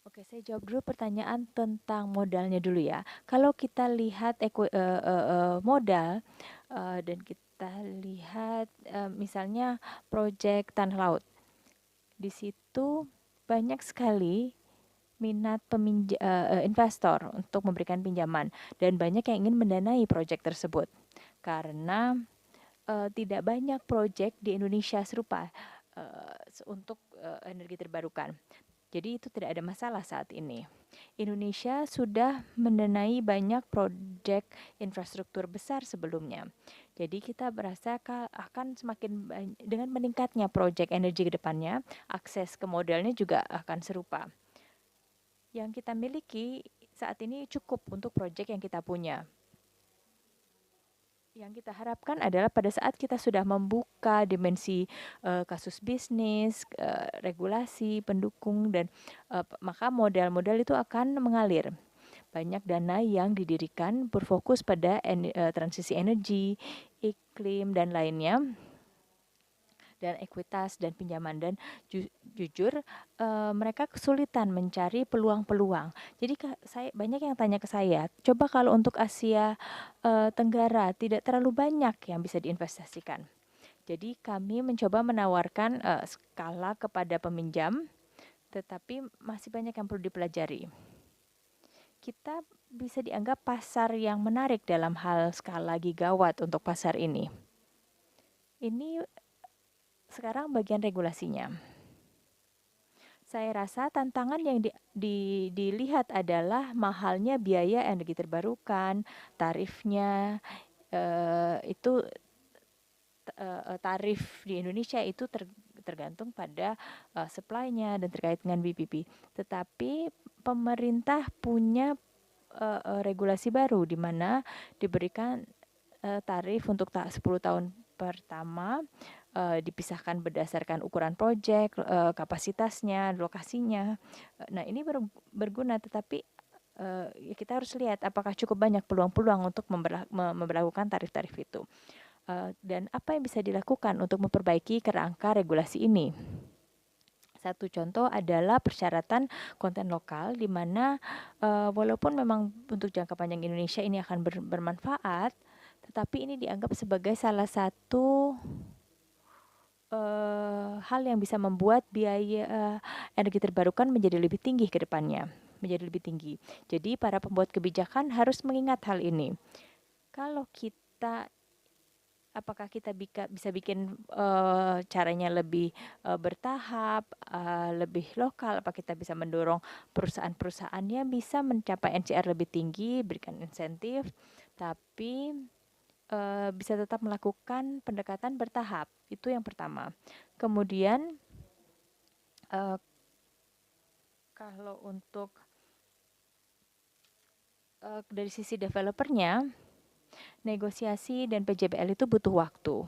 Oke, saya jawab dulu pertanyaan tentang modalnya dulu ya. Kalau kita lihat modal dan kita lihat misalnya proyek tanah laut, di situ banyak sekali minat investor untuk memberikan pinjaman dan banyak yang ingin mendanai proyek tersebut karena tidak banyak proyek di Indonesia serupa untuk energi terbarukan. Jadi itu tidak ada masalah saat ini. Indonesia sudah mendanai banyak proyek infrastruktur besar sebelumnya. Jadi kita berasa akan semakin dengan meningkatnya proyek energi ke depannya, akses ke modalnya juga akan serupa. Yang kita miliki saat ini cukup untuk proyek yang kita punya. Yang kita harapkan adalah pada saat kita sudah membuka dimensi kasus bisnis, regulasi, pendukung, dan maka modal-modal itu akan mengalir. Banyak dana yang didirikan berfokus pada transisi energi, iklim, dan lainnya, dan ekuitas dan pinjaman. Dan jujur mereka kesulitan mencari peluang-peluang. Jadi banyak yang tanya ke saya, coba kalau untuk Asia Tenggara tidak terlalu banyak yang bisa diinvestasikan. Jadi kami mencoba menawarkan skala kepada peminjam, tetapi masih banyak yang perlu dipelajari. Kita bisa dianggap pasar yang menarik dalam hal skala gigawatt untuk pasar ini. Ini sekarang bagian regulasinya. Saya rasa tantangan yang dilihat adalah mahalnya biaya energi terbarukan, tarifnya itu tarif di Indonesia itu tergantung pada supply-nya dan terkait dengan BPP. Tetapi pemerintah punya regulasi baru di mana diberikan tarif untuk 10 tahun pertama dipisahkan berdasarkan ukuran proyek, kapasitasnya, lokasinya. Nah, ini berguna, tetapi kita harus lihat apakah cukup banyak peluang-peluang untuk memberlakukan tarif-tarif itu. Dan apa yang bisa dilakukan untuk memperbaiki kerangka regulasi ini. Satu contoh adalah persyaratan konten lokal, di mana walaupun memang untuk jangka panjang Indonesia ini akan bermanfaat, tetapi ini dianggap sebagai salah satu hal yang bisa membuat biaya energi terbarukan menjadi lebih tinggi ke depannya, menjadi lebih tinggi. Jadi para pembuat kebijakan harus mengingat hal ini. Kalau kita apakah kita bisa bikin caranya lebih bertahap, lebih lokal, apa kita bisa mendorong perusahaan-perusahaan yang bisa mencapai NCR lebih tinggi, berikan insentif, tapi bisa tetap melakukan pendekatan bertahap. Itu yang pertama. Kemudian kalau untuk dari sisi developernya, negosiasi dan PJBL itu butuh waktu.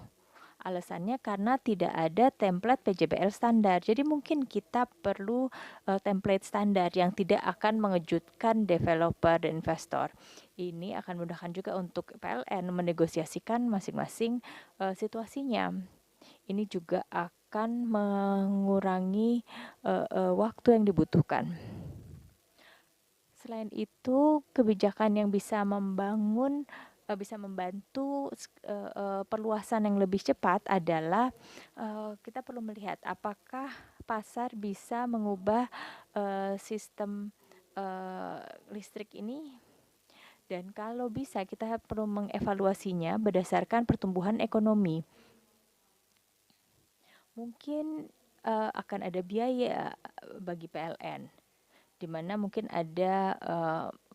Alasannya karena tidak ada template PJBL standar. Jadi mungkin kita perlu template standar yang tidak akan mengejutkan developer dan investor. Ini akan memudahkan juga untuk PLN menegosiasikan masing-masing situasinya. Ini juga akan mengurangi waktu yang dibutuhkan. Selain itu, kebijakan yang bisa membantu perluasan yang lebih cepat adalah kita perlu melihat apakah pasar bisa mengubah sistem listrik ini, dan kalau bisa kita perlu mengevaluasinya berdasarkan pertumbuhan ekonomi. Mungkin akan ada biaya bagi PLN, di mana mungkin ada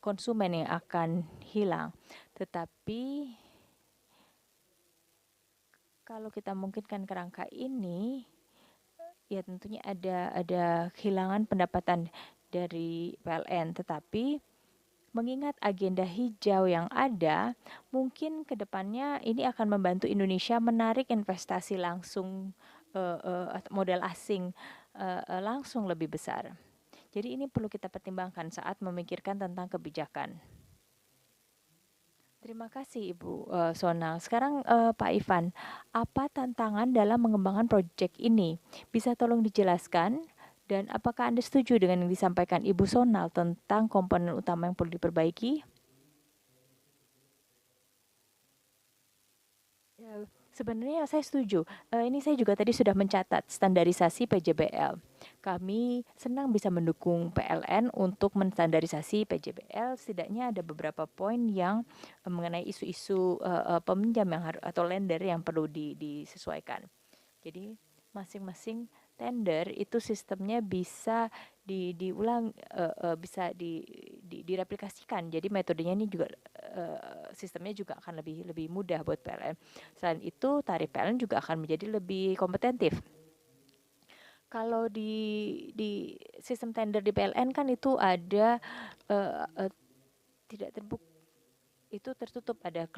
konsumen yang akan hilang. Tetapi kalau kita mungkinkan kerangka ini, ya tentunya ada kehilangan pendapatan dari PLN. Tetapi mengingat agenda hijau yang ada, mungkin ke depannya ini akan membantu Indonesia menarik investasi langsung modal asing langsung lebih besar. Jadi ini perlu kita pertimbangkan saat memikirkan tentang kebijakan. Terima kasih Ibu Sonal. Sekarang Pak Ivan, apa tantangan dalam mengembangkan proyek ini? Bisa tolong dijelaskan? Dan apakah Anda setuju dengan yang disampaikan Ibu Sonal tentang komponen utama yang perlu diperbaiki? Ya, sebenarnya saya setuju. Ini saya juga tadi sudah mencatat standarisasi PJBL. Kami senang bisa mendukung PLN untuk menstandarisasi PJBL. Setidaknya ada beberapa poin yang mengenai isu-isu peminjam yang atau lender yang perlu disesuaikan. Jadi masing-masing tender itu sistemnya bisa diulang, bisa direplikasikan. Jadi metodenya ini juga sistemnya juga akan lebih mudah buat PLN. Selain itu, tarif PLN juga akan menjadi lebih kompetitif. Kalau di sistem tender di PLN kan itu ada tidak terbuka, itu tertutup, ada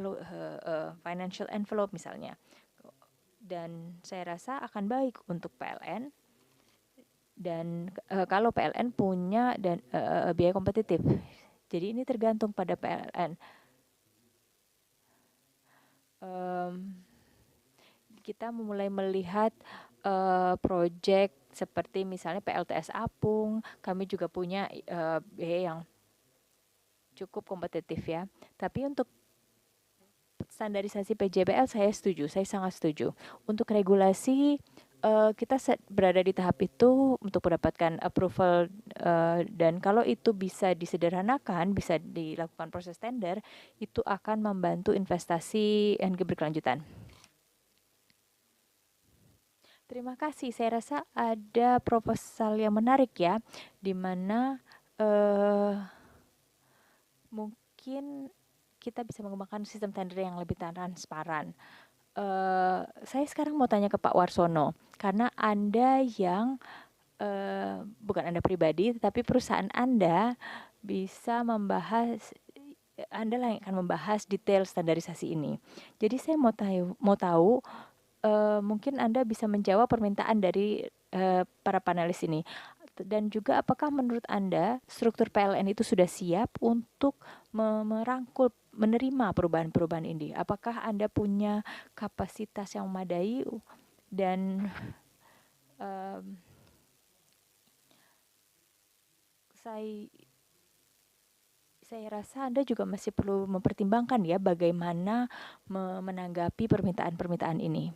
financial envelope misalnya. Dan saya rasa akan baik untuk PLN. Dan kalau PLN punya dan biaya kompetitif. Jadi ini tergantung pada PLN. Kita mulai melihat proyek seperti misalnya PLTS Apung, kami juga punya biaya yang cukup kompetitif ya. Tapi untuk standarisasi PJBL saya setuju, saya sangat setuju. Untuk regulasi kita berada di tahap itu untuk mendapatkan approval, dan kalau itu bisa disederhanakan, bisa dilakukan proses tender, itu akan membantu investasi energi berkelanjutan. Terima kasih. Saya rasa ada proposal yang menarik ya, di mana mungkin kita bisa mengembangkan sistem tender yang lebih transparan. Saya sekarang mau tanya ke Pak Warsono, karena Anda yang bukan Anda pribadi, tetapi perusahaan Anda bisa membahas, Anda lah yang akan membahas detail standarisasi ini. Jadi saya mau tahu mungkin Anda bisa menjawab permintaan dari para panelis ini. Dan juga apakah menurut Anda struktur PLN itu sudah siap untuk merangkul, menerima perubahan-perubahan ini? Apakah Anda punya kapasitas yang memadai? Dan saya rasa Anda juga masih perlu mempertimbangkan ya bagaimana menanggapi permintaan-permintaan ini.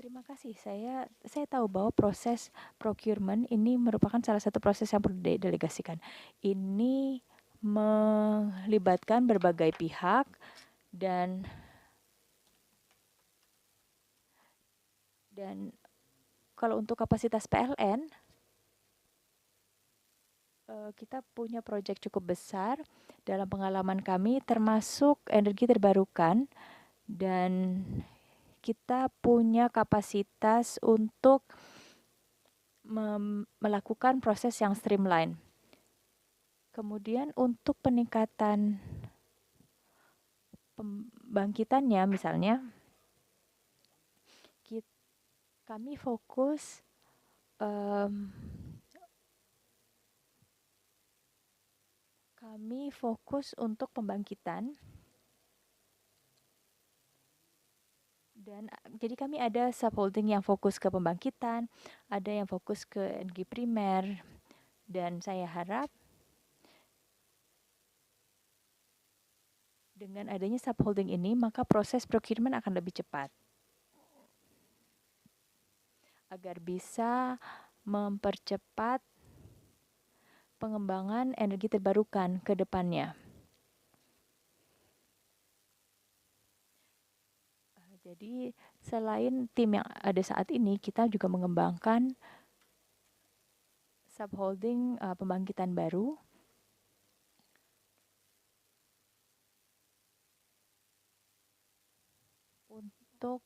Terima kasih. Saya tahu bahwa proses procurement ini merupakan salah satu proses yang perlu didelegasikan. Ini melibatkan berbagai pihak dan kalau untuk kapasitas PLN, kita punya proyek cukup besar dalam pengalaman kami, termasuk energi terbarukan, dan kita punya kapasitas untuk melakukan proses yang streamline. Kemudian untuk peningkatan pembangkitannya misalnya, kami fokus untuk pembangkitan. Dan jadi kami ada subholding yang fokus ke pembangkitan, ada yang fokus ke energi primer, dan saya harap dengan adanya subholding ini maka proses procurement akan lebih cepat. agar bisa mempercepat pengembangan energi terbarukan ke depannya. Jadi selain tim yang ada saat ini, kita juga mengembangkan subholding pembangkitan baru untuk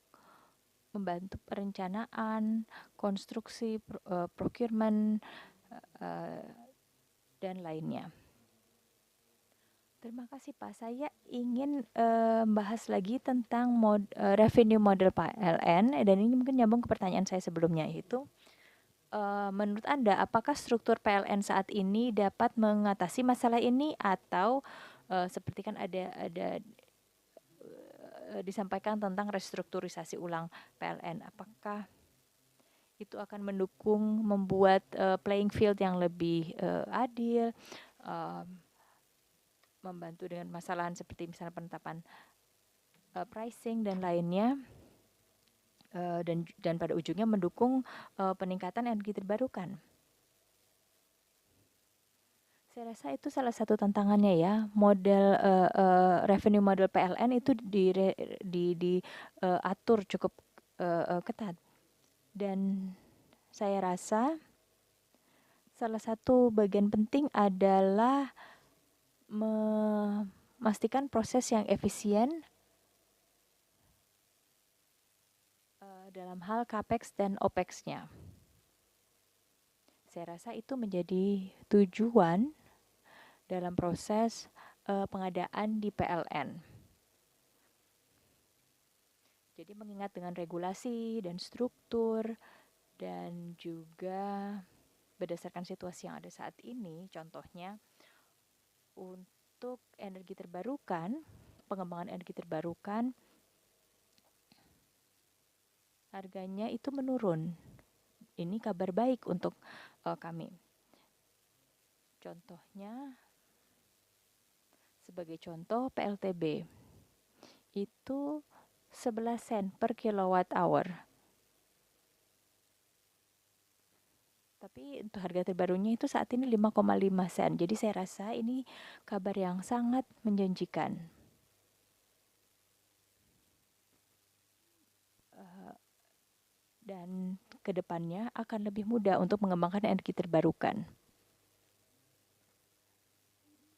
membantu perencanaan, konstruksi, procurement, dan lainnya. Terima kasih Pak. Saya ingin bahas lagi tentang revenue model PLN, dan ini mungkin nyambung ke pertanyaan saya sebelumnya, yaitu menurut Anda apakah struktur PLN saat ini dapat mengatasi masalah ini, atau seperti kan ada disampaikan tentang restrukturisasi ulang PLN, apakah itu akan mendukung membuat playing field yang lebih adil, membantu dengan masalahan seperti misalnya penetapan pricing dan lainnya, dan pada ujungnya mendukung peningkatan energi terbarukan. Saya rasa itu salah satu tantangannya ya, model revenue model PLN itu diatur cukup ketat, dan saya rasa salah satu bagian penting adalah memastikan proses yang efisien dalam hal CAPEX dan OPEX-nya. Saya rasa itu menjadi tujuan dalam proses pengadaan di PLN. Jadi mengingat dengan regulasi dan struktur, dan juga berdasarkan situasi yang ada saat ini, contohnya untuk energi terbarukan, pengembangan energi terbarukan, harganya itu menurun. Ini kabar baik untuk kami. Contohnya, sebagai contoh PLTB itu 11 sen per kilowatt hour. Tapi untuk harga terbarunya itu saat ini 5,5 sen. Jadi saya rasa ini kabar yang sangat menjanjikan. Dan kedepannya akan lebih mudah untuk mengembangkan energi terbarukan.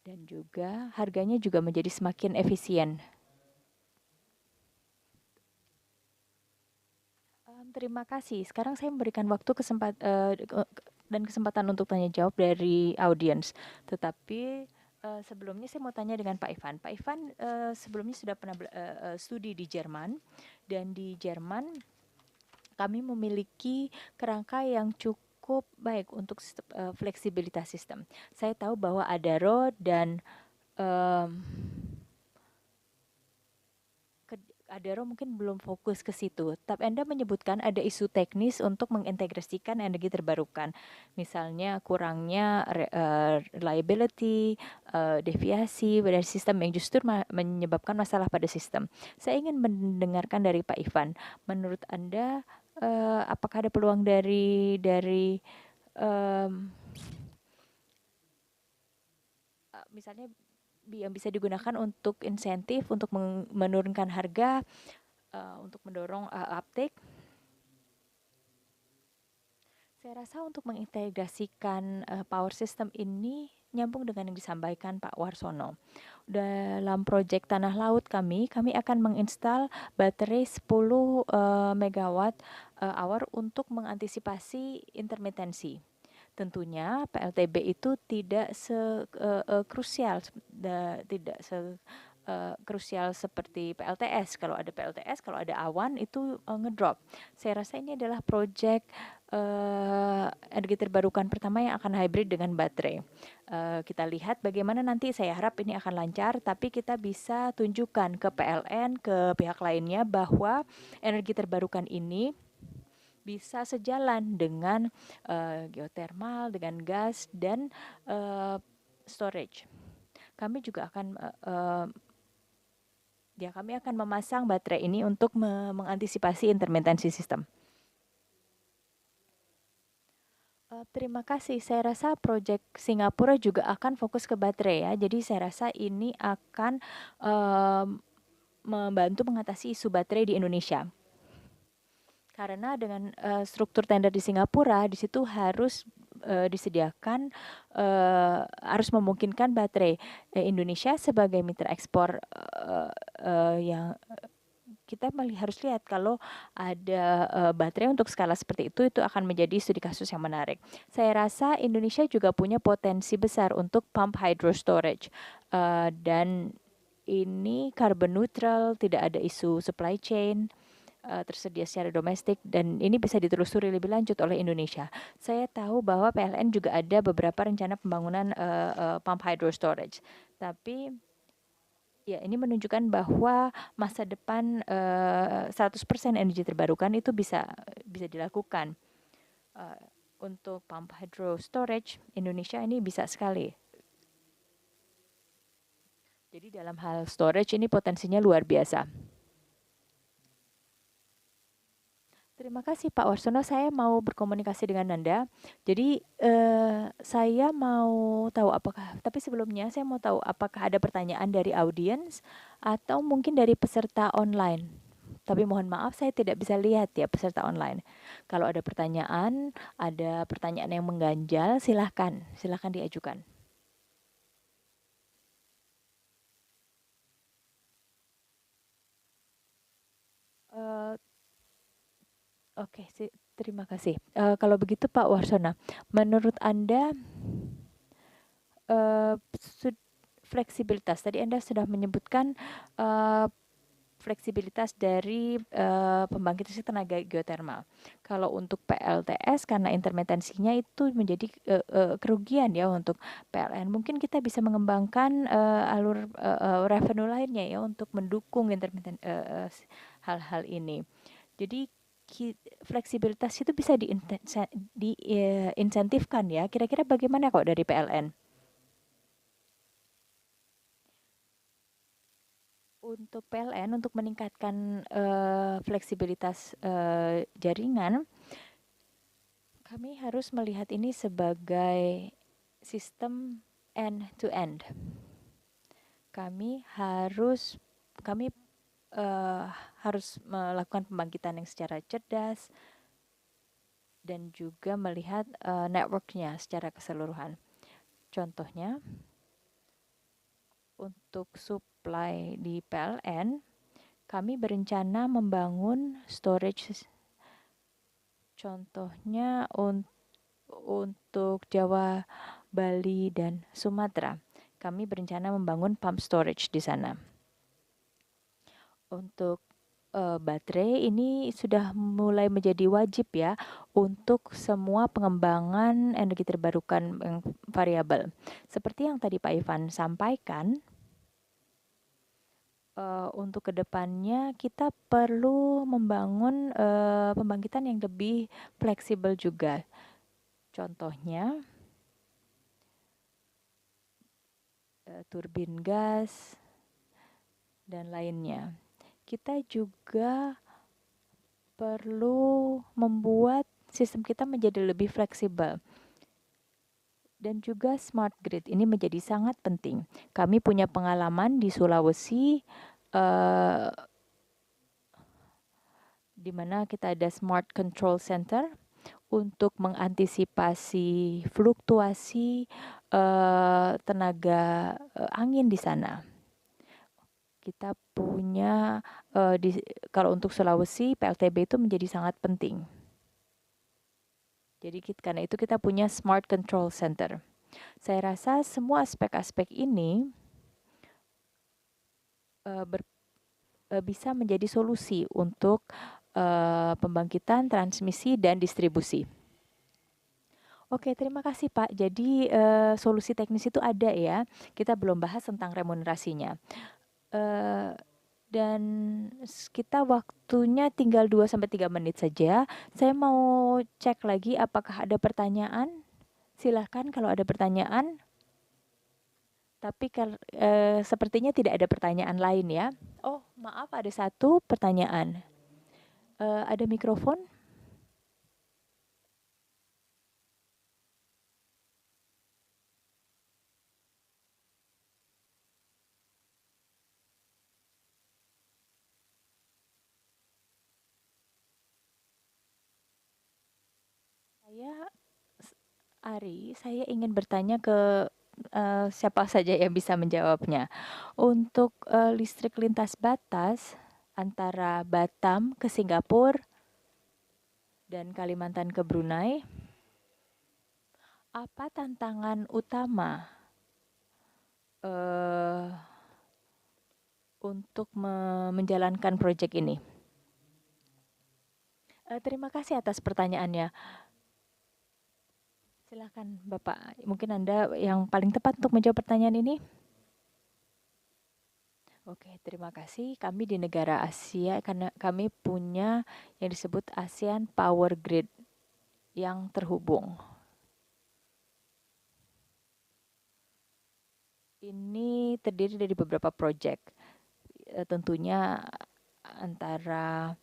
Dan juga harganya juga menjadi semakin efisien. Terima kasih. Sekarang saya memberikan waktu dan kesempatan untuk tanya jawab dari audiens. Tetapi sebelumnya saya mau tanya dengan Pak Ivan. Pak Ivan sebelumnya sudah pernah studi di Jerman, dan di Jerman kami memiliki kerangka yang cukup baik untuk fleksibilitas sistem. Saya tahu bahwa ada RO dan Adaro mungkin belum fokus ke situ, tapi Anda menyebutkan ada isu teknis untuk mengintegrasikan energi terbarukan, misalnya kurangnya reliability, deviasi dari sistem yang justru menyebabkan masalah pada sistem. Saya ingin mendengarkan dari Pak Ivan, menurut Anda apakah ada peluang dari misalnya yang bisa digunakan untuk insentif untuk menurunkan harga, untuk mendorong uptake. Saya rasa untuk mengintegrasikan power system ini nyambung dengan yang disampaikan Pak Warsono. Dalam proyek Tanah Laut kami akan menginstal baterai 10 megawatt hour untuk mengantisipasi intermitensi. Tentunya PLTB itu tidak krusial seperti PLTS. Kalau ada PLTS, kalau ada awan itu ngedrop. Saya rasa ini adalah proyek energi terbarukan pertama yang akan hybrid dengan baterai. Kita lihat bagaimana nanti, saya harap ini akan lancar, tapi kita bisa tunjukkan ke PLN, ke pihak lainnya bahwa energi terbarukan ini bisa sejalan dengan geothermal, dengan gas, dan storage. Kami juga akan kami akan memasang baterai ini untuk mengantisipasi intermitensi sistem. Terima kasih. Saya rasa proyek Singapura juga akan fokus ke baterai ya. Jadi saya rasa ini akan membantu mengatasi isu baterai di Indonesia. Karena dengan struktur tender di Singapura, di situ harus disediakan, harus memungkinkan baterai. Indonesia sebagai mitra ekspor yang kita harus lihat kalau ada baterai untuk skala seperti itu akan menjadi studi kasus yang menarik. Saya rasa Indonesia juga punya potensi besar untuk pump hydro storage, dan ini carbon neutral, tidak ada isu supply chain, tersedia secara domestik, dan ini bisa ditelusuri lebih lanjut oleh Indonesia. Saya tahu bahwa PLN juga ada beberapa rencana pembangunan pump hydro storage, tapi ya, ini menunjukkan bahwa masa depan 100% energi terbarukan itu bisa dilakukan. Untuk pump hydro storage, Indonesia ini bisa sekali. Jadi dalam hal storage ini potensinya luar biasa. Terima kasih Pak Warsono, saya mau berkomunikasi dengan Nanda. Jadi saya mau tahu tapi sebelumnya saya mau tahu apakah ada pertanyaan dari audiens atau mungkin dari peserta online. Tapi mohon maaf saya tidak bisa lihat ya peserta online. Kalau ada pertanyaan yang mengganjal, silahkan diajukan. Oke, terima kasih. Kalau begitu Pak Warsono, menurut Anda fleksibilitas, tadi Anda sudah menyebutkan fleksibilitas dari pembangkit listrik tenaga geotermal. Kalau untuk PLTS karena intermitensinya itu menjadi kerugian ya untuk PLN. Mungkin kita bisa mengembangkan alur revenue lainnya ya untuk mendukung hal-hal ini. Jadi fleksibilitas itu bisa diinsentifkan ya. Kira-kira bagaimana kok dari PLN? Untuk PLN, untuk meningkatkan fleksibilitas jaringan, kami harus melihat ini sebagai sistem end-to-end. Kami harus melakukan pembangkitan yang secara cerdas dan juga melihat networknya secara keseluruhan. Contohnya, untuk supply di PLN, kami berencana membangun storage. Contohnya untuk Jawa, Bali, dan Sumatera. Kami berencana membangun pump storage di sana. Untuk baterai ini sudah mulai menjadi wajib ya untuk semua pengembangan energi terbarukan yang variabel. Seperti yang tadi Pak Ivan sampaikan, untuk kedepannya kita perlu membangun pembangkitan yang lebih fleksibel juga. Contohnya turbin gas dan lainnya. Kita juga perlu membuat sistem kita menjadi lebih fleksibel. Dan juga smart grid ini menjadi sangat penting. Kami punya pengalaman di Sulawesi, di mana kita ada smart control center untuk mengantisipasi fluktuasi tenaga angin di sana. Kita punya kalau untuk Sulawesi PLTB itu menjadi sangat penting. Jadi karena itu kita punya smart control center. Saya rasa semua aspek-aspek ini bisa menjadi solusi untuk pembangkitan, transmisi, dan distribusi. Oke, terima kasih Pak. Jadi solusi teknis itu ada ya. Kita belum bahas tentang remunerasinya. Dan kita waktunya tinggal 2-3 menit saja. Saya mau cek lagi apakah ada pertanyaan. Silahkan kalau ada pertanyaan. Tapi sepertinya tidak ada pertanyaan lain ya. Oh, maaf, ada satu pertanyaan. Ada mikrofon? Saya ingin bertanya ke siapa saja yang bisa menjawabnya. Untuk listrik lintas batas antara Batam ke Singapura dan Kalimantan ke Brunei, apa tantangan utama untuk menjalankan proyek ini? Terima kasih atas pertanyaannya. Silakan Bapak, mungkin Anda yang paling tepat untuk menjawab pertanyaan ini. Oke, terima kasih. Kami di negara Asia, karena kami punya yang disebut ASEAN Power Grid yang terhubung. Ini terdiri dari beberapa proyek, tentunya antara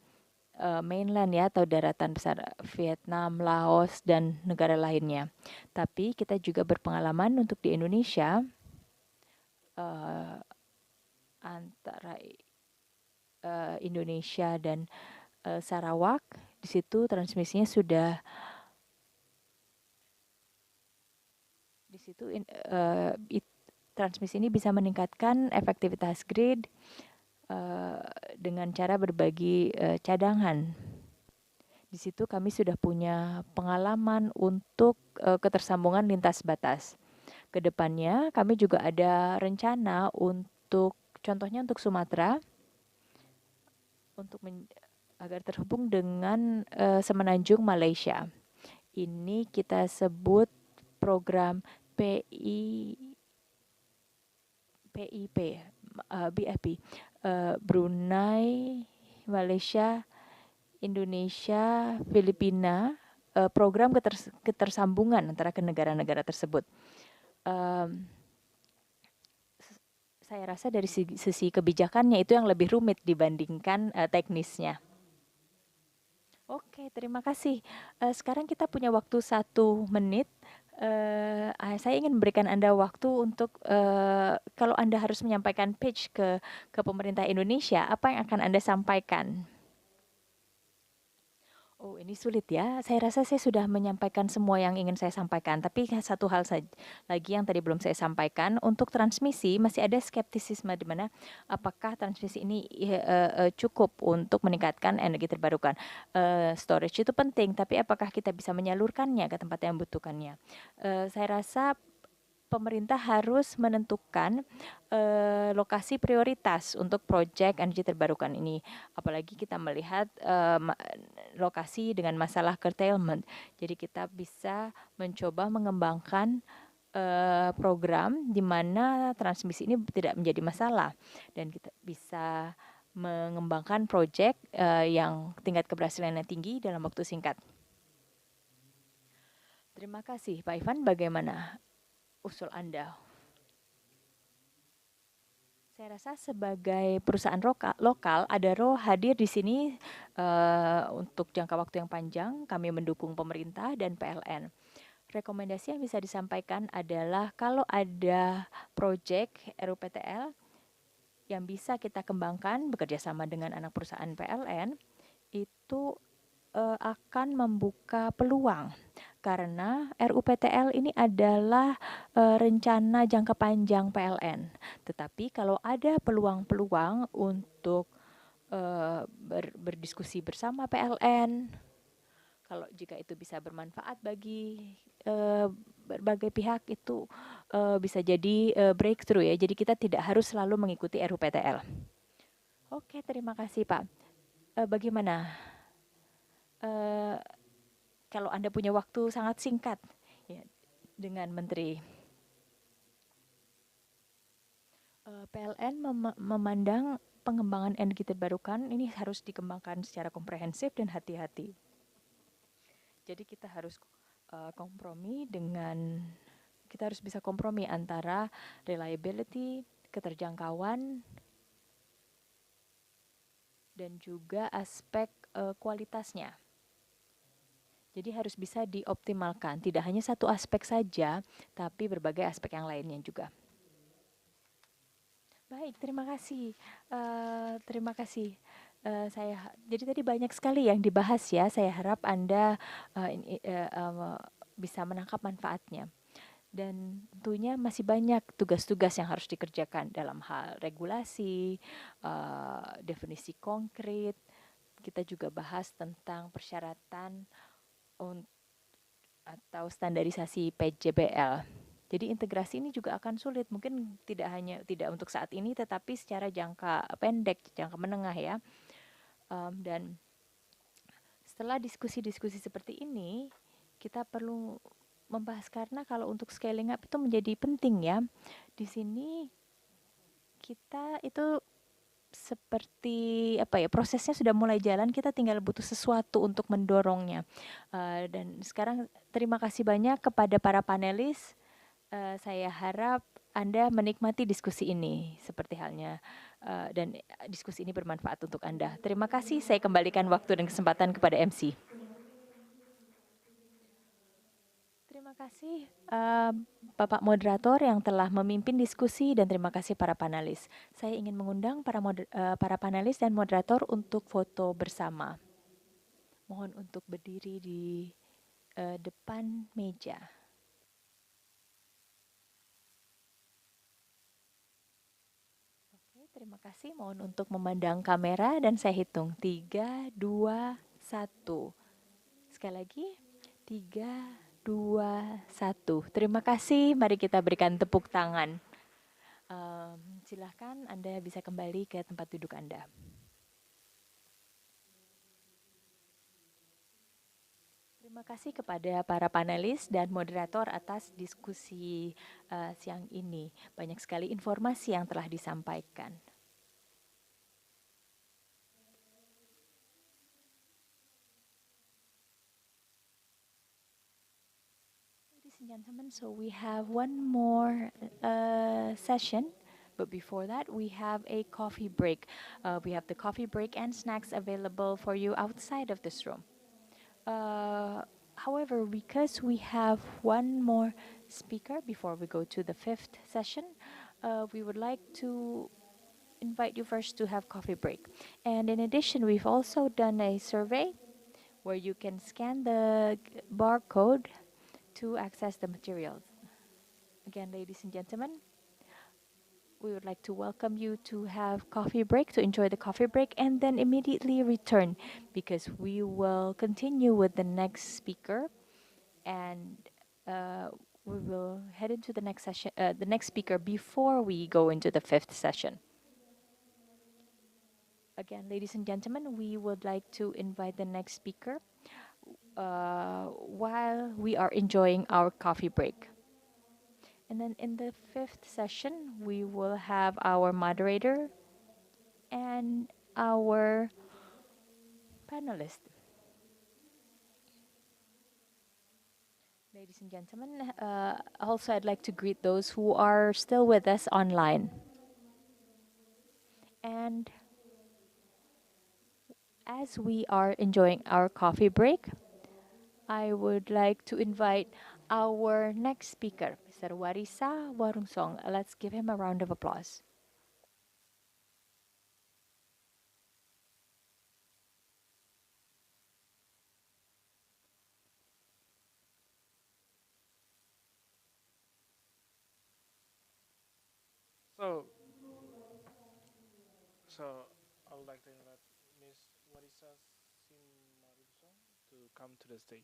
mainland ya atau daratan besar Vietnam, Laos dan negara lainnya. Tapi kita juga berpengalaman untuk di Indonesia antara Indonesia dan Sarawak. Di situ transmisinya sudah transmisi ini bisa meningkatkan efektivitas grid dengan cara berbagi cadangan. Di situ kami sudah punya pengalaman untuk ketersambungan lintas batas. Kedepannya kami juga ada rencana untuk, contohnya untuk Sumatera, untuk agar terhubung dengan semenanjung Malaysia. Ini kita sebut program BFP, Brunei, Malaysia, Indonesia, Filipina, program ketersambungan antara negara-negara tersebut. Saya rasa dari sisi kebijakannya itu yang lebih rumit dibandingkan teknisnya. Oke, terima kasih. Sekarang kita punya waktu 1 menit. Saya ingin memberikan Anda waktu untuk kalau Anda harus menyampaikan pitch ke pemerintah Indonesia, apa yang akan Anda sampaikan? Oh, ini sulit ya. Saya rasa saya sudah menyampaikan semua yang ingin saya sampaikan. Tapi satu hal lagi yang tadi belum saya sampaikan, untuk transmisi masih ada skeptisisme di mana apakah transmisi ini cukup untuk meningkatkan energi terbarukan. Storage itu penting, tapi apakah kita bisa menyalurkannya ke tempat yang membutuhkannya? Saya rasa pemerintah harus menentukan lokasi prioritas untuk proyek energi terbarukan ini. Apalagi kita melihat lokasi dengan masalah curtailment. Jadi kita bisa mencoba mengembangkan program di mana transmisi ini tidak menjadi masalah. Dan kita bisa mengembangkan proyek yang tingkat keberhasilannya tinggi dalam waktu singkat. Terima kasih. Pak Ivan, bagaimana usul Anda? Saya rasa sebagai perusahaan lokal, Adaro hadir di sini untuk jangka waktu yang panjang. Kami mendukung pemerintah dan PLN. Rekomendasi yang bisa disampaikan adalah kalau ada proyek RUPTL yang bisa kita kembangkan bekerja sama dengan anak perusahaan PLN, itu akan membuka peluang. Karena RUPTL ini adalah rencana jangka panjang PLN. Tetapi kalau ada peluang-peluang untuk berdiskusi bersama PLN, kalau jika itu bisa bermanfaat bagi berbagai pihak, itu bisa jadi breakthrough ya. Jadi kita tidak harus selalu mengikuti RUPTL. Oke, terima kasih Pak. Bagaimana? Kalau Anda punya waktu sangat singkat ya, dengan Menteri. PLN memandang pengembangan energi terbarukan ini harus dikembangkan secara komprehensif dan hati-hati. Jadi kita harus kita harus bisa kompromi antara reliability, keterjangkauan, dan juga aspek kualitasnya. Jadi harus bisa dioptimalkan, tidak hanya satu aspek saja, tapi berbagai aspek yang lainnya juga. Baik, terima kasih. Jadi tadi banyak sekali yang dibahas ya. Saya harap Anda bisa menangkap manfaatnya. Dan tentunya masih banyak tugas-tugas yang harus dikerjakan dalam hal regulasi, definisi konkret. Kita juga bahas tentang persyaratan atau standarisasi PJBL. Jadi integrasi ini juga akan sulit, mungkin tidak untuk saat ini, tetapi secara jangka pendek, jangka menengah ya. Dan setelah diskusi-diskusi seperti ini, kita perlu membahas, karena kalau untuk scaling up itu menjadi penting ya. Di sini kita itu seperti prosesnya sudah mulai jalan, kita tinggal butuh sesuatu untuk mendorongnya. Dan sekarang terima kasih banyak kepada para panelis. Saya harap Anda menikmati diskusi ini seperti halnya dan diskusi ini bermanfaat untuk Anda. Terima kasih, saya kembalikan waktu dan kesempatan kepada MC. Terima kasih Bapak Moderator yang telah memimpin diskusi, dan terima kasih para panelis. Saya ingin mengundang para panelis dan moderator untuk foto bersama. Mohon untuk berdiri di depan meja. Oke, terima kasih. Mohon untuk memandang kamera dan saya hitung 3, 2, 1. Sekali lagi 3, 2, 1. Terima kasih, mari kita berikan tepuk tangan. Silahkan Anda bisa kembali ke tempat duduk Anda. Terima kasih kepada para panelis dan moderator atas diskusi siang ini. Banyak sekali informasi yang telah disampaikan. Ladies and gentlemen, so we have one more session. But before that, we have a coffee break. We have the coffee break and snacks available for you outside of this room. However, because we have one more speaker before we go to the 5th session, we would like to invite you first to have coffee break. And in addition, we've also done a survey where you can scan the barcode to access the materials. Again, ladies and gentlemen, we would like to welcome you to have coffee break, to enjoy the coffee break, and then immediately return, because we will continue with the next speaker, and we will head into the next session, the next speaker, before we go into the 5th session. Again, ladies and gentlemen, we would like to invite the next speaker while we are enjoying our coffee break. And then in the 5th session, we will have our moderator and our panelist. Ladies and gentlemen, also I'd like to greet those who are still with us online. And as we are enjoying our coffee break, I would like to invite our next speaker, Mr. Warisa Warungsong. Let's give him a round of applause. So I would like to invite Miss Warisa Simarusong to come to the stage.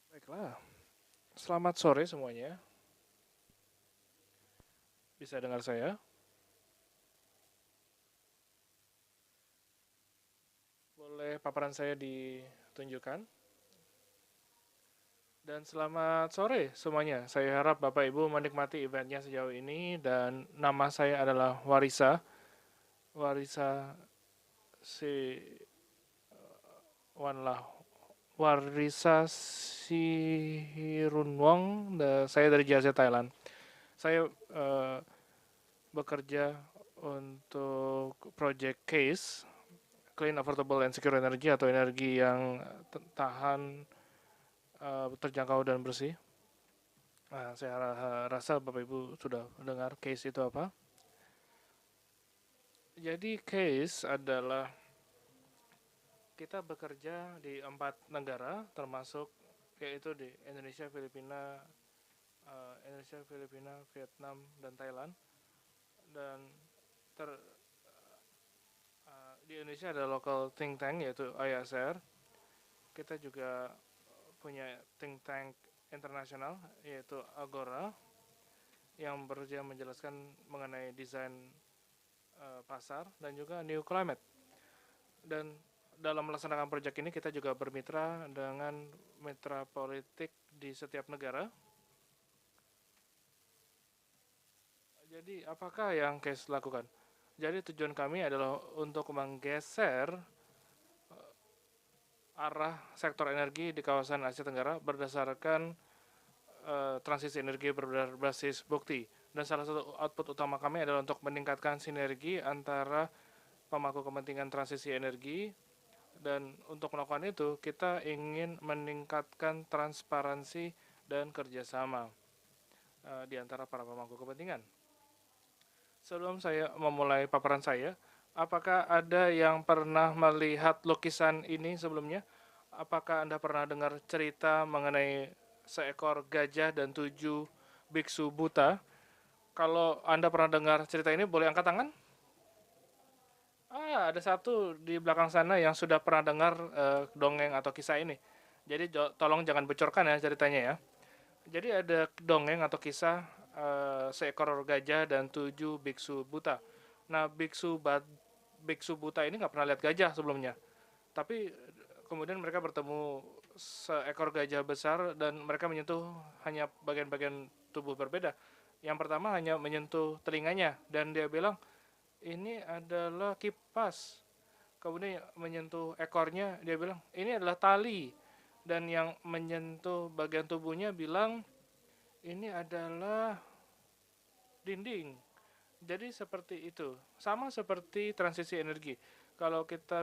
Baiklah, selamat sore semuanya. Bisa dengar saya? Boleh paparan saya ditunjukkan? Dan selamat sore semuanya. Saya harap Bapak Ibu menikmati eventnya sejauh ini, dan nama saya adalah Warisa Sihirunwong. Saya dari Jasa, Thailand. Saya bekerja untuk project CASE, Clean, Affordable, and Secure Energy, atau energi yang tahan, terjangkau dan bersih. Nah, saya rasa Bapak Ibu sudah mendengar case itu apa. Jadi case adalah kita bekerja di 4 negara, termasuk yaitu di Indonesia, Filipina, Vietnam, dan Thailand. Dan di Indonesia ada local think tank yaitu ISR. Kita juga punya think tank internasional yaitu Agora yang bekerja menjelaskan mengenai desain pasar dan juga new climate. Dan dalam melaksanakan proyek ini kita juga bermitra dengan mitra politik di setiap negara. Jadi apakah yang CASE lakukan? Jadi tujuan kami adalah untuk menggeser arah sektor energi di kawasan Asia Tenggara berdasarkan transisi energi berbasis bukti. Dan salah satu output utama kami adalah untuk meningkatkan sinergi antara pemangku kepentingan transisi energi. Dan untuk melakukan itu, kita ingin meningkatkan transparansi dan kerjasama di antara para pemangku kepentingan. Sebelum saya memulai paparan saya, apakah ada yang pernah melihat lukisan ini sebelumnya? Apakah Anda pernah dengar cerita mengenai seekor gajah dan 7 biksu buta? Kalau Anda pernah dengar cerita ini, boleh angkat tangan? Ada satu di belakang sana yang sudah pernah dengar dongeng atau kisah ini. Jadi tolong jangan bocorkan ya ceritanya ya. Jadi ada dongeng atau kisah seekor gajah dan 7 biksu buta. Nah, biksu buta ini nggak pernah lihat gajah sebelumnya. Tapi kemudian mereka bertemu seekor gajah besar dan mereka menyentuh hanya bagian-bagian tubuh berbeda. Yang pertama hanya menyentuh telinganya dan dia bilang, ini adalah kipas. Kemudian menyentuh ekornya, dia bilang, ini adalah tali. Dan yang menyentuh bagian tubuhnya bilang, ini adalah dinding. Jadi seperti itu. Sama seperti transisi energi. Kalau kita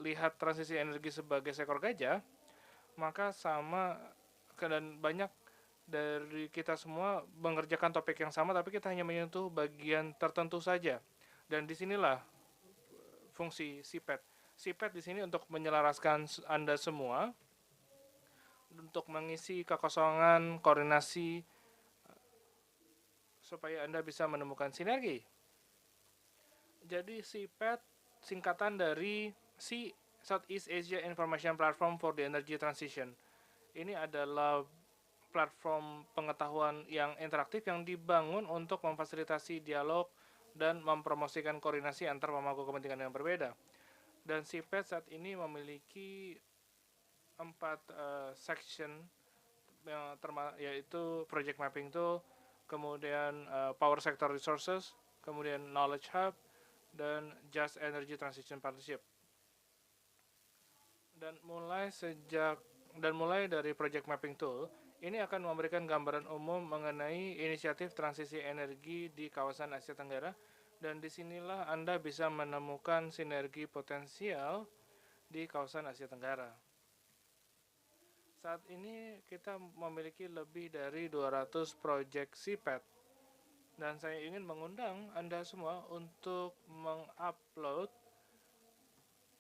lihat transisi energi sebagai seekor gajah, maka sama dan banyak dari kita semua mengerjakan topik yang sama, tapi kita hanya menyentuh bagian tertentu saja. Dan disinilah fungsi CPET. CPET di sini untuk menyelaraskan Anda semua, untuk mengisi kekosongan koordinasi supaya Anda bisa menemukan sinergi. Jadi CPET singkatan dari Southeast Asia Information Platform for the Energy Transition. Ini adalah platform pengetahuan yang interaktif yang dibangun untuk memfasilitasi dialog dan mempromosikan koordinasi antar pemangku kepentingan yang berbeda. Dan CPET saat ini memiliki 4 section yaitu Project Mapping Tool, kemudian Power Sector Resources, kemudian Knowledge Hub, dan Just Energy Transition Partnership. Dan mulai dari Project Mapping Tool, ini akan memberikan gambaran umum mengenai inisiatif transisi energi di kawasan Asia Tenggara, dan disinilah Anda bisa menemukan sinergi potensial di kawasan Asia Tenggara. Saat ini kita memiliki lebih dari 200 proyek CPET, dan saya ingin mengundang Anda semua untuk mengupload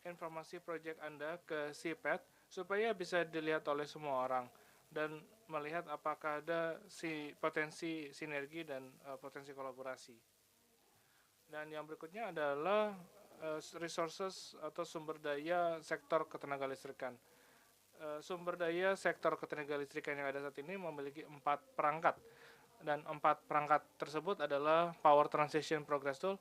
informasi proyek Anda ke CPET supaya bisa dilihat oleh semua orang dan melihat apakah ada potensi sinergi dan potensi kolaborasi. Dan yang berikutnya adalah resources atau sumber daya sektor ketenagalistrikan. Sumber daya sektor ketenagalistrikan yang ada saat ini memiliki 4 perangkat. Dan 4 perangkat tersebut adalah Power Transition Progress Tool,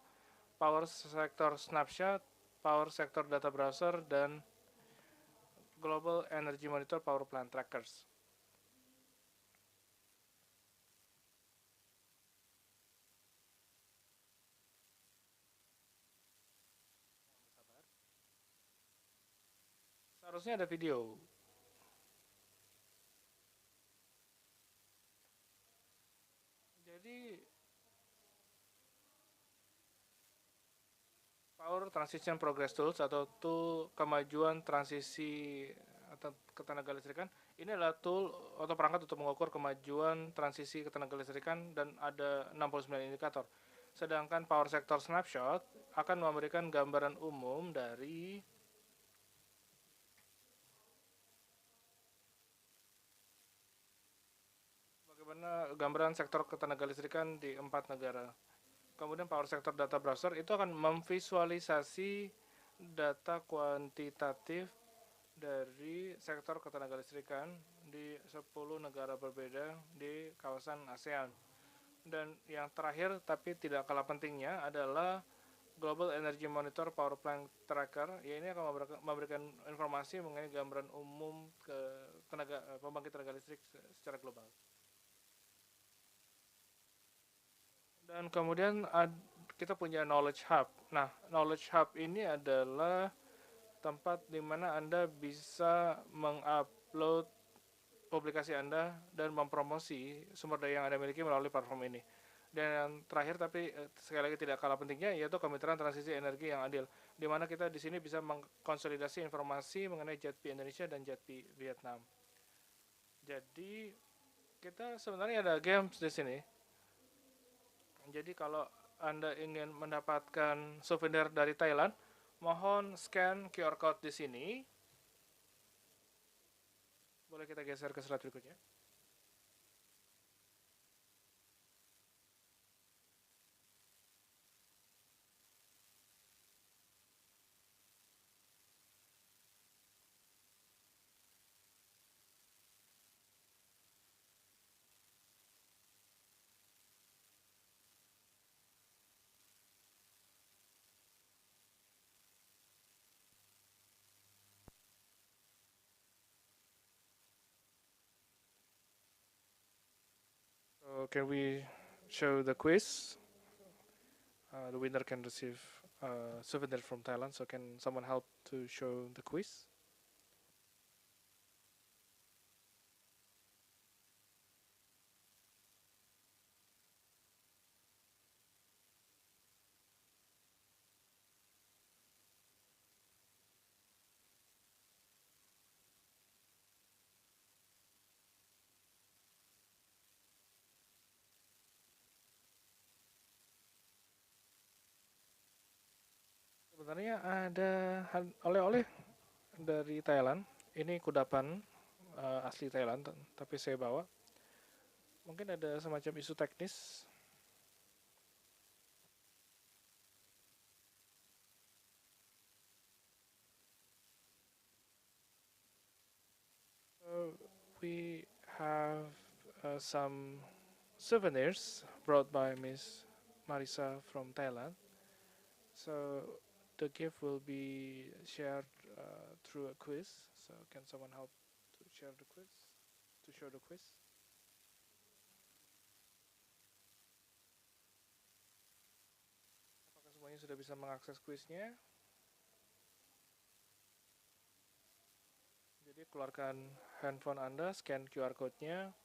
Power Sector Snapshot, Power Sector Data Browser, dan Global Energy Monitor Power Plant Trackers. Seharusnya ada video. Jadi Power Transition Progress Tools atau tool kemajuan transisi ketenagalistrikan. Ini adalah tool atau perangkat untuk mengukur kemajuan transisi ketenagalistrikan dan ada 69 indikator. Sedangkan power sector snapshot akan memberikan gambaran umum dari bagaimana gambaran sektor ketenagalistrikan di 4 negara. Kemudian power sector data browser itu akan memvisualisasi data kuantitatif dari sektor ketenagalistrikan di 10 negara berbeda di kawasan ASEAN. Dan yang terakhir tapi tidak kalah pentingnya adalah Global Energy Monitor Power Plant Tracker. Ya, ini akan memberikan informasi mengenai gambaran umum ke pembangkit tenaga listrik secara global. Dan kemudian kita punya Knowledge Hub. Nah, Knowledge Hub ini adalah tempat di mana Anda bisa mengupload publikasi Anda dan mempromosi sumber daya yang Anda miliki melalui platform ini. Dan yang terakhir tapi sekali lagi tidak kalah pentingnya yaitu Kemitraan Transisi Energi yang Adil, di mana kita di sini bisa mengkonsolidasi informasi mengenai JETP Indonesia dan JETP Vietnam. Jadi kita sebenarnya ada games di sini. Jadi kalau Anda ingin mendapatkan souvenir dari Thailand, mohon scan QR code di sini. Boleh kita geser ke slide berikutnya. So can we show the quiz? The winner can receive a souvenir from Thailand. So can someone help to show the quiz? Sebenarnya ada oleh-oleh dari Thailand. Ini kudapan asli Thailand, tapi saya bawa. Mungkin ada semacam isu teknis. We have some souvenirs brought by Miss Marisa from Thailand. So the gift will be shared through a quiz. So can someone help to share the quiz? To show the quiz? Apakah semuanya sudah bisa mengakses quiznya? Jadi keluarkan handphone Anda, scan QR code-nya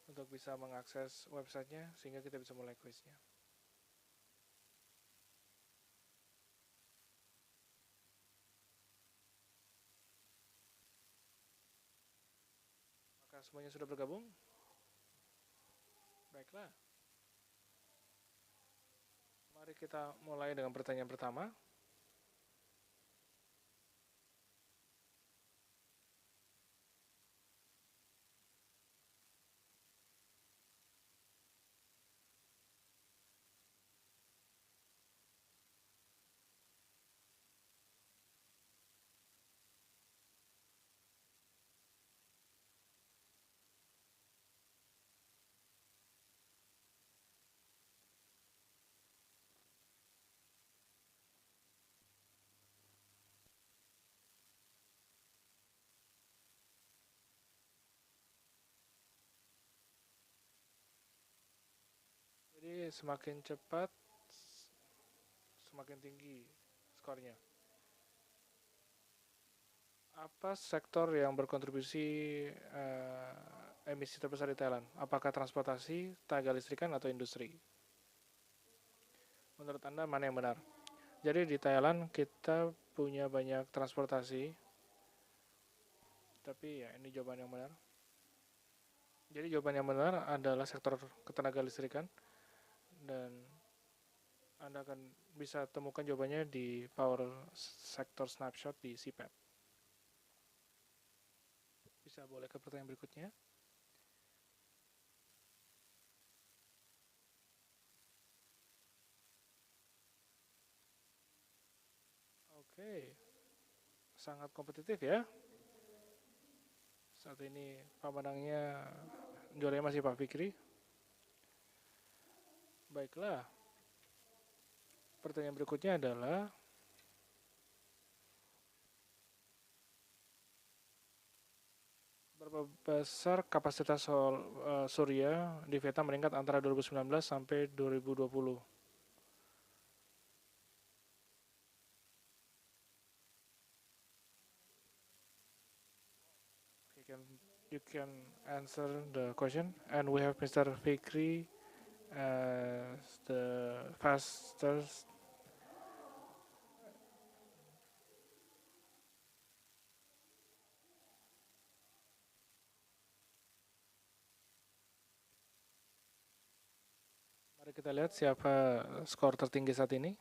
untuk bisa mengakses websitenya sehingga kita bisa mulai quiznya. Apakah semuanya sudah bergabung? Baiklah. Mari kita mulai dengan pertanyaan pertama. Jadi semakin cepat, semakin tinggi skornya. Apa sektor yang berkontribusi emisi terbesar di Thailand? Apakah transportasi, tenaga listrikan, atau industri? Menurut Anda mana yang benar? Jadi di Thailand kita punya banyak transportasi. tapi ya ini jawaban yang benar. Jadi jawaban yang benar adalah sektor ketenaga listrikan, dan Anda akan bisa temukan jawabannya di Power Sector Snapshot di CPAP. Bisa boleh ke pertanyaan berikutnya. Oke, sangat kompetitif ya. Saat ini pemenangnya juaranya masih Pak Fikri. Baiklah, pertanyaan berikutnya adalah berapa besar kapasitas surya di Vietnam meningkat antara 2019 sampai 2020? You can answer the question, and we have Mr. Fikri as the fastest. Mari kita lihat siapa skor tertinggi saat ini.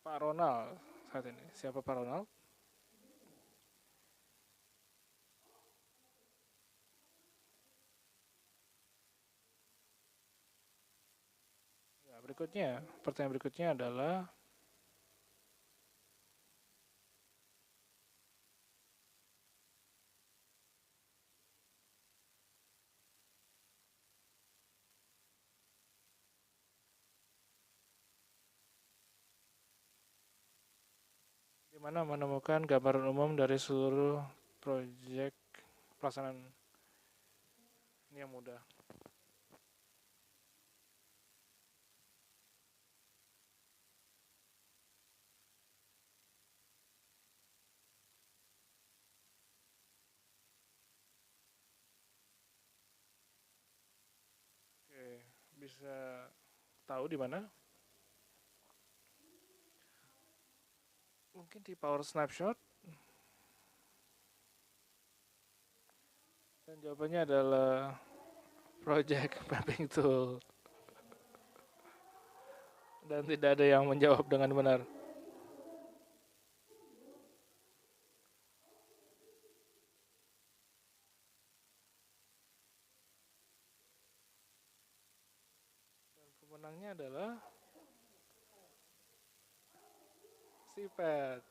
Pak Ronald saat ini. Siapa Pak Ronald? Ya, pertanyaan berikutnya adalah di mana menemukan gambaran umum dari seluruh proyek pelaksanaan ini yang mudah. Oke, bisa tahu di mana? Mungkin di Power Snapshot. Dan jawabannya adalah Project Mapping Tool. Dan tidak ada yang menjawab dengan benar. Dan pemenangnya adalah CPAT.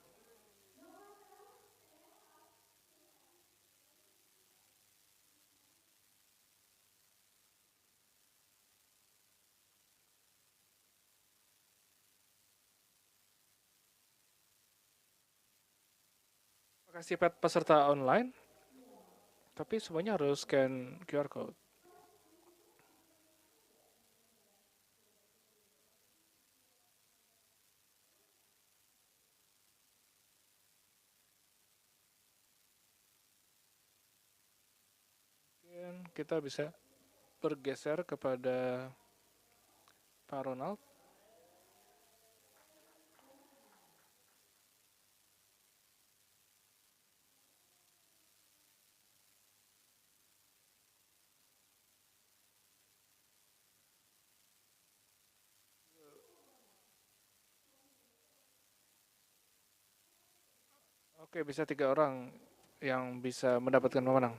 Terima kasih CPAT peserta online. Tapi semuanya harus scan QR code. Mungkin kita bisa bergeser kepada Pak Ronald. Oke, bisa 3 orang yang bisa mendapatkan pemenang.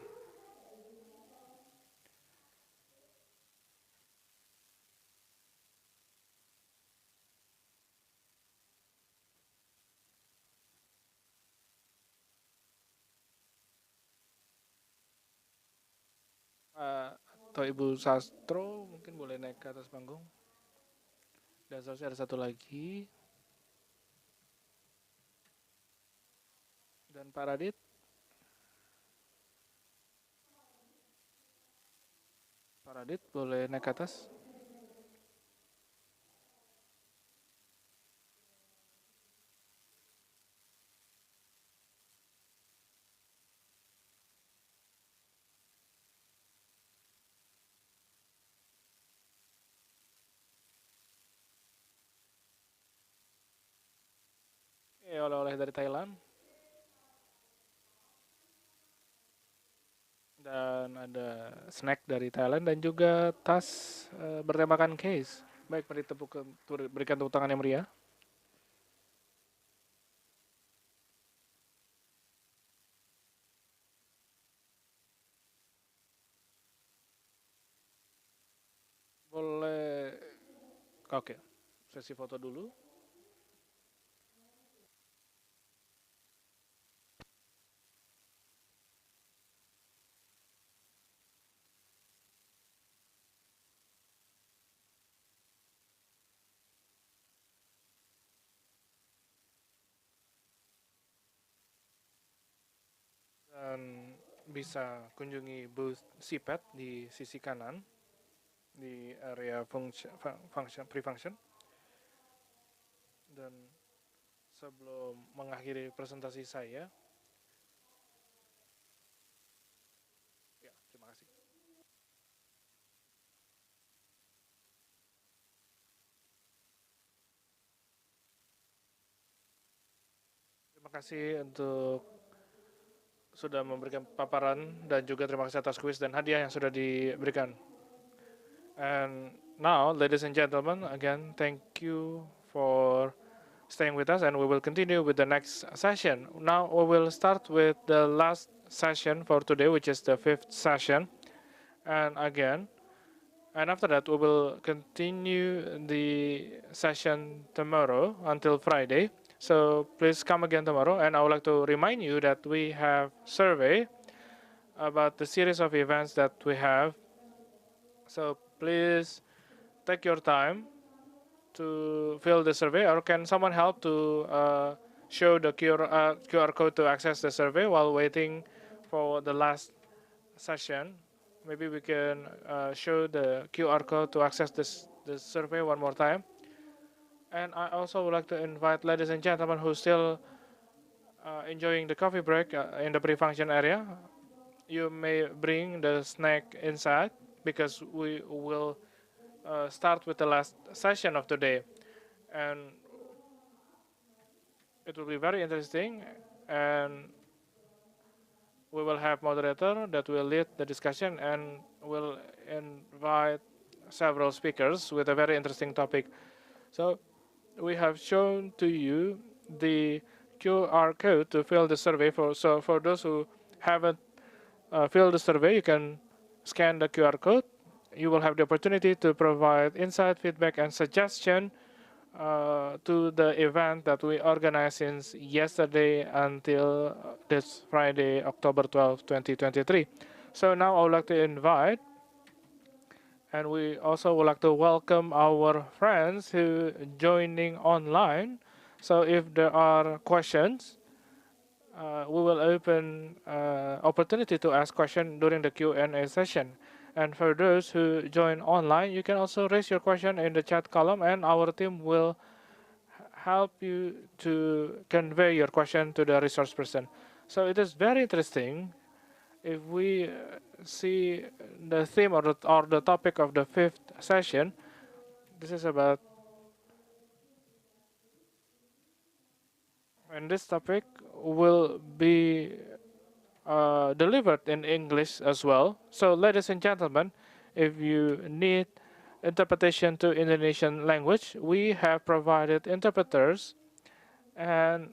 Atau Ibu Sastro mungkin boleh naik ke atas panggung. Dan seharusnya ada satu lagi. Dan Pak Radit. Pak Radit boleh naik ke atas. oleh-oleh dari Thailand. Dan ada snack dari Thailand dan juga tas bertemakan case. Baik, berikan tepuk tangan yang meriah. Boleh, oke, sesi foto dulu. Dan bisa kunjungi booth CPAT di sisi kanan di area pre-function. Dan sebelum mengakhiri presentasi saya, ya, terima kasih. Terima kasih untuk sudah memberikan paparan dan juga terima kasih atas kuis dan hadiah yang sudah diberikan. And now, ladies and gentlemen, again, thank you for staying with us, and we will continue with the next session. Now, we will start with the last session for today, which is the 5th session. And again, and after that, we will continue the session tomorrow until Friday. So please come again tomorrow. And I would like to remind you that we have survey about the series of events that we have. So please take your time to fill the survey, or can someone help to show the QR code to access the survey while waiting for the last session? Maybe we can show the QR code to access the survey one more time. And I also would like to invite ladies and gentlemen who still enjoying the coffee break in the pre-function area. You may bring the snack inside because we will start with the last session of today. And it will be very interesting, and we will have moderator that will lead the discussion and will invite several speakers with a very interesting topic. So we have shown to you the QR code to fill the survey. So for those who haven't filled the survey, you can scan the QR code. You will have the opportunity to provide insight, feedback, and suggestion to the event that we organized since yesterday until this Friday, October 12, 2023. So now I would like to invite, and we also would like to welcome our friends who joining online. So if there are questions, we will open opportunity to ask questions during the Q&A session. And for those who join online, you can also raise your question in the chat column, and our team will help you to convey your question to the resource person. So it is very interesting if we see the theme or the topic of the 5th session. This is about, and this topic will be delivered in English as well. So ladies and gentlemen, if you need interpretation to Indonesian language, we have provided interpreters, and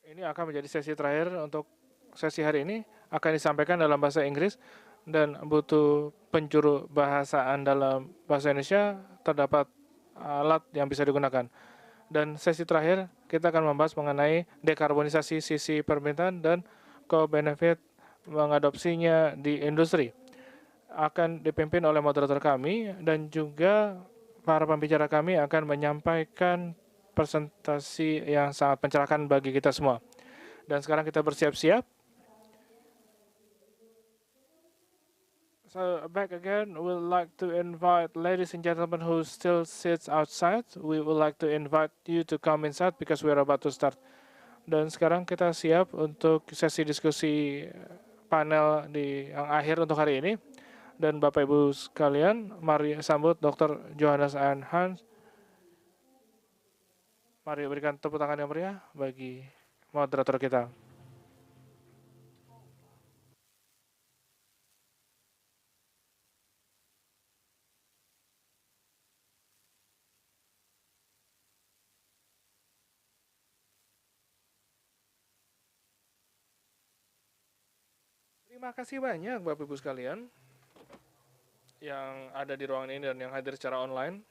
ini akan menjadi sesi terakhir untuk sesi hari ini, akan disampaikan dalam bahasa Inggris dan butuh penjuru bahasaan dalam bahasa Indonesia, terdapat alat yang bisa digunakan. Dan sesi terakhir kita akan membahas mengenai dekarbonisasi sisi permintaan dan co-benefit mengadopsinya di industri. Akan dipimpin oleh moderator kami, dan juga para pembicara kami akan menyampaikan presentasi yang sangat mencerahkan bagi kita semua. Dan sekarang kita bersiap-siap. So back again, we would like to invite ladies and gentlemen who still sits outside. We would like to invite you to come inside because we are about to start. Dan sekarang kita siap untuk sesi diskusi panel yang akhir untuk hari ini. Dan Bapak Ibu sekalian, mari sambut Dr. Johannes and Hans Mari berikan tepuk tangan yang meriah bagi moderator kita. Terima kasih banyak Bapak Ibu sekalian yang ada di ruangan ini dan yang hadir secara online.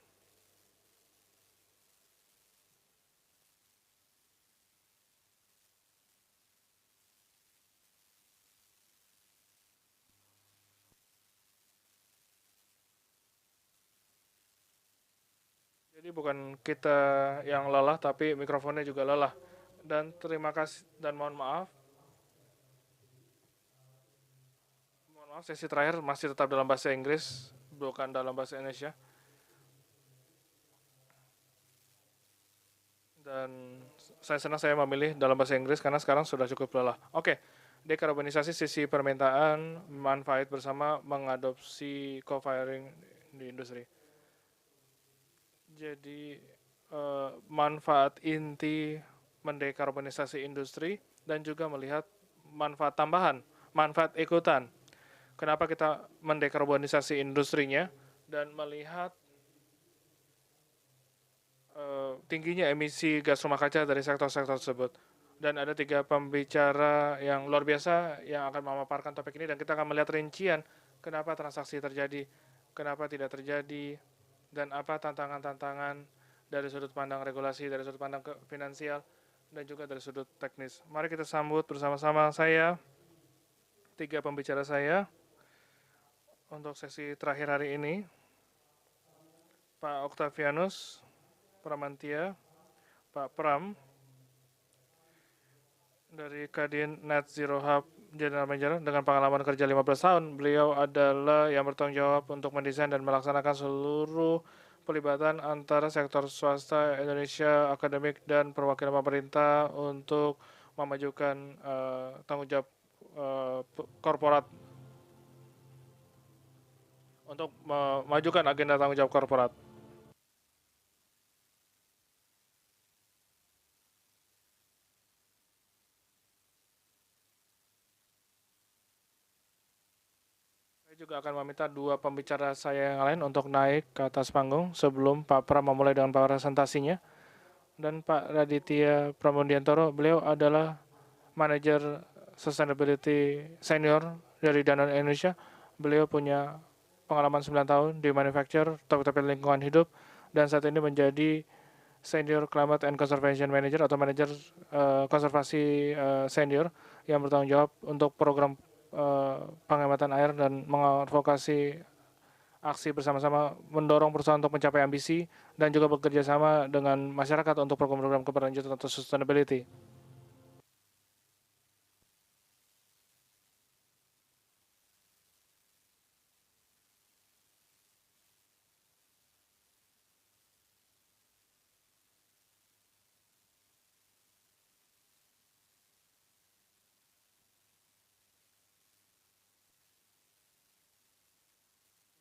Jadi bukan kita yang lelah, tapi mikrofonnya juga lelah. Dan terima kasih dan mohon maaf. Mohon maaf, sesi terakhir masih tetap dalam bahasa Inggris, bukan dalam bahasa Indonesia. Dan saya senang saya memilih dalam bahasa Inggris karena sekarang sudah cukup lelah. Oke, dekarbonisasi sisi permintaan, manfaat bersama mengadopsi co-firing di industri. Jadi manfaat inti mendekarbonisasi industri dan juga melihat manfaat tambahan, manfaat ikutan. Kenapa kita mendekarbonisasi industrinya dan melihat tingginya emisi gas rumah kaca dari sektor-sektor tersebut. Dan ada 3 pembicara yang luar biasa yang akan memaparkan topik ini dan kita akan melihat rincian kenapa transaksi terjadi, kenapa tidak terjadi, dan apa tantangan-tantangan dari sudut pandang regulasi, dari sudut pandang finansial, dan juga dari sudut teknis. Mari kita sambut bersama-sama saya, 3 pembicara saya untuk sesi terakhir hari ini. Pak Octavianus Pramantia, Pak Pram, dari Kadin Net Zero Hub General Manager dengan pengalaman kerja 15 tahun. Beliau adalah yang bertanggung jawab untuk mendesain dan melaksanakan seluruh pelibatan antara sektor swasta, Indonesia, akademik, dan perwakilan pemerintah untuk memajukan tanggung jawab korporat, untuk memajukan agenda tanggung jawab korporat. Saya juga akan meminta 2 pembicara saya yang lain untuk naik ke atas panggung sebelum Pak Pram memulai dengan presentasinya. Dan Pak Raditya Pramudiantoro, beliau adalah manajer sustainability senior dari Danone Indonesia. Beliau punya pengalaman 9 tahun di manufacture, topik-topik lingkungan hidup, dan saat ini menjadi senior climate and conservation manager atau manajer konservasi senior yang bertanggung jawab untuk program penghematan air dan mengadvokasi aksi bersama-sama mendorong perusahaan untuk mencapai ambisi dan juga bekerja sama dengan masyarakat untuk program-program keberlanjutan atau sustainability.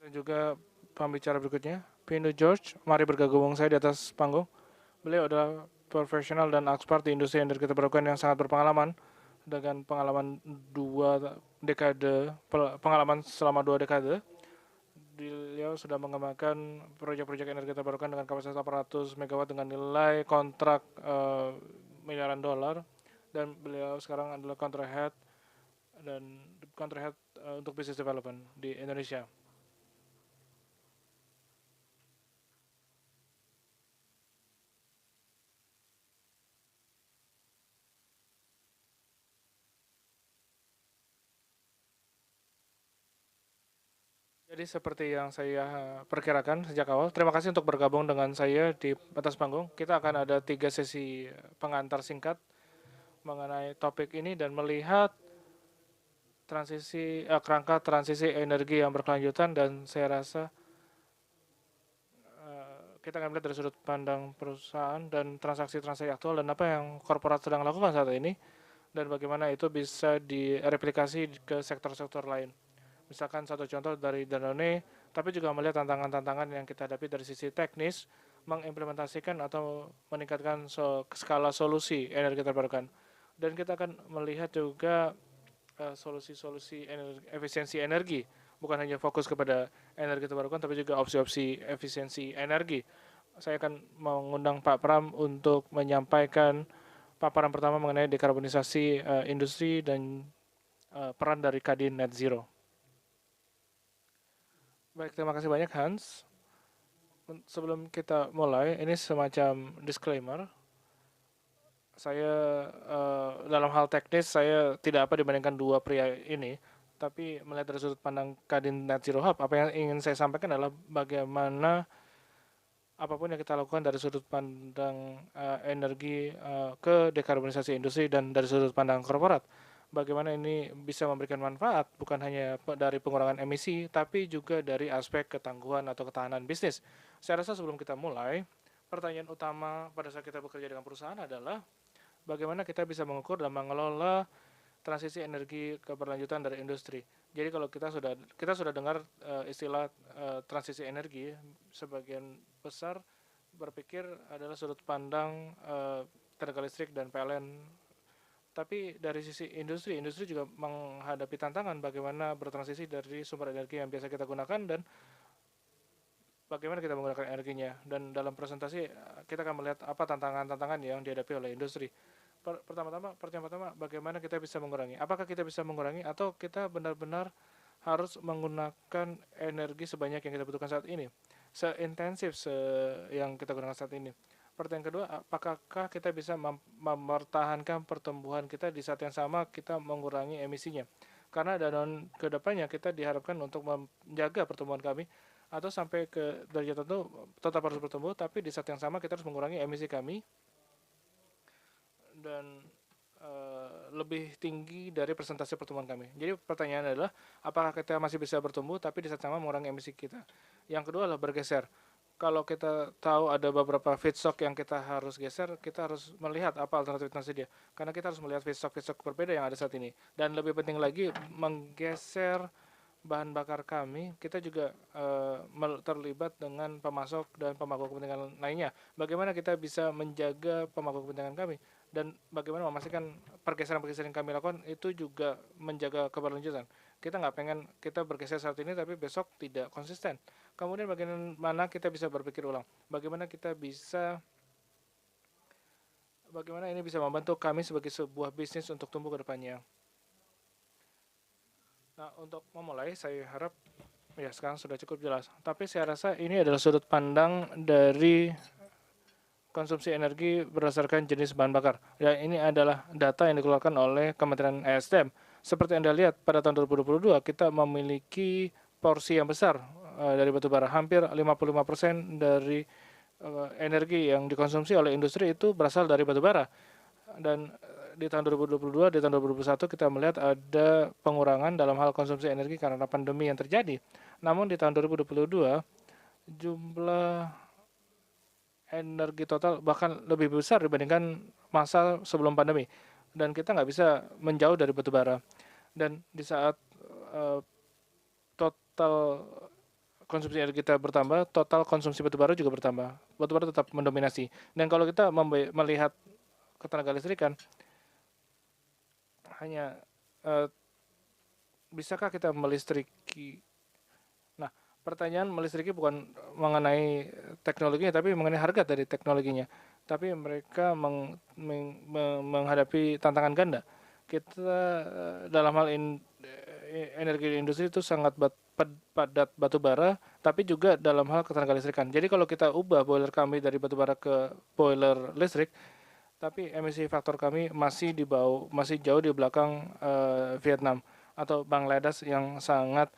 Dan juga pembicara berikutnya, Pino George, mari bergabung saya di atas panggung. Beliau adalah profesional dan expert di industri energi terbarukan yang sangat berpengalaman dengan pengalaman 2 dekade, pengalaman selama 2 dekade. Beliau sudah mengembangkan proyek-proyek energi terbarukan dengan kapasitas 800 MW dengan nilai kontrak miliaran dolar, dan beliau sekarang adalah country head untuk business development di Indonesia. Jadi seperti yang saya perkirakan sejak awal, terima kasih untuk bergabung dengan saya di atas panggung. Kita akan ada 3 sesi pengantar singkat mengenai topik ini dan melihat kerangka transisi energi yang berkelanjutan, dan saya rasa kita akan melihat dari sudut pandang perusahaan dan transaksi-transaksi aktual dan apa yang korporat sedang lakukan saat ini dan bagaimana itu bisa direplikasi ke sektor-sektor lain. Misalkan satu contoh dari Danone, tapi juga melihat tantangan-tantangan yang kita hadapi dari sisi teknis mengimplementasikan atau meningkatkan skala solusi energi terbarukan. Dan kita akan melihat juga solusi-solusi efisiensi energi, bukan hanya fokus kepada energi terbarukan, tapi juga opsi-opsi efisiensi energi. Saya akan mengundang Pak Pram untuk menyampaikan paparan pertama mengenai dekarbonisasi industri dan peran dari Kadin Net Zero. Baik, terima kasih banyak Hans. Sebelum kita mulai, ini semacam disclaimer. Saya dalam hal teknis saya tidak apa dibandingkan dua pria ini, tapi melihat dari sudut pandang Kadin Net Zero Hub, apa yang ingin saya sampaikan adalah bagaimana apapun yang kita lakukan dari sudut pandang energi ke dekarbonisasi industri dan dari sudut pandang korporat, bagaimana ini bisa memberikan manfaat bukan hanya dari pengurangan emisi, tapi juga dari aspek ketangguhan atau ketahanan bisnis. Saya rasa sebelum kita mulai, pertanyaan utama pada saat kita bekerja dengan perusahaan adalah bagaimana kita bisa mengukur dan mengelola transisi energi keberlanjutan dari industri. Jadi kalau kita sudah dengar istilah transisi energi, sebagian besar berpikir adalah sudut pandang tenaga listrik dan PLN. Tapi dari sisi industri juga menghadapi tantangan bagaimana bertransisi dari sumber energi yang biasa kita gunakan dan bagaimana kita menggunakan energinya. Dan dalam presentasi kita akan melihat apa tantangan-tantangan yang dihadapi oleh industri. Pertama-tama, bagaimana kita bisa mengurangi? Apakah kita bisa mengurangi atau kita benar-benar harus menggunakan energi sebanyak yang kita butuhkan saat ini, seintensif yang kita gunakan saat ini? Pertanyaan kedua, apakah kita bisa mempertahankan pertumbuhan kita di saat yang sama kita mengurangi emisinya? Karena dalam kedepannya kita diharapkan untuk menjaga pertumbuhan kami atau sampai ke derajat tertentu tetap harus bertumbuh, tapi di saat yang sama kita harus mengurangi emisi kami dan lebih tinggi dari persentase pertumbuhan kami. Jadi pertanyaan adalah apakah kita masih bisa bertumbuh tapi di saat sama mengurangi emisi kita. Yang kedua adalah bergeser. Kalau kita tahu ada beberapa feedstock yang kita harus geser, kita harus melihat apa alternatif dia. Karena kita harus melihat feedstock berbeda yang ada saat ini. Dan lebih penting lagi menggeser bahan bakar kami, kita juga terlibat dengan pemasok dan pemangku kepentingan lainnya. Bagaimana kita bisa menjaga pemangku kepentingan kami dan bagaimana memastikan pergeseran-pergeseran yang kami lakukan itu juga menjaga keberlanjutan. Kita nggak pengen kita bergeser saat ini tapi besok tidak konsisten. Kemudian bagaimana kita bisa berpikir ulang, bagaimana ini bisa membantu kami sebagai sebuah bisnis untuk tumbuh ke depannya. Nah, untuk memulai, saya harap ya sekarang sudah cukup jelas. Tapi saya rasa ini adalah sudut pandang dari konsumsi energi berdasarkan jenis bahan bakar. Ya, ini adalah data yang dikeluarkan oleh Kementerian ESDM. Seperti Anda lihat, pada tahun 2022 kita memiliki porsi yang besar dari batu bara. Hampir 55% dari energi yang dikonsumsi oleh industri itu berasal dari batu bara. Dan di tahun 2022, di tahun 2021 kita melihat ada pengurangan dalam hal konsumsi energi karena pandemi yang terjadi. Namun di tahun 2022 jumlah energi total bahkan lebih besar dibandingkan masa sebelum pandemi. Dan kita nggak bisa menjauh dari batu bara. Dan di saat total konsumsi energi kita bertambah, total konsumsi batu bara juga bertambah. Batu bara tetap mendominasi. Dan kalau kita melihat ketenaga listrikan, hanya bisakah kita melistriki? Nah, pertanyaan melistriki bukan mengenai teknologinya, tapi mengenai harga dari teknologinya. Tapi mereka menghadapi tantangan ganda. Kita dalam hal energi industri itu sangat padat batu bara, tapi juga dalam hal ketenaga listrikan. Jadi kalau kita ubah boiler kami dari batu bara ke boiler listrik, tapi emisi faktor kami masih jauh di belakang Vietnam atau Bangladesh yang sangat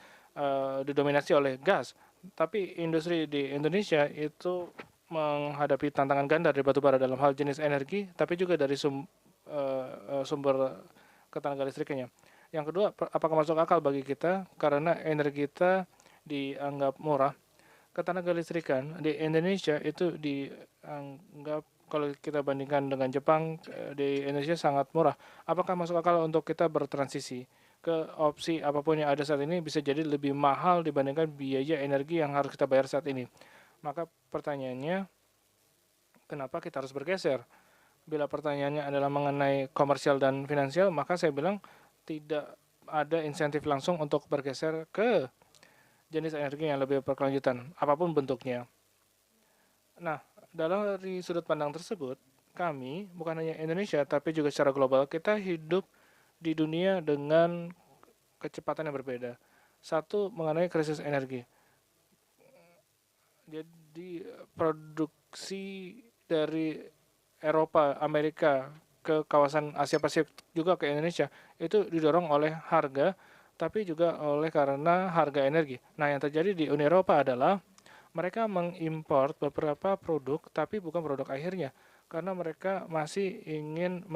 didominasi oleh gas. Tapi industri di Indonesia itu menghadapi tantangan ganda dari batu bara dalam hal jenis energi, tapi juga dari sumber ketenaga listriknya. Yang kedua, apakah masuk akal bagi kita karena energi kita dianggap murah. Ketenaga listrikan di Indonesia itu dianggap, kalau kita bandingkan dengan Jepang, di Indonesia sangat murah. Apakah masuk akal untuk kita bertransisi ke opsi apapun yang ada saat ini bisa jadi lebih mahal dibandingkan biaya energi yang harus kita bayar saat ini? Maka pertanyaannya, kenapa kita harus bergeser? Bila pertanyaannya adalah mengenai komersial dan finansial, maka saya bilang tidak ada insentif langsung untuk bergeser ke jenis energi yang lebih berkelanjutan, apapun bentuknya. Nah, dari sudut pandang tersebut, kami, bukan hanya Indonesia, tapi juga secara global, kita hidup di dunia dengan kecepatan yang berbeda. Satu, mengenai krisis energi. Jadi, produksi dari Eropa, Amerika, ke kawasan Asia Pasifik, juga ke Indonesia, itu didorong oleh harga, tapi juga oleh karena harga energi. Nah, yang terjadi di Uni Eropa adalah mereka mengimpor beberapa produk, tapi bukan produk akhirnya, karena mereka masih ingin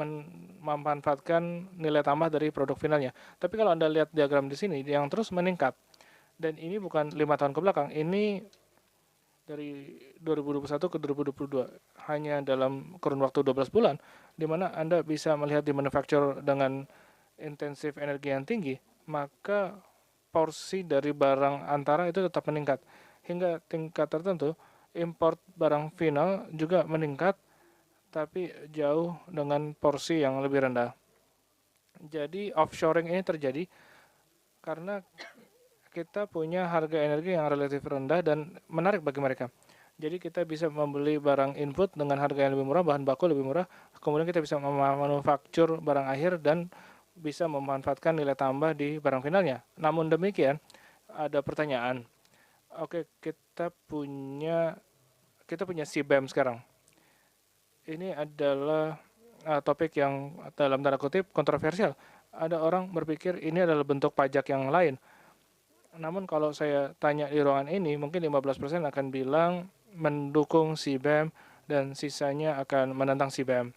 memanfaatkan nilai tambah dari produk finalnya. Tapi kalau Anda lihat diagram di sini, yang terus meningkat, dan ini bukan 5 tahun ke belakang, ini dari 2021 ke 2022, hanya dalam kurun waktu 12 bulan, di mana Anda bisa melihat di manufacture dengan intensif energi yang tinggi, maka porsi dari barang antara itu tetap meningkat. Hingga tingkat tertentu, import barang final juga meningkat, tapi jauh dengan porsi yang lebih rendah. Jadi offshoring ini terjadi karena kita punya harga energi yang relatif rendah dan menarik bagi mereka. Jadi kita bisa membeli barang input dengan harga yang lebih murah, bahan baku lebih murah, kemudian kita bisa memanufaktur barang akhir dan bisa memanfaatkan nilai tambah di barang finalnya. Namun demikian, ada pertanyaan. Oke, kita punya CBAM sekarang. Ini adalah topik yang dalam tanda kutip kontroversial. Ada orang berpikir ini adalah bentuk pajak yang lain. Namun kalau saya tanya di ruangan ini, mungkin 15% akan bilang mendukung CBAM dan sisanya akan menentang CBAM.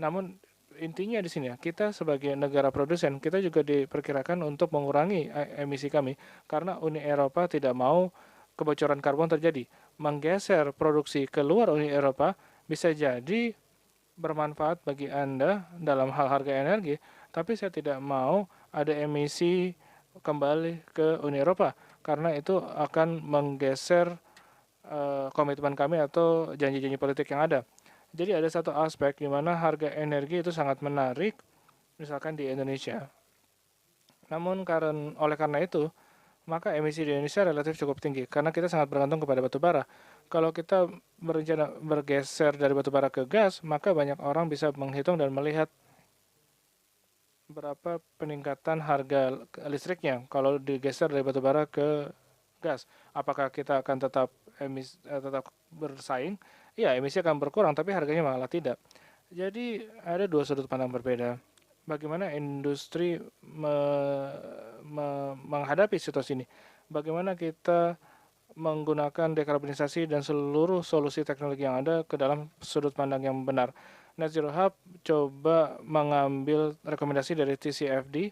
Namun intinya di sini, kita sebagai negara produsen, kita juga diperkirakan untuk mengurangi emisi kami karena Uni Eropa tidak mau kebocoran karbon terjadi. Menggeser produksi keluar Uni Eropa bisa jadi bermanfaat bagi Anda dalam hal harga energi, tapi saya tidak mau ada emisi kembali ke Uni Eropa karena itu akan menggeser komitmen kami atau janji-janji politik yang ada. Jadi ada satu aspek di mana harga energi itu sangat menarik, misalkan di Indonesia. Namun oleh karena itu, maka emisi di Indonesia relatif cukup tinggi karena kita sangat bergantung kepada batu bara. Kalau kita berencana bergeser dari batu bara ke gas, maka banyak orang bisa menghitung dan melihat berapa peningkatan harga listriknya kalau digeser dari batu bara ke gas. Apakah kita akan tetap bersaing? Ya, emisi akan berkurang, tapi harganya malah tidak. Jadi ada dua sudut pandang berbeda. Bagaimana industri menghadapi situasi ini? Bagaimana kita menggunakan dekarbonisasi dan seluruh solusi teknologi yang ada ke dalam sudut pandang yang benar. Net Zero Hub coba mengambil rekomendasi dari TCFD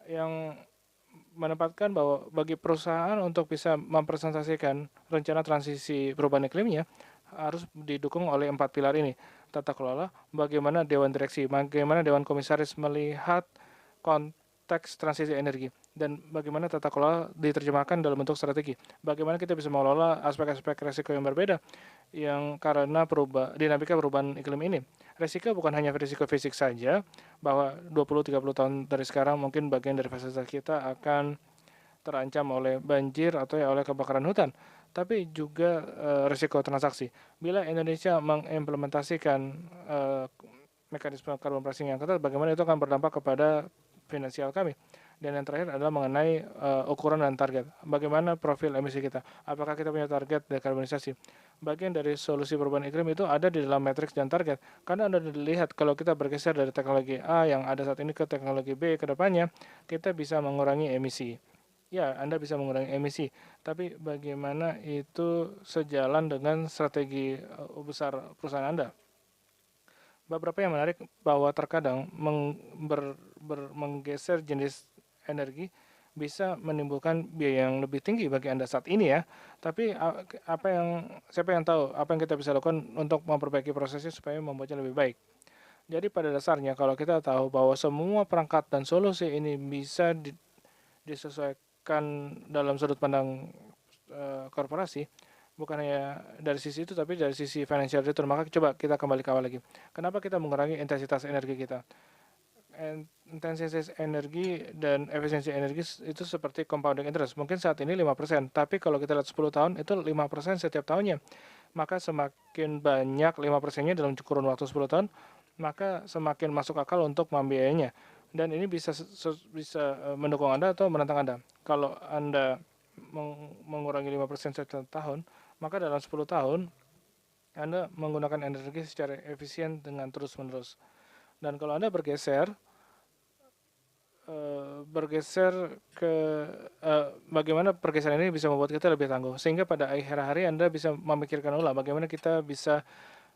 yang menempatkan bahwa bagi perusahaan untuk bisa mempresentasikan rencana transisi perubahan iklimnya harus didukung oleh 4 pilar ini. Tata kelola, bagaimana Dewan Direksi, bagaimana Dewan Komisaris melihat konteks transisi energi, dan bagaimana tata kelola diterjemahkan dalam bentuk strategi. Bagaimana kita bisa mengelola aspek-aspek risiko yang berbeda yang karena dinamika perubahan iklim ini. Risiko bukan hanya risiko fisik saja, bahwa 20-30 tahun dari sekarang mungkin bagian dari fasilitas kita akan terancam oleh banjir atau oleh kebakaran hutan, tapi juga risiko transaksi. Bila Indonesia mengimplementasikan mekanisme carbon pricing yang ketat, bagaimana itu akan berdampak kepada finansial kami. Dan yang terakhir adalah mengenai ukuran dan target. Bagaimana profil emisi kita? Apakah kita punya target dekarbonisasi? Bagian dari solusi perubahan iklim itu ada di dalam matriks dan target. Karena Anda lihat kalau kita bergeser dari teknologi A yang ada saat ini ke teknologi B ke depannya, kita bisa mengurangi emisi. Ya, Anda bisa mengurangi emisi. Tapi bagaimana itu sejalan dengan strategi besar perusahaan Anda? Beberapa yang menarik bahwa terkadang menggeser jenis energi bisa menimbulkan biaya yang lebih tinggi bagi Anda saat ini ya. Tapi siapa yang tahu apa yang kita bisa lakukan untuk memperbaiki prosesnya supaya membuatnya lebih baik. Jadi pada dasarnya kalau kita tahu bahwa semua perangkat dan solusi ini bisa disesuaikan dalam sudut pandang korporasi, bukan hanya dari sisi itu, tapi dari sisi financial return. Maka coba kita kembali ke awal lagi. Kenapa kita mengurangi intensitas energi kita? Intensitas energi dan efisiensi energi itu seperti compounding interest. Mungkin saat ini 5%, tapi kalau kita lihat 10 tahun itu 5% setiap tahunnya. Maka semakin banyak 5%-nya dalam kurun waktu 10 tahun, maka semakin masuk akal untuk membiayainya. Dan ini bisa mendukung Anda atau menantang Anda. Kalau Anda mengurangi 5% setiap tahun, maka dalam 10 tahun Anda menggunakan energi secara efisien dengan terus-menerus. Dan kalau Anda bergeser ke bagaimana pergeseran ini bisa membuat kita lebih tangguh, sehingga pada akhir hari Anda bisa memikirkan ulang bagaimana kita bisa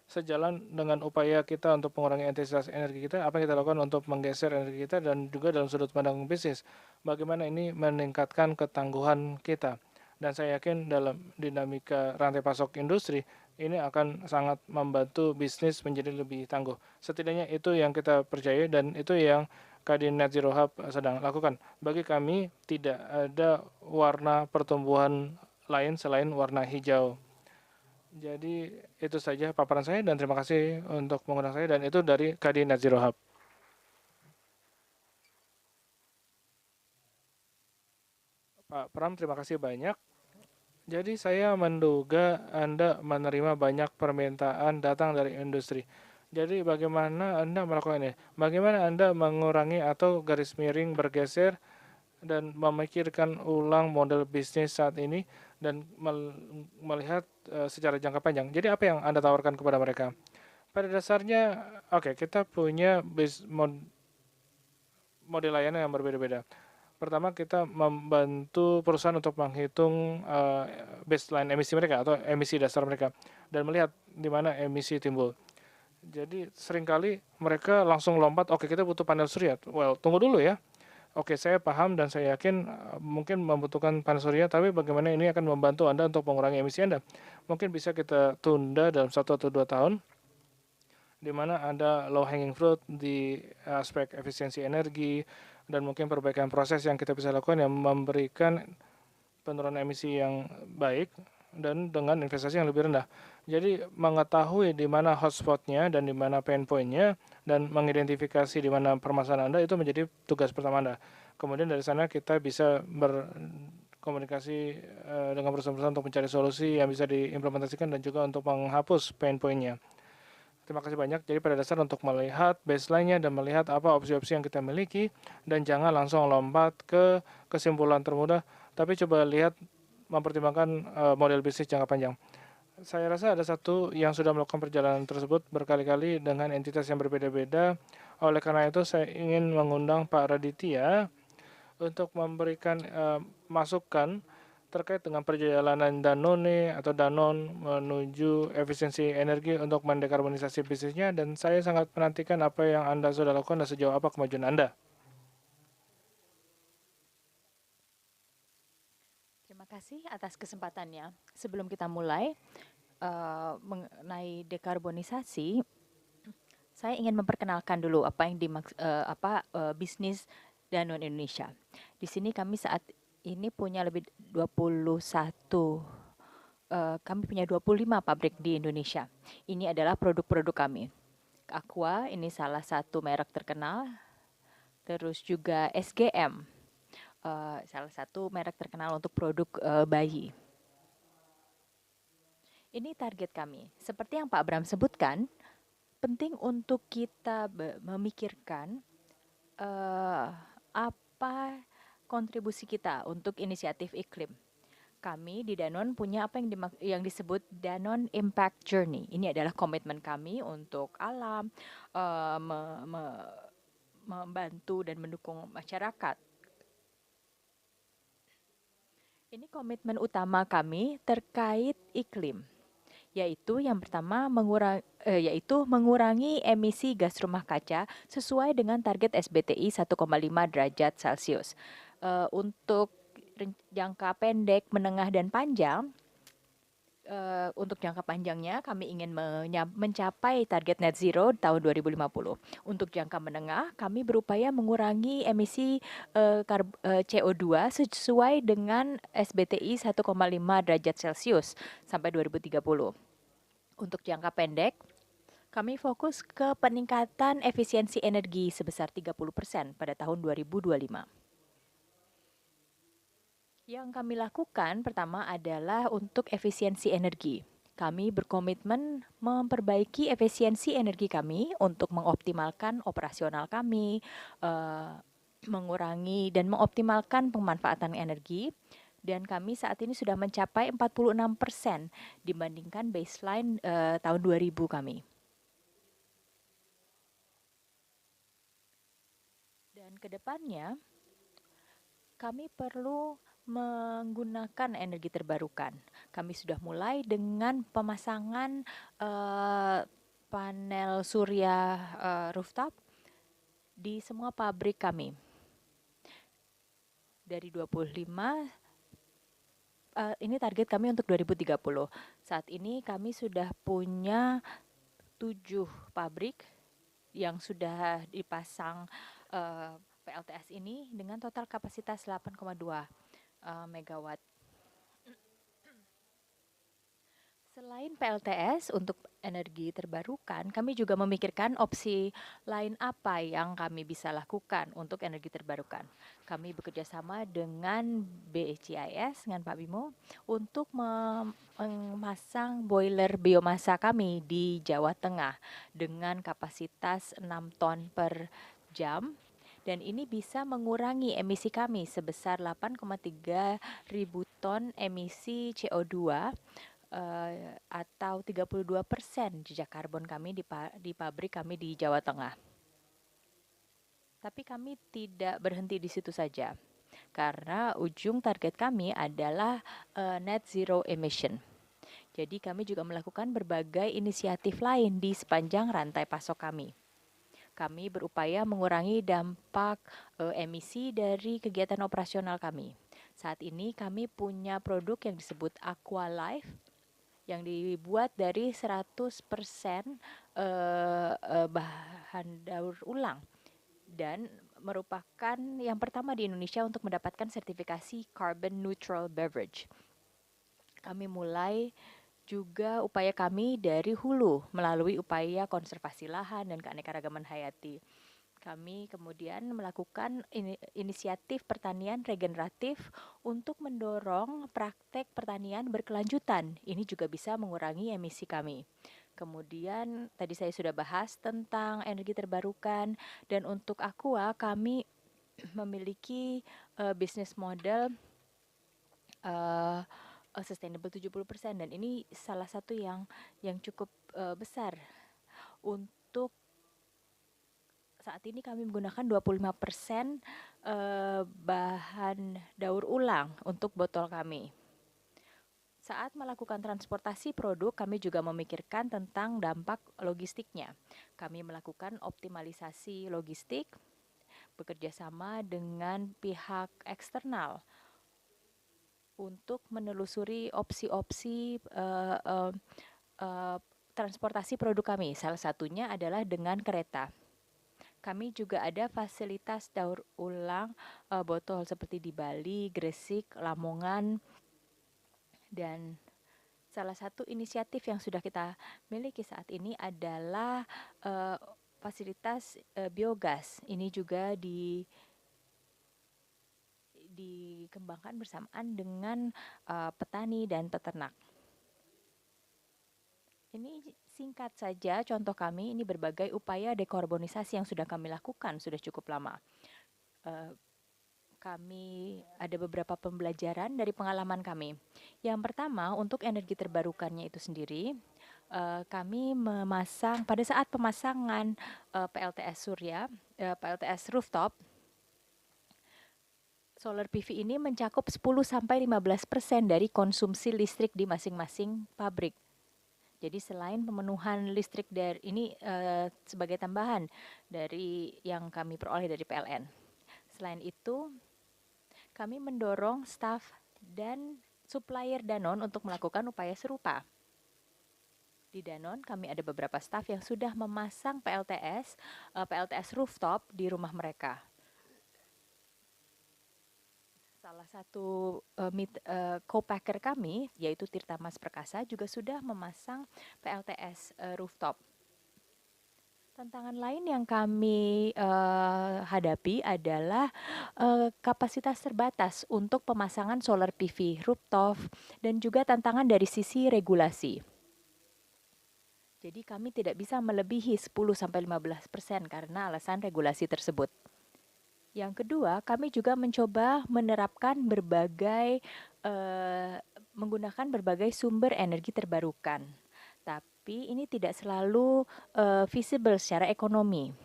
sejalan dengan upaya kita untuk mengurangi intensitas energi kita, apa yang kita lakukan untuk menggeser energi kita, dan juga dalam sudut pandang bisnis, bagaimana ini meningkatkan ketangguhan kita. Dan saya yakin dalam dinamika rantai pasok industri, ini akan sangat membantu bisnis menjadi lebih tangguh. Setidaknya itu yang kita percaya dan itu yang Kadin Net Zero Hub sedang lakukan. Bagi kami, tidak ada warna pertumbuhan lain selain warna hijau. Jadi itu saja paparan saya dan terima kasih untuk mengundang saya, dan itu dari Kadin Net Zero Hub. Pak Pram, terima kasih banyak. Jadi saya menduga Anda menerima banyak permintaan datang dari industri. Jadi bagaimana Anda melakukan ini? Bagaimana Anda mengurangi atau garis miring bergeser dan memikirkan ulang model bisnis saat ini dan melihat secara jangka panjang? Jadi apa yang Anda tawarkan kepada mereka? Pada dasarnya, kita punya model layanan yang berbeda-beda. Pertama, kita membantu perusahaan untuk menghitung baseline emisi mereka atau emisi dasar mereka dan melihat di mana emisi timbul. Jadi seringkali mereka langsung lompat, kita butuh panel surya. Well, tunggu dulu ya. Saya paham dan saya yakin mungkin membutuhkan panel surya, tapi bagaimana ini akan membantu Anda untuk mengurangi emisi Anda? Mungkin bisa kita tunda dalam 1 atau 2 tahun, di mana ada low hanging fruit di aspek efisiensi energi dan mungkin perbaikan proses yang kita bisa lakukan yang memberikan penurunan emisi yang baik dan dengan investasi yang lebih rendah. Jadi mengetahui di mana hotspotnya dan di mana pain point-nya dan mengidentifikasi di mana permasalahan Anda itu menjadi tugas pertama Anda. Kemudian dari sana kita bisa berkomunikasi dengan perusahaan-perusahaan untuk mencari solusi yang bisa diimplementasikan dan juga untuk menghapus pain point-nya. Terima kasih banyak. Jadi pada dasar untuk melihat baseline-nya dan melihat apa opsi-opsi yang kita miliki dan jangan langsung lompat ke kesimpulan termudah, tapi coba lihat mempertimbangkan model bisnis jangka panjang. Saya rasa ada satu yang sudah melakukan perjalanan tersebut berkali-kali dengan entitas yang berbeda-beda. Oleh karena itu saya ingin mengundang Pak Raditya untuk memberikan masukan terkait dengan perjalanan Danone atau Danon menuju efisiensi energi untuk mendekarbonisasi bisnisnya, dan saya sangat menantikan apa yang Anda sudah lakukan dan sejauh apa kemajuan Anda. Terima kasih atas kesempatannya. Sebelum kita mulai mengenai dekarbonisasi, saya ingin memperkenalkan dulu apa yang bisnis Danone Indonesia. Di sini kami saat ini punya lebih 21 kami punya 25 pabrik di Indonesia. Ini adalah produk-produk kami. Aqua ini salah satu merek terkenal. Terus juga SGM, salah satu merek terkenal untuk produk bayi. Ini target kami. Seperti yang Pak Bram sebutkan, penting untuk kita memikirkan apa kontribusi kita untuk inisiatif iklim. Kami di Danone punya apa yang disebut Danone Impact Journey. Ini adalah komitmen kami untuk alam, membantu dan mendukung masyarakat. Ini komitmen utama kami terkait iklim, yaitu yang pertama mengurangi emisi gas rumah kaca sesuai dengan target SBTI 1,5 derajat Celcius. Untuk jangka pendek, menengah, dan panjang, Untuk jangka panjangnya kami ingin mencapai target net zero tahun 2050. Untuk jangka menengah kami berupaya mengurangi emisi CO2 sesuai dengan SBTI 1,5 derajat Celcius sampai 2030. Untuk jangka pendek kami fokus ke peningkatan efisiensi energi sebesar 30% pada tahun 2025. Yang kami lakukan pertama adalah untuk efisiensi energi. Kami berkomitmen memperbaiki efisiensi energi kami untuk mengoptimalkan operasional kami, mengurangi dan mengoptimalkan pemanfaatan energi. Dan kami saat ini sudah mencapai 46% dibandingkan baseline tahun 2000 kami. Dan kedepannya kami perlu menggunakan energi terbarukan. Kami sudah mulai dengan pemasangan panel surya rooftop di semua pabrik kami. Dari 25, ini target kami untuk 2030. Saat ini kami sudah punya 7 pabrik yang sudah dipasang PLTS ini dengan total kapasitas 8,2 megawatt. Selain PLTS untuk energi terbarukan, kami juga memikirkan opsi lain apa yang kami bisa lakukan untuk energi terbarukan. Kami bekerja sama dengan BCIS, dengan Pak Bimo, untuk memasang boiler biomasa kami di Jawa Tengah dengan kapasitas 6 ton per jam. Dan ini bisa mengurangi emisi kami sebesar 8,3 ribu ton emisi CO2 atau 32% jejak karbon kami di pabrik kami di Jawa Tengah. Tapi kami tidak berhenti di situ saja, karena ujung target kami adalah net zero emission. Jadi kami juga melakukan berbagai inisiatif lain di sepanjang rantai pasok kami. Kami berupaya mengurangi dampak emisi dari kegiatan operasional kami. Saat ini kami punya produk yang disebut Aqua Life yang dibuat dari 100% bahan daur ulang dan merupakan yang pertama di Indonesia untuk mendapatkan sertifikasi carbon neutral beverage. Kami mulai juga upaya kami dari hulu melalui upaya konservasi lahan dan keanekaragaman hayati. Kami kemudian melakukan inisiatif pertanian regeneratif untuk mendorong praktek pertanian berkelanjutan. Ini juga bisa mengurangi emisi kami. Kemudian tadi saya sudah bahas tentang energi terbarukan, dan untuk Aqua kami memiliki bisnis model sustainable 70%, dan ini salah satu yang cukup besar. Untuk saat ini kami menggunakan 25% bahan daur ulang untuk botol kami. Saat melakukan transportasi produk, kami juga memikirkan tentang dampak logistiknya. Kami melakukan optimalisasi logistik, bekerja sama dengan pihak eksternal untuk menelusuri opsi-opsi transportasi produk kami. Salah satunya adalah dengan kereta. Kami juga ada fasilitas daur ulang botol seperti di Bali, Gresik, Lamongan, dan salah satu inisiatif yang sudah kita miliki saat ini adalah fasilitas biogas. Ini juga dikembangkan bersamaan dengan petani dan peternak. Ini singkat saja contoh kami, ini berbagai upaya dekarbonisasi yang sudah kami lakukan sudah cukup lama. Kami ada beberapa pembelajaran dari pengalaman kami. Yang pertama, untuk energi terbarukannya itu sendiri, kami memasang pada saat pemasangan PLTS surya, PLTS rooftop, solar PV ini mencakup 10-15% dari konsumsi listrik di masing-masing pabrik. Jadi selain pemenuhan listrik dari ini sebagai tambahan dari yang kami peroleh dari PLN. Selain itu, kami mendorong staf dan supplier Danone untuk melakukan upaya serupa. Di Danone kami ada beberapa staf yang sudah memasang PLTS rooftop di rumah mereka. Salah satu co-packer kami, yaitu Tirta Mas Perkasa, juga sudah memasang PLTS rooftop. Tantangan lain yang kami hadapi adalah kapasitas terbatas untuk pemasangan solar PV rooftop dan juga tantangan dari sisi regulasi. Jadi kami tidak bisa melebihi 10-15% karena alasan regulasi tersebut. Yang kedua, kami juga mencoba menerapkan menggunakan berbagai sumber energi terbarukan. Tapi ini tidak selalu visible secara ekonomi.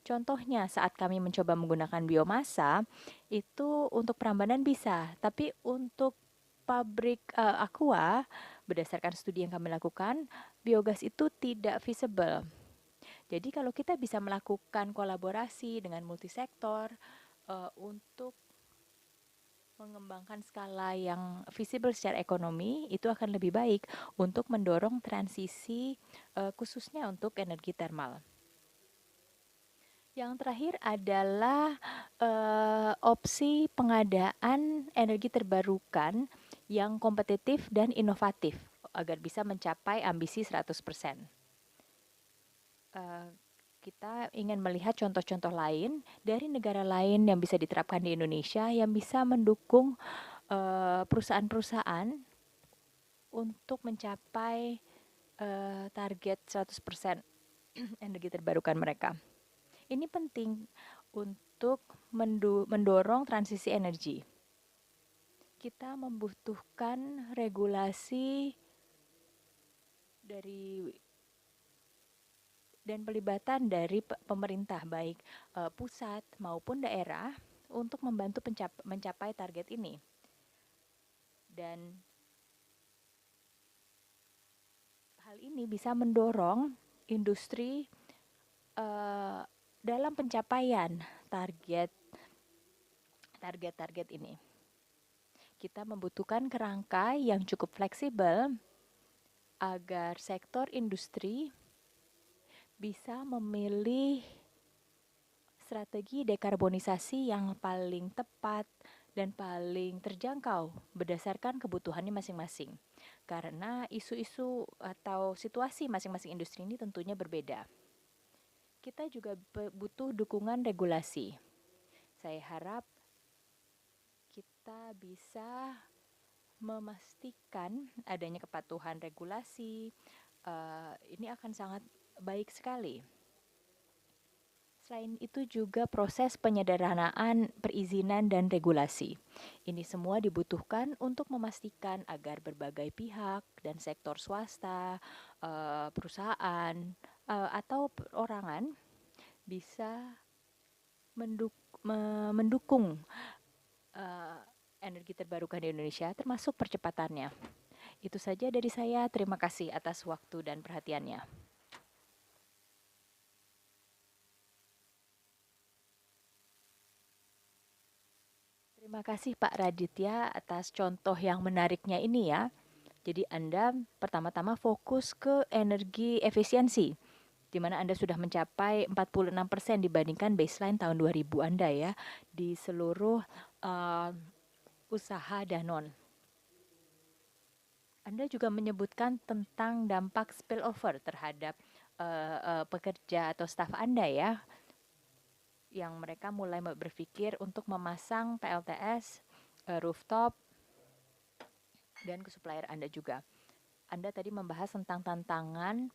Contohnya saat kami mencoba menggunakan biomasa, itu untuk Prambanan bisa, tapi untuk pabrik aqua, berdasarkan studi yang kami lakukan, biogas itu tidak visible. Jadi kalau kita bisa melakukan kolaborasi dengan multisektor untuk mengembangkan skala yang visible secara ekonomi, itu akan lebih baik untuk mendorong transisi khususnya untuk energi thermal. Yang terakhir adalah opsi pengadaan energi terbarukan yang kompetitif dan inovatif agar bisa mencapai ambisi 100%. Kita ingin melihat contoh-contoh lain dari negara lain yang bisa diterapkan di Indonesia yang bisa mendukung perusahaan-perusahaan untuk mencapai target 100% energi terbarukan mereka. Ini penting untuk mendorong transisi energi. Kita membutuhkan regulasi dan pelibatan dari pemerintah baik pusat maupun daerah untuk membantu mencapai target ini. Dan hal ini bisa mendorong industri dalam pencapaian target ini. Kita membutuhkan kerangka yang cukup fleksibel agar sektor industri bisa memilih strategi dekarbonisasi yang paling tepat dan paling terjangkau berdasarkan kebutuhannya masing-masing. Karena isu-isu atau situasi masing-masing industri ini tentunya berbeda. Kita juga butuh dukungan regulasi. Saya harap kita bisa memastikan adanya kepatuhan regulasi. Ini akan sangat baik sekali. Selain itu juga proses penyederhanaan perizinan dan regulasi. Ini semua dibutuhkan untuk memastikan agar berbagai pihak dan sektor swasta, perusahaan, atau perorangan bisa mendukung energi terbarukan di Indonesia, termasuk percepatannya. Itu saja dari saya. Terima kasih atas waktu dan perhatiannya. Terima kasih Pak Raditya atas contoh yang menariknya ini ya. Jadi Anda pertama-tama fokus ke energi efisiensi, di mana Anda sudah mencapai 46% dibandingkan baseline tahun 2000 Anda ya, di seluruh usaha Danone. Anda juga menyebutkan tentang dampak spillover terhadap pekerja atau staf Anda ya, yang mereka mulai berpikir untuk memasang PLTS, rooftop, dan ke supplier Anda juga. Anda tadi membahas tentang tantangan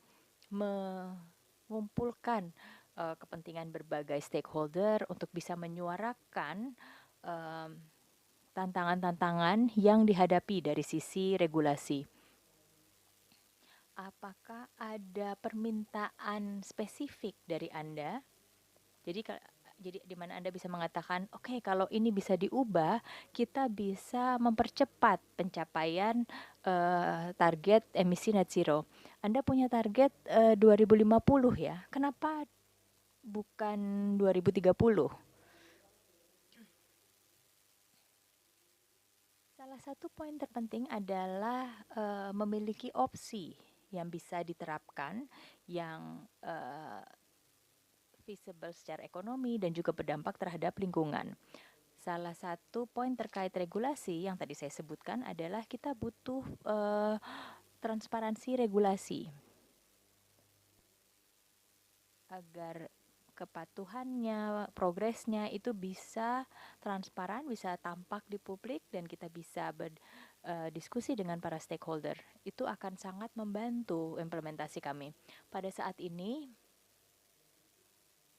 mengumpulkan kepentingan berbagai stakeholder untuk bisa menyuarakan tantangan-tantangan yang dihadapi dari sisi regulasi. Apakah ada permintaan spesifik dari Anda? Jadi di mana Anda bisa mengatakan, oke, kalau ini bisa diubah, kita bisa mempercepat pencapaian target emisi net zero. Anda punya target 2050 ya, kenapa bukan 2030? Salah satu poin terpenting adalah memiliki opsi yang bisa diterapkan, yang feasible secara ekonomi dan juga berdampak terhadap lingkungan. Salah satu poin terkait regulasi yang tadi saya sebutkan adalah kita butuh transparansi regulasi agar kepatuhannya, progresnya itu bisa transparan, bisa tampak di publik, dan kita bisa berdiskusi dengan para stakeholder. Itu akan sangat membantu implementasi kami. Pada saat ini,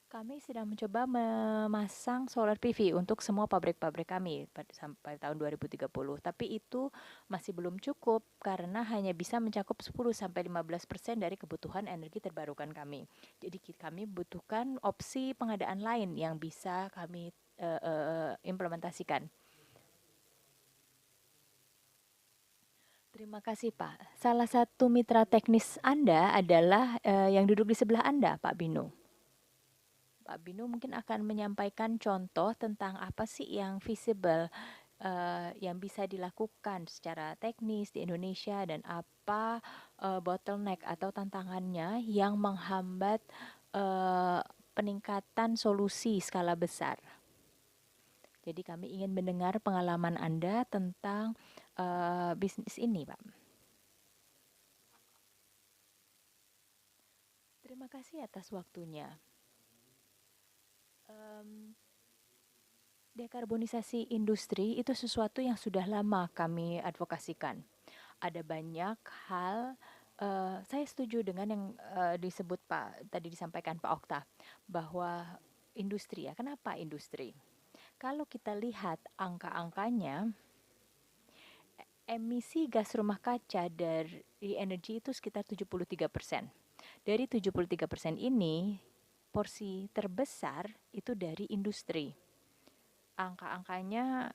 kami sedang mencoba memasang solar PV untuk semua pabrik-pabrik kami sampai tahun 2030. Tapi itu masih belum cukup karena hanya bisa mencakup 10-15% dari kebutuhan energi terbarukan kami. Jadi kami butuhkan opsi pengadaan lain yang bisa kami implementasikan. Terima kasih Pak. Salah satu mitra teknis Anda adalah yang duduk di sebelah Anda, Pak Binu. Pak Binu mungkin akan menyampaikan contoh tentang apa sih yang feasible, yang bisa dilakukan secara teknis di Indonesia, dan apa bottleneck atau tantangannya yang menghambat peningkatan solusi skala besar. Jadi kami ingin mendengar pengalaman Anda tentang bisnis ini, Pak. Terima kasih atas waktunya. Dekarbonisasi industri itu sesuatu yang sudah lama kami advokasikan. Ada banyak hal, saya setuju dengan yang disebut tadi disampaikan Pak Okta, bahwa industri, ya kenapa industri? Kalau kita lihat angka-angkanya, emisi gas rumah kaca dari energi itu sekitar 73%. Dari 73% ini, porsi terbesar itu dari industri. Angka-angkanya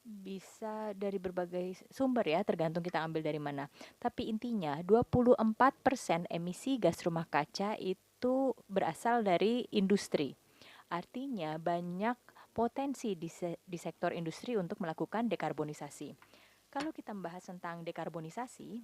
bisa dari berbagai sumber ya, tergantung kita ambil dari mana. Tapi intinya 24% emisi gas rumah kaca itu berasal dari industri. Artinya banyak potensi di sektor industri untuk melakukan dekarbonisasi. Kalau kita membahas tentang dekarbonisasi,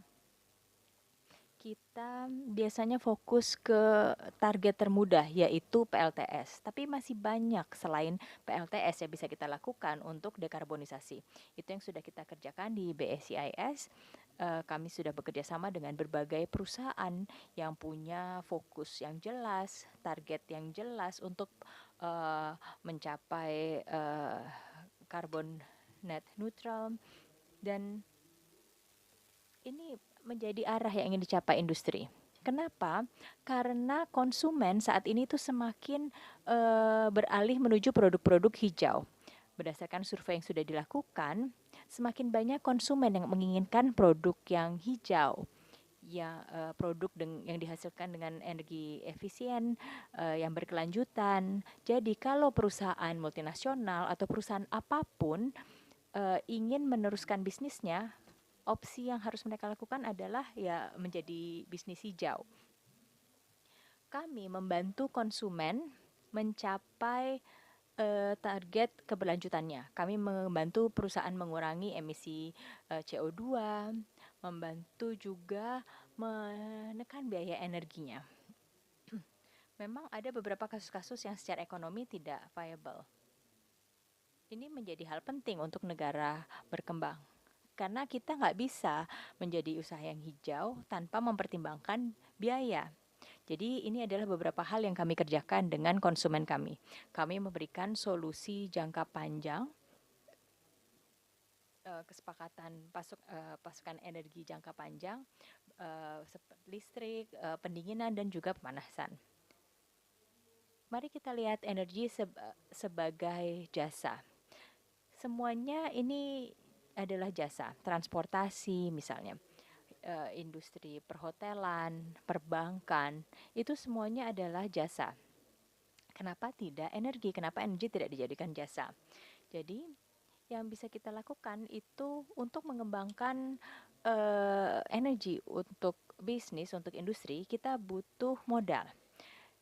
kita biasanya fokus ke target termudah, yaitu PLTS. Tapi masih banyak selain PLTS yang bisa kita lakukan untuk dekarbonisasi. Itu yang sudah kita kerjakan di BSIS. Kami sudah bekerja sama dengan berbagai perusahaan yang punya fokus yang jelas, target yang jelas untuk mencapai carbon net neutral, dan ini menjadi arah yang ingin dicapai industri. Kenapa? Karena konsumen saat ini tuh semakin beralih menuju produk-produk hijau. Berdasarkan survei yang sudah dilakukan, semakin banyak konsumen yang menginginkan produk yang hijau, ya produk yang dihasilkan dengan energi efisien, yang berkelanjutan. Jadi kalau perusahaan multinasional atau perusahaan apapun ingin meneruskan bisnisnya, opsi yang harus mereka lakukan adalah ya menjadi bisnis hijau. Kami membantu konsumen mencapai target keberlanjutannya. Kami membantu perusahaan mengurangi emisi CO2, membantu juga menekan biaya energinya. Memang ada beberapa kasus-kasus yang secara ekonomi tidak viable. Ini menjadi hal penting untuk negara berkembang. Karena kita nggak bisa menjadi usaha yang hijau tanpa mempertimbangkan biaya. Jadi ini adalah beberapa hal yang kami kerjakan dengan konsumen kami. Kami memberikan solusi jangka panjang, kesepakatan pasukan energi jangka panjang, listrik, pendinginan, dan juga pemanasan. Mari kita lihat energi sebagai jasa. Semuanya ini adalah jasa, transportasi misalnya, industri perhotelan, perbankan, itu semuanya adalah jasa. Kenapa tidak energi? Kenapa energi tidak dijadikan jasa? Jadi yang bisa kita lakukan itu untuk mengembangkan energi untuk bisnis, untuk industri, kita butuh modal.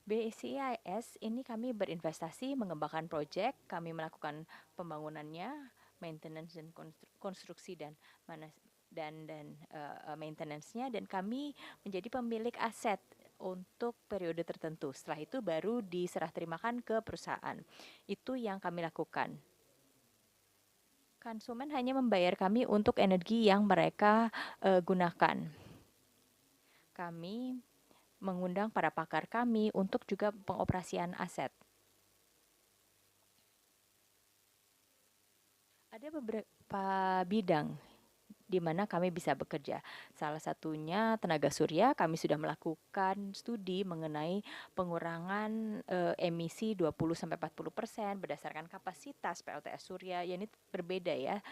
BSIS ini kami berinvestasi mengembangkan proyek, kami melakukan pembangunannya, maintenance dan konstruksi dan maintenance-nya, dan kami menjadi pemilik aset untuk periode tertentu. Setelah itu baru diserah terimakan ke perusahaan. Itu yang kami lakukan. Konsumen hanya membayar kami untuk energi yang mereka gunakan. Kami mengundang para pakar kami untuk juga pengoperasian aset. Ada beberapa bidang di mana kami bisa bekerja. Salah satunya tenaga surya, kami sudah melakukan studi mengenai pengurangan emisi 20-40% berdasarkan kapasitas PLTS surya. Ya, ini berbeda ya.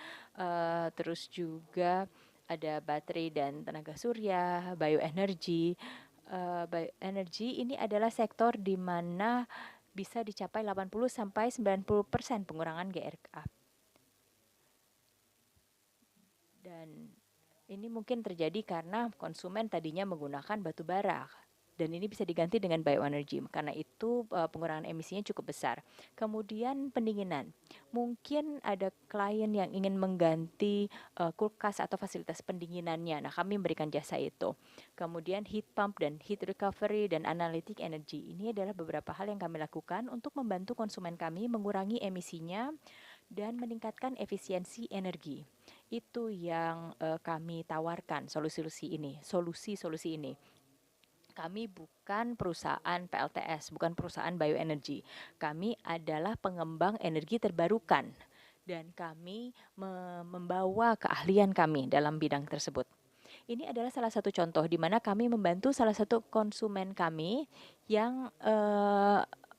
Terus juga ada baterai dan tenaga surya, bioenergi. Bioenergi ini adalah sektor di mana bisa dicapai 80-90% pengurangan GRK. Dan ini mungkin terjadi karena konsumen tadinya menggunakan batu bara, dan ini bisa diganti dengan bioenergi. Karena itu pengurangan emisinya cukup besar. Kemudian pendinginan. Mungkin ada klien yang ingin mengganti kulkas atau fasilitas pendinginannya. Nah, kami memberikan jasa itu. Kemudian heat pump dan heat recovery dan analytic energy. Ini adalah beberapa hal yang kami lakukan untuk membantu konsumen kami mengurangi emisinya dan meningkatkan efisiensi energi. Itu yang kami tawarkan solusi-solusi ini. Kami bukan perusahaan PLTS, bukan perusahaan bioenergi. Kami adalah pengembang energi terbarukan dan kami membawa keahlian kami dalam bidang tersebut. Ini adalah salah satu contoh di mana kami membantu salah satu konsumen kami yang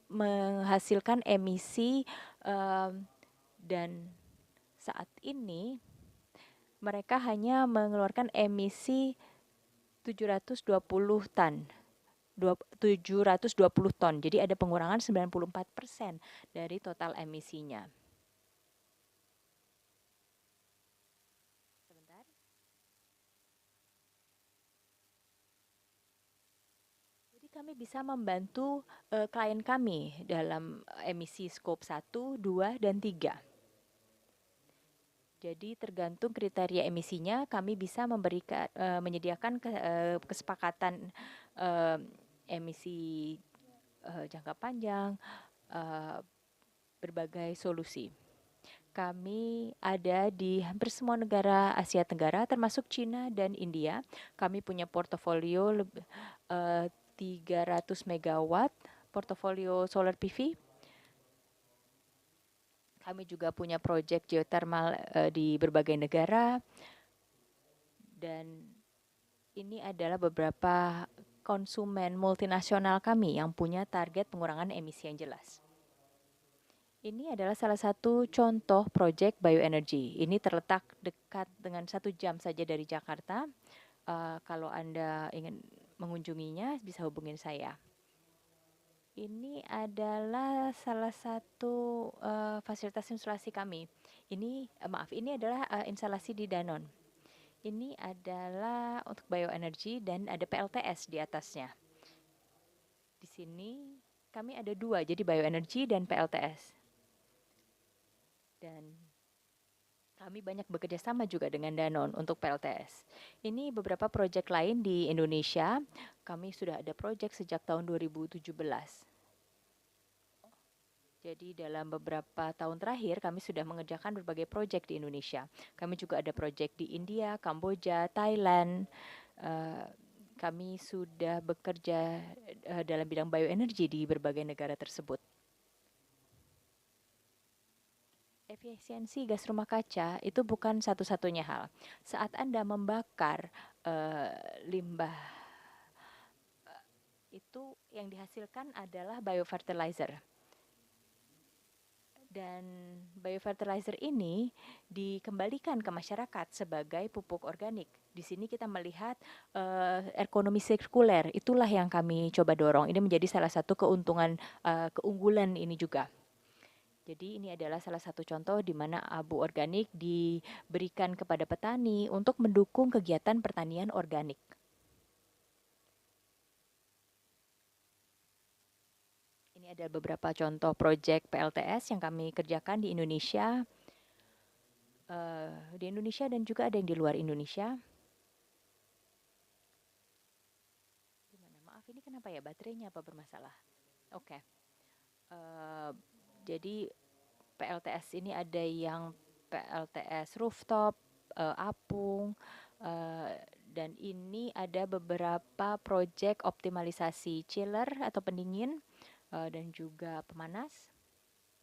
menghasilkan emisi dan saat ini mereka hanya mengeluarkan emisi 720 ton. 720 ton. Jadi ada pengurangan 94% dari total emisinya. Sebentar. Jadi kami bisa membantu klien kami dalam emisi scope 1, 2, dan 3. Jadi tergantung kriteria emisinya, kami bisa memberikan menyediakan kesepakatan emisi jangka panjang, berbagai solusi. Kami ada di hampir semua negara Asia Tenggara, termasuk Cina dan India. Kami punya portofolio 300 megawatt, portofolio solar PV. Kami juga punya proyek geothermal di berbagai negara, dan ini adalah beberapa konsumen multinasional kami yang punya target pengurangan emisi yang jelas. Ini adalah salah satu contoh proyek bioenergi. Ini terletak dekat dengan 1 jam saja dari Jakarta. Kalau Anda ingin mengunjunginya, bisa hubungin saya. Ini adalah salah satu fasilitas instalasi kami. Ini adalah instalasi di Danone. Ini adalah untuk bioenergi dan ada PLTS di atasnya. Di sini kami ada 2, jadi bioenergi dan PLTS. Dan kami banyak bekerja sama juga dengan Danone untuk PLTS. Ini beberapa proyek lain di Indonesia. Kami sudah ada proyek sejak tahun 2017. Jadi dalam beberapa tahun terakhir kami sudah mengerjakan berbagai proyek di Indonesia. Kami juga ada proyek di India, Kamboja, Thailand. Kami sudah bekerja dalam bidang bioenergi di berbagai negara tersebut. Efisiensi gas rumah kaca itu bukan satu-satunya hal. Saat Anda membakar limbah, itu yang dihasilkan adalah biofertilizer. Dan biofertilizer ini dikembalikan ke masyarakat sebagai pupuk organik. Di sini kita melihat ekonomi sirkuler, itulah yang kami coba dorong. Ini menjadi salah satu keunggulan ini juga. Jadi ini adalah salah satu contoh di mana abu organik diberikan kepada petani untuk mendukung kegiatan pertanian organik. Ini ada beberapa contoh proyek PLTS yang kami kerjakan di Indonesia. di Indonesia dan juga ada yang di luar Indonesia. Gimana? Maaf, ini kenapa ya baterainya apa bermasalah? Oke. Jadi PLTS ini ada yang PLTS rooftop, apung, dan ini ada beberapa proyek optimalisasi chiller atau pendingin dan juga pemanas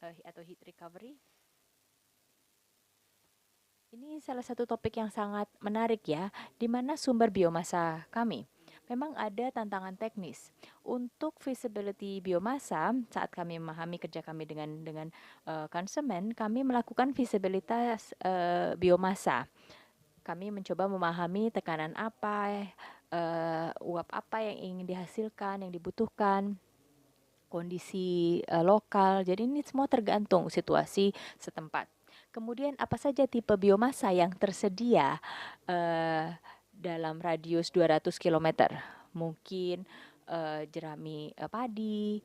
atau heat recovery. Ini salah satu topik yang sangat menarik ya, di mana sumber biomasa kami. Memang ada tantangan teknis. Untuk feasibility biomasa, saat kami memahami kerja kami dengan konsumen, kami melakukan feasibilitas biomasa. Kami mencoba memahami tekanan apa, uap apa yang ingin dihasilkan, yang dibutuhkan, kondisi lokal. Jadi ini semua tergantung situasi setempat. Kemudian apa saja tipe biomasa yang tersedia dalam radius 200 km? Mungkin jerami padi,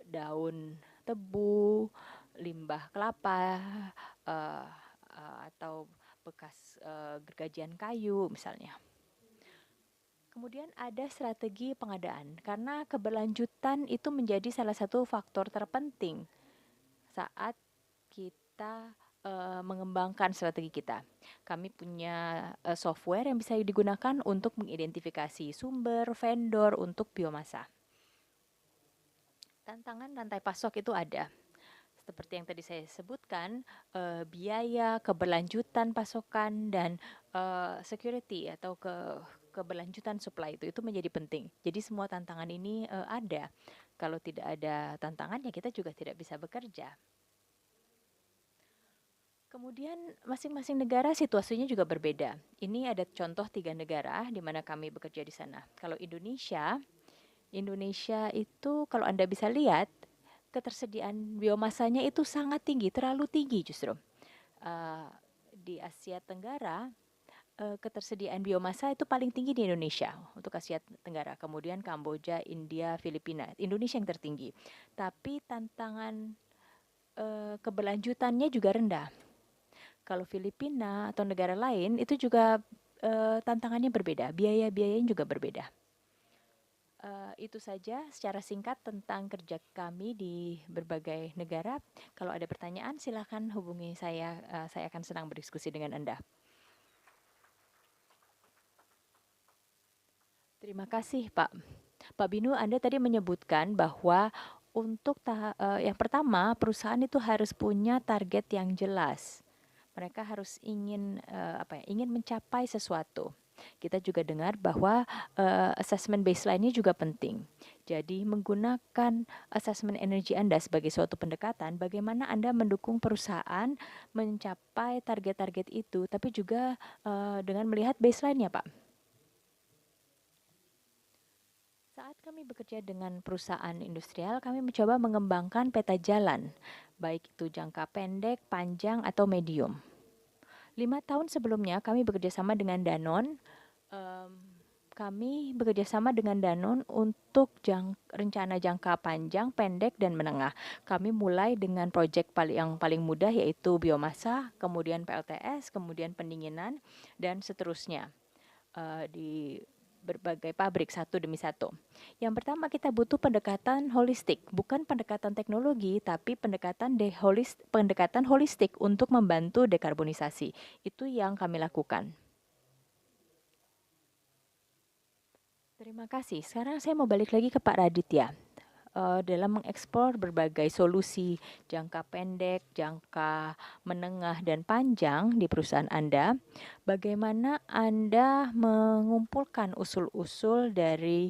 daun tebu, limbah kelapa, atau bekas gergajian kayu misalnya. Kemudian ada strategi pengadaan, karena keberlanjutan itu menjadi salah satu faktor terpenting saat kita mengembangkan strategi kita. Kami punya software yang bisa digunakan untuk mengidentifikasi sumber, vendor untuk biomasa. Tantangan rantai pasok itu ada. Seperti yang tadi saya sebutkan, biaya, keberlanjutan pasokan, dan security atau keberlanjutan supply itu menjadi penting. Jadi semua tantangan ini ada. Kalau tidak ada tantangan ya kita juga tidak bisa bekerja. Kemudian masing-masing negara situasinya juga berbeda. Ini ada contoh 3 negara di mana kami bekerja di sana. Kalau Indonesia itu kalau Anda bisa lihat ketersediaan biomasanya itu sangat tinggi, terlalu tinggi justru. Di Asia Tenggara ketersediaan biomasa itu paling tinggi di Indonesia untuk Asia Tenggara. Kemudian Kamboja, India, Filipina. Indonesia yang tertinggi. Tapi tantangan keberlanjutannya juga rendah. Kalau Filipina atau negara lain itu juga tantangannya berbeda, biaya-biayanya juga berbeda. Itu saja secara singkat tentang kerja kami di berbagai negara. Kalau ada pertanyaan silakan hubungi saya akan senang berdiskusi dengan Anda. Terima kasih Pak Binu, Anda tadi menyebutkan bahwa untuk yang pertama perusahaan itu harus punya target yang jelas. Mereka harus ingin mencapai sesuatu. Kita juga dengar bahwa assessment baseline-nya juga penting. Jadi menggunakan assessment energi Anda sebagai suatu pendekatan, bagaimana Anda mendukung perusahaan mencapai target-target itu, tapi juga dengan melihat baseline-nya, Pak. Saat kami bekerja dengan perusahaan industrial, kami mencoba mengembangkan peta jalan, baik itu jangka pendek, panjang, atau medium. 5 tahun sebelumnya kami bekerjasama dengan Danone. Kami bekerjasama dengan Danone untuk rencana jangka panjang, pendek, dan menengah. Kami mulai dengan proyek yang paling mudah yaitu biomasa, kemudian PLTS, kemudian pendinginan, dan seterusnya di berbagai pabrik satu demi satu. Yang pertama kita butuh pendekatan holistik, bukan pendekatan teknologi, tapi pendekatan holistik untuk membantu dekarbonisasi. Itu yang kami lakukan. Terima kasih. Sekarang saya mau balik lagi ke Pak Raditya. Dalam mengeksplor berbagai solusi jangka pendek, jangka menengah, dan panjang di perusahaan Anda, bagaimana Anda mengumpulkan usul-usul dari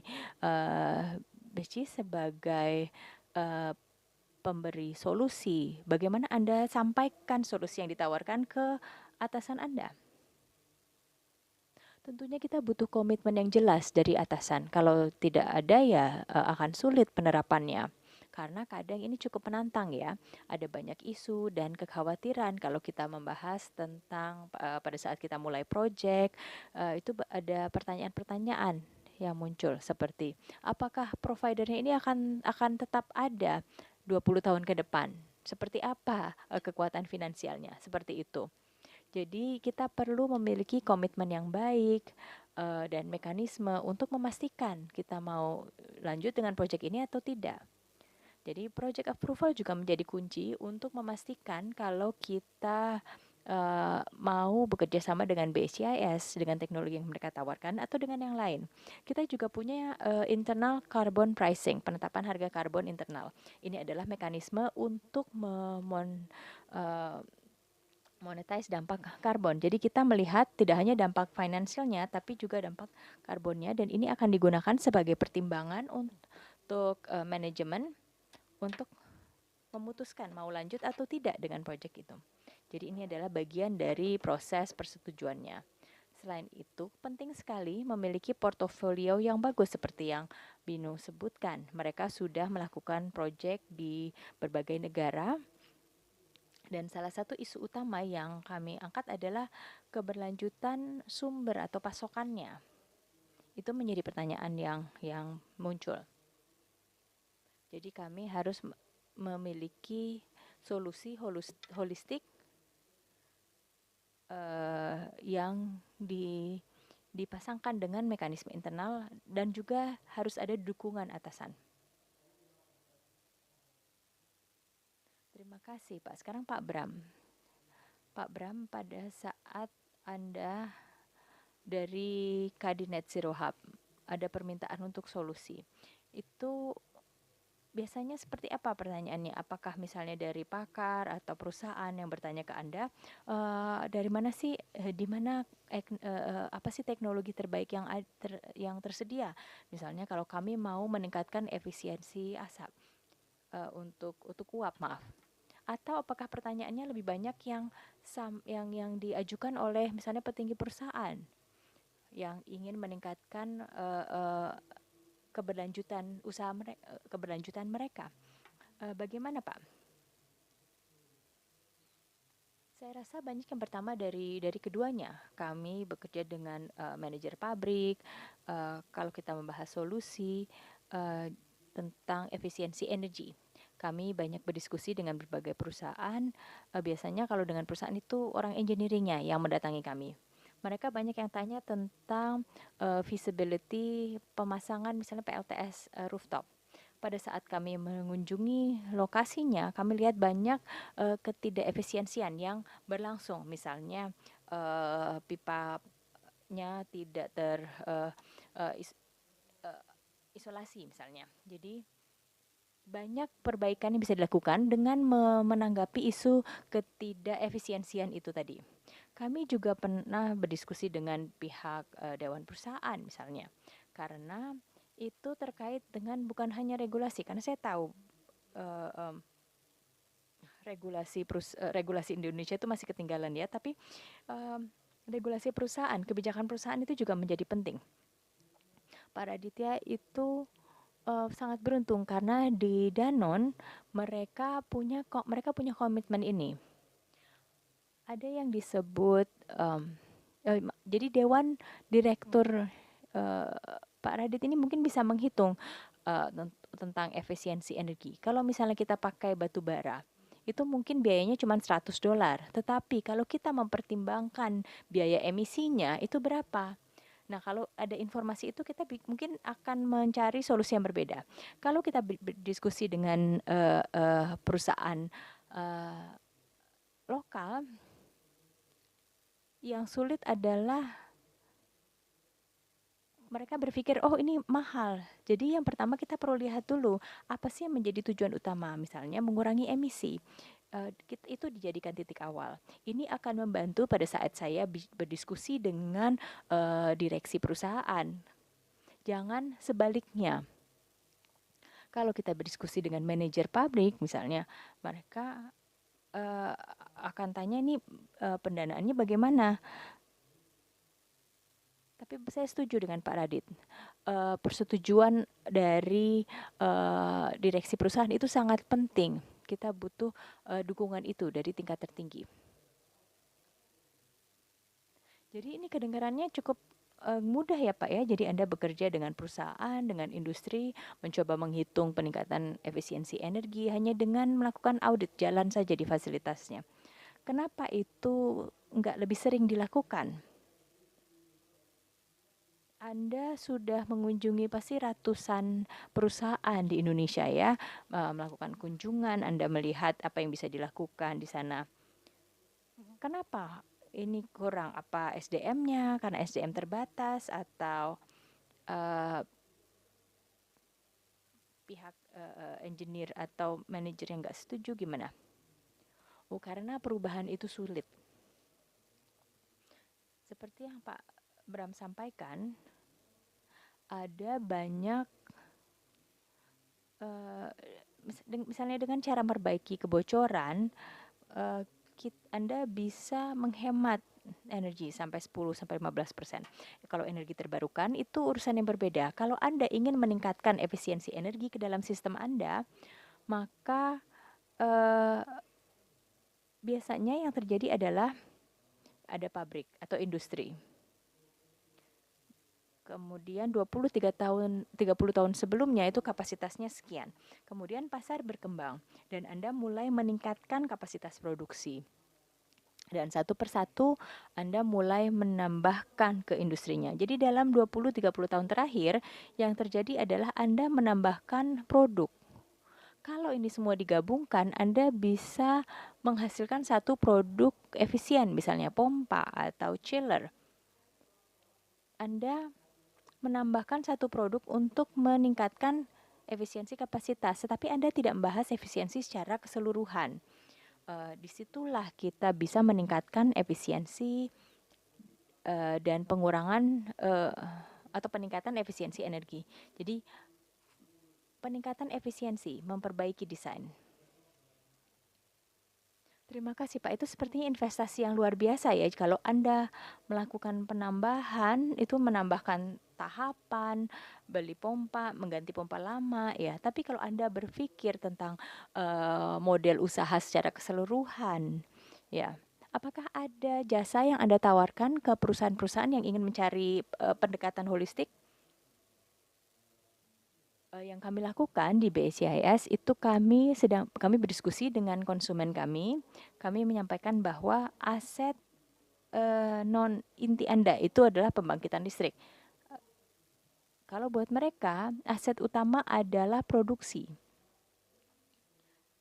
BC sebagai pemberi solusi? Bagaimana Anda sampaikan solusi yang ditawarkan ke atasan Anda? Tentunya kita butuh komitmen yang jelas dari atasan. Kalau tidak ada ya akan sulit penerapannya. Karena kadang ini cukup menantang ya. Ada banyak isu dan kekhawatiran kalau kita membahas tentang pada saat kita mulai proyek, itu ada pertanyaan-pertanyaan yang muncul seperti apakah providernya ini akan tetap ada 20 tahun ke depan? seperti apa kekuatan finansialnya, seperti itu. Jadi kita perlu memiliki komitmen yang baik dan mekanisme untuk memastikan kita mau lanjut dengan proyek ini atau tidak. Jadi project approval juga menjadi kunci untuk memastikan kalau kita mau bekerja sama dengan BCIS dengan teknologi yang mereka tawarkan atau dengan yang lain. Kita juga punya internal carbon pricing, penetapan harga karbon internal. Ini adalah mekanisme untuk monetize dampak karbon. Jadi kita melihat tidak hanya dampak finansialnya tapi juga dampak karbonnya, dan ini akan digunakan sebagai pertimbangan untuk manajemen untuk memutuskan mau lanjut atau tidak dengan proyek itu. Jadi ini adalah bagian dari proses persetujuannya. Selain itu, penting sekali memiliki portofolio yang bagus seperti yang Binu sebutkan. Mereka sudah melakukan proyek di berbagai negara, dan salah satu isu utama yang kami angkat adalah keberlanjutan sumber atau pasokannya. Itu menjadi pertanyaan yang muncul. Jadi kami harus memiliki solusi holistik yang dipasangkan dengan mekanisme internal, dan juga harus ada dukungan atasan. Terima kasih Pak. Sekarang Pak Bram. Pak Bram, pada saat Anda dari Kadinet Zero Hub ada permintaan untuk solusi, itu biasanya seperti apa pertanyaannya? Apakah misalnya dari pakar atau perusahaan yang bertanya ke Anda, dari mana sih, di mana apa sih teknologi terbaik yang tersedia? Misalnya kalau kami mau meningkatkan efisiensi asap untuk uap, maaf. Atau apakah pertanyaannya lebih banyak yang diajukan oleh misalnya petinggi perusahaan yang ingin meningkatkan keberlanjutan usaha keberlanjutan mereka. Bagaimana Pak? Saya rasa banyak yang pertama dari keduanya. Kami bekerja dengan manajer pabrik. Kalau kita membahas solusi tentang efisiensi energi, kami banyak berdiskusi dengan berbagai perusahaan. Biasanya kalau dengan perusahaan itu orang engineeringnya yang mendatangi kami. Mereka banyak yang tanya tentang feasibility pemasangan misalnya PLTS rooftop. Pada saat kami mengunjungi lokasinya, kami lihat banyak ketidakefisiensian yang berlangsung. Misalnya pipanya tidak isolasi misalnya. Jadi banyak perbaikan yang bisa dilakukan dengan menanggapi isu ketidakefisiensian itu tadi. Kami juga pernah berdiskusi dengan pihak dewan perusahaan misalnya, karena itu terkait dengan bukan hanya regulasi, karena saya tahu regulasi Indonesia itu masih ketinggalan ya, tapi regulasi perusahaan, kebijakan perusahaan itu juga menjadi penting. Pak Raditya itu sangat beruntung karena di Danone mereka punya komitmen ini. Ada yang disebut jadi Dewan Direktur Pak Radit ini mungkin bisa menghitung tentang efisiensi energi. Kalau misalnya kita pakai batu bara, itu mungkin biayanya cuma $100. Tetapi kalau kita mempertimbangkan biaya emisinya, itu berapa? Nah, kalau ada informasi itu, kita mungkin akan mencari solusi yang berbeda. Kalau kita berdiskusi dengan perusahaan lokal, yang sulit adalah mereka berpikir, oh ini mahal. Jadi yang pertama kita perlu lihat dulu, apa sih yang menjadi tujuan utama. Misalnya mengurangi emisi. Itu dijadikan titik awal. Ini akan membantu pada saat saya berdiskusi dengan direksi perusahaan. Jangan sebaliknya. Kalau kita berdiskusi dengan manajer pabrik misalnya, mereka akan tanya ini pendanaannya bagaimana. Tapi saya setuju dengan Pak Radit. Persetujuan dari direksi perusahaan itu sangat penting. Kita butuh dukungan itu dari tingkat tertinggi. Jadi ini kedengarannya cukup mudah ya Pak ya. Jadi Anda bekerja dengan perusahaan, dengan industri, mencoba menghitung peningkatan efisiensi energi hanya dengan melakukan audit jalan saja di fasilitasnya. Kenapa itu nggak lebih sering dilakukan? Anda sudah mengunjungi pasti ratusan perusahaan di Indonesia ya, melakukan kunjungan, Anda melihat apa yang bisa dilakukan di sana. Kenapa ini kurang? Apa SDM-nya? Karena SDM terbatas atau pihak engineer atau manajer yang nggak setuju gimana? Oh, karena perubahan itu sulit. Seperti yang Pak Bram sampaikan, ada banyak misalnya dengan cara memperbaiki kebocoran, Anda bisa menghemat energi sampai 10-15%. Kalau energi terbarukan itu urusan yang berbeda. Kalau Anda ingin meningkatkan efisiensi energi ke dalam sistem Anda, maka biasanya yang terjadi adalah ada pabrik atau industri. Kemudian 30 tahun sebelumnya itu kapasitasnya sekian. Kemudian pasar berkembang dan Anda mulai meningkatkan kapasitas produksi. Dan satu persatu Anda mulai menambahkan ke industrinya. Jadi dalam 20-30 tahun terakhir yang terjadi adalah Anda menambahkan produk. Kalau ini semua digabungkan, Anda bisa menghasilkan satu produk efisien, misalnya pompa atau chiller. Anda menambahkan satu produk untuk meningkatkan efisiensi kapasitas, tetapi Anda tidak membahas efisiensi secara keseluruhan. Disitulah kita bisa meningkatkan efisiensi dan pengurangan atau peningkatan efisiensi energi. Jadi peningkatan efisiensi, memperbaiki desain. Terima kasih Pak, itu sepertinya investasi yang luar biasa ya. Kalau Anda melakukan penambahan, itu menambahkan tahapan, beli pompa, mengganti pompa lama ya. Tapi kalau Anda berpikir tentang model usaha secara keseluruhan, ya, apakah ada jasa yang Anda tawarkan ke perusahaan-perusahaan yang ingin mencari pendekatan holistik? Yang kami lakukan di BSCIS itu kami berdiskusi dengan konsumen kami. Kami menyampaikan bahwa aset non inti Anda itu adalah pembangkitan listrik. Kalau buat mereka, aset utama adalah produksi.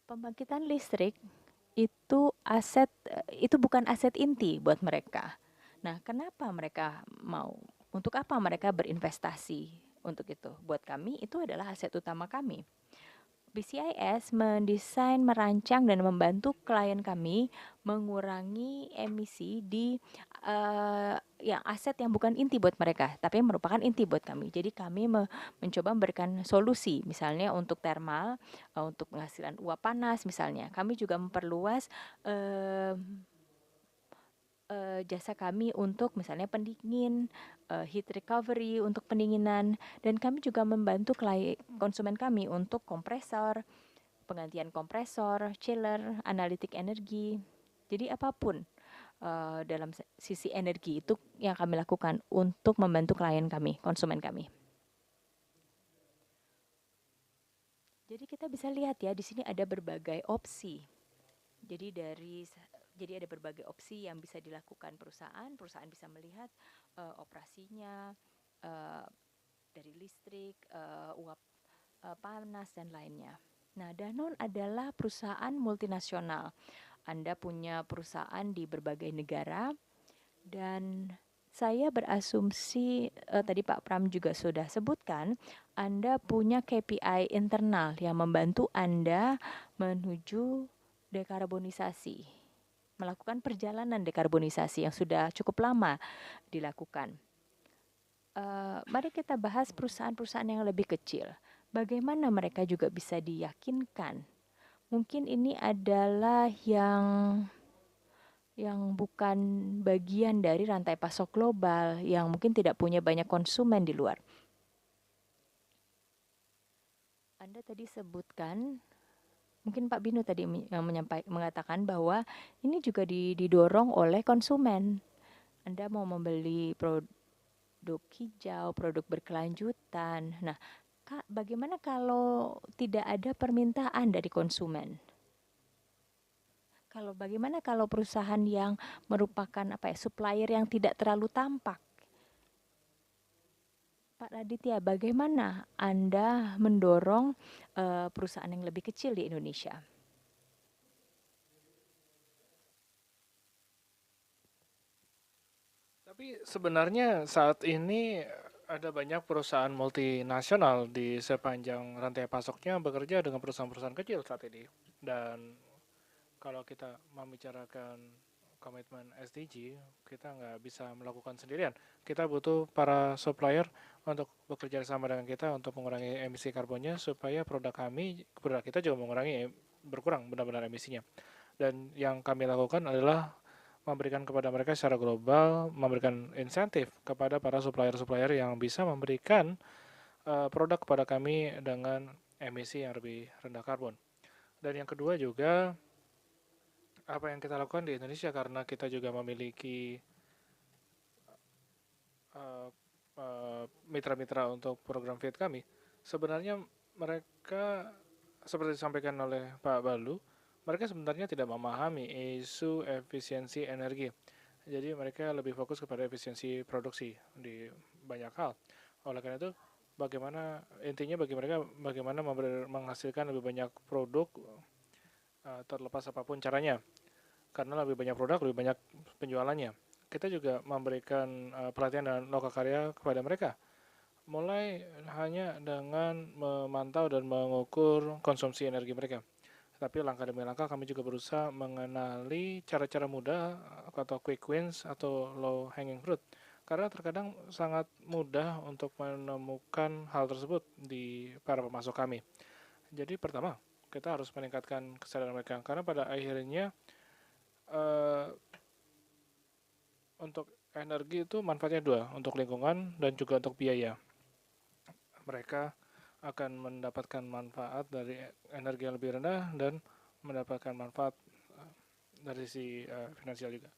Pembangkitan listrik itu itu bukan aset inti buat mereka. Nah, kenapa mereka mau? Untuk apa mereka berinvestasi? Untuk itu, buat kami itu adalah aset utama kami. BCIS mendesain, merancang, dan membantu klien kami mengurangi emisi di yang aset yang bukan inti buat mereka, tapi yang merupakan inti buat kami. Jadi kami mencoba memberikan solusi, misalnya untuk thermal, untuk penghasilan uap panas misalnya. Kami juga memperluas jasa kami untuk misalnya pendingin, heat recovery untuk pendinginan, dan kami juga membantu konsumen kami untuk kompresor, penggantian kompresor, chiller, analitik energi. Jadi apapun dalam sisi energi itu yang kami lakukan untuk membantu klien kami, konsumen kami. Jadi kita bisa lihat ya, di sini ada berbagai opsi. Jadi ada berbagai opsi yang bisa dilakukan perusahaan. Perusahaan bisa melihat operasinya dari listrik, uap panas, dan lainnya. Nah, Danone adalah perusahaan multinasional. Anda punya perusahaan di berbagai negara, dan saya berasumsi, tadi Pak Pram juga sudah sebutkan, Anda punya KPI internal yang membantu Anda menuju dekarbonisasi, melakukan perjalanan dekarbonisasi yang sudah cukup lama dilakukan. Mari kita bahas perusahaan-perusahaan yang lebih kecil. Bagaimana mereka juga bisa diyakinkan? Mungkin ini adalah yang bukan bagian dari rantai pasok global, yang mungkin tidak punya banyak konsumen di luar. Anda tadi sebutkan, mungkin Pak Binu tadi mengatakan bahwa ini juga didorong oleh konsumen. Anda mau membeli produk hijau, produk berkelanjutan. Nah, Kak, bagaimana kalau tidak ada permintaan dari konsumen? Bagaimana kalau perusahaan yang merupakan supplier yang tidak terlalu tampak? Pak Raditya, bagaimana Anda mendorong perusahaan yang lebih kecil di Indonesia? Tapi sebenarnya saat ini ada banyak perusahaan multinasional di sepanjang rantai pasoknya bekerja dengan perusahaan-perusahaan kecil saat ini. Dan kalau kita membicarakan komitmen SDG, kita nggak bisa melakukan sendirian. Kita butuh para supplier untuk bekerja sama dengan kita untuk mengurangi emisi karbonnya supaya produk kita juga berkurang benar-benar emisinya. Dan yang kami lakukan adalah memberikan kepada mereka secara global, memberikan insentif kepada para supplier-supplier yang bisa memberikan produk kepada kami dengan emisi yang lebih rendah karbon. Dan yang kedua juga, apa yang kita lakukan di Indonesia karena kita juga memiliki mitra-mitra untuk program FIT kami, sebenarnya mereka, seperti disampaikan oleh Pak Balu, mereka sebenarnya tidak memahami isu efisiensi energi. Jadi mereka lebih fokus kepada efisiensi produksi di banyak hal. Oleh karena itu, intinya bagi mereka bagaimana menghasilkan lebih banyak produk terlepas apapun caranya. Karena lebih banyak produk, lebih banyak penjualannya. Kita juga memberikan pelatihan dan lokakarya kepada mereka. Mulai hanya dengan memantau dan mengukur konsumsi energi mereka. Tapi langkah demi langkah kami juga berusaha mengenali cara-cara mudah atau quick wins atau low hanging fruit. Karena terkadang sangat mudah untuk menemukan hal tersebut di para pemasok kami. Jadi pertama, kita harus meningkatkan kesadaran mereka. Karena pada akhirnya untuk energi itu manfaatnya dua, untuk lingkungan dan juga untuk biaya. Mereka akan mendapatkan manfaat dari energi yang lebih rendah dan mendapatkan manfaat dari sisi finansial juga.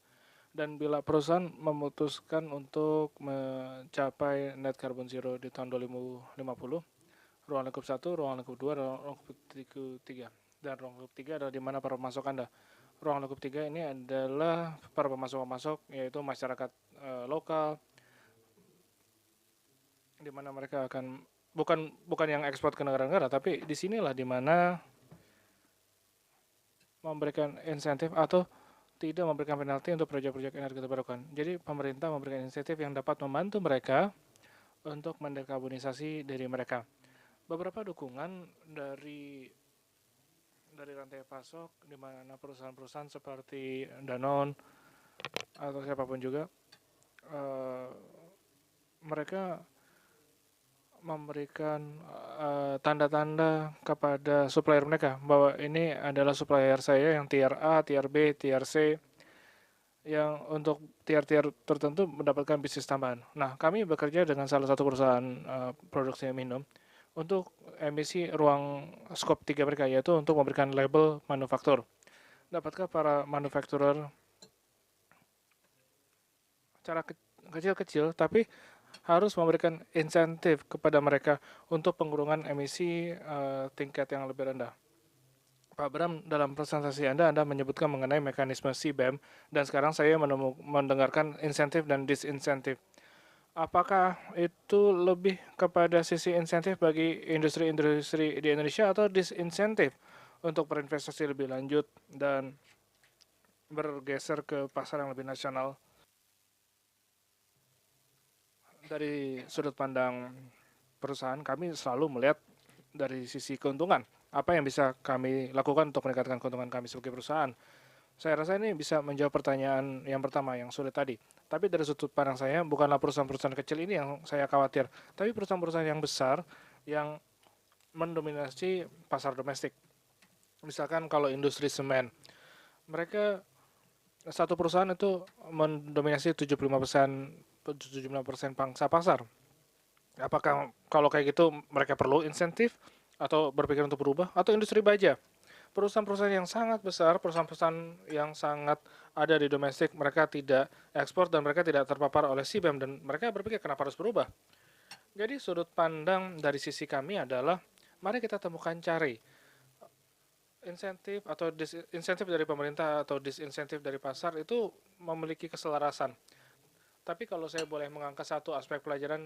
Dan bila perusahaan memutuskan untuk mencapai net carbon zero di tahun 2050, ruang lingkup 1, ruang lingkup 2, ruang lingkup 3. Dan ruang lingkup 3 adalah di mana para pemasok Anda. Ruang lingkup 3 ini adalah para pemasok-pemasok, yaitu masyarakat lokal, di mana mereka akan bukan yang ekspor ke negara-negara, tapi disinilah di mana memberikan insentif atau tidak memberikan penalti untuk proyek-proyek energi terbarukan. Jadi pemerintah memberikan insentif yang dapat membantu mereka untuk mendekarbonisasi diri mereka. Beberapa dukungan dari rantai pasok, di mana perusahaan-perusahaan seperti Danone atau siapapun juga, mereka memberikan tanda-tanda kepada supplier mereka bahwa ini adalah supplier saya yang tier A, tier B, tier C, yang untuk tier-tier tertentu mendapatkan bisnis tambahan. Nah, kami bekerja dengan salah satu perusahaan produksi minum untuk emisi ruang skop 3 mereka, yaitu untuk memberikan label manufaktur. Dapatkah para manufacturer cara kecil-kecil tapi harus memberikan insentif kepada mereka untuk pengurangan emisi tingkat yang lebih rendah. Pak Bram, dalam presentasi Anda menyebutkan mengenai mekanisme CBAM, dan sekarang saya mendengarkan insentif dan disinsentif. Apakah itu lebih kepada sisi insentif bagi industri-industri di Indonesia atau disinsentif untuk berinvestasi lebih lanjut dan bergeser ke pasar yang lebih nasional? Dari sudut pandang perusahaan, kami selalu melihat dari sisi keuntungan. Apa yang bisa kami lakukan untuk meningkatkan keuntungan kami sebagai perusahaan? Saya rasa ini bisa menjawab pertanyaan yang pertama yang sulit tadi. Tapi dari sudut pandang saya, bukanlah perusahaan-perusahaan kecil ini yang saya khawatir, tapi perusahaan-perusahaan yang besar yang mendominasi pasar domestik. Misalkan kalau industri semen, mereka satu perusahaan itu mendominasi 75% pangsa pasar. Apakah kalau kayak gitu mereka perlu insentif atau berpikir untuk berubah? Atau industri baja, perusahaan-perusahaan yang sangat besar, perusahaan-perusahaan yang sangat ada di domestik, mereka tidak ekspor dan mereka tidak terpapar oleh CBAM dan mereka berpikir kenapa harus berubah. Jadi sudut pandang dari sisi kami adalah mari kita temukan cari insentif atau disinsentif dari pemerintah atau disinsentif dari pasar itu memiliki keselarasan. Tapi kalau saya boleh mengangkat satu aspek pelajaran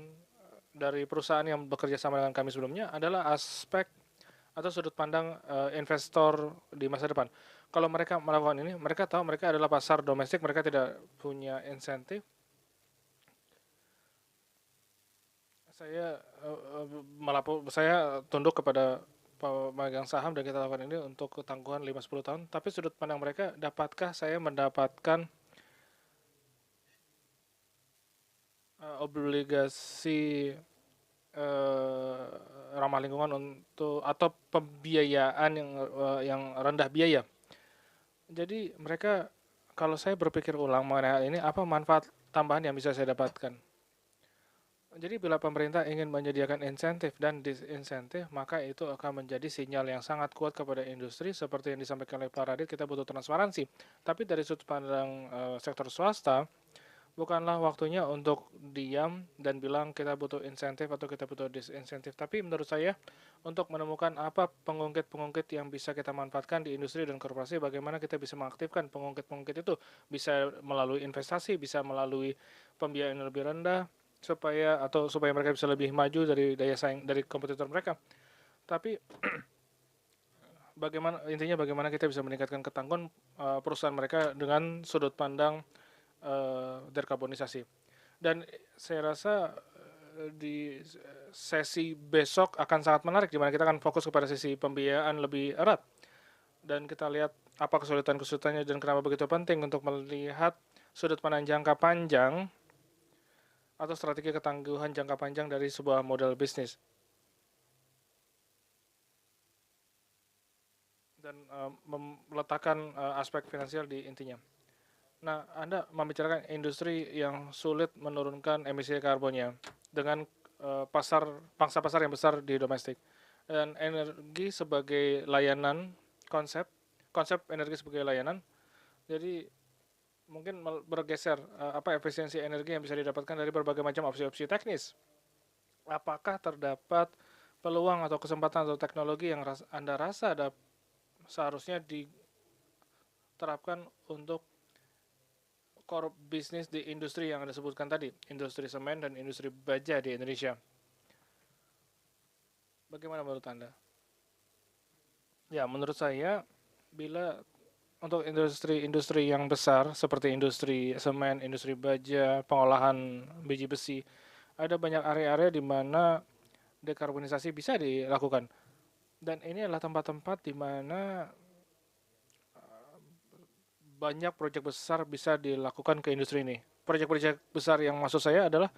dari perusahaan yang bekerja sama dengan kami sebelumnya adalah aspek atau sudut pandang investor di masa depan. Kalau mereka melakukan ini, mereka tahu mereka adalah pasar domestik, mereka tidak punya insentif. Saya tunduk kepada pemegang saham dan kita lakukan ini untuk ketangguhan 5-10 tahun. Tapi sudut pandang mereka, dapatkah saya mendapatkan obligasi ramah lingkungan untuk atau pembiayaan yang rendah biaya. Jadi mereka, kalau saya berpikir ulang mengenai hal ini, apa manfaat tambahan yang bisa saya dapatkan? Jadi bila pemerintah ingin menyediakan insentif dan disinsentif, maka itu akan menjadi sinyal yang sangat kuat kepada industri seperti yang disampaikan oleh Pak Radit, kita butuh transparansi. Tapi dari sudut pandang sektor swasta, bukanlah waktunya untuk diam dan bilang kita butuh insentif atau kita butuh disinsentif. Tapi menurut saya, untuk menemukan apa pengungkit-pengungkit yang bisa kita manfaatkan di industri dan korporasi, bagaimana kita bisa mengaktifkan pengungkit-pengungkit itu, bisa melalui investasi, bisa melalui pembiayaan yang lebih rendah, supaya mereka bisa lebih maju dari daya saing dari kompetitor mereka. Tapi bagaimana kita bisa meningkatkan ketangguhan perusahaan mereka dengan sudut pandang dekarbonisasi. Dan saya rasa di sesi besok akan sangat menarik, di mana kita akan fokus kepada sisi pembiayaan lebih erat. Dan kita lihat apa kesulitan-kesulitannya dan kenapa begitu penting untuk melihat sudut pandang jangka panjang atau strategi ketangguhan jangka panjang dari sebuah model bisnis. Dan meletakkan aspek finansial di intinya. Nah, Anda membicarakan industri yang sulit menurunkan emisi karbonnya dengan pangsa pasar yang besar di domestik. Dan energi sebagai layanan, konsep energi sebagai layanan, jadi mungkin bergeser apa efisiensi energi yang bisa didapatkan dari berbagai macam opsi-opsi teknis. Apakah terdapat peluang atau kesempatan atau teknologi yang Anda rasa seharusnya diterapkan untuk core bisnis di industri yang Anda sebutkan tadi, industri semen dan industri baja di Indonesia? Bagaimana menurut Anda? Ya, menurut saya, bila untuk industri-industri yang besar seperti industri semen, industri baja, pengolahan biji besi, ada banyak area-area di mana dekarbonisasi bisa dilakukan. Dan ini adalah tempat-tempat di mana banyak proyek besar bisa dilakukan ke industri ini. Proyek-proyek besar yang maksud saya adalah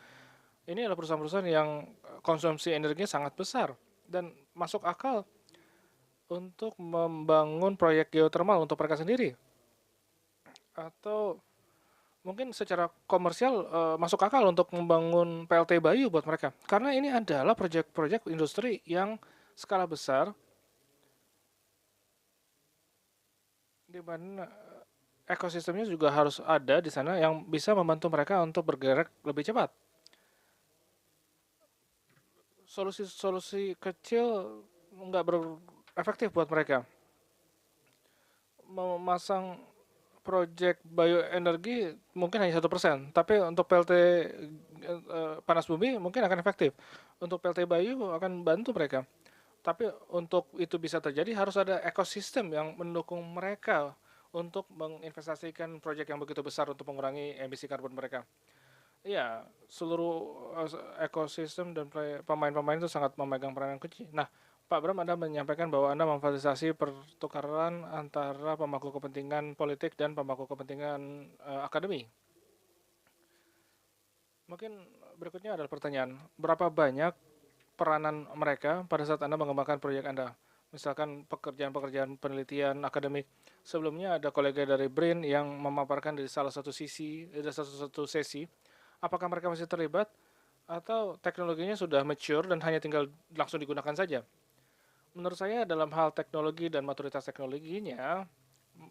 ini adalah perusahaan-perusahaan yang konsumsi energinya sangat besar dan masuk akal untuk membangun proyek geotermal untuk mereka sendiri. Atau mungkin secara komersial masuk akal untuk membangun PLT Bayu buat mereka. Karena ini adalah proyek-proyek industri yang skala besar di mana ekosistemnya juga harus ada di sana yang bisa membantu mereka untuk bergerak lebih cepat. Solusi kecil nggak efektif buat mereka. Memasang proyek bioenergi mungkin hanya 1%, tapi untuk PLT panas bumi mungkin akan efektif. Untuk PLT Bayu akan bantu mereka. Tapi untuk itu bisa terjadi harus ada ekosistem yang mendukung mereka untuk menginvestasikan proyek yang begitu besar untuk mengurangi emisi karbon mereka. Ya, seluruh ekosistem dan pemain-pemain itu sangat memegang peranan kunci. Nah, Pak Bram, Anda menyampaikan bahwa Anda memfasilitasi pertukaran antara pemangku kepentingan politik dan pemangku kepentingan akademi. Mungkin berikutnya adalah pertanyaan, berapa banyak peranan mereka pada saat Anda mengembangkan proyek Anda? Misalkan pekerjaan-pekerjaan penelitian akademik. Sebelumnya ada kolega dari BRIN yang memaparkan dari salah satu sesi, apakah mereka masih terlibat atau teknologinya sudah mature dan hanya tinggal langsung digunakan saja? menurut saya dalam hal teknologi dan maturitas teknologinya,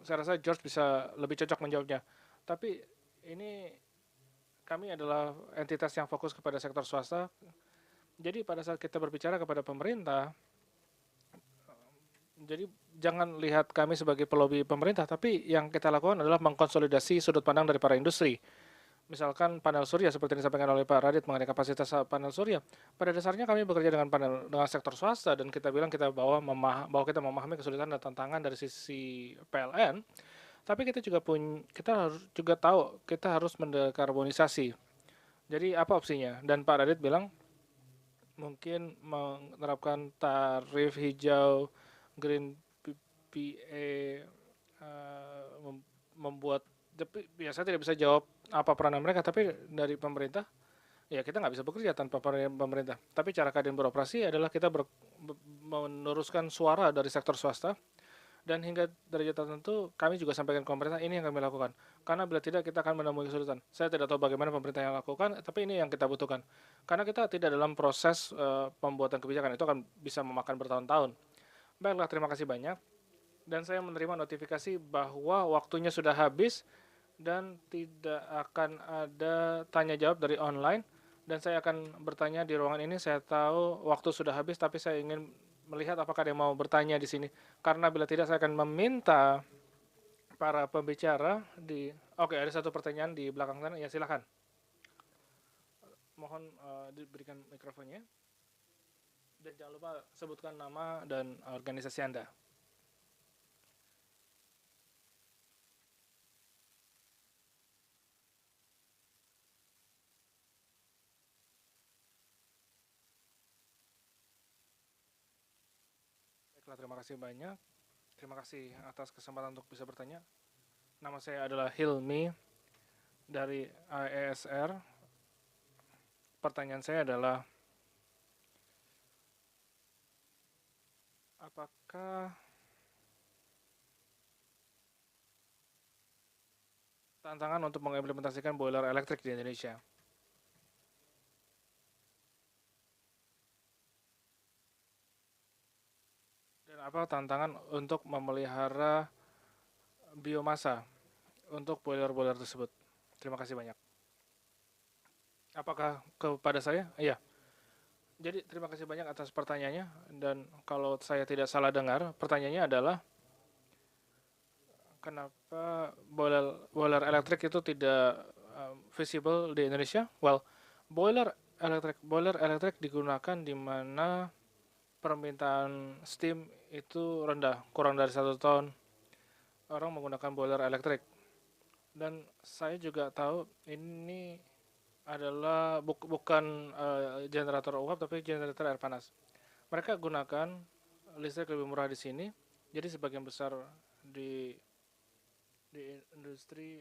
saya rasa George bisa lebih cocok menjawabnya. Tapi ini kami adalah entitas yang fokus kepada sektor swasta. Jadi pada saat kita berbicara kepada pemerintah, jadi jangan lihat kami sebagai pelobi pemerintah, tapi yang kita lakukan adalah mengkonsolidasi sudut pandang dari para industri. Misalkan panel surya seperti yang disampaikan oleh Pak Radit mengenai kapasitas panel surya. Pada dasarnya kami bekerja dengan sektor swasta dan kita bilang bahwa kita memahami kesulitan dan tantangan dari sisi PLN, tapi kita harus juga tahu kita harus mendekarbonisasi. Jadi apa opsinya? Dan Pak Radit bilang mungkin menerapkan tarif hijau, green PPA, membuat, ya saya tidak bisa jawab apa peranan mereka, tapi dari pemerintah, ya kita nggak bisa bekerja tanpa pemerintah. Tapi cara keadaan beroperasi adalah kita meneruskan suara dari sektor swasta, dan hingga derajat tertentu kami juga sampaikan ke pemerintah, ini yang kami lakukan. Karena bila tidak kita akan menemui kesulitan. Saya tidak tahu bagaimana pemerintah yang lakukan, tapi ini yang kita butuhkan. Karena kita tidak dalam proses pembuatan kebijakan, itu akan bisa memakan bertahun-tahun. Baiklah, terima kasih banyak. Dan saya menerima notifikasi bahwa waktunya sudah habis dan tidak akan ada tanya jawab dari online. Dan saya akan bertanya di ruangan ini. Saya tahu waktu sudah habis, tapi saya ingin melihat apakah ada yang mau bertanya di sini. Karena bila tidak, saya akan meminta para pembicara Oke, ada satu pertanyaan di belakang sana. Ya, silakan. Mohon diberikan mikrofonnya. Dan jangan lupa sebutkan nama dan organisasi Anda. Baiklah, terima kasih banyak. Terima kasih atas kesempatan untuk bisa bertanya. Nama saya adalah Hilmi dari ISR. Pertanyaan saya adalah, apakah tantangan untuk mengimplementasikan boiler elektrik di Indonesia? Dan apa tantangan untuk memelihara biomasa untuk boiler-boiler tersebut? Terima kasih banyak. Apakah kepada saya? Iya. Jadi terima kasih banyak atas pertanyaannya. Dan kalau saya tidak salah dengar, pertanyaannya adalah kenapa boiler elektrik itu tidak visible di Indonesia? Well, boiler elektrik digunakan di mana permintaan steam itu rendah, kurang dari 1 ton orang menggunakan boiler elektrik. Dan saya juga tahu ini adalah bukan generator uap, tapi generator air panas. Mereka gunakan listrik lebih murah di sini, jadi sebagian besar di industri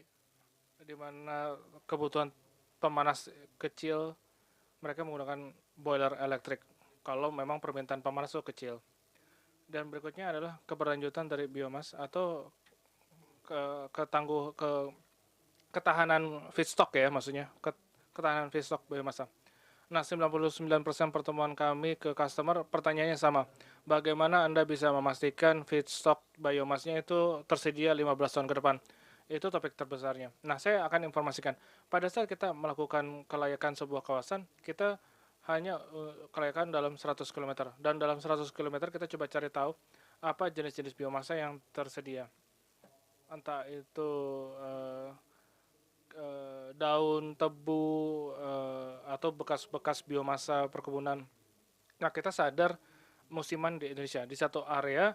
di mana kebutuhan pemanas kecil, mereka menggunakan boiler elektrik kalau memang permintaan pemanas itu kecil. Dan berikutnya adalah keberlanjutan dari biomas atau ketahanan feedstock ya, maksudnya ketahanan feedstock biomasa. Nah, 99% pertemuan kami ke customer pertanyaannya sama. Bagaimana Anda bisa memastikan feedstock biomasnya itu tersedia 15 tahun ke depan? Itu topik terbesarnya. Nah, saya akan informasikan. Pada saat kita melakukan kelayakan sebuah kawasan, kita hanya kelayakan dalam 100 km. Dan dalam 100 km kita coba cari tahu apa jenis-jenis biomasa yang tersedia. Entah itu daun, tebu, atau bekas-bekas biomasa perkebunan. Nah, kita sadar musiman di Indonesia. Di satu area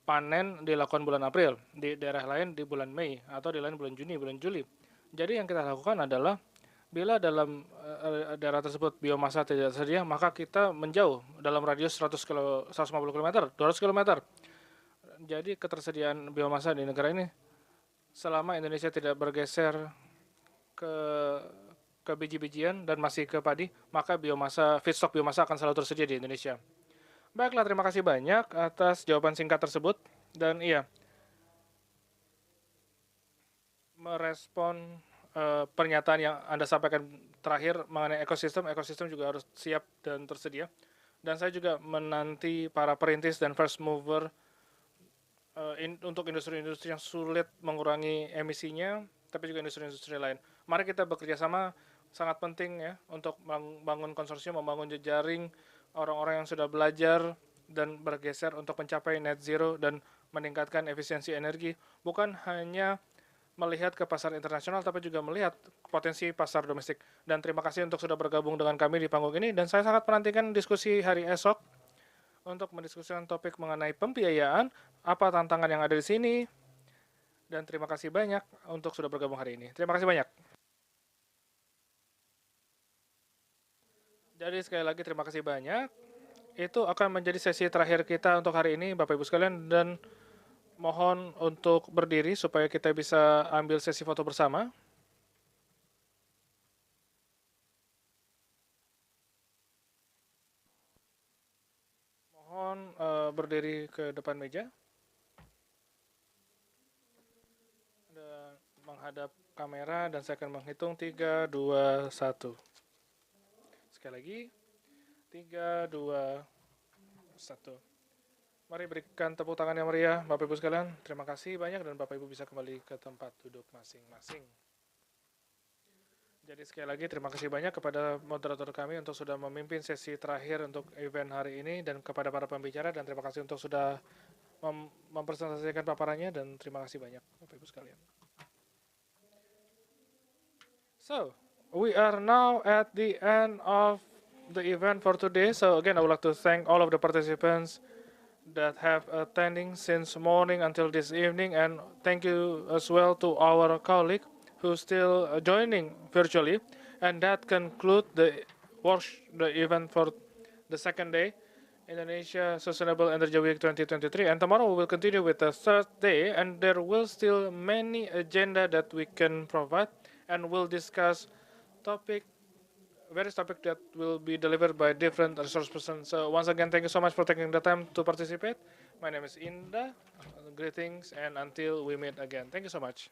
panen dilakukan bulan April, di daerah lain di bulan Mei, atau di lain bulan Juni, bulan Juli. Jadi yang kita lakukan adalah bila dalam daerah tersebut biomasa tidak tersedia, maka kita menjauh dalam radius 150 km, 200 km. Jadi ketersediaan biomasa di negara ini, selama Indonesia tidak bergeser ke biji-bijian dan masih ke padi, maka feedstock biomasa akan selalu tersedia di Indonesia. Baiklah, terima kasih banyak atas jawaban singkat tersebut. Dan iya, merespon pernyataan yang Anda sampaikan terakhir mengenai ekosistem juga harus siap dan tersedia. Dan saya juga menanti para perintis dan first mover untuk industri-industri yang sulit mengurangi emisinya, tapi juga industri-industri lain. Mari kita bekerja sama, sangat penting ya untuk membangun konsorsium, membangun jejaring orang-orang yang sudah belajar dan bergeser untuk mencapai net zero dan meningkatkan efisiensi energi, bukan hanya melihat ke pasar internasional, tapi juga melihat potensi pasar domestik. Dan terima kasih untuk sudah bergabung dengan kami di panggung ini, dan saya sangat menantikan diskusi hari esok untuk mendiskusikan topik mengenai pembiayaan, apa tantangan yang ada di sini, dan terima kasih banyak untuk sudah bergabung hari ini. Terima kasih banyak. Jadi sekali lagi terima kasih banyak. Itu akan menjadi sesi terakhir kita untuk hari ini, Bapak Ibu sekalian, dan mohon untuk berdiri supaya kita bisa ambil sesi foto bersama. Mohon berdiri ke depan meja dan menghadap kamera, dan saya akan menghitung 3, 2, 1. Sekali lagi, 3, 2, 1. Mari berikan tepuk tangan yang meriah, Bapak Ibu sekalian. Terima kasih banyak, dan Bapak Ibu bisa kembali ke tempat duduk masing-masing. Jadi sekali lagi terima kasih banyak kepada moderator kami untuk sudah memimpin sesi terakhir untuk event hari ini, dan kepada para pembicara, dan terima kasih untuk sudah mempresentasikan paparannya, dan terima kasih banyak Bapak Ibu sekalian. So, we are now at the end of the event for today. So again, I would like to thank all of the participants that have attending since morning until this evening, and thank you as well to our colleague who's still joining virtually. And that concludes the event for the second day, Indonesia Sustainable Energy Week 2023. And tomorrow we will continue with the third day, and there will still many agenda that we can provide, and we'll discuss various topics that will be delivered by different resource persons. So once again, thank you so much for taking the time to participate. My name is Inda. Greetings, and until we meet again. Thank you so much.